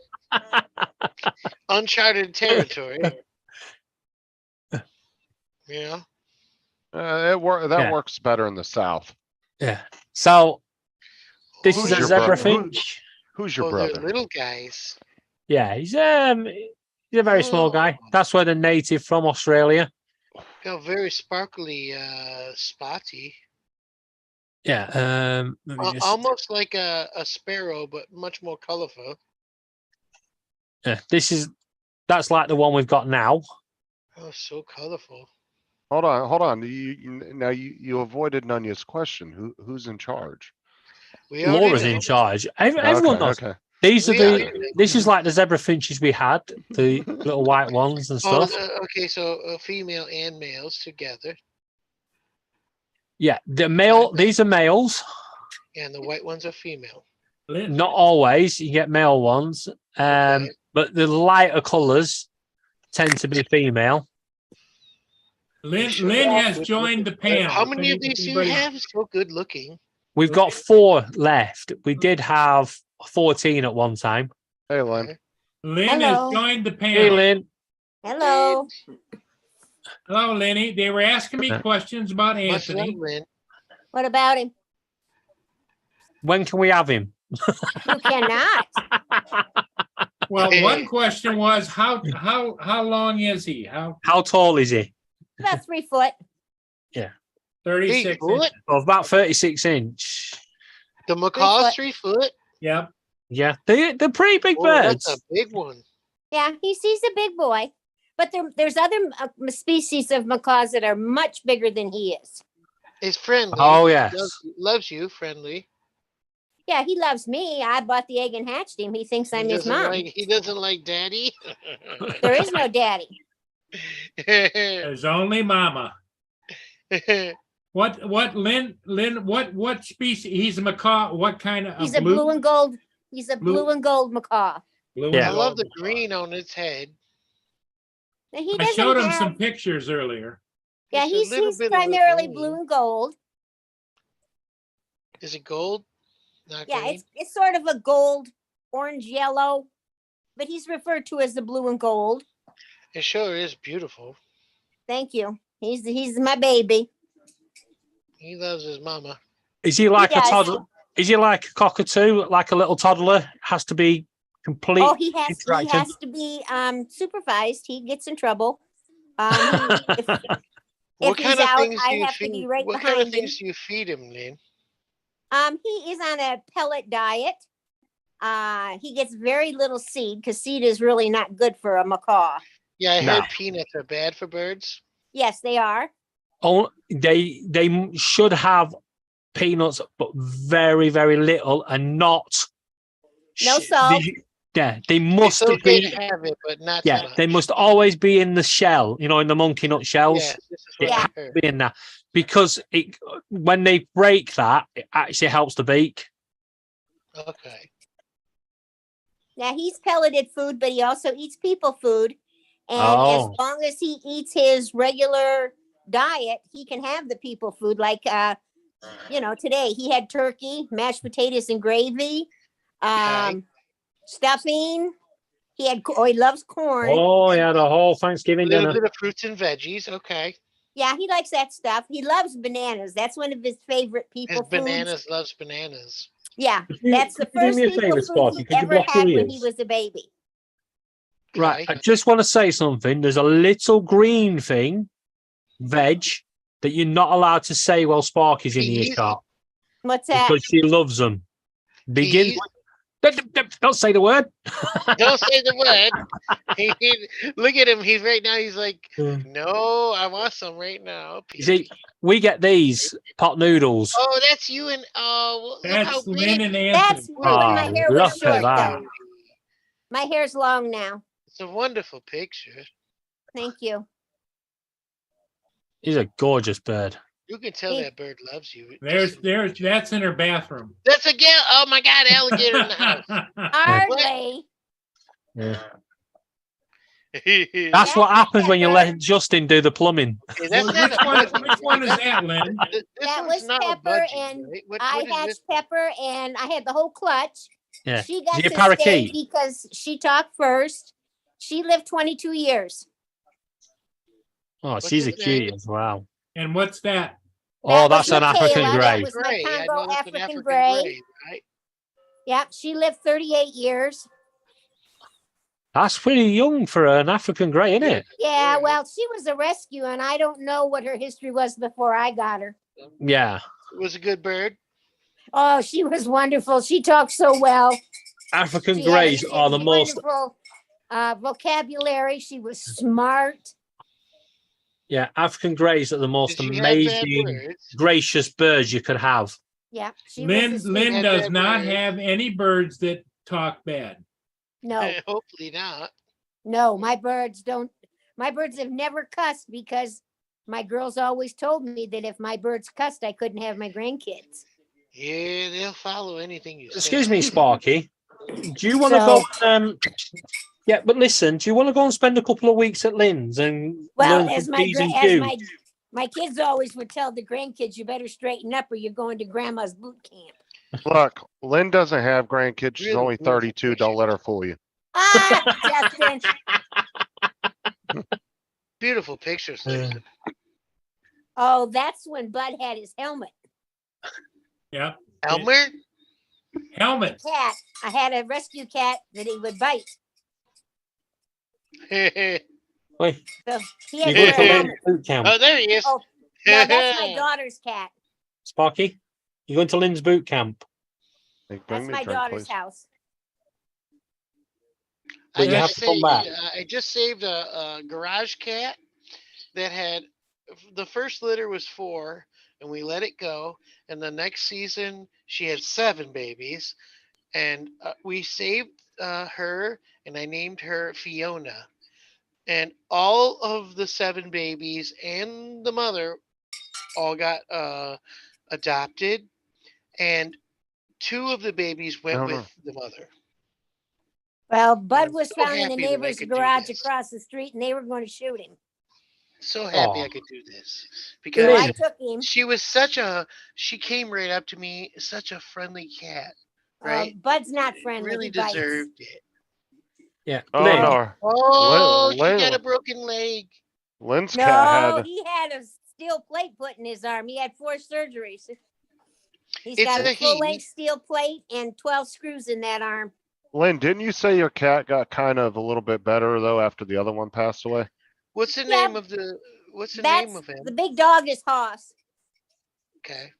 S8: Uncharted territory. Yeah.
S2: That works better in the South.
S6: Yeah. So this is a zebra finch.
S2: Who's your brother?
S8: Little guys.
S6: Yeah, he's a very small guy. That's where the native from Australia.
S8: Got very sparkly, spotty.
S6: Yeah.
S8: Almost like a sparrow, but much more colorful.
S6: Yeah. That's like the one we've got now.
S8: Oh, so colorful.
S2: Hold on. You avoided Nunya's question. Who's in charge?
S8: We already
S6: Laura's
S8: know.
S6: in charge. Everyone knows.
S2: Okay.
S6: These are
S8: We
S6: the.
S8: already know.
S6: This is like the zebra finches we had, the little white ones and
S8: Oh,
S6: stuff.
S8: okay, so female and males together,
S6: Yeah, the male. These are males.
S8: and the white ones are female.
S6: Not always. You get male ones,
S8: Okay.
S6: but the lighter colours tend to be female.
S3: Lynn
S8: Sure.
S3: has joined the panel.
S8: How many of
S3: If
S8: these do you
S3: anybody-
S8: have? So good looking.
S6: We've got 4 left. We did have 14 at one time.
S2: Hey, Lynn.
S3: Lynn
S7: Hello.
S3: has joined the
S6: Hey,
S3: panel.
S6: Lynn.
S7: Hello.
S3: Hello, Lenny. They were asking me questions about
S8: Much love,
S3: Anthony.
S8: Lynn.
S7: What about him?
S6: When can we have him?
S7: You cannot.
S3: Well, one question was how long is he? How
S6: How tall is he?
S7: About 3 foot.
S3: 36
S8: 3 foot?
S3: inches.
S6: Oh, about 36 inch.
S8: The macaw's
S7: foot.
S8: 3 foot.
S3: Yep.
S6: Yeah, they're pretty big
S8: Oh,
S6: birds.
S8: that's a big one.
S7: Yeah, he's a big boy. But there's other species of macaws that are much bigger than he is.
S8: It's friendly.
S6: Oh,
S8: He
S6: yes.
S8: loves you, friendly.
S7: Yeah, he loves me. I bought the egg and hatched him. He thinks I'm his mom.
S8: He doesn't like daddy.
S7: There is no daddy.
S3: There's only mama. What Lynn, what species? He's a macaw. What kind of
S7: He's a blue and gold. He's a blue and gold macaw.
S3: blue
S6: Yeah.
S8: I
S3: and
S8: love
S3: gold
S8: the
S3: macaw.
S8: green on its head.
S7: Now, he
S3: I
S7: doesn't
S3: showed him
S7: have-
S3: some pictures earlier.
S7: Yeah,
S8: Just a
S7: he's
S8: little bit of the
S7: primarily
S8: green.
S7: blue and gold.
S8: Is it gold? Not
S7: Yeah,
S8: green?
S7: it's sort of a gold, orange, yellow, but he's referred to as the blue and gold.
S8: It sure is beautiful.
S7: Thank you. He's my baby.
S8: He loves his mama.
S6: Is he like a
S7: does.
S6: toddler? Is he like a cockatoo, like a little toddler? Has to be complete.
S7: Oh, he has
S6: interaction.
S7: to be supervised. He gets in trouble. If
S8: What
S7: he's
S8: kind of
S7: out,
S8: things do
S7: I
S8: you
S7: have to
S8: feed?
S7: be right
S8: What kind of
S7: behind him.
S8: things do you feed him, Lynn?
S7: He is on a pellet diet. He gets very little seed because seed is really not good for a macaw.
S8: Yeah, I
S6: Nah.
S8: heard peanuts are bad for birds.
S7: Yes, they are.
S6: Oh, they should have peanuts, but very, very little, and not.
S7: No salt.
S6: They must
S8: It's okay
S6: be.
S8: to have it, but not
S6: Yeah,
S8: so much.
S6: they must always be in the shell. You know, in the monkey nut shells.
S8: Yes, this is
S6: They
S8: what I
S6: have to
S8: heard.
S6: be in that because when they break that, it actually helps the beak.
S8: Okay.
S7: Now he's pelleted food, but he also eats people food. And
S6: Oh.
S7: as long as he eats his regular diet, he can have the people food. Like, today he had turkey, mashed potatoes, and gravy, stuffing. He loves corn.
S6: Oh yeah, the whole
S8: A
S6: Thanksgiving
S8: little
S6: dinner.
S8: bit of fruits and veggies. Okay.
S7: Yeah, he likes that stuff. He loves bananas. That's one of his favorite
S8: His
S7: people foods.
S8: bananas loves bananas.
S7: Yeah,
S6: Could you-
S7: that's the
S6: could you do
S7: first
S6: me a
S7: people
S6: favour,
S7: food
S6: Sparky?
S7: he
S6: Could you
S7: ever
S6: block
S7: had
S6: your
S7: when he
S6: ears?
S7: was a baby.
S6: Right, I
S8: Okay.
S6: just want to say something. There's a little green thing, veg, that you're not allowed to say while Sparky's in the
S8: Peas?
S6: earshot
S7: What's that?
S6: because she loves them. Begin.
S8: Peas?
S6: Don't say the word.
S8: Don't say the word. Look at him. He's right now. He's like, no, I want some right now.
S6: You see, we get these pot noodles.
S8: Oh, that's you and oh, look how
S3: That's
S8: big.
S3: Lynn and
S7: That's
S3: Anthony.
S7: when my hair was
S6: look at
S7: short,
S6: that.
S7: though. My hair's long now.
S8: It's a wonderful picture.
S7: Thank you.
S6: He's a gorgeous bird.
S8: You can tell that bird loves you.
S3: That's in her bathroom.
S8: That's a gal. Oh my God, alligator in the house.
S7: Hardly.
S6: Yeah.
S8: That's
S6: That's what happens when you let Justin do the plumbing.
S8: That's not a budgie.
S3: Which one is that, Lynn?
S8: This
S7: That
S8: one's
S7: was
S8: not a
S7: Pepper,
S8: budgie,
S7: and
S8: right? What
S7: I
S8: is this?
S7: hatched Pepper, and I had the whole clutch.
S6: Yeah.
S7: She got
S6: Is he
S7: to
S6: a
S7: stay
S6: parakeet?
S7: because she talked first. She lived 22 years.
S6: Oh, she's a
S8: his name?
S6: cutie as well.
S3: And what's that?
S6: Oh,
S7: That was
S6: that's an
S7: Michaela.
S6: African
S7: That
S6: grey.
S7: was my
S8: Gray. I
S7: Congo
S8: know it's an
S7: African
S8: African
S7: gray.
S8: gray, right?
S7: Yep, she lived 38 years.
S6: That's pretty young for an African grey, isn't it?
S7: Yeah, well, she was a rescue, and I don't know what her history was before I got her.
S6: Yeah.
S8: It was a good bird.
S7: Oh, she was wonderful. She talked so well.
S6: African
S7: She had
S6: greys
S7: a
S6: are the most.
S7: wonderful vocabulary. She was smart.
S6: Yeah, African greys are the most
S8: Did she have bad
S6: amazing,
S8: words?
S6: gracious birds you could have.
S7: Yeah. She
S3: Lynn,
S7: was a
S3: Lynn
S7: sweetheart.
S3: does
S8: bad
S3: not
S8: words.
S3: have any birds that talk bad.
S7: No,
S8: Hopefully not.
S7: no, my birds don't. My birds have never cussed because my girls always told me that if my birds cussed, I couldn't have my grandkids.
S8: Yeah, they'll follow anything you say.
S6: Excuse me, Sparky. Do you want to go? Yeah, but listen. Do you want to go and spend a couple of weeks at Lynn's and
S7: Well,
S6: learn
S7: as
S6: some
S7: my
S6: P's
S7: gra-
S6: and
S7: as
S6: Q's?
S7: my kids always would tell the grandkids, you better straighten up or you're going to grandma's boot camp.
S2: Look, Lynn doesn't have grandkids. She's
S8: Really
S2: only
S8: beautiful
S2: 32. Don't let her fool you.
S7: Ah, Justin.
S8: Beautiful pictures. Lynn.
S7: Oh, that's when Bud had his helmet.
S3: Yeah.
S8: Elmer?
S3: Helmet.
S7: Cat. I had a rescue cat that he would bite.
S6: Wait,
S7: So he
S6: you
S7: had
S6: go
S7: a
S6: to Lynn's
S7: helmet.
S6: boot camp,
S8: Oh, there he is.
S7: Oh, no, that's my daughter's cat.
S6: Sparky. You going to Lynn's boot camp?
S2: Hey,
S7: That's
S2: bring me a
S7: my
S2: drink,
S7: daughter's
S2: please.
S7: house.
S6: But you have to come back.
S8: I just saved a garage cat that had the first litter was 4, and we let it go. And the next season, she had 7 babies, and we saved her, and I named her Fiona. And all of the 7 babies and the mother all got adopted, and 2 of the babies went with the mother.
S7: Well, Bud was
S8: so
S7: found in the
S8: happy that I
S7: neighbor's
S8: could do
S7: garage
S8: this.
S7: across the street and they were going to shoot him.
S8: So happy
S6: Aw.
S8: I could do this
S7: So
S8: because
S7: I took him.
S8: she was she came right up to me, such a friendly cat, right?
S7: Bud's not friendly.
S8: Really
S7: he bites.
S8: deserved it.
S6: Yeah.
S2: Oh
S6: Lynn,
S2: no,
S8: Oh, she
S2: Lynn-
S8: got a broken leg.
S2: Lynn's
S7: No,
S2: cat had.
S7: he had a steel plate put in his arm. He had 4 surgeries. He's
S8: It's
S7: got
S8: a
S7: a full-length steel plate and 12 screws in that arm.
S2: Lynn, didn't you say your cat got kind of a little bit better though after the other one passed away?
S8: What's the
S7: Yeah.
S8: name of the? What's the
S7: That's
S8: name of him?
S7: the big dog is Hoss.
S8: Okay.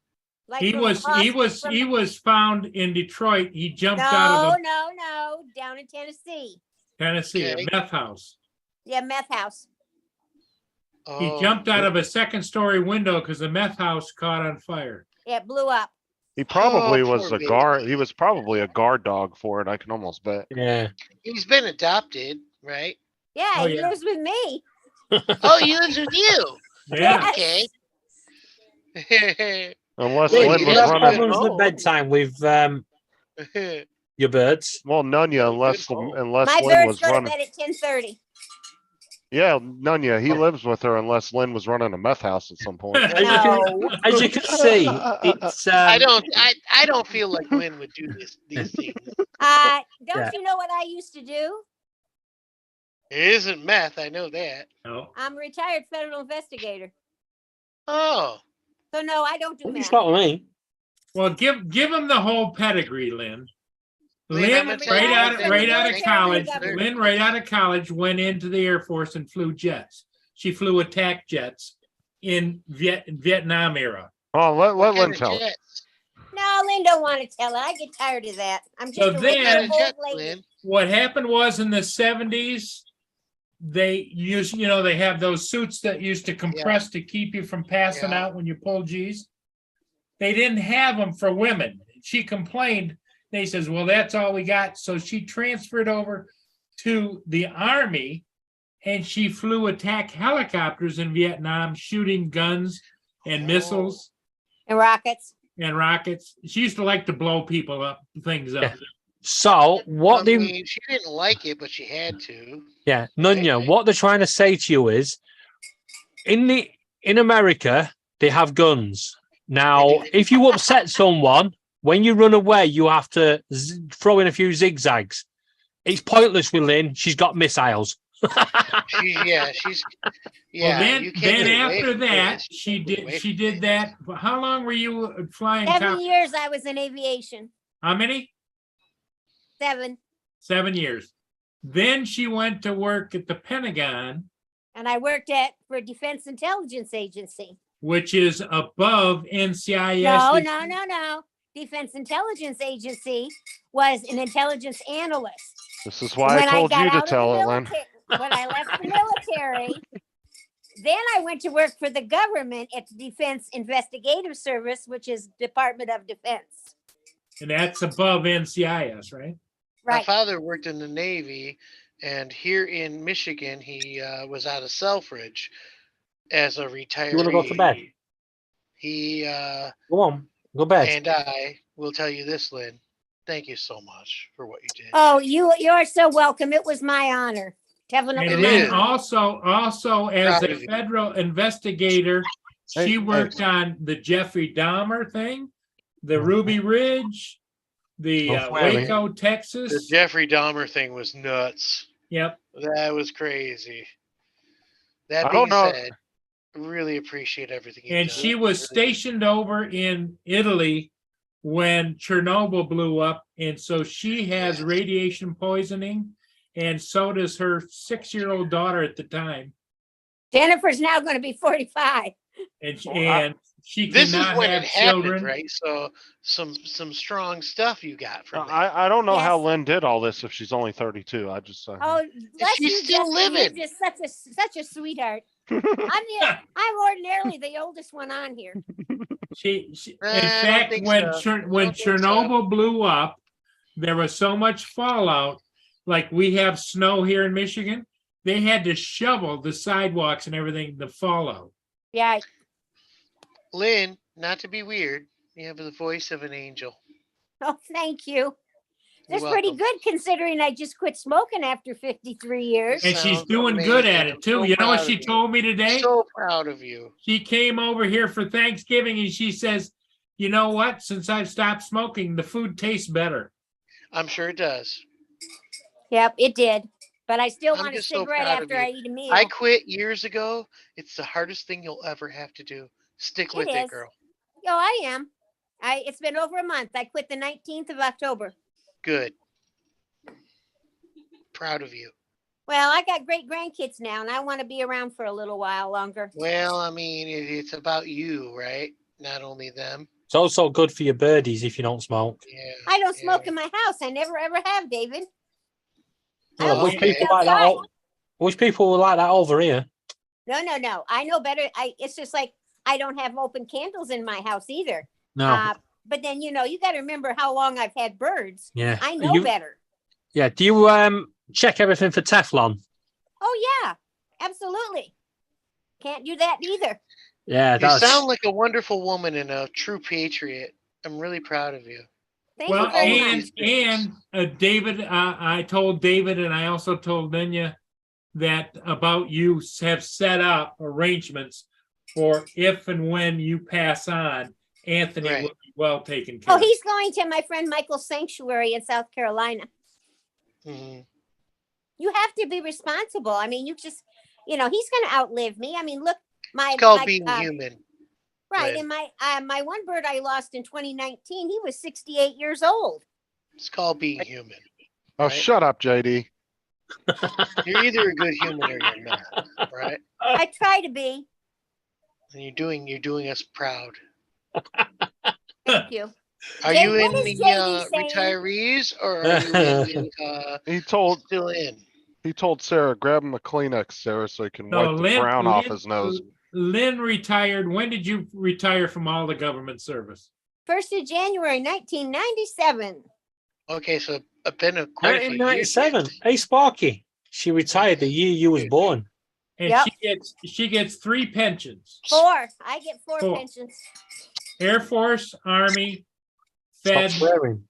S7: Like
S3: He
S7: from
S3: was
S7: Hoss from-
S3: found in Detroit. He jumped out of
S7: No, down in Tennessee.
S3: Tennessee,
S8: Okay.
S3: a meth house.
S7: Yeah, meth house.
S3: He
S8: Oh,
S3: jumped out of a second-story window because the meth house caught on fire.
S7: Yeah, it blew up.
S2: He probably
S8: Oh,
S2: was
S8: poor
S2: a
S8: baby.
S2: guard. He was probably a guard dog for it. I can almost bet.
S6: yeah.
S8: He's been adopted, right?
S7: Yeah,
S3: Oh,
S7: he
S3: yeah.
S7: lives with me.
S8: Oh, he lives with you.
S3: Yeah.
S8: Okay.
S2: Unless
S8: Wait,
S2: Lynn
S8: he
S6: You
S2: was
S6: have
S8: doesn't
S2: running.
S6: problems
S8: know.
S6: at bedtime with your birds.
S2: Well, Nunya, unless
S8: call.
S2: unless
S7: My
S2: Lynn
S7: birds
S2: was
S7: go to
S2: running.
S7: bed at 10:30.
S2: Yeah, Nunya, he lives with her unless Lynn was running a meth house at some point.
S7: No.
S6: As you can see, it's
S8: I don't feel like Lynn would do these things.
S7: Don't
S6: Yeah.
S7: you know what I used to do?
S8: It isn't meth, I know that.
S3: No.
S7: I'm a retired federal investigator.
S8: Oh,
S7: So no, I don't do
S6: It's
S7: meth.
S6: not me.
S3: Well, give him the whole pedigree, Lynn.
S8: Lynn,
S3: Lynn,
S8: I'm gonna
S3: right
S8: tell you
S3: out
S8: one
S3: of
S8: thing.
S3: right out of
S7: Military
S3: college.
S7: government.
S3: Lynn, right out of college, went into the Air Force and flew jets. She flew attack jets in Vietnam era.
S2: Oh, let
S8: What
S2: Lynn
S8: kind of
S2: tell.
S8: jets?
S7: No, Lynn don't want to tell it. I get tired of that. I'm just
S3: So
S7: a
S3: then-
S7: regular
S8: What kind of
S7: old
S8: jets,
S7: lady.
S8: Lynn?
S3: What happened was in the 70s, they used, they have those suits that used to compress to keep you from passing
S8: Yeah.
S3: out when you pull G's. They didn't have them for women. She complained. They says, well, that's all we got. So she transferred over to the Army and she flew attack helicopters in Vietnam, shooting guns and missiles
S7: And rockets.
S3: and rockets. She used to like to blow people up, things up.
S6: Yeah. So what
S8: I
S6: they
S8: mean, she didn't like it, but she had to.
S6: Yeah, Nunya,
S8: Right.
S6: what they're trying to say to you is in America, they have guns. Now, if you upset someone, when you run away, you have to throw in a few zigzags. It's pointless with Lynn. She's got missiles.
S8: Yeah,
S3: Well, then,
S8: you can't
S3: then
S8: get away
S3: after
S8: from
S3: that,
S8: this.
S3: she
S8: Away
S3: did that. How long were you flying?
S7: 7 years I was in aviation.
S3: How many?
S7: 7.
S3: 7 years. Then she went to work at the Pentagon,
S7: And I worked for Defense Intelligence Agency.
S3: which is above NCIS.
S7: No. Defense Intelligence Agency was an intelligence analyst.
S2: This is why
S7: When
S2: I told
S7: got
S2: you to
S7: out of the
S2: tell it, Lynn.
S7: When I left the military, Then I went to work for the government at the Defense Investigative Service, which is Department of Defense.
S3: And that's above NCIS, right?
S8: My
S7: Right.
S8: father worked in the Navy, and here in Michigan, he was out of Selfridge as a retiree.
S6: You want to go to bed?
S8: He
S6: Go on, go bed.
S8: and I will tell you this, Lynn. Thank you so much for what you did.
S7: Oh, you are so welcome. It was my honor. Tevin, it
S3: And
S7: was my
S3: then
S7: honor.
S3: also as
S8: Proud
S3: a
S8: of you.
S3: federal investigator,
S2: Hey,
S3: she
S2: hey.
S3: worked on the Jeffrey Dahmer thing, the Ruby Ridge, the
S6: Oh, swearing.
S3: Waco,
S8: The
S3: Texas.
S8: Jeffrey Dahmer thing was nuts.
S3: Yep.
S8: That was crazy. That
S2: I
S8: being
S2: don't know.
S8: said, really appreciate everything you've
S3: And
S8: done.
S3: she was stationed over in Italy when Chernobyl blew up. And so she has
S8: Yes.
S3: radiation poisoning, and so does her 6-year-old daughter at the time.
S7: Jennifer's now going to be 45.
S3: And she
S8: This is
S3: cannot
S8: when
S3: have
S8: it happened,
S3: children.
S8: right? So some strong stuff you got from it.
S2: I don't know how
S7: Yes.
S2: Lynn did all this if she's only 32. I just
S7: Oh, bless
S8: she's
S7: you,
S8: still
S7: Justin.
S8: living.
S7: You're just such a sweetheart. I'm ordinarily the oldest one on here.
S3: In
S8: I don't
S3: fact,
S8: think
S3: when
S8: so.
S3: when
S8: I don't think so.
S3: Chernobyl blew up, there was so much fallout. Like we have snow here in Michigan, they had to shovel the sidewalks and everything, the fallout.
S7: Yeah.
S8: Lynn, not to be weird, you have the voice of an angel.
S7: Oh, thank you.
S8: You're
S7: That's pretty
S8: welcome.
S7: good considering I just quit smoking after 53 years.
S3: And she's
S8: Sounds
S3: doing good at
S8: amazing.
S3: it
S8: I'm
S3: too.
S8: so
S3: You know what
S8: proud
S3: she
S8: of you.
S3: told me today?
S8: So proud of you.
S3: She came over here for Thanksgiving and she says, you know what? Since I've stopped smoking, the food tastes better.
S8: I'm sure it does.
S7: Yep, it did. But I still
S8: I'm
S7: want a
S8: just so
S7: cigarette
S8: proud of
S7: after
S8: you.
S7: I eat a meal.
S8: I quit years ago. It's the hardest thing you'll ever have to do. Stick with it,
S7: is.
S8: girl.
S7: Oh, I am. It's been over a month. I quit the 19th of October.
S8: Good. Proud of you.
S7: Well, I got great grandkids now, and I want to be around for a little while longer.
S8: Well, I mean, it's about you, right? Not only them.
S6: It's also good for your birdies if you don't smoke.
S8: Yeah.
S7: I don't smoke in my house. I never ever have, David.
S6: Yeah,
S7: don't
S6: which
S7: smoke
S6: people like that?
S7: outside.
S6: Which people will like that over here?
S7: No. I know better. It's just like I don't have open candles in my house either.
S6: No.
S7: But then you got to remember how long I've had birds.
S6: Yeah.
S7: I know
S6: You-
S7: better.
S6: Yeah. Do you check everything for Teflon?
S7: Oh yeah, absolutely. Can't do that either.
S6: Yeah,
S8: You
S6: that's
S8: sound like a wonderful woman and a true patriot. I'm really proud of you.
S7: Thank
S3: Well,
S7: you very
S3: and
S7: much.
S3: David, I told David, and I also told Linya that about you have set up arrangements for if and when you pass on, Anthony
S8: Right.
S3: will be well taken care
S7: Oh,
S3: of.
S7: he's going to my friend Michael's sanctuary in South Carolina.
S8: Mhm.
S7: You have to be responsible. I mean, he's going to outlive me. I mean, look,
S8: It's called being human.
S7: right.
S8: Lynn.
S7: And my one bird I lost in 2019, he was 68 years old.
S8: It's called being human.
S2: Oh,
S8: Right.
S2: shut up, JD.
S8: You're either a good human or you're not, right?
S7: I try to be.
S8: And you're doing us proud.
S7: Thank you.
S8: Are
S7: Jay,
S8: you in
S7: what is
S8: the
S7: JD saying?
S8: retirees or are you
S2: He told
S8: still in?
S2: Sarah, grab him a Kleenex, Sarah, so he can
S3: No,
S2: wipe the brown off his nose.
S3: Lynn retired. When did you retire from all the government service?
S7: 1st of January, 1997.
S8: Okay, so I've been a quite a few years.
S6: 1997. Hey, Sparky. She retired the year you was born.
S3: And
S7: Yep.
S3: she gets 3 pensions:
S7: 4. I get 4
S3: 4.
S7: pensions.
S3: Air Force, Army,
S6: Stop
S3: Fed,
S6: swearing.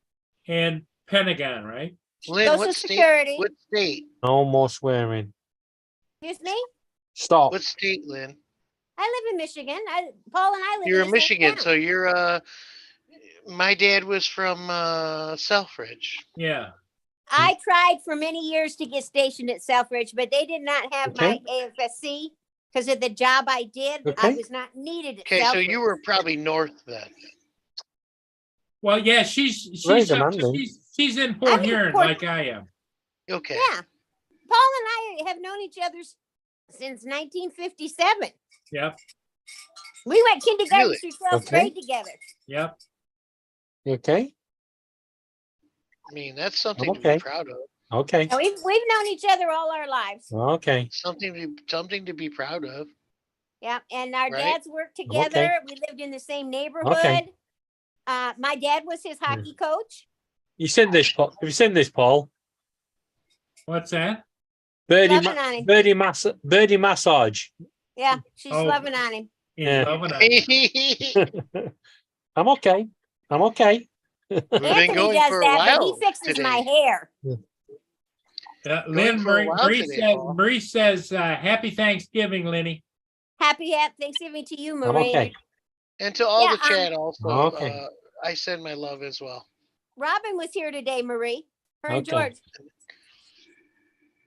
S3: and Pentagon, right?
S8: Lynn,
S7: Social
S8: what state?
S7: Security.
S8: What state?
S6: No more swearing.
S7: Excuse me?
S6: Stop.
S8: What state, Lynn?
S7: I live in Michigan. Paul and I live
S8: You're
S7: in
S8: in
S7: the same
S8: Michigan,
S7: town.
S8: so you're my dad was from Selfridge.
S3: Yeah.
S7: I tried for many years to get stationed at Selfridge, but they did not have my AFSC because of the job I did. I
S6: Okay.
S7: was not needed at
S8: Okay, so you
S7: Selfridge.
S8: were probably north then.
S3: Well, yeah, she's
S6: Very demanding.
S3: she's in
S7: I'm
S3: Port
S7: in
S3: Huron
S7: Port-
S3: like I am.
S8: Okay.
S7: Yeah. Paul and I have known each other since 1957.
S3: Yep,
S7: We went kindergarten
S8: Really?
S7: through 12th
S6: Okay.
S7: grade together.
S3: yep.
S6: You okay?
S8: I mean, that's something to
S6: Okay.
S8: be proud of.
S6: Okay.
S7: And we've known each other all our lives.
S6: Okay.
S8: Something to be proud of.
S7: Yeah, and our
S8: Right.
S7: dads worked together. We lived in the same neighborhood. My dad was his hockey coach.
S6: You seen this, Paul? Have you seen this, Paul?
S3: What's that?
S7: Loving on him.
S6: Birdie massage.
S7: Yeah, she's
S3: Oh.
S7: loving on him.
S3: He's
S6: Yeah.
S3: loving it.
S6: I'm okay. I'm okay.
S8: We've been
S7: Anthony
S8: going
S7: does
S8: for a
S7: that, but he
S8: while
S7: fixes
S8: today.
S7: my hair.
S3: Lynn,
S8: for a while
S3: Marie
S8: today,
S3: says,
S8: Paul.
S3: Marie says, happy Thanksgiving, Lenny.
S7: Happy Thanksgiving to you,
S6: I'm
S7: Marie.
S6: okay.
S8: And to all
S7: Yeah,
S8: the chat also,
S6: Okay.
S8: I send my love as well.
S7: Robin was here today, Marie. Her and
S6: Okay.
S7: George.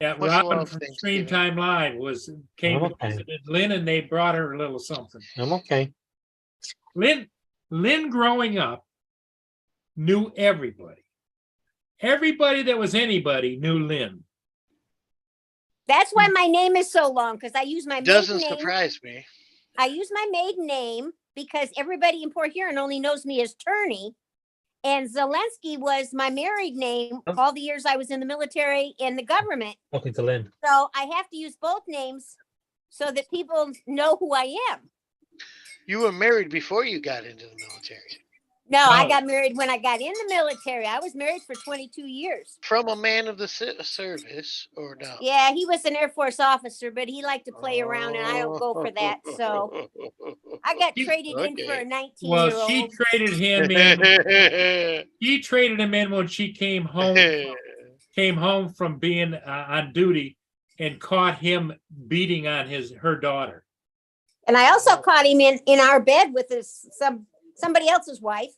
S3: Yeah,
S8: Much
S3: Robin
S8: love,
S3: from
S8: Thanksgiving.
S3: Stream Time Live came
S6: I'm
S3: and
S6: okay.
S3: visited Lynn, and they brought her a little something.
S6: I'm okay.
S3: Lynn growing up knew everybody. Everybody that was anybody knew Lynn.
S7: That's why my name is so long, because I use my
S8: Doesn't
S7: maiden name.
S8: surprise me.
S7: I use my maiden name because everybody in Port Huron only knows me as Turney. And Zelensky was my married name all the years I was in the military and the government.
S6: Talking to Lynn.
S7: So I have to use both names so that people know who I am.
S8: You were married before you got into the military.
S7: No, I
S3: Oh.
S7: got married when I got in the military. I was married for 22 years.
S8: From a man of the service, or no?
S7: Yeah, he was an Air Force officer, but he liked to play around, and I don't go for that. So I got traded in for a 19-year-old.
S3: Well, she traded him in. She traded him in when she came home from being on duty and caught him beating on her daughter.
S7: And I also caught him in our bed with somebody else's wife.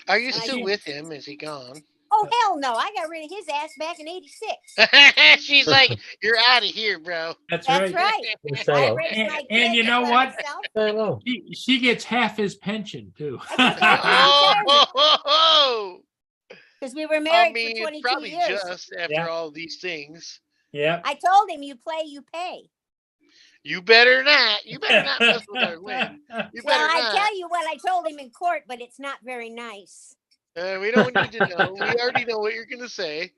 S8: Are you
S7: I
S8: still
S7: did.
S8: with him? Is he gone?
S7: Oh, hell no. I got rid of his ass back in 86.
S8: She's like, you're out of here, bro.
S3: That's
S7: That's
S3: right.
S7: right.
S6: Say
S7: I
S6: hello.
S7: raised my
S3: And you
S7: kids
S3: know
S7: by
S3: what?
S7: myself.
S6: Say hello.
S3: She gets half his pension too.
S8: Oh,
S7: Because we were
S8: I
S7: married
S8: mean,
S7: for 22
S8: probably
S7: years.
S8: just after
S3: Yeah.
S8: all these things.
S3: Yeah.
S7: I told him, you play, you pay.
S8: You better not. You better not mess with our Lynn. You
S7: Well,
S8: better
S7: I
S8: not.
S7: tell you what I told him in court, but it's not very nice.
S8: We don't need to know. We already know what you're gonna say.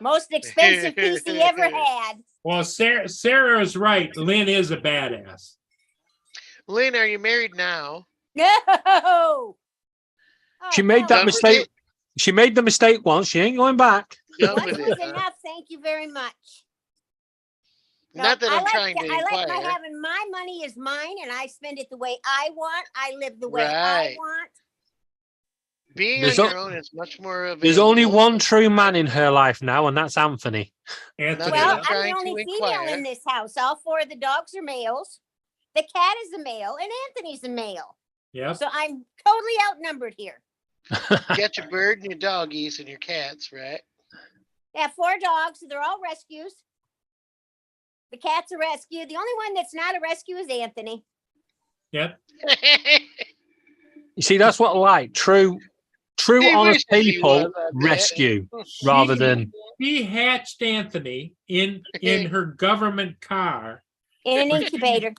S7: Most expensive piece he ever had.
S3: Well, Sarah is right. Lynn is a badass.
S8: Lynn, are you married now?
S7: No. Oh,
S6: She made
S7: hell
S6: that
S8: Done with
S6: mistake.
S8: it?
S6: She made the mistake once. She ain't going back.
S8: Done
S7: Once
S8: with
S7: was
S8: it, huh?
S7: enough. Thank you very much. No,
S8: Not that
S7: I
S8: I'm trying to
S7: I like my
S8: inquire.
S7: having my money is mine, and I spend it the way I want. I live the way I
S8: Right.
S7: want.
S8: Being
S6: There's
S8: on
S6: o-
S8: your own is much more available.
S6: There's only one true man in her life now, and that's Anthony.
S3: Anthony.
S7: Well,
S8: I'm
S7: I'm
S8: trying
S7: the
S8: to
S7: only female
S8: inquire.
S7: in this house. All four of the dogs are males. The cat is a male, and Anthony's a male.
S3: Yep.
S7: So I'm totally outnumbered here.
S8: You got your bird and your doggies and your cats, right?
S7: I have 4 dogs. They're all rescues. The cat's a rescue. The only one that's not a rescue is Anthony.
S3: Yep.
S6: You see, that's what I like. True,
S8: He
S6: honest
S8: wishes he
S6: people
S8: was, I bet.
S6: rescue rather than.
S3: She hatched Anthony in her government car.
S7: In an incubator.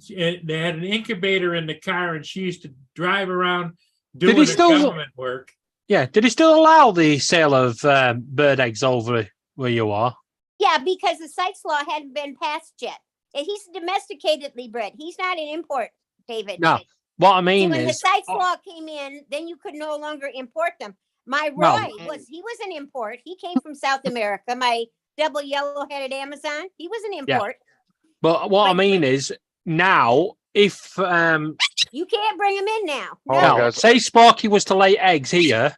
S3: They had an incubator in the car, and she used to drive around doing
S6: he
S3: the
S6: still-
S3: government work.
S6: Yeah, did he still allow the sale of bird eggs over where you are?
S7: Yeah, because the CITES law hadn't been passed yet. And he's domesticatedly bred. He's not an import, David.
S6: No, what I
S7: See,
S6: mean
S7: when the
S6: is,
S7: CITES law came in, then you could no longer import them. My
S6: Well-
S7: Roy he was an import. He came from South America. My double yellow-headed Amazon, he was an
S6: Yeah.
S7: import.
S6: but what I mean is now, if
S7: You can't bring him in now.
S2: Hold
S7: No.
S2: on, guys.
S6: say Sparky was to lay eggs here,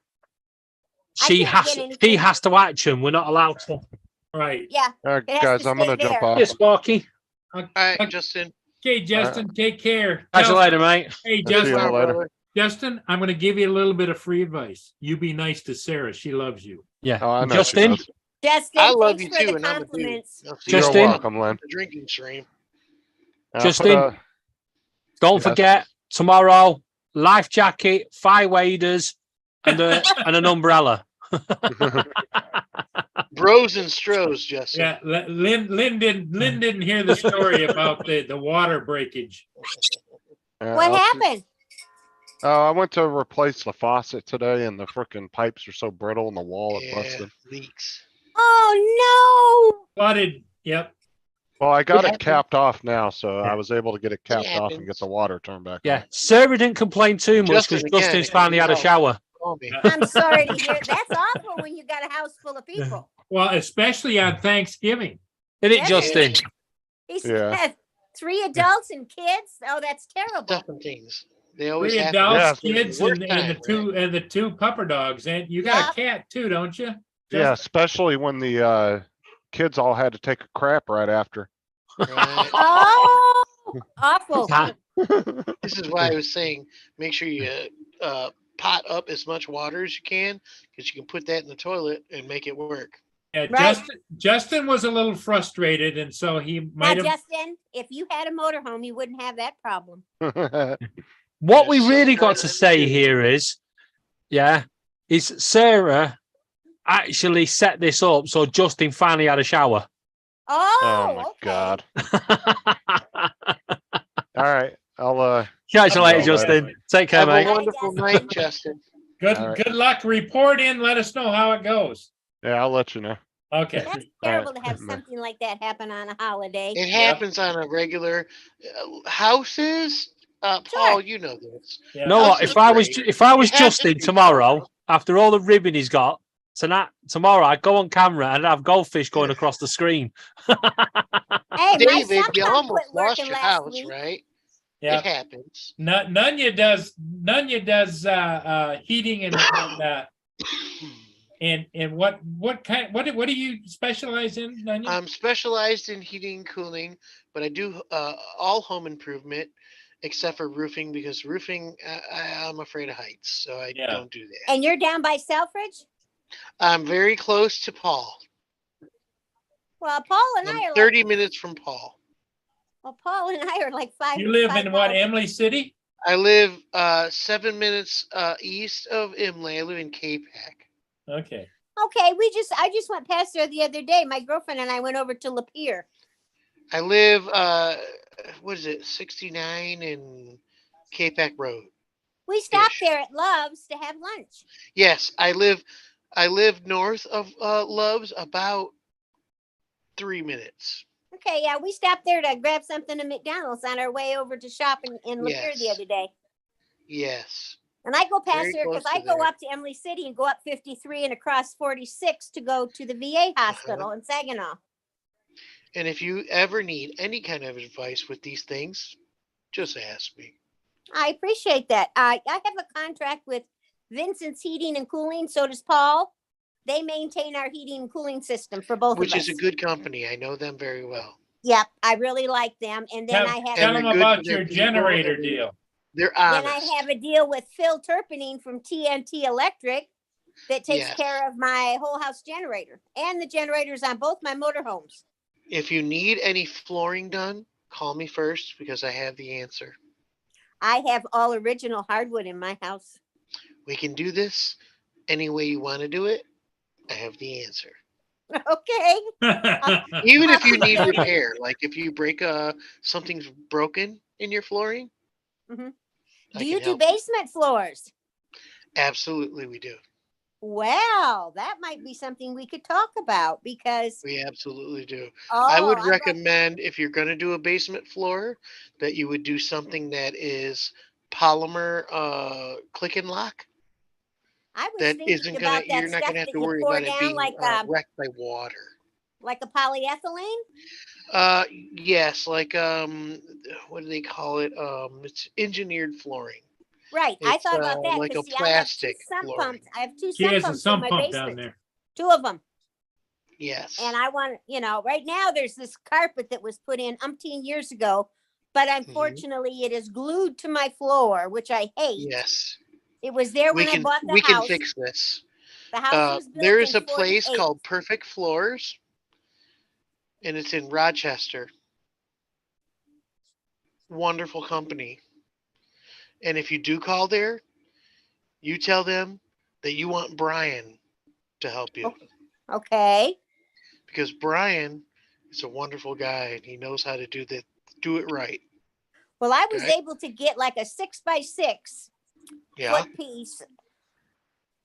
S7: can't get anything.
S6: he has to hatch them. We're not allowed to.
S3: Right.
S7: Yeah. It has
S2: Guys,
S7: to
S2: I'm gonna
S7: stay
S2: jump
S7: there.
S2: off.
S6: Yeah, Sparky.
S8: All right, Justin.
S3: Okay, Justin, take care.
S6: Catch you
S3: Tell-
S6: later, mate.
S3: Hey,
S2: See
S3: Justin.
S2: you later.
S8: Brother.
S3: Justin, I'm going to give you a little bit of free advice. You be nice to Sarah. She loves you.
S6: Yeah,
S2: Oh, I know she
S6: Justin.
S2: does.
S7: Justin,
S8: I love
S7: thanks
S8: you
S7: for
S8: too,
S7: the
S8: and I'm a dude.
S7: compliments.
S8: I'll see
S2: You're
S8: you
S6: Justin.
S2: welcome, Lynn.
S8: on the drinking stream.
S2: I put
S6: Justin.
S2: a-
S6: Don't
S2: Yes.
S6: forget tomorrow, life jacket, 5 waders, and and an umbrella.
S8: Bros and stros, Justin.
S3: Yeah, Lynn didn't hear the story about the water breakage.
S7: What
S2: I'll see-
S7: happened?
S2: I went to replace the faucet today, and the freaking pipes are so brittle, and the wall is
S8: Yeah,
S2: busted.
S8: leaks.
S7: Oh
S3: Flooded. Yep.
S2: Well, I got
S8: Yeah.
S2: it capped off now, so
S6: Yeah.
S2: I was able to get it capped off and get
S8: happens.
S2: the water turned back
S6: Yeah,
S2: on.
S6: Sarah didn't complain too much because
S8: Justin, again,
S6: Justin's
S8: if
S6: finally
S8: you
S6: had a
S8: help,
S6: shower.
S8: call me.
S7: I'm sorry to hear. That's awful when you got a house full of people.
S3: Well, especially on Thanksgiving.
S6: Isn't it,
S7: Yes,
S6: Justin?
S7: He
S2: Yeah.
S7: said 3 adults and kids. Oh, that's terrible.
S8: Stuff and things. They always
S3: 3
S8: happen.
S3: adults,
S2: Yeah.
S3: kids,
S8: Worst
S3: and the
S8: time,
S3: two pupper dogs. And you got
S7: Yep.
S3: a cat too, don't you?
S2: Yeah, especially when the kids all had to take a crap right after.
S8: Right.
S7: Oh, awful.
S8: This is why I was saying, make sure you pot up as much water as you can, because you can put that in the toilet and make it work.
S3: Yeah,
S7: Right.
S3: Justin was a little frustrated, and so he
S7: Now,
S3: might have.
S7: Justin, if you had a motorhome, you wouldn't have that problem.
S6: What we
S8: Yes.
S6: really got to say here is Sarah actually set this up so Justin finally had a shower.
S7: Oh,
S2: Oh my
S7: okay.
S2: god. All right. I'll
S6: Catch you later,
S2: Well,
S6: Justin. Take care,
S8: Have a
S6: mate.
S8: wonderful night, Justin.
S3: Good
S2: All right.
S3: good luck. Report in. Let us know how it goes.
S2: yeah, I'll let you know.
S3: Okay.
S7: That's
S2: All right.
S7: terrible to have
S2: Bye.
S7: something like that happen on a holiday.
S8: It happens on a regular houses. Paul, you know this.
S3: Yeah.
S6: No, what?
S8: Houses
S6: If I was
S8: great.
S6: if I was
S8: It has to
S6: Justin
S8: be
S6: tomorrow,
S8: thorough.
S6: after all the ribbon he's got tomorrow, I'd go on camera and have goldfish going across the screen.
S7: Hey, my
S8: David,
S7: son
S8: you
S7: quit
S8: almost lost
S7: working
S8: your
S7: last
S8: house,
S7: week.
S8: right?
S3: Yeah.
S8: It happens.
S3: Nunya does heating and what kind what do you specialize in, Nunya?
S8: I'm specialized in heating and cooling, but I do all home improvement except for roofing, because roofing, I'm afraid of heights, so I
S3: Yeah.
S8: don't do that.
S7: And you're down by Selfridge?
S8: I'm very close to Paul.
S7: Well, Paul and
S8: I'm
S7: I are
S8: 30 minutes from Paul.
S7: Paul and I are like 5.
S3: You live
S7: 5
S3: in what,
S7: miles.
S3: Emily City?
S8: I live 7 minutes east of Imlay. I live in K-Pac.
S3: Okay.
S7: Okay, I just went past there the other day. My girlfriend and I went over to Lapeer.
S8: I live, what is it, 69 and K-Pac Road.
S7: We stopped there at Love's to have lunch.
S8: Yes, I live north of Love's, about 3 minutes.
S7: Okay, yeah, we stopped there to grab something at McDonald's on our way over to shop in Lapeer the
S8: Yes.
S7: other day.
S8: Yes.
S7: And I go past
S8: Very
S7: there because
S8: close
S7: I
S8: to
S7: go
S8: there.
S7: up to Emily City and go up 53 and across 46 to go to the VA
S8: Uh-huh.
S7: hospital in Saginaw.
S8: And if you ever need any kind of advice with these things, just ask me.
S7: I appreciate that. I have a contract with Vincent's Heating and Cooling. So does Paul. They maintain our heating and cooling system for both
S8: Which
S7: of us.
S8: is a good company. I know them very well.
S7: Yep, I really like them. And then I have
S3: Tell
S8: And
S3: them
S8: they're good
S3: about
S8: for their
S3: your
S8: people,
S3: generator
S8: and
S3: deal.
S8: They're
S7: then
S8: honest.
S7: I have a deal with Phil Turpinning from TNT Electric that takes
S8: Yes.
S7: care of my whole house generator and the generators on both my motorhomes.
S8: If you need any flooring done, call me first, because I have the answer.
S7: I have all original hardwood in my house.
S8: We can do this any way you want to do it. I have the answer.
S7: Okay.
S8: Even if you need repair, like if you break something's broken in your flooring.
S7: Mhm.
S8: I
S7: Do
S8: can
S7: you do
S8: help you.
S7: basement floors?
S8: Absolutely, we do.
S7: Well, that might be something we could talk about because
S8: We absolutely do. I
S7: oh,
S8: would
S7: I'm like,
S8: recommend, if you're going to do a basement floor, that you would do something that is polymer click and lock.
S7: I was
S8: That
S7: thinking
S8: isn't
S7: about
S8: gonna.
S7: that
S8: You're not
S7: stuff
S8: gonna have
S7: that
S8: to
S7: you
S8: worry
S7: pour
S8: about it
S7: down
S8: being wrecked by water.
S7: like a polyethylene.
S8: Yes, like what do they call it? It's engineered flooring.
S7: Right. I
S8: It's
S7: thought about that
S8: like a
S7: because see, I have two
S8: plastic
S7: sump
S8: flooring.
S7: pumps. I have two
S3: She
S7: sump
S3: has a
S7: pumps in
S3: sump
S7: my
S3: pump
S7: basement.
S3: down there.
S7: 2 of them.
S8: Yes.
S7: And I want, right now there's this carpet that was put in umpteen years ago, but
S8: Mm-hmm.
S7: unfortunately it is glued to my floor, which I hate.
S8: Yes.
S7: It was there
S8: We
S7: when I
S8: can
S7: bought the
S8: we
S7: house.
S8: can fix this.
S7: The house was built
S8: There is
S7: in
S8: a place
S7: 48.
S8: called Perfect Floors, and it's in Rochester. Wonderful company. And if you do call there, you tell them that you want Brian to help you,
S7: Okay.
S8: because Brian is a wonderful guy and he knows how to do it right.
S7: Well, I was
S8: Okay.
S7: able to get like a 6x6
S8: Yeah.
S7: foot piece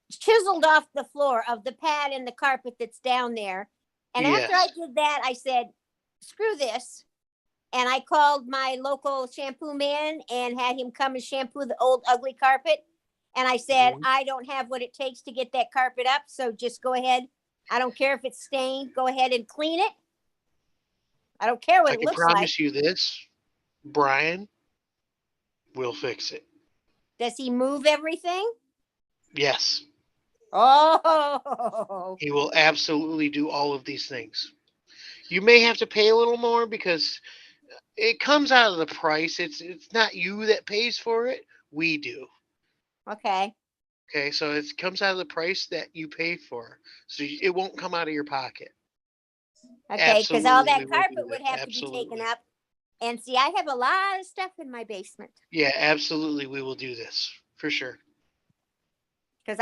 S7: chiseled off the floor of the pad and the carpet that's down there. And after I
S8: Yes.
S7: did that, I said, screw this. And I called my local shampoo man and had him come and shampoo the old ugly carpet. And I said, I don't have what it takes to get that carpet up. So just go ahead. I don't care if it's stained. Go ahead and clean it. I don't care what
S8: I
S7: it
S8: can
S7: looks
S8: promise
S7: like.
S8: you this, Brian will fix it.
S7: Does he move everything?
S8: Yes,
S7: Oh,
S8: he will absolutely do all of these things. You may have to pay a little more because it comes out of the price. It's not you that pays for it. We do.
S7: okay.
S8: Okay, so it comes out of the price that you pay for. So it won't come out of your pocket.
S7: Okay, because all
S8: Absolutely, we
S7: that
S8: will do
S7: carpet
S8: that.
S7: would have to be
S8: Absolutely.
S7: taken up. And see, I have a lot of stuff in my basement.
S8: Yeah, absolutely, we will do this for sure.
S7: Because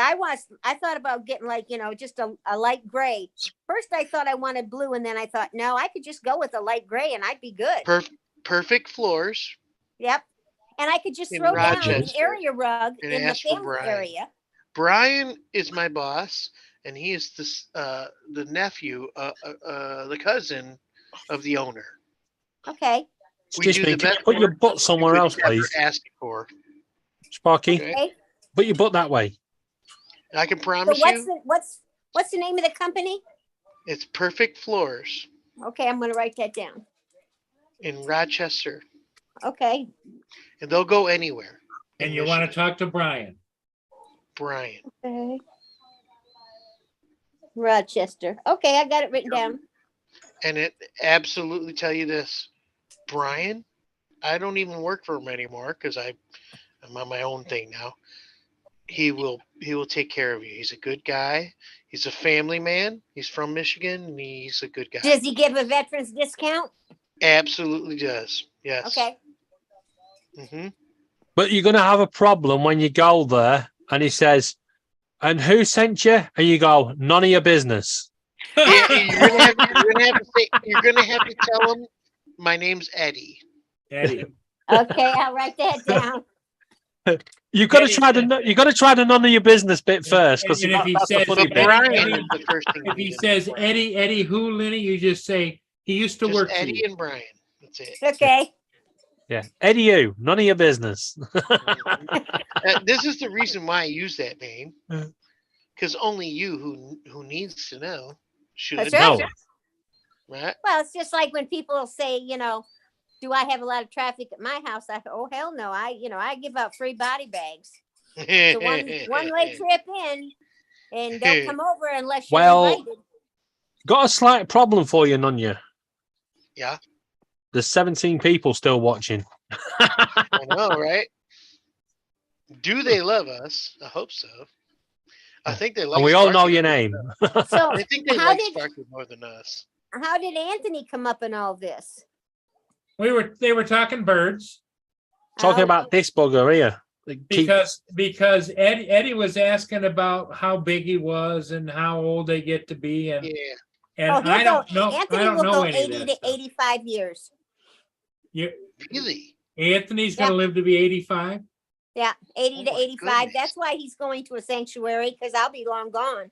S7: I thought about getting like, just a light gray. First, I thought I wanted blue, and then I thought, no, I could just go with a light gray and I'd be good.
S8: Perfect floors.
S7: Yep. And I could just
S8: In
S7: throw down an
S8: Rochester.
S7: area rug
S8: And
S7: in the
S8: ask for
S7: family
S8: Brian.
S7: area.
S8: Brian is my boss, and he is the nephew, the cousin of the owner.
S7: Okay.
S8: We
S6: Excuse
S8: do
S6: me,
S8: the
S6: can you
S8: best
S6: put your
S8: work
S6: butt somewhere
S8: you
S6: else,
S8: could ever
S6: please?
S8: ask for.
S6: Sparky,
S8: Okay?
S6: put your butt that way.
S8: I can
S7: So
S8: promise you,
S7: what's the name of the company?
S8: it's Perfect Floors
S7: Okay, I'm going to write that down.
S8: in Rochester,
S7: Okay.
S8: and they'll go anywhere.
S3: And
S8: in
S3: you want to
S8: Michigan.
S3: talk to Brian.
S8: Brian.
S7: Okay. Rochester. Okay, I got it written down.
S8: And it absolutely tell you this, Brian, I don't even work for him anymore because I'm on my own thing now. He will take care of you. He's a good guy. He's a family man. He's from Michigan, and he's a good guy.
S7: Does he give a veterans discount?
S8: Absolutely does. Yes.
S7: Okay.
S8: Mm-hmm.
S6: But you're going to have a problem when you go there and he says, and who sent you? And you go, none of your business.
S8: Yeah, you're gonna have to tell him my name's Eddie.
S3: Eddie.
S7: Okay, I'll write that down.
S6: You've got to
S3: Eddie,
S6: try the none of your business bit first, because
S3: And if he
S6: that's the
S3: says
S6: funny
S8: But
S6: bit.
S8: Brian
S3: Eddie-
S8: is the first thing.
S3: If he
S8: you need.
S3: says Eddie who, Lenny, you just say he used to
S8: Just
S3: work for
S8: Eddie
S3: you.
S8: and Brian. That's it.
S7: Okay.
S6: Yeah, Eddie, you, none of your business.
S8: This is the reason why I use that name,
S6: Yeah.
S8: because only you who needs to know should
S7: That's
S8: know,
S7: right.
S8: right?
S7: Well, it's just like when people say, do I have a lot of traffic at my house? I go, oh hell no. I give out free body bags. So one way trip in, and don't come over unless you're
S6: Well,
S7: invited.
S6: Got a slight problem for you, Nunya.
S8: Yeah,
S6: There's 17 people still watching.
S8: I know, right? Do they love us? I hope so. I think they like.
S6: And we all know
S8: Sparky
S6: your
S8: more
S6: name.
S8: than us.
S7: So
S8: I think they
S7: how
S8: like
S7: did
S8: Sparky more than us.
S7: how did Anthony come up in all this?
S3: They were talking birds
S6: Talking
S7: Oh,
S6: about this bugger here.
S3: because Eddie was asking about how big he was and how old they get to be, and
S8: Yeah.
S3: and
S7: he'll
S3: I don't
S7: go,
S3: know.
S7: Anthony
S3: I don't
S7: will
S3: know
S7: go
S3: any of
S7: 80
S3: that
S7: to
S3: stuff.
S7: 85 years.
S8: Really?
S3: Anthony's going to live to be 85.
S7: Yeah, 80 to
S8: Oh my
S7: 85.
S8: goodness.
S7: That's why he's going to a sanctuary, because I'll be long gone.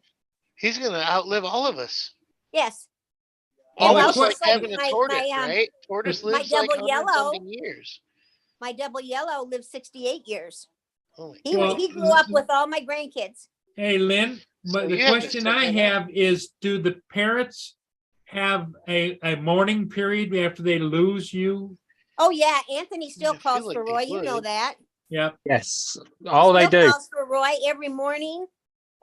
S8: He's gonna outlive all of us.
S7: Yes.
S3: Oh,
S7: And
S3: it's
S8: Almost
S7: also
S8: like
S3: what-
S8: having a tortoise, right? Tortoise
S7: my
S8: lives like
S7: double
S8: 100
S7: yellow-
S8: something years.
S7: my double yellow lived 68 years.
S8: Oh my
S7: He,
S3: Well,
S7: he grew up with all my grandkids.
S3: Hey, Lynn,
S8: So
S3: but the
S8: you have to
S3: question
S8: set
S3: I
S8: that up.
S3: have is, do the parents have a mourning period after they lose you?
S7: Oh yeah, Anthony still
S8: I feel
S7: calls
S8: like
S7: for
S8: they
S7: Roy. You know
S8: would.
S7: that.
S3: Yeah.
S6: Yes. Oh, they
S7: Still
S6: do.
S7: calls for Roy every morning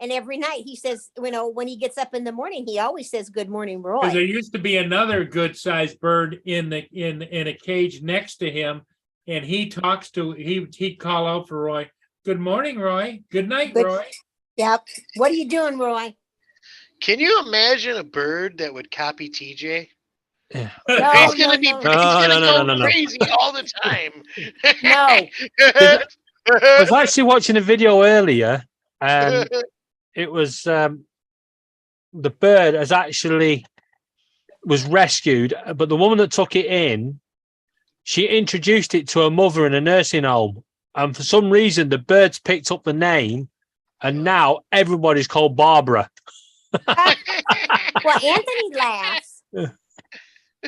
S7: and every night. He says, when he gets up in the morning, he always says, "Good morning,
S3: Because there
S7: Roy."
S3: used to be another good sized bird in a cage next to him, and he'd call out for Roy. Good morning, Roy. Good night,
S7: Good-
S3: Roy.
S7: Yep. What are you doing, Roy?
S8: Can you imagine a bird that would copy TJ?
S6: Yeah.
S7: No,
S8: He's gonna be
S7: no.
S8: he's gonna
S6: No,
S8: go
S6: no.
S8: crazy all the time.
S7: No.
S6: I was actually watching a video earlier, and it was the bird was rescued, but the woman that took it in, she introduced it to her mother in a nursing home, and for some reason the birds picked up the name, and now everybody's called Barbara.
S7: Well, Anthony laughs.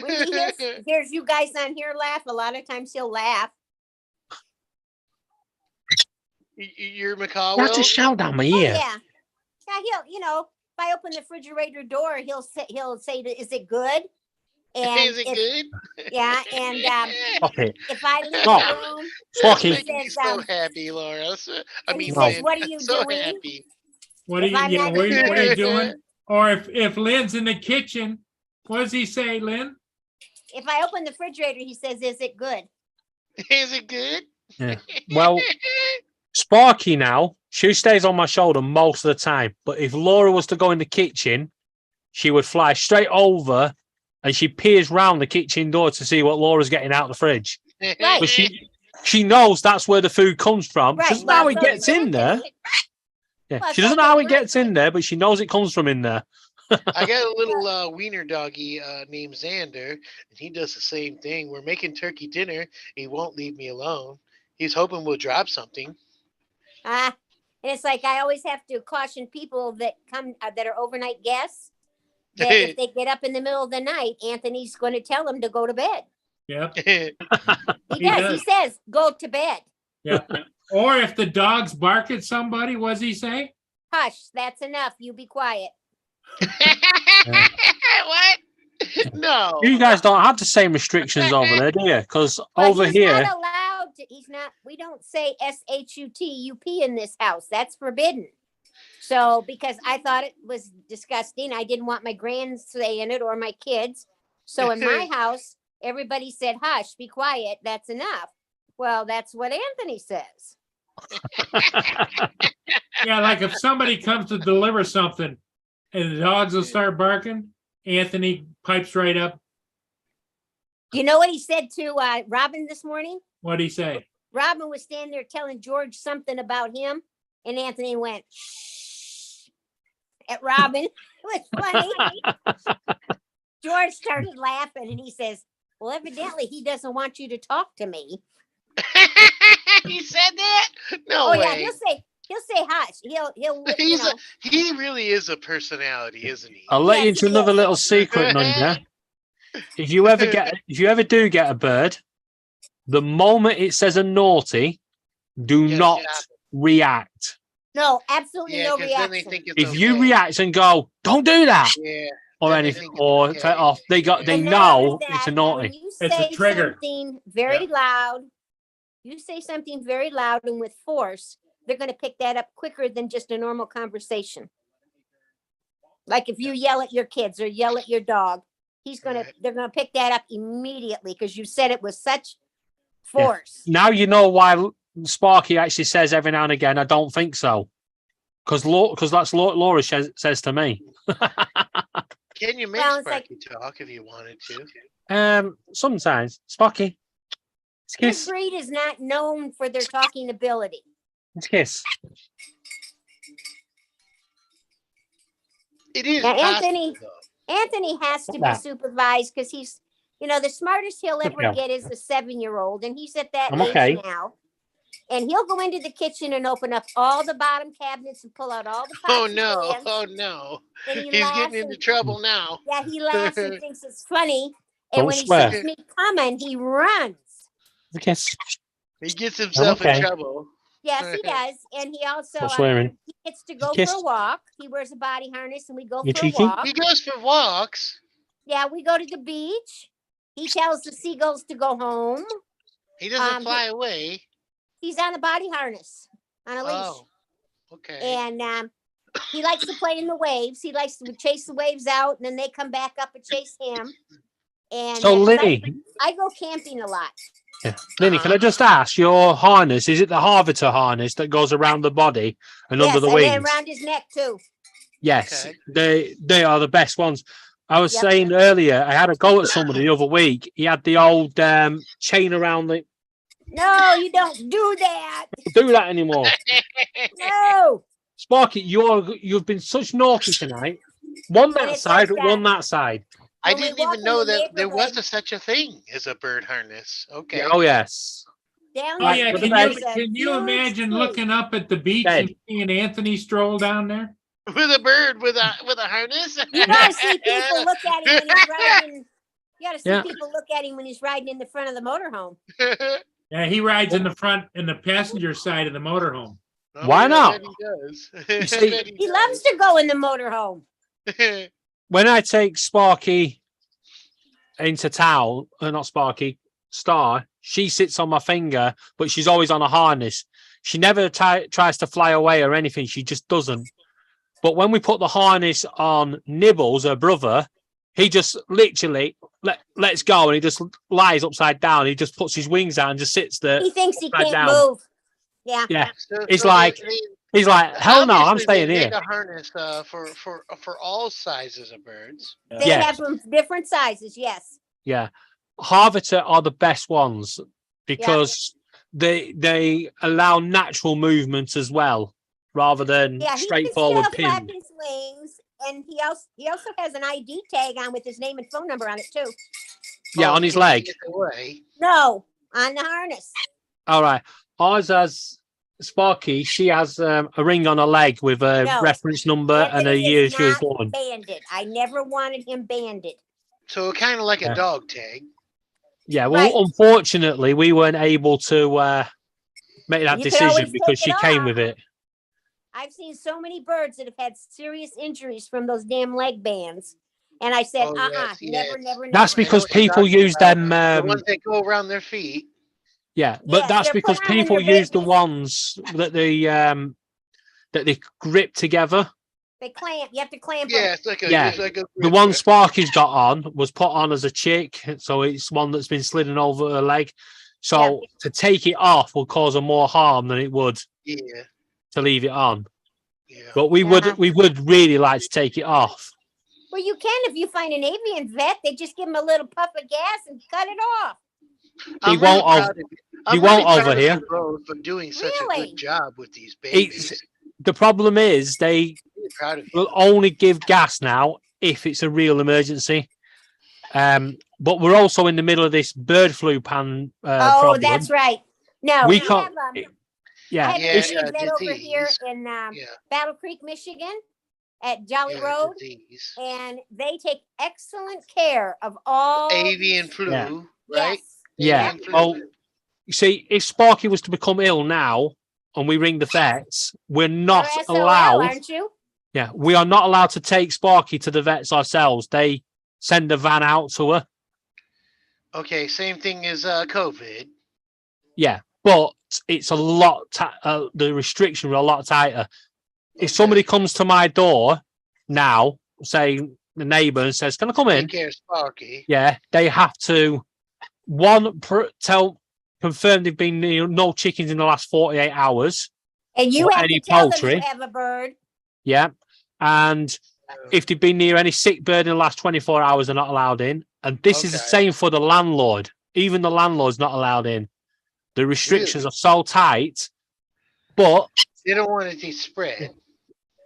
S7: When he hears you guys on here laugh, a lot of times he'll laugh.
S8: Your macaw
S6: That's
S8: will?
S6: a shout down my
S7: Oh,
S6: ear.
S7: yeah. Yeah, if I open the refrigerator door, he'll say, is it good? And
S8: Is it good?
S7: Yeah, and
S6: Okay.
S7: if I leave
S6: No.
S7: the room,
S8: That's
S6: Flocky.
S8: making me
S7: says,
S8: so happy, Laura. I
S7: and he
S8: mean,
S6: No.
S7: says,
S8: Lynn,
S7: what are you
S8: so
S7: doing?
S8: happy.
S3: What are
S7: If
S3: you,
S7: I'm
S3: yeah,
S7: not
S3: what are
S7: in
S3: you
S7: the
S3: doing?
S7: kitchen-
S3: Or if Lynn's in the kitchen, what does he say, Lynn?
S7: If I open the refrigerator, he says, is it good?
S8: Is it good?
S6: Yeah. Well, Sparky now, she stays on my shoulder most of the time. But if Laura was to go in the kitchen, she would fly straight over and she peers round the kitchen door to see what Laura's getting out of the fridge.
S7: Right.
S6: But she knows that's where the food comes from.
S7: Right,
S6: She doesn't know how
S7: well,
S6: it
S7: so
S6: gets
S7: does
S6: in there.
S7: Anthony.
S6: Yeah.
S7: Well,
S6: She
S7: so
S6: doesn't know how it
S7: does
S6: gets in there, but she knows it comes from in there.
S8: I got a little wiener doggy named Xander, and he does the same thing. We're making turkey dinner. He won't leave me alone. He's hoping we'll drop something.
S7: And it's like I always have to caution people that come that are overnight guests that if they get up in the middle of the night, Anthony's going to tell them to go to bed.
S3: Yep.
S7: He does. He says, go to bed.
S3: Yep. Or if the dogs bark at somebody, what does he say?
S7: Hush, that's enough. You be quiet.
S8: What? No.
S6: You guys don't have the same restrictions over there, do you? Because
S7: But
S6: over
S7: he's
S6: here,
S7: not allowed to. He's not. We don't say SHUTUP in this house. That's forbidden. So because I thought it was disgusting, I didn't want my grands saying it or my kids. So in my house, everybody said, "Hush, be quiet. That's enough." Well, that's what Anthony says.
S3: Yeah, like if somebody comes to deliver something and the dogs will start barking, Anthony pipes right up.
S7: You know what he said to Robin this morning?
S3: What'd he say?
S7: Robin was standing there telling George something about him, and Anthony went shh at Robin. It was funny. George started laughing, and he says, "Well, evidently he doesn't want you to talk to me."
S8: He said that? No
S7: Oh
S8: way.
S7: yeah, he'll say hush.
S8: He really is a personality, isn't he?
S6: I'll let you
S7: Yes,
S6: into
S7: he
S6: another
S7: is.
S6: little secret, Nunja. If you ever do get a bird, the moment it says a naughty, do
S8: Yes,
S6: not
S8: yeah.
S6: react.
S7: No, absolutely
S8: Yeah,
S7: no
S8: 'cause then they
S7: reaction.
S8: think it's
S6: If
S8: okay.
S6: you react and go, "Don't do that,"
S8: Yeah.
S6: or
S8: then they
S6: anything,
S8: think it's
S6: or
S8: okay.
S6: set off, they
S7: And
S6: know
S7: not only
S6: it's a
S7: that,
S6: naughty.
S7: when you
S3: It's a
S7: say
S3: trigger.
S7: something very loud, you say something very loud and with force, they're going to pick that up quicker than just a normal conversation. Like if you yell at your kids or yell at your dog, they're going to pick that up immediately because you said it with such force.
S6: Now you know why Sparky actually says every now and again, "I don't think so," because that's what Laura says to me.
S8: Can you make
S7: Well, it's like-
S8: Sparky talk if you wanted to?
S6: Sometimes Sparky, let's
S7: This
S6: kiss,
S7: breed is not known for their talking ability.
S6: let's kiss.
S8: It is
S7: Now,
S8: possible,
S7: Anthony-
S8: though.
S7: Anthony has to be
S6: Yeah.
S7: supervised because he's, the smartest he'll
S6: Good
S7: ever
S6: girl.
S7: get is a 7-year-old, and he's at that
S6: I'm
S7: age
S6: okay.
S7: now. And he'll go into the kitchen and open up all the bottom cabinets and pull out all the pots
S8: Oh
S7: and
S8: no!
S7: pans,
S8: Oh no!
S7: and he
S8: He's
S7: laughs
S8: getting into
S7: and-
S8: trouble now.
S7: Yeah, he laughs and thinks it's funny. And
S6: Don't
S7: when he
S6: swear.
S7: sees me coming, he runs.
S6: Let's kiss.
S8: He gets himself
S6: okay.
S8: in trouble.
S7: Yes, he does. And he also
S6: Stop swearing.
S7: he gets to go
S6: Kiss.
S7: for a walk. He wears a body harness and we go
S6: You
S7: for
S6: cheeky?
S7: a walk.
S8: He goes for walks.
S7: Yeah, we go to the beach. He tells the seagulls to go home.
S8: He doesn't
S7: Um,
S8: fly away.
S7: He's on a body harness on a leash.
S8: Oh, okay.
S7: And he likes to play in the waves. He likes to chase the waves out, and then they come back up and chase him. And
S6: So,
S7: 'cause
S6: Linny,
S7: I go camping a lot.
S6: Linny, can I just ask, your harness, is it the Harvester harness that goes around the body and
S7: Yes,
S6: under the
S7: and then
S6: wings?
S7: around his neck too.
S6: Yes,
S8: Okay.
S6: they are the best ones. I was
S7: Yep.
S6: saying earlier, I had a go at somebody the other week. He had the old chain around the.
S7: No, you don't do that.
S6: Do that anymore,
S7: No.
S6: Sparky. You've been such naughty tonight. One
S7: And
S6: that
S7: it's
S6: side,
S7: like
S6: one that side.
S8: I
S7: when we
S8: didn't
S7: walk
S8: even
S7: in
S8: know
S7: the
S8: that there was
S7: neighborhood-
S8: such a thing as a bird harness. Okay.
S6: Oh yes.
S7: Down
S3: Oh
S6: Right,
S3: yeah,
S6: with
S3: can
S6: the
S3: you,
S6: bed.
S7: there's a
S3: can you
S7: huge
S3: imagine
S7: tree.
S3: looking up at the beach
S6: Bed.
S3: and seeing Anthony stroll down there?
S8: With a bird with a harness.
S7: You want to see people look at him when he's riding. You gotta see
S6: Yeah.
S7: people look at him when he's riding in the front of the motorhome.
S3: Yeah, he rides in the front in the passenger side of the motorhome.
S6: Why not?
S8: He does.
S6: You see,
S7: He loves to go in the motorhome.
S6: when I take Sparky into town, not Sparky, Star, she sits on my finger, but she's always on a harness. She never tries to fly away or anything. She just doesn't. But when we put the harness on Nibbles, her brother, he just literally lets go and he just lies upside down. He just puts his wings out and just sits there.
S7: He thinks he
S6: upside
S7: can't
S6: down.
S7: move. Yeah.
S6: Yeah.
S8: So-
S6: He's
S8: so
S6: like,
S8: they-
S6: he's like, hell no, I'm
S8: obviously
S6: staying
S8: they
S6: here.
S8: make a harness for all sizes of birds.
S7: They
S6: Yeah.
S7: have them different sizes, yes.
S6: Yeah. Harvester are the best ones because they allow natural movement as well, rather than
S7: Yeah, he
S6: straightforward
S7: can still flap
S6: pin.
S7: his wings, and he also has an ID tag on with his name and phone number on it too.
S6: Yeah, on his leg.
S7: No, on the harness.
S6: All right. Ours has Sparky. She has a ring on her leg with a
S7: No.
S6: reference number and a
S7: He is
S6: year she was
S7: not
S6: born.
S7: banded. I never wanted him banded.
S8: So kind of like
S6: Yeah.
S8: a dog tag.
S6: Yeah. Well,
S7: Right.
S6: unfortunately, we weren't able to make that
S7: You could
S6: decision
S7: always
S6: because
S7: take
S6: she
S7: it
S6: came
S7: off.
S6: with it.
S7: I've seen so many birds that have had serious injuries from those damn leg bands. And I said,
S8: Oh, yes,
S7: never,
S8: yes.
S7: never,
S6: That's
S7: never.
S6: because
S8: what you're
S6: people
S8: talking
S6: use
S8: about.
S6: them.
S8: The ones that go around their feet.
S6: Yeah, but
S7: Yeah,
S6: that's
S7: they're
S6: because
S7: put on when
S6: people
S7: they're
S6: use the
S7: babies.
S6: ones that they grip together.
S7: They clamp. You have to clamp
S8: Yeah,
S7: them.
S8: it's like a,
S6: Yeah,
S8: it's like a
S6: the one Sparky's got on was put on as a chick, so it's one that's been slidden over her leg. So to take it off will cause her more harm than it would
S8: Yeah.
S6: to leave it on.
S8: Yeah.
S6: But we would really like to take it off.
S7: Well, you can if you find an avian vet. They just give them a little puff of gas and cut it off.
S8: I'm
S6: won't
S8: proud
S6: over-
S8: of you.
S6: he
S8: I'm
S6: won't
S8: proud
S6: over
S8: of
S6: here.
S8: you both for doing such a
S7: Really?
S8: good job with these babies.
S6: It's the problem is they
S8: Really proud of you.
S6: will only give gas now if it's a real emergency. But we're also in the middle of this bird flu
S7: Oh,
S6: problem.
S7: that's right. No,
S6: We
S7: we
S6: can't-
S7: have
S6: Yeah,
S7: I have
S8: Yeah,
S7: an
S6: it's-
S7: Indian vet over here
S8: disease.
S7: in
S8: Yeah.
S7: Battle Creek, Michigan, at Jolly
S8: Yeah,
S7: Road,
S8: disease.
S7: and they take excellent care of all
S8: Avian flu,
S6: Yeah.
S8: right?
S7: Yes.
S6: yeah.
S8: Avian flu.
S6: Oh, you see, if Sparky was to become ill now and we ring the vets, we're not
S7: You're SOL,
S6: allowed.
S7: aren't you?
S6: Yeah, we are not allowed to take Sparky to the vets ourselves. They send a van out to her.
S8: Okay, same thing as COVID.
S6: Yeah, but it's a lot. The restrictions are a lot tighter. If somebody comes to my door now, say the neighbour, and says, "Can I come in?"
S8: Take care of Sparky.
S6: Yeah, they have to confirm they've been near no chickens in the last 48 hours.
S7: And you
S6: Or
S7: have
S6: any
S7: to tell
S6: poultry.
S7: them you have a bird.
S6: Yeah, and if they've been near any sick bird in the last 24 hours, they're not allowed in. And this is the
S8: Okay.
S6: same for the landlord. Even the landlord's not allowed in. The restrictions are so tight. But
S8: They don't want it to spread.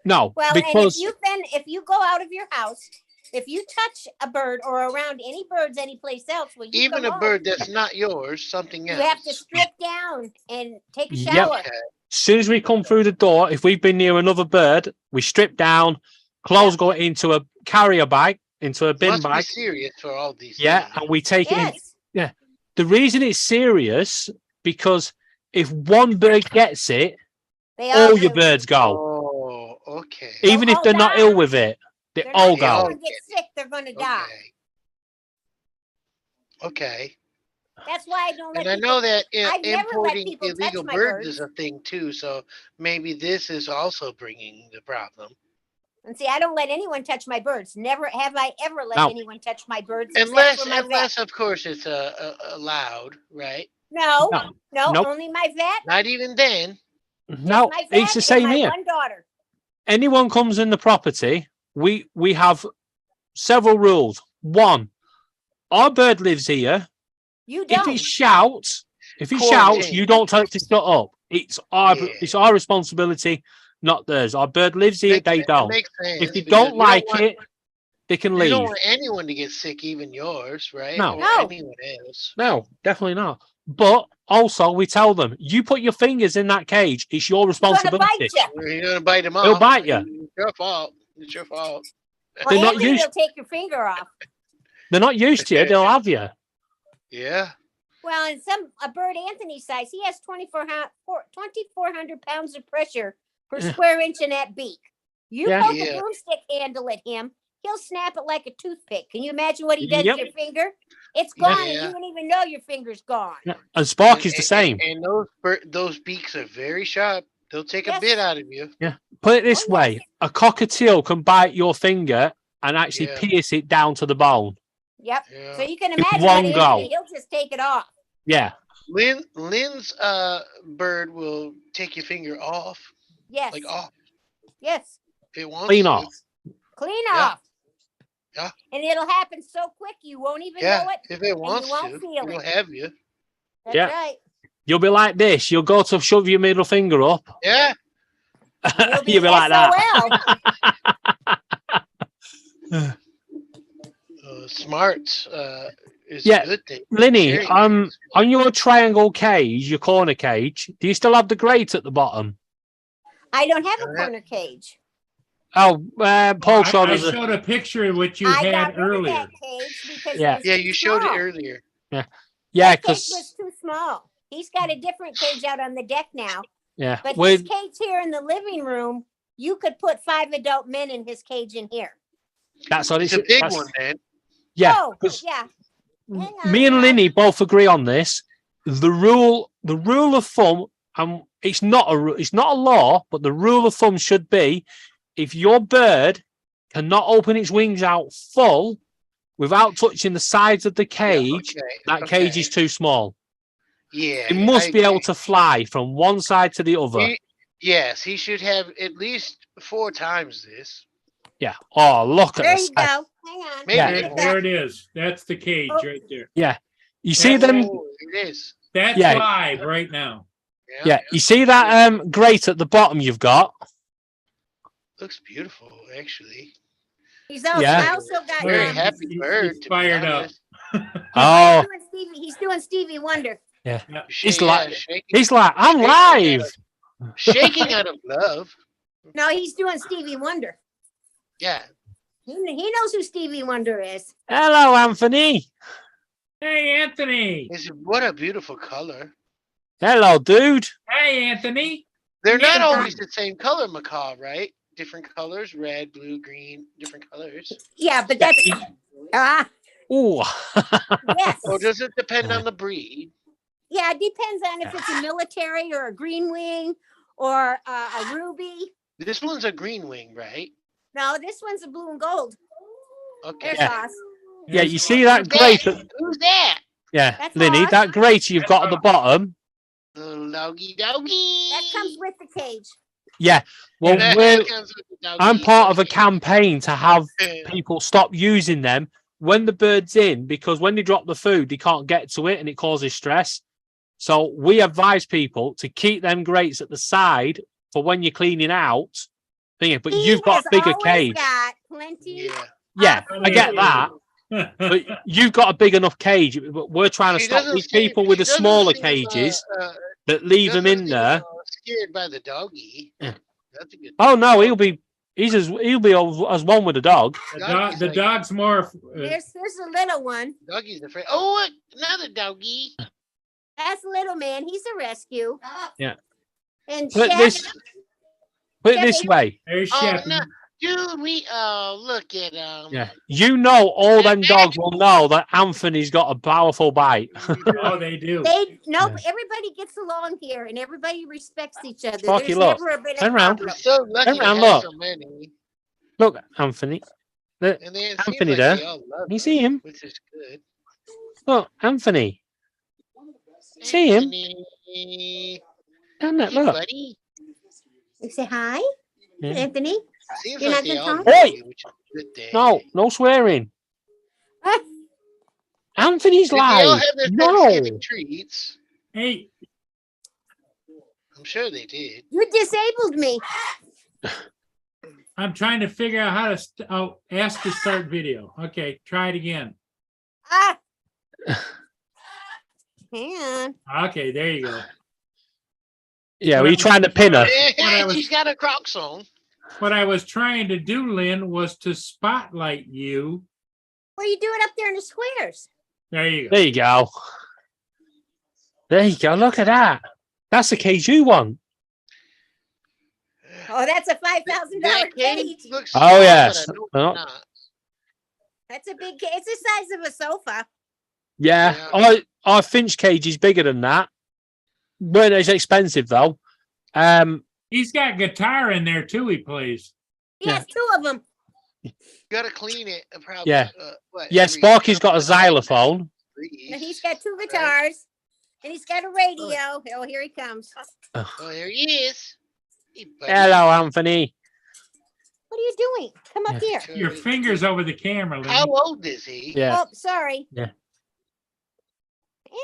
S6: no,
S7: Well,
S6: because
S7: and if you go out of your house, if you touch a bird or around any birds anyplace else, when you
S8: Even
S7: come
S8: a
S7: home,
S8: bird that's not yours, something
S7: you
S8: else.
S7: have to strip down and take a
S6: Yep.
S7: shower.
S8: Okay.
S6: as soon as we come through the door, if we've been near another bird, we strip down, clothes go into a carrier bag, into a bin
S8: Must be
S6: bag.
S8: serious for all these.
S6: Yeah,
S8: things.
S6: and we take it in.
S7: Yes.
S6: Yeah. The reason it's serious because if one bird gets it,
S7: They
S6: all
S7: all
S6: your
S7: do.
S6: birds go.
S8: Oh, okay.
S6: Even
S7: They'll
S6: if they're
S7: all
S6: not
S7: die.
S6: ill with it, they
S7: They're
S6: all
S7: not
S8: They all
S6: go.
S7: gonna get sick, they're gonna die.
S8: Okay.
S7: That's why I don't let
S8: And I
S7: people.
S8: know that
S7: I've never let
S8: importing
S7: people touch
S8: illegal
S7: my
S8: birds
S7: birds.
S8: is a thing too. So maybe this is also bringing the problem.
S7: And see, I don't let anyone touch my birds. Never have I ever let
S6: No.
S7: anyone touch my birds. except
S8: Unless,
S7: for my vet.
S8: unless of course it's allowed, right?
S7: No,
S6: No.
S7: no,
S6: Nope.
S7: only my vet.
S8: Not even then.
S6: No,
S7: my vet
S6: it's the
S7: and
S6: same
S7: my
S6: here.
S7: one daughter.
S6: Anyone comes in the property, we have several rules. One, our bird lives here.
S7: You
S6: If
S7: don't.
S6: it shouts,
S8: Quarantine.
S6: you don't tell it to shut up. It's our
S8: Yeah.
S6: it's our responsibility, not theirs. Our bird lives here, they
S8: It
S6: don't.
S8: makes sense
S6: If they
S8: because
S6: don't
S8: you
S6: like
S8: want-
S6: it, they can
S8: You
S6: leave.
S8: don't want anyone to get sick, even yours, right?
S6: No.
S8: Or
S7: No.
S8: anyone else.
S6: No, definitely not. But also, we tell them, you put your fingers in that cage, it's your
S7: He's gonna
S6: responsibility.
S7: bite you.
S8: You're gonna bite them off.
S6: He'll bite you.
S8: It's your fault. It's your fault.
S6: They're not
S7: Anthony
S6: used-
S7: will take your finger off.
S6: They're not used to you. They'll have you.
S8: Yeah.
S7: Well, in a bird Anthony size, he has 2,400 pounds of pressure per square inch in that beak. You
S6: Yeah.
S7: poke a
S8: Yeah.
S7: broomstick handle at him, he'll snap it like a toothpick. Can you imagine what he does
S6: Yep.
S7: with your finger? It's gone, and
S8: Yeah.
S7: you don't even know your finger's gone.
S6: Yeah. And Sparky's the same.
S8: And those beaks are very sharp. They'll take a
S7: Yes.
S8: bit out of you.
S6: Put it this
S7: Oh,
S6: way:
S7: yes.
S6: a cockatiel can bite your finger and actually
S8: Yeah.
S6: pierce it down to the bone.
S7: Yep.
S8: Yeah.
S7: So you can
S6: It's
S7: imagine
S6: one
S7: what
S6: go.
S7: Anthony, he'll just take it off.
S6: Yeah.
S8: Lynn's bird will take your finger off,
S7: Yes.
S8: like off
S7: Yes.
S8: if it wants
S6: Clean
S8: to.
S6: off.
S7: Clean
S8: Yeah.
S7: off.
S8: Yeah.
S7: And it'll happen so quick you won't even
S8: Yeah,
S7: know it.
S8: if it wants
S7: won't
S8: to,
S7: feel
S8: it'll
S7: it.
S8: have you.
S7: That's
S6: Yeah.
S7: right.
S6: You'll be like this. You'll go to shove your middle finger up.
S8: Yeah.
S6: You'll be like that.
S7: SOL.
S8: Smart is
S6: Yeah,
S8: a good thing.
S6: Linny,
S8: Very
S6: on your triangle cage, your corner cage, do you still have the grate at the bottom?
S7: I don't have a corner cage.
S6: Oh, Paul
S3: I
S6: showed us.
S3: showed a picture of what you
S7: I
S3: had
S7: got rid of
S3: earlier.
S7: that cage because
S6: Yeah.
S7: it was
S8: Yeah,
S7: too
S8: you showed it
S7: small.
S8: earlier.
S6: Yeah,
S7: That cage
S6: because
S7: was too small. He's got a different cage out on the deck now.
S6: yeah,
S7: But his
S6: with
S7: cage here in the living room, you could put 5 adult men in his cage in here.
S6: that's what
S8: It's a big
S6: that's-
S8: one, man.
S6: Yeah,
S7: Oh,
S6: 'cause
S7: yeah. Hang on,
S6: me and
S7: now.
S6: Linny both agree on this. The rule of thumb, it's not a law, but the rule of thumb should be: if your bird cannot open its wings out full without touching the sides of the cage,
S8: Okay,
S6: that cage is too small.
S8: Yeah.
S6: It must
S8: I
S6: be able
S8: agree.
S6: to fly from one side to the other.
S8: Yes, he should have at least 4 times this.
S6: Yeah. Oh, look at
S7: There
S6: this.
S7: you go. Hang on.
S8: Maybe
S6: Yeah.
S3: There, there it is. That's the cage
S7: Oh.
S3: right there.
S6: Yeah. You see them?
S8: Oh, it is.
S3: That's
S6: Yeah.
S3: live right now.
S6: Yeah. You see that grate at the bottom you've got?
S8: Looks beautiful, actually.
S7: He's also,
S6: Yeah.
S7: I also got
S8: Very
S7: him.
S8: happy bird.
S3: He's
S8: to be
S3: fired up.
S8: honest.
S6: Oh,
S7: He's doing Stevie Wonder.
S6: yeah.
S8: Sh-
S6: He's
S8: yeah,
S6: like,
S8: shaking,
S6: he's like, I'm
S8: shaking
S6: live.
S8: shaking out of love.
S7: No, he's doing Stevie Wonder.
S8: Yeah.
S7: He knows who Stevie Wonder is.
S6: Hello, Anthony.
S3: Hey, Anthony.
S8: What a beautiful color.
S6: Hello, dude.
S3: Hey, Anthony.
S8: They're not
S3: Yeah.
S8: always the same color, macaw, right? Different colors, red, blue, green, different colors.
S7: Yeah, but that's
S6: Ooh.
S7: yes.
S8: Or does it depend on the breed?
S7: Yeah, it depends on if it's a military or a green wing or a ruby.
S8: This one's a green wing, right?
S7: No, this one's a blue and gold.
S8: Okay.
S7: There's
S6: Yeah.
S7: Haas.
S6: Yeah, you see that grate?
S8: Who's that?
S6: Yeah,
S7: That's
S6: Linny,
S7: Haas.
S6: that grate you've got at the bottom.
S8: Little doggy doggy.
S7: That comes with the cage.
S6: Yeah. Well,
S8: That
S6: we're,
S8: comes with the doggy
S6: I'm part of a
S8: doggy.
S6: campaign to have people stop using them when the bird's in, because when they drop the food, they can't get to it and it causes stress. So we advise people to keep them grates at the side for when you're cleaning out. But
S7: He
S6: you've got
S7: has
S6: a bigger
S7: always
S6: cage.
S7: got plenty.
S8: Yeah.
S6: Yeah, I get that. But you've got a big enough cage. But we're trying to
S8: She
S6: stop
S8: doesn't
S6: these
S8: seem-
S6: people with the
S8: she doesn't
S6: smaller
S8: seem,
S6: cages that leave them
S8: doesn't
S6: in
S8: seem,
S6: there.
S8: Scared by the doggy.
S6: Yeah.
S8: That's a good.
S6: Oh no, he'll be as one with the dog.
S3: The dog's more.
S7: There's a little one.
S8: Doggy's afraid. Oh, look, another doggy.
S7: That's little man. He's a rescue.
S6: Yeah.
S7: And
S6: Put
S7: Shaq,
S6: this way.
S3: There's
S8: Oh
S3: Shep.
S8: no, dude, look at
S6: Yeah, you know, all them dogs will know that Anthony's got a powerful bite.
S3: Oh, they do.
S7: everybody gets along here and everybody respects each other.
S6: Sparky,
S7: There's
S6: look.
S7: never been a
S6: Turn around.
S7: problem.
S8: So lucky
S6: Turn
S8: to
S6: around,
S8: have
S6: look.
S8: so many.
S6: Look, Anthony. Look,
S8: And they, it
S6: Anthony
S8: seems like
S6: there.
S8: they all love
S6: You
S8: it,
S6: see him?
S8: which is good.
S6: Look, Anthony. See him?
S8: Anthony,
S6: Down that,
S8: hey,
S6: look.
S8: buddy.
S7: You say hi,
S6: Yeah.
S7: Anthony.
S8: Seems
S7: You're
S8: like
S7: not
S8: they
S7: gonna
S8: all
S7: talk?
S8: love
S6: Oi!
S8: you, which is a good thing.
S6: No swearing.
S7: Ah,
S6: Anthony's
S8: Did they all
S6: live.
S8: have their
S6: No.
S8: Thanksgiving treats?
S3: Hey,
S8: I'm sure they did.
S7: you disabled me.
S3: I'm trying to figure out how to ask to start video. Okay, try it again.
S7: Ah. Hang on.
S3: Okay, there you go.
S6: Yeah, were you trying to pin her?
S3: I was-
S8: She's got a Crocs on.
S3: What I was trying to do, Lynn, was to spotlight you
S7: Well, you do it up there in the squares.
S3: There you go.
S6: There you go. There you go. Look at that. That's the cage you want.
S7: Oh, that's a $5,000
S8: That
S7: cage.
S8: cage looks
S6: Oh,
S8: small, but
S6: yes.
S8: I know it's
S6: Oh.
S8: not.
S7: That's a big cage. It's the size of a sofa.
S6: Yeah. Our Finch cage is bigger than that. But it's expensive though.
S3: He's got guitar in there too. He plays.
S7: He has two of them.
S8: You gotta clean it. Probably,
S6: Yeah.
S8: what,
S6: Yeah,
S8: every
S6: Sparky's got a
S8: couple of
S6: xylophone.
S8: weeks.
S7: And he's got two guitars. And he's got a radio. Oh, here he comes.
S8: Oh, there he is. Hey, buddy.
S6: Hello, Anthony.
S7: What are you doing? Come up here.
S3: Your fingers over the camera, Lynn.
S8: How old is he?
S6: Yeah.
S7: Oh, sorry.
S6: Yeah.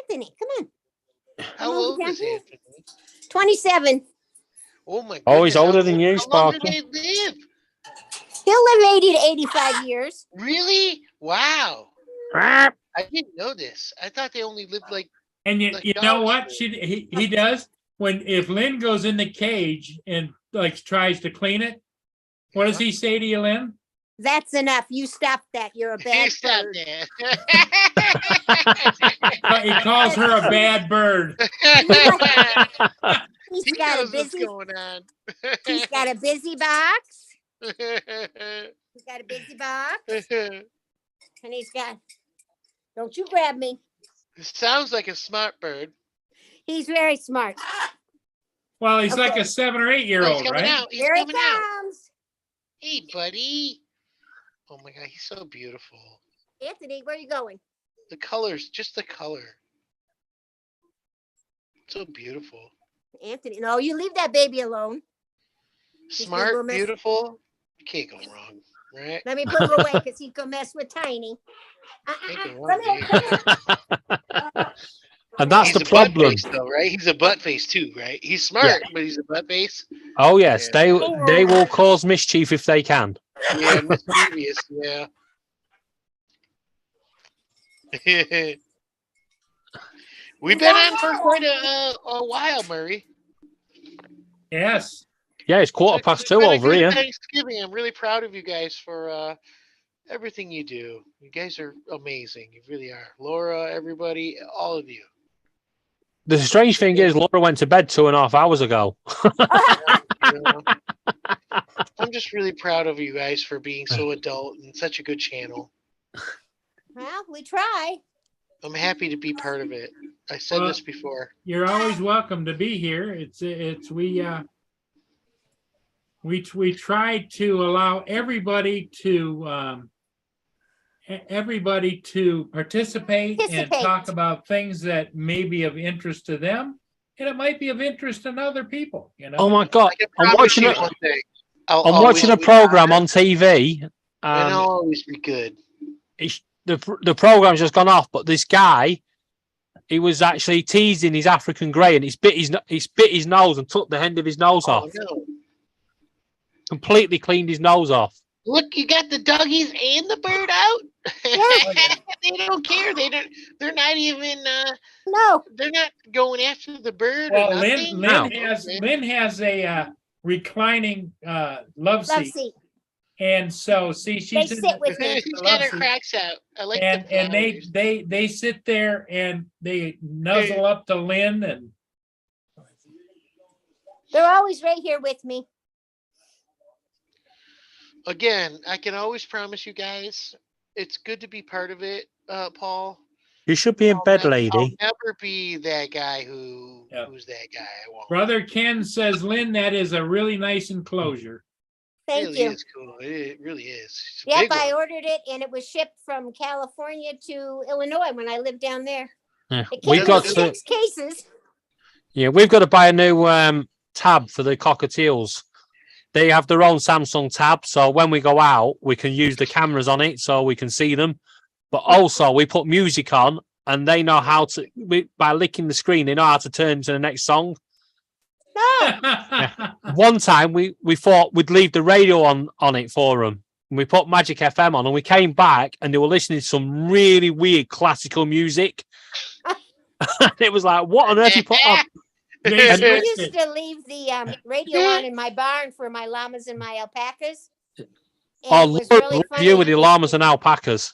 S7: Anthony, come on.
S8: How
S7: over
S8: old
S7: down
S8: is
S7: here.
S8: Anthony?
S7: 27.
S8: Oh my.
S6: Oh, he's
S8: goodness,
S6: older
S8: how
S6: than
S8: long-
S6: you,
S8: How long
S6: Sparky.
S8: did they live?
S7: He'll live 80 to 85 years.
S8: Really? Wow.
S6: Ah,
S8: I didn't know this. I thought they only lived like.
S3: And you,
S8: Like
S3: you know
S8: dogs
S3: what?
S8: do.
S3: He does if Lynn goes in the cage and like tries to clean it. What does he say to you, Lynn?
S7: That's enough. You stop that. You're a bad
S8: Stop
S7: bird.
S8: there.
S3: He calls her a bad bird.
S7: He's
S8: He
S7: got a
S8: knows what's
S7: busy.
S8: going on.
S7: He's got a busy box. He's got a busy box, and he's got. Don't you grab me.
S8: Sounds like a smart bird.
S7: He's very smart.
S3: Well, he's like
S7: Okay.
S3: a 7 or 8 year
S8: Oh, he's
S3: old,
S8: coming
S3: right?
S8: out. He's
S7: Here he
S8: coming out.
S7: comes.
S8: Hey, buddy. Oh my God, he's so beautiful.
S7: Anthony, where are you going?
S8: The colors, just the color. So beautiful.
S7: Anthony, no, you leave that baby alone. He's gonna go
S8: Smart,
S7: mess-
S8: beautiful. You can't go wrong, right?
S7: Let me put him away because he's gonna mess with Tiny.
S8: Can't go
S7: Come
S8: wrong,
S7: here,
S8: dude.
S7: come here.
S6: and that's
S8: He's
S6: the
S8: a butt
S6: problem.
S8: face, though, right? He's a butt face too, right? He's smart, but he's a butt face.
S6: Oh yes,
S8: Yeah.
S6: they will cause mischief if they can.
S8: Yeah, mischievous. Yeah. We've been on for quite a while, Murray.
S3: Yes.
S6: Yeah, it's quarter past
S8: It's
S6: two
S8: been a
S6: over
S8: good
S6: here.
S8: Thanksgiving. I'm really proud of you guys for everything you do. You guys are amazing. You really are. Laura, everybody, all of you.
S6: The strange thing is, Laura went to bed 2.5 hours ago.
S8: You know? I'm just really proud of you guys for being so adult and such a good channel.
S7: Well, we try.
S8: I'm happy to be part of it. I said
S3: Well,
S8: this before.
S3: You're always welcome to be here. We try to allow everybody to participate and
S7: Participate.
S3: talk about things that may be of interest to them, and it might be of interest to other people. You know.
S6: Oh my god!
S8: I can
S6: I'm
S8: promise
S6: watching
S8: you
S6: a,
S8: one thing.
S6: I'm watching a program on TV.
S8: And I'll
S6: Um,
S8: always be good.
S6: the program's just gone off, but this guy, he was actually teasing his African grey, and he spit his nose and took the end of his nose
S8: Oh,
S6: off.
S8: no.
S6: Completely cleaned his nose off.
S8: Look, you got the doggies and the bird out. They don't care. They're not even.
S7: No.
S8: They're not going after the bird.
S3: Well,
S8: or
S3: Lynn,
S8: nothing.
S3: Lynn has a reclining love
S7: Love
S3: seat,
S7: seat.
S3: and so she's
S7: They
S3: in
S7: sit
S3: the-
S7: with me.
S8: She's
S3: the
S8: got
S3: love
S8: her
S3: seat.
S8: cracks out. I like
S3: and
S8: the
S3: and
S8: flowers.
S3: they sit there and they nuzzle up to Lynn, and
S7: They're always right here with me.
S8: Again, I can always promise you guys, it's good to be part of it, Paul.
S6: You should be in bed, lady.
S8: I'll never be that guy who's that guy. I won't.
S3: Brother Ken says, Lynn, that is a really nice enclosure.
S7: Thank
S8: It
S7: you.
S8: really is cool. It really is. It's a
S7: Yep,
S8: big
S7: I
S8: one.
S7: ordered it and it was shipped from California to Illinois when I lived down there.
S6: Yeah.
S7: It
S6: We've
S7: came
S6: got
S7: in
S6: to.
S7: 6 cases.
S6: Yeah, we've got to buy a new tab for the cockatiels. They have their own Samsung tab, so when we go out, we can use the cameras on it so we can see them. But also, we put music on, and they know how to. By licking the screen, they know how to turn to the next song.
S7: No.
S6: One time, we thought we'd leave the radio on it for them. We put Magic FM on, and we came back, and they were listening to some really weird classical music. It was like, what on earth you put on?
S7: I
S3: They-
S7: used to leave the radio on in my barn for my llamas and my alpacas. And
S6: Oh,
S7: it was
S6: Lord,
S7: really
S6: love
S7: funny.
S6: you with the llamas and alpacas.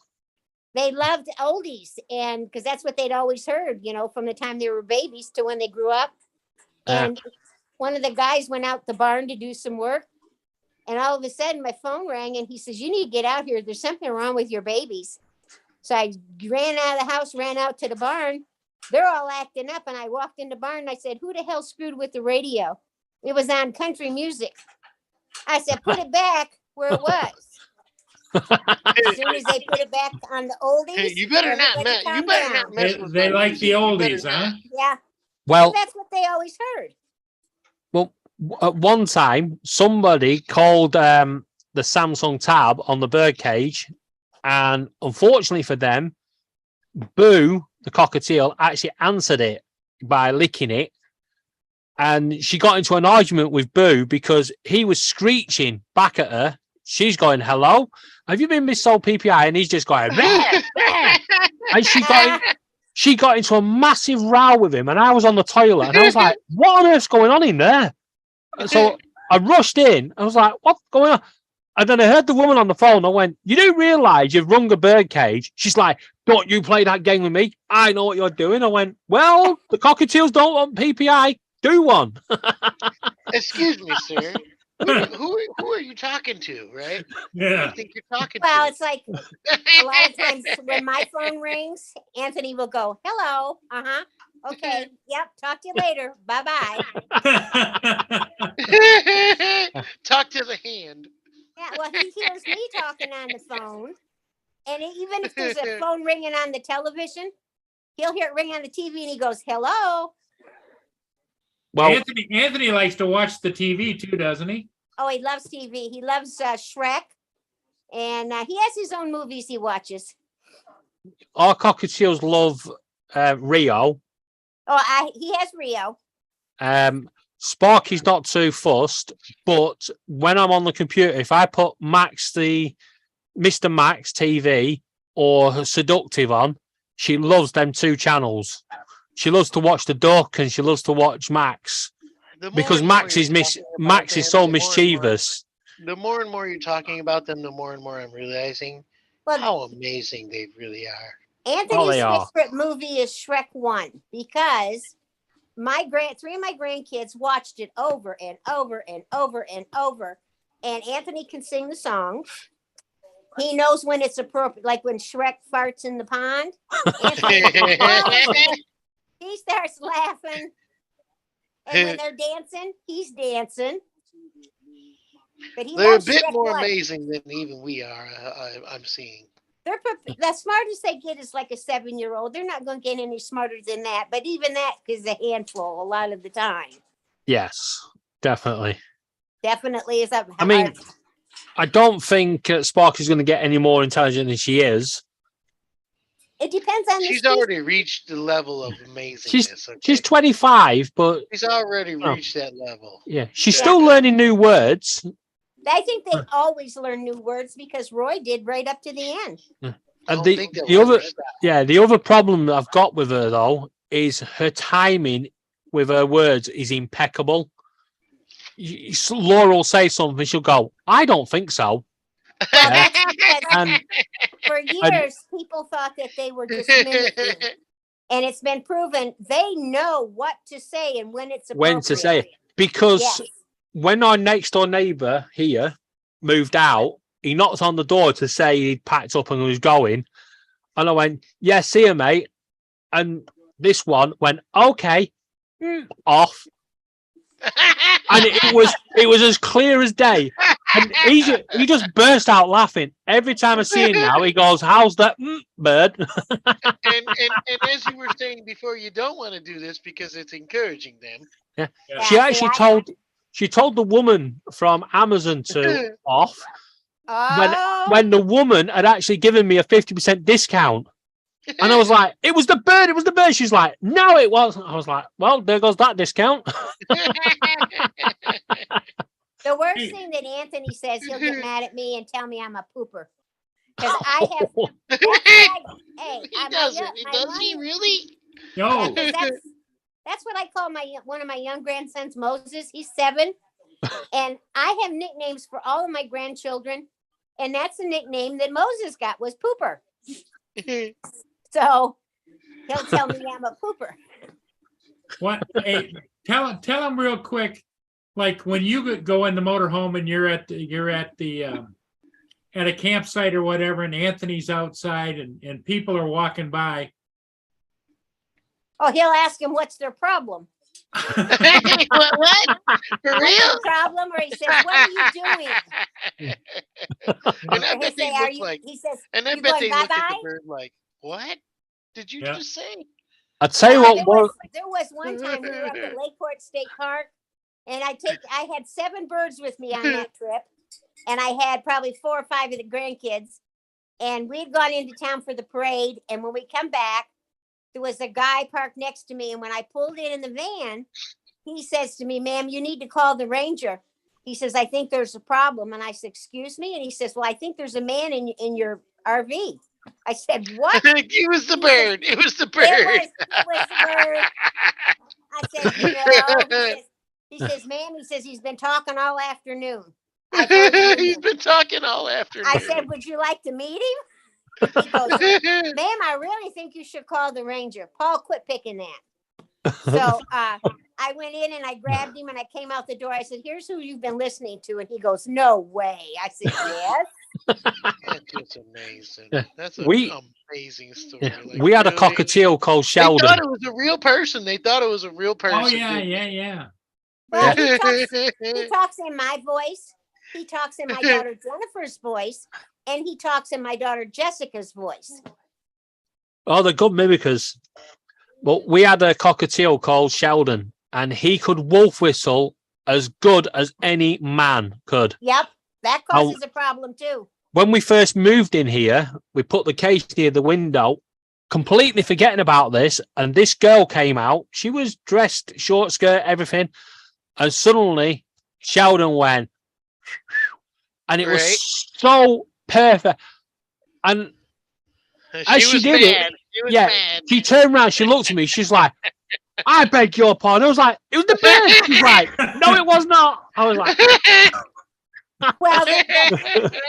S7: They loved oldies, and because that's what they'd always heard, from the time they were babies to when they grew up. And one of the guys went out the barn to do some work, and all of a sudden my phone rang, and he says, "You need to get out here. There's something wrong with your babies." So I ran out of the house, ran out to the barn. They're all acting up, and I walked in the barn, and I said, "Who the hell screwed with the radio?" It was on country music. I said, "Put it back where it was." As soon as they put it back on the oldies,
S8: Hey, you better not
S7: everybody
S8: mess. You
S7: calmed
S8: better
S7: down.
S8: not mess with
S3: They
S8: my
S3: like
S8: music.
S3: the
S8: You better
S3: oldies,
S8: not.
S3: huh?
S7: Yeah.
S6: Well,
S7: That's what they always heard.
S6: Well, at one time, somebody called the Samsung Tab on the birdcage, and unfortunately for them, Boo, the cockatiel, actually answered it by licking it. And she got into an argument with Boo because he was screeching back at her. She's going, "Hello, have you been missold PPI?" And he's just going, "Bleh, bleh." And she got into a massive row with him. And I was on the toilet, and I was like, "What on earth's going on in there?" So I rushed in. I was like, "What's going on?" And then I heard the woman on the phone. I went, "You do realise you've rung a birdcage?" She's like, "Don't you play that game with me. I know what you're doing." I went, "Well, the cockatiels don't want PPI. Do one."
S8: Excuse me, sir. Who are you talking to, right? Who do
S3: Yeah.
S8: you think you're talking
S7: Well,
S8: to?
S7: it's like a lot of times when my phone rings, Anthony will go, "Hello, okay, yep, talk to you later, bye bye."
S8: Talk to the hand.
S7: Yeah, well, he hears me talking on the phone, and even if there's a phone ringing on the television, he'll hear it ring on the TV, and he goes, "Hello."
S6: Well,
S3: Anthony likes to watch the TV too, doesn't he?
S7: Oh, he loves TV. He loves Shrek, and he has his own movies he watches.
S6: our cockatiels love Rio.
S7: Oh, he has Rio.
S6: Sparky's not too fussed, but when I'm on the computer, if I put Mr. Max TV or Seductive on, she loves them two channels. She loves to watch the Duck, and she loves to watch Max because Max is so mischievous.
S8: The more and more you're talking about them, the more and more I'm realizing how amazing they really are.
S7: Anthony's
S6: they are.
S7: favorite movie is Shrek 1 because three of my grandkids watched it over and over and over and over. And Anthony can sing the songs. He knows when it's appropriate, like when Shrek farts in the pond. He starts laughing. And when they're dancing, he's dancing. But
S8: They're a
S7: loves
S8: bit
S7: Shrek
S8: more
S7: 1.
S8: amazing than even we are, I'm seeing.
S7: The smartest they get is like a 7-year-old. They're not going to get any smarter than that. But even that is a handful a lot of the time.
S6: Yes, definitely.
S7: Definitely is up.
S6: I mean, I don't think Sparky's going to get any more intelligent than she is.
S7: It depends on.
S8: She's already reached the level of amazingness.
S6: She's 25, but
S8: she's already reached that level.
S6: yeah, she's still learning new words.
S7: I think they always learn new words because Roy did right up to the end.
S6: And the other problem that I've got with her though is her timing with her words is impeccable. Laura will say something, she'll go, "I don't think so." And
S7: for years, people thought that they were just mimicking, and it's been proven they know what to say and when it's appropriate.
S6: when to say it. Because
S7: Yes.
S6: when our next door neighbour here moved out, he knocked on the door to say he'd packed up and was going. And I went, "Yeah, see you, mate." And this one went, "Okay," off. And it was as clear as day. And he just burst out laughing. Every time I see him now, he goes, "How's that bird?"
S8: and as you were saying before, you don't want to do this because it's encouraging them.
S6: Yeah. She actually told the woman from Amazon to off when the woman had actually given me a 50% discount. And I was like, "It was the bird, it was the bird." She's like, "No, it wasn't." I was like, "Well, there goes that discount."
S7: The worst thing that Anthony says, he'll get mad at me and tell me I'm a pooper. Because I have.
S8: Does he really?
S3: No.
S7: That's what I call one of my young grandsons, Moses. He's 7. And I have nicknames for all of my grandchildren. And that's the nickname that Moses got was Pooper. So he'll tell me I'm a pooper.
S3: What? Hey, tell him real quick. Like when you go in the motorhome and you're at at a campsite or whatever, and Anthony's outside and people are walking by.
S7: Oh, he'll ask him what's their problem.
S8: What? For
S7: What's
S8: real?
S7: their problem? Or he says, "What are you doing?"
S8: And I
S7: Or
S8: bet
S7: he'll
S8: they
S7: say, "Are
S8: look
S7: you?"
S8: like,
S7: He says,
S8: and I
S7: "You
S8: bet
S7: going
S8: they look at the
S7: bye-bye?"
S8: bird like, what did you
S3: Yeah.
S8: just say?
S6: I'll tell you
S7: Well,
S6: what.
S7: there was one time we were up at Lakeport State Park, and I had 7 birds with me on that trip, and I had probably 4 or 5 of the grandkids, and we'd gone into town for the parade, and when we come back, there was a guy parked next to me, and when I pulled in the van, he says to me, "Ma'am, you need to call the ranger." He says, "I think there's a problem," and I said, "Excuse me," and he says, "Well, I think there's a man in your RV." I said, "What?"
S8: It was the
S7: He says,
S8: bird. It was the
S7: It
S8: bird.
S7: was the bird. I said, "No." He says, "Ma'am," he says, "he's been talking all afternoon." I told him
S8: He's been talking all afternoon.
S7: I said, "Would you like to meet him?" He goes, "Ma'am, I really think you should call the ranger. Paul, quit picking that." So I went in and I grabbed him and I came out the door. I said, "Here's who you've been listening to." And he goes, "No way." I said, "Yes."
S8: That's just amazing. That's an amazing story. Like,
S6: We had a
S8: really?
S6: cockatiel called
S8: They
S6: Sheldon.
S8: thought it was a real person. They thought it was a real person.
S3: Oh yeah,
S8: didn't they?
S3: yeah.
S7: Well, he talks in my voice. He talks in my daughter Jennifer's voice. And he talks in my daughter Jessica's voice.
S6: Oh, they're good mimickers. But we had a cockatiel called Sheldon, and he could wolf whistle as good as any man could.
S7: Yep, that causes a problem too.
S6: When we first moved in here, we put the cage near the window, completely forgetting about this, and this girl came out. She was dressed, short skirt, everything, and suddenly Sheldon went, and it was so perfect. And as she did it, she turned around, she looked at me, she's like, "I beg your pardon." I was like, "It was the bird." She's like, "No, it was not." I was like,
S7: well, you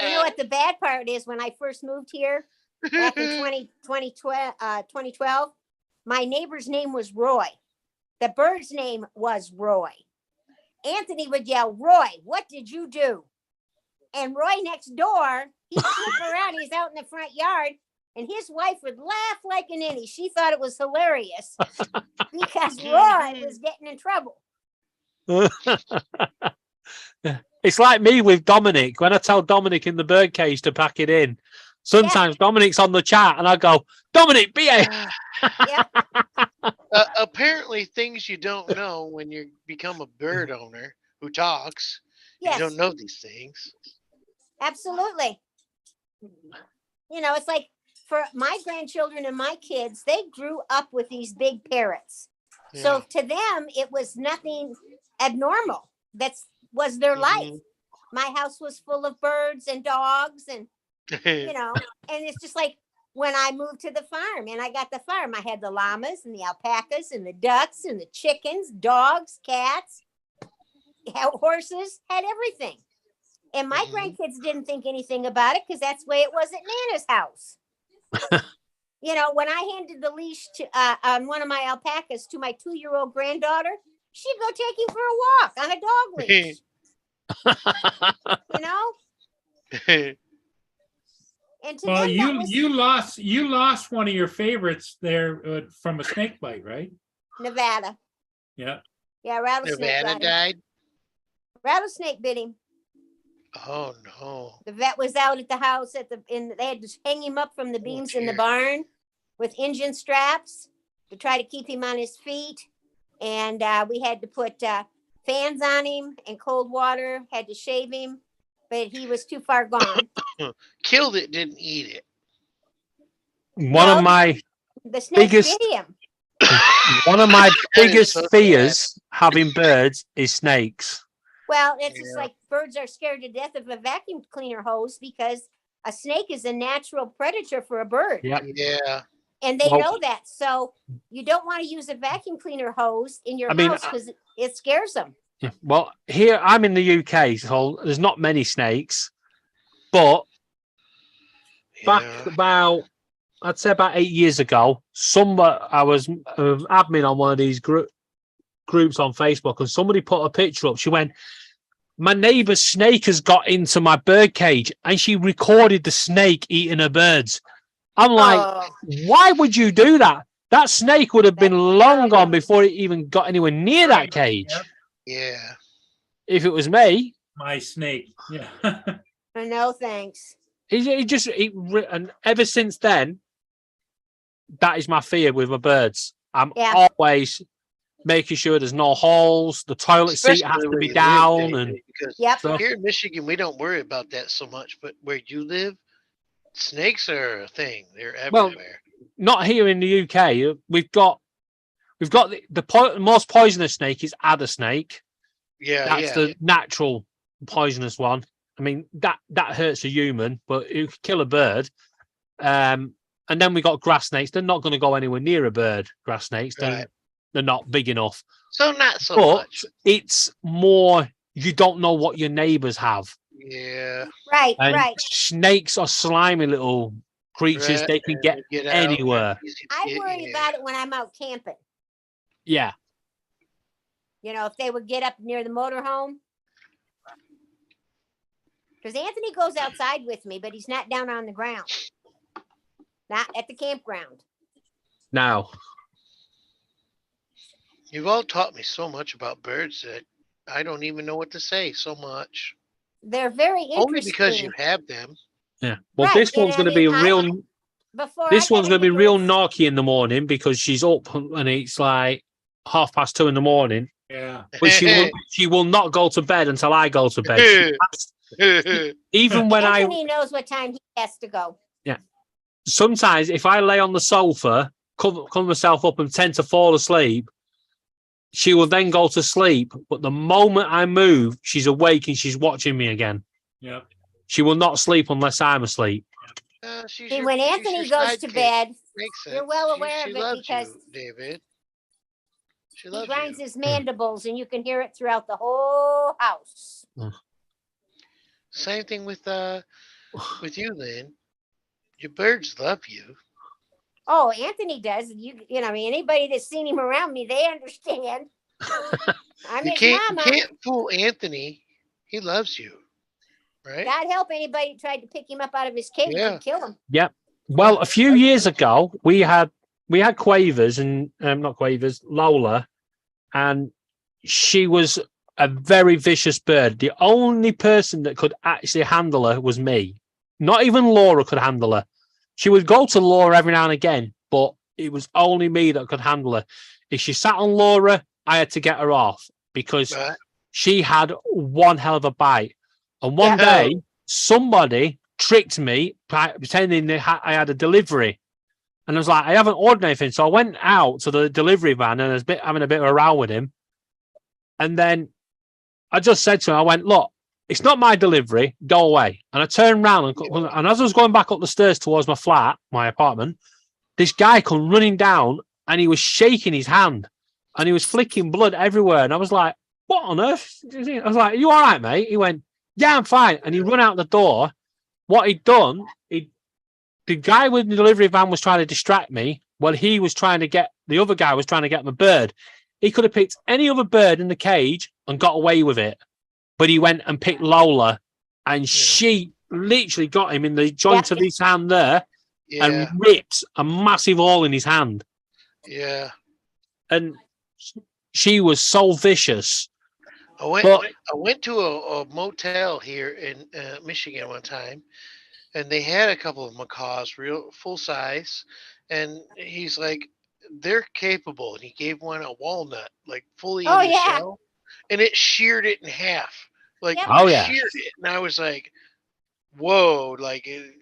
S7: know what the bad part is? When I first moved here back in 2012, my neighbor's name was Roy. The bird's name was Roy. Anthony would yell, "Roy, what did you do?" And Roy next door, he'd flip around, he's out in the front yard, and his wife would laugh like an innie. She thought it was hilarious because Roy was getting in trouble.
S6: It's like me with Dominic. When I tell Dominic in the birdcage to pack it in, sometimes Dominic's on the chat and I go, "Dominic, behave."
S8: Apparently, things you don't know when you become a bird owner who talks.
S7: Yes.
S8: You don't know these things.
S7: Absolutely. You know, it's like for my grandchildren and my kids, they grew up with these big parrots. So to them, it was nothing abnormal. That was their life. My house was full of birds and dogs and, you know, and it's just like when I moved to the farm and I got the farm, I had the llamas and the alpacas and the ducks and the chickens, dogs, cats, horses, had everything. And my grandkids didn't think anything about it because that's the way it was at Nana's house. You know, when I handed the leash to on one of my alpacas to my 2-year-old granddaughter, she'd go take him for a walk on a dog leash. You know? And to
S3: Well,
S7: them,
S3: you lost one of your favorites there from a snake bite, right?
S7: Nevada.
S3: Yeah.
S7: Yeah, rattlesnake.
S8: Nevada died?
S7: Rattlesnake bit him.
S8: Oh no.
S7: The vet was out at the house they had to hang him up from the beams in the barn with engine straps to try to keep him on his feet. And we had to put fans on him and cold water, had to shave him, but he was too far gone.
S8: Killed it, didn't eat it.
S6: One of my
S7: The snake
S6: biggest
S7: bit him.
S6: one of my
S8: That is
S6: biggest
S8: so
S6: fears having birds is snakes.
S7: Well, it's just like birds are scared to death of a vacuum cleaner hose because a snake is a natural predator for a bird.
S6: Yep.
S8: Yeah.
S7: And they
S6: Well-
S7: know that. So you don't want to use a vacuum cleaner hose in your
S6: I mean,
S7: house because it scares them.
S6: Well, here I'm in the UK, so there's not many snakes. But back about I'd say about 8 years ago, I was admin on one of these groups on Facebook, and somebody put a picture up. She went, "My neighbour's snake has got into my bird cage," and she recorded the snake eating her birds. I'm like, why would you do that? That snake would have been long gone before it even got anywhere near that cage.
S8: Yeah.
S6: If it was me.
S3: My snake. Yeah.
S7: No, thanks.
S6: And ever since then, that is my fear with my birds. I'm
S7: Yeah.
S6: always making sure there's no holes. The toilet seat has
S8: Especially
S6: to
S8: where
S6: be
S8: you live,
S6: down,
S8: David,
S6: and
S8: because
S7: Yep.
S8: here in Michigan we don't worry about that so much, but where you live, snakes are a thing. They're
S6: well,
S8: everywhere.
S6: not here in the UK. We've got the most poisonous snake is adder snake.
S8: Yeah,
S6: That's
S8: yeah.
S6: the natural poisonous one. I mean, that hurts a human, but it could kill a bird. And then we got grass snakes. They're not going to go anywhere near a bird. Grass snakes.
S8: Right.
S6: They're not big enough.
S8: So not so
S6: But
S8: much.
S6: it's more, you don't know what your neighbors have.
S8: Yeah.
S7: Right,
S6: And
S7: right.
S6: snakes are slimy little creatures.
S8: Right,
S6: They can
S8: and
S6: get
S8: they get out,
S6: anywhere.
S8: easy to
S7: I
S8: get,
S7: worry
S8: yeah.
S7: about it when I'm out camping.
S6: Yeah.
S7: You know, if they would get up near the motorhome. Because Anthony goes outside with me, but he's not down on the ground. Not at the campground.
S6: Now,
S8: You've all taught me so much about birds that I don't even know what to say so much.
S7: They're very interesting.
S8: Only because you have them.
S6: yeah. Well,
S7: Right,
S6: this
S7: you
S6: one's
S7: know
S6: going to
S7: what I
S6: be
S7: mean?
S6: real.
S7: Before
S6: This
S7: I
S6: one's
S7: got
S6: going to be
S7: into
S6: real
S7: this-
S6: naughty in the morning because she's up and it's like 2:30 in the morning.
S3: Yeah.
S6: But she will not go to bed until I go to bed. Even when
S7: Anthony knows what time he has to go.
S6: sometimes if I lay on the sofa, cover myself up and tend to fall asleep, she will then go to sleep. But the moment I move, she's awake and she's watching me again.
S3: Yep.
S6: She will not sleep unless I'm asleep.
S7: See, when Anthony goes to bed, you're well aware of it because
S8: David. She
S7: he
S8: loves
S7: grinds
S8: you.
S7: his mandibles and you can hear it throughout the whole house.
S8: Same thing with you, Lynn. Your birds love you.
S7: Oh, Anthony does. You know, I mean, anybody that's seen him around me, they understand. I'm
S8: You
S7: his
S8: can't
S7: mama.
S8: fool Anthony. He loves you, right?
S7: God help anybody who tried to pick him up out of his cage
S8: Yeah.
S7: and kill him.
S6: Yep. Well, a few years ago, we had Quavers and not Quavers, Lola, and she was a very vicious bird. The only person that could actually handle her was me. Not even Laura could handle her. She would go to Laura every now and again, but it was only me that could handle her. If she sat on Laura, I had to get her off because she had one hell of a bite. And one day, somebody tricked me, pretending that I had a delivery. And I was like, I haven't ordered anything. So I went out to the delivery van and I was having a bit of a row with him. And then I just said to him, I went, look, it's not my delivery, go away. And I turned around and as I was going back up the stairs towards my flat, my apartment, this guy come running down and he was shaking his hand and he was flicking blood everywhere. And I was like, what on earth? I was like, are you all right, mate? He went, yeah, I'm fine. And he run out the door. What he'd done, the guy with the delivery van was trying to distract me while he was trying to get, the other guy was trying to get my bird. He could have picked any other bird in the cage and got away with it. But he went and picked Lola and she literally got him in the joint of his hand there and ripped a massive hole in his hand.
S8: Yeah.
S6: And she was so vicious.
S8: I went to a motel here in Michigan one time, and they had a couple of macaws, real full size, and he's like, they're capable, and he gave one a walnut, like fully in the shell, and it sheared it in half, like sheared it, and I was like, whoa, like it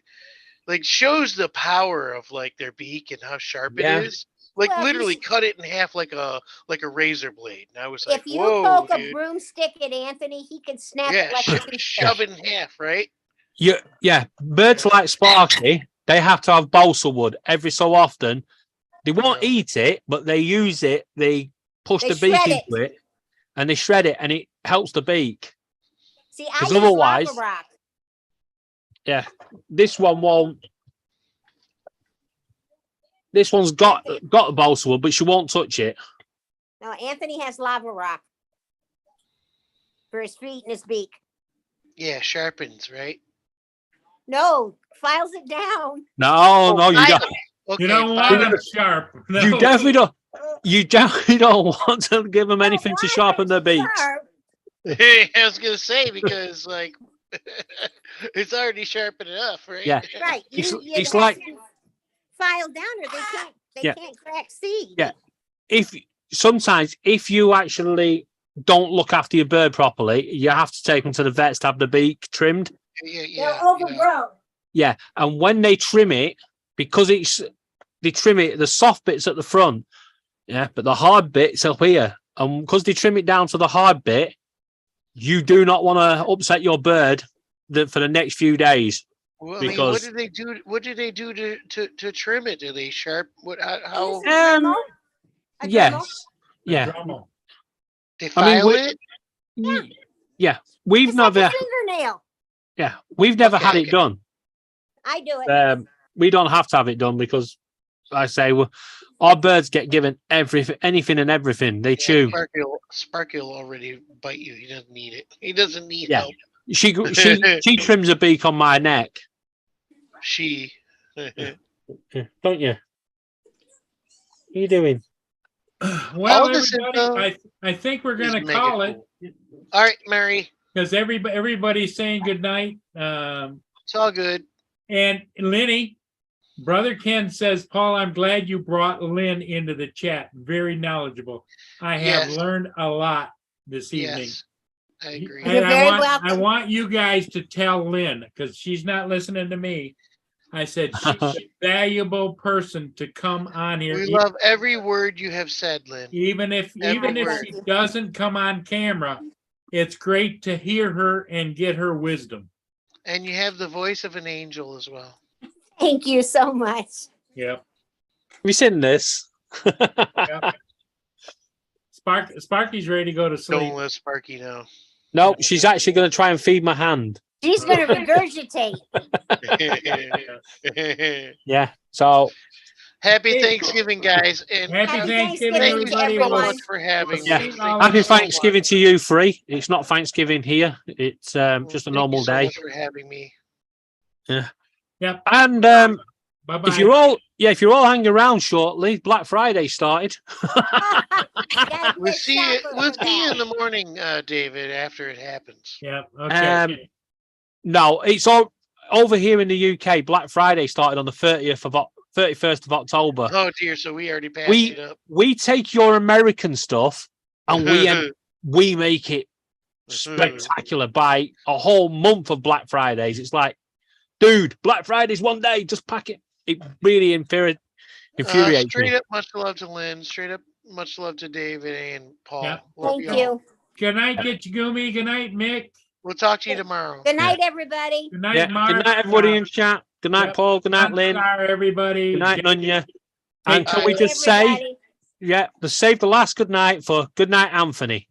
S8: like shows the power of like their beak and how sharp it is. Like
S7: Well,
S8: literally cut it in half like a razor blade. And I was like,
S7: If you
S8: whoa,
S7: poke
S8: dude.
S7: a broomstick at Anthony, he can snap
S8: Yeah,
S7: it like a toothpick.
S8: shove it in half, right?
S6: Yeah, birds like Sparky, they have to have balsa wood every so often. They won't eat it, but they use it. They push
S7: They
S6: the beak
S7: shred
S6: into it, and they shred it, and it helps the beak.
S7: See, I
S6: 'Cause
S7: use
S6: otherwise-
S7: lava rock.
S6: Yeah, this one won't. This one's got a balsa wood, but she won't touch it.
S7: No, Anthony has lava rock for his feet and his beak.
S8: Yeah, sharpens, right?
S7: No, files it down.
S6: No, no, you
S8: file.
S6: don't.
S8: Okay,
S3: You don't
S8: file.
S3: want them sharp. No.
S6: You definitely don't. You definitely don't want to give them anything to sharpen their beaks.
S7: Sharp.
S8: I was gonna say because like it's already sharp enough, right?
S6: Yeah.
S7: Right.
S6: It's-
S7: You
S6: it's
S7: have
S6: like-
S7: to file down or they
S6: Yeah.
S7: can't crack seed.
S6: Yeah. If sometimes if you actually don't look after your bird properly, you have to take them to the vets to have the beak trimmed.
S8: Yeah,
S7: They're
S8: yeah.
S7: overgrown.
S6: Yeah, and when they trim it, because they trim it the soft bits at the front, yeah, but the hard bits up here, and because they trim it down to the hard bit, you do not want to upset your bird for the next few days.
S8: Well, I mean,
S6: Because-
S8: what did they do? What did they do to trim it? Do they sharp? What? How?
S7: Use a Dremel? A Dremel?
S6: Yes, yeah,
S3: Dremel.
S8: They
S6: I mean,
S8: file
S6: we-
S8: it?
S6: yeah. We've
S7: It's like
S6: never,
S7: a fingernail.
S6: yeah, we've never had
S8: Okay,
S6: it done.
S7: I do it.
S6: We don't have to have it done because, like I say, our birds get given anything and everything. They chew.
S8: Sparky will already bite you. He doesn't need it. He doesn't need
S6: Yeah.
S8: help.
S6: She trims a beak on my neck,
S8: She.
S6: don't you? What are you doing?
S3: Well,
S8: All this
S3: everybody,
S8: info
S3: I think we're
S8: is
S3: going to
S8: mega
S3: call it
S8: cool. All right, Mary.
S3: because everybody's saying good night.
S8: It's all good.
S3: And Lenny, Brother Ken says, Paul, I'm glad you brought Lynn into the chat. Very knowledgeable. I have
S8: Yes.
S3: learned a lot this evening.
S8: Yes, I agree.
S7: You're very
S3: I
S7: welcome.
S3: want you guys to tell Lynn because she's not listening to me. I said she's a valuable person to come on here.
S8: We love every word you have said, Lynn.
S3: Even if
S8: word.
S3: she doesn't come on camera, it's great to hear her and get her wisdom.
S8: And you have the voice of an angel as well.
S7: Thank you so much.
S3: Yep.
S6: Have you seen this?
S3: Yep. Sparky's ready to go to sleep.
S8: Don't let Sparky know.
S6: No, she's actually going to try and feed my hand.
S7: She's going to regurgitate.
S6: Yeah. So
S8: Happy Thanksgiving, guys. And
S3: Happy Thanksgiving,
S8: thank you
S3: everybody.
S8: so
S7: everyone.
S8: much for having
S6: Yeah.
S8: me. Thank you
S6: happy
S8: so much.
S6: Thanksgiving to you, Free. It's not Thanksgiving here. It's just a
S8: Thank you
S6: normal
S8: so
S6: day.
S8: much for having me.
S3: Yep.
S6: And
S3: Bye-bye.
S6: if you're all hanging around shortly, Black Friday started.
S7: Gotta
S8: We'll
S7: get
S8: see you.
S7: chocolate
S8: We'll
S7: for
S8: see you
S7: that.
S8: in the morning, David, after it happens.
S3: Yep. Okay.
S6: No, it's all over here in the UK. Black Friday started on the 31st of October.
S8: Oh dear, so we already passed
S6: We
S8: it up.
S6: we take your American stuff and we make it spectacular by a whole month of Black Fridays. It's like, dude, Black Friday's one day, just pack it. It really infuriates
S8: Straight
S6: me.
S8: up, much love to Lynn. Straight up, much love to David and Paul.
S3: Yep.
S8: Love
S7: Thank
S8: y'all.
S7: you.
S3: Good night, Gumi. Good night, Mick.
S8: We'll talk to you tomorrow.
S7: Good night, everybody.
S3: Good night,
S6: Yeah.
S3: Mark.
S6: Good night, everybody in chat. Good night,
S3: Yep.
S6: Paul. Good night, Lynn.
S3: Sorry, everybody.
S6: Good night, Nunya. And can we
S7: Bye,
S6: just say,
S7: everybody.
S6: yeah, let's save the last good night for good night, Anthony.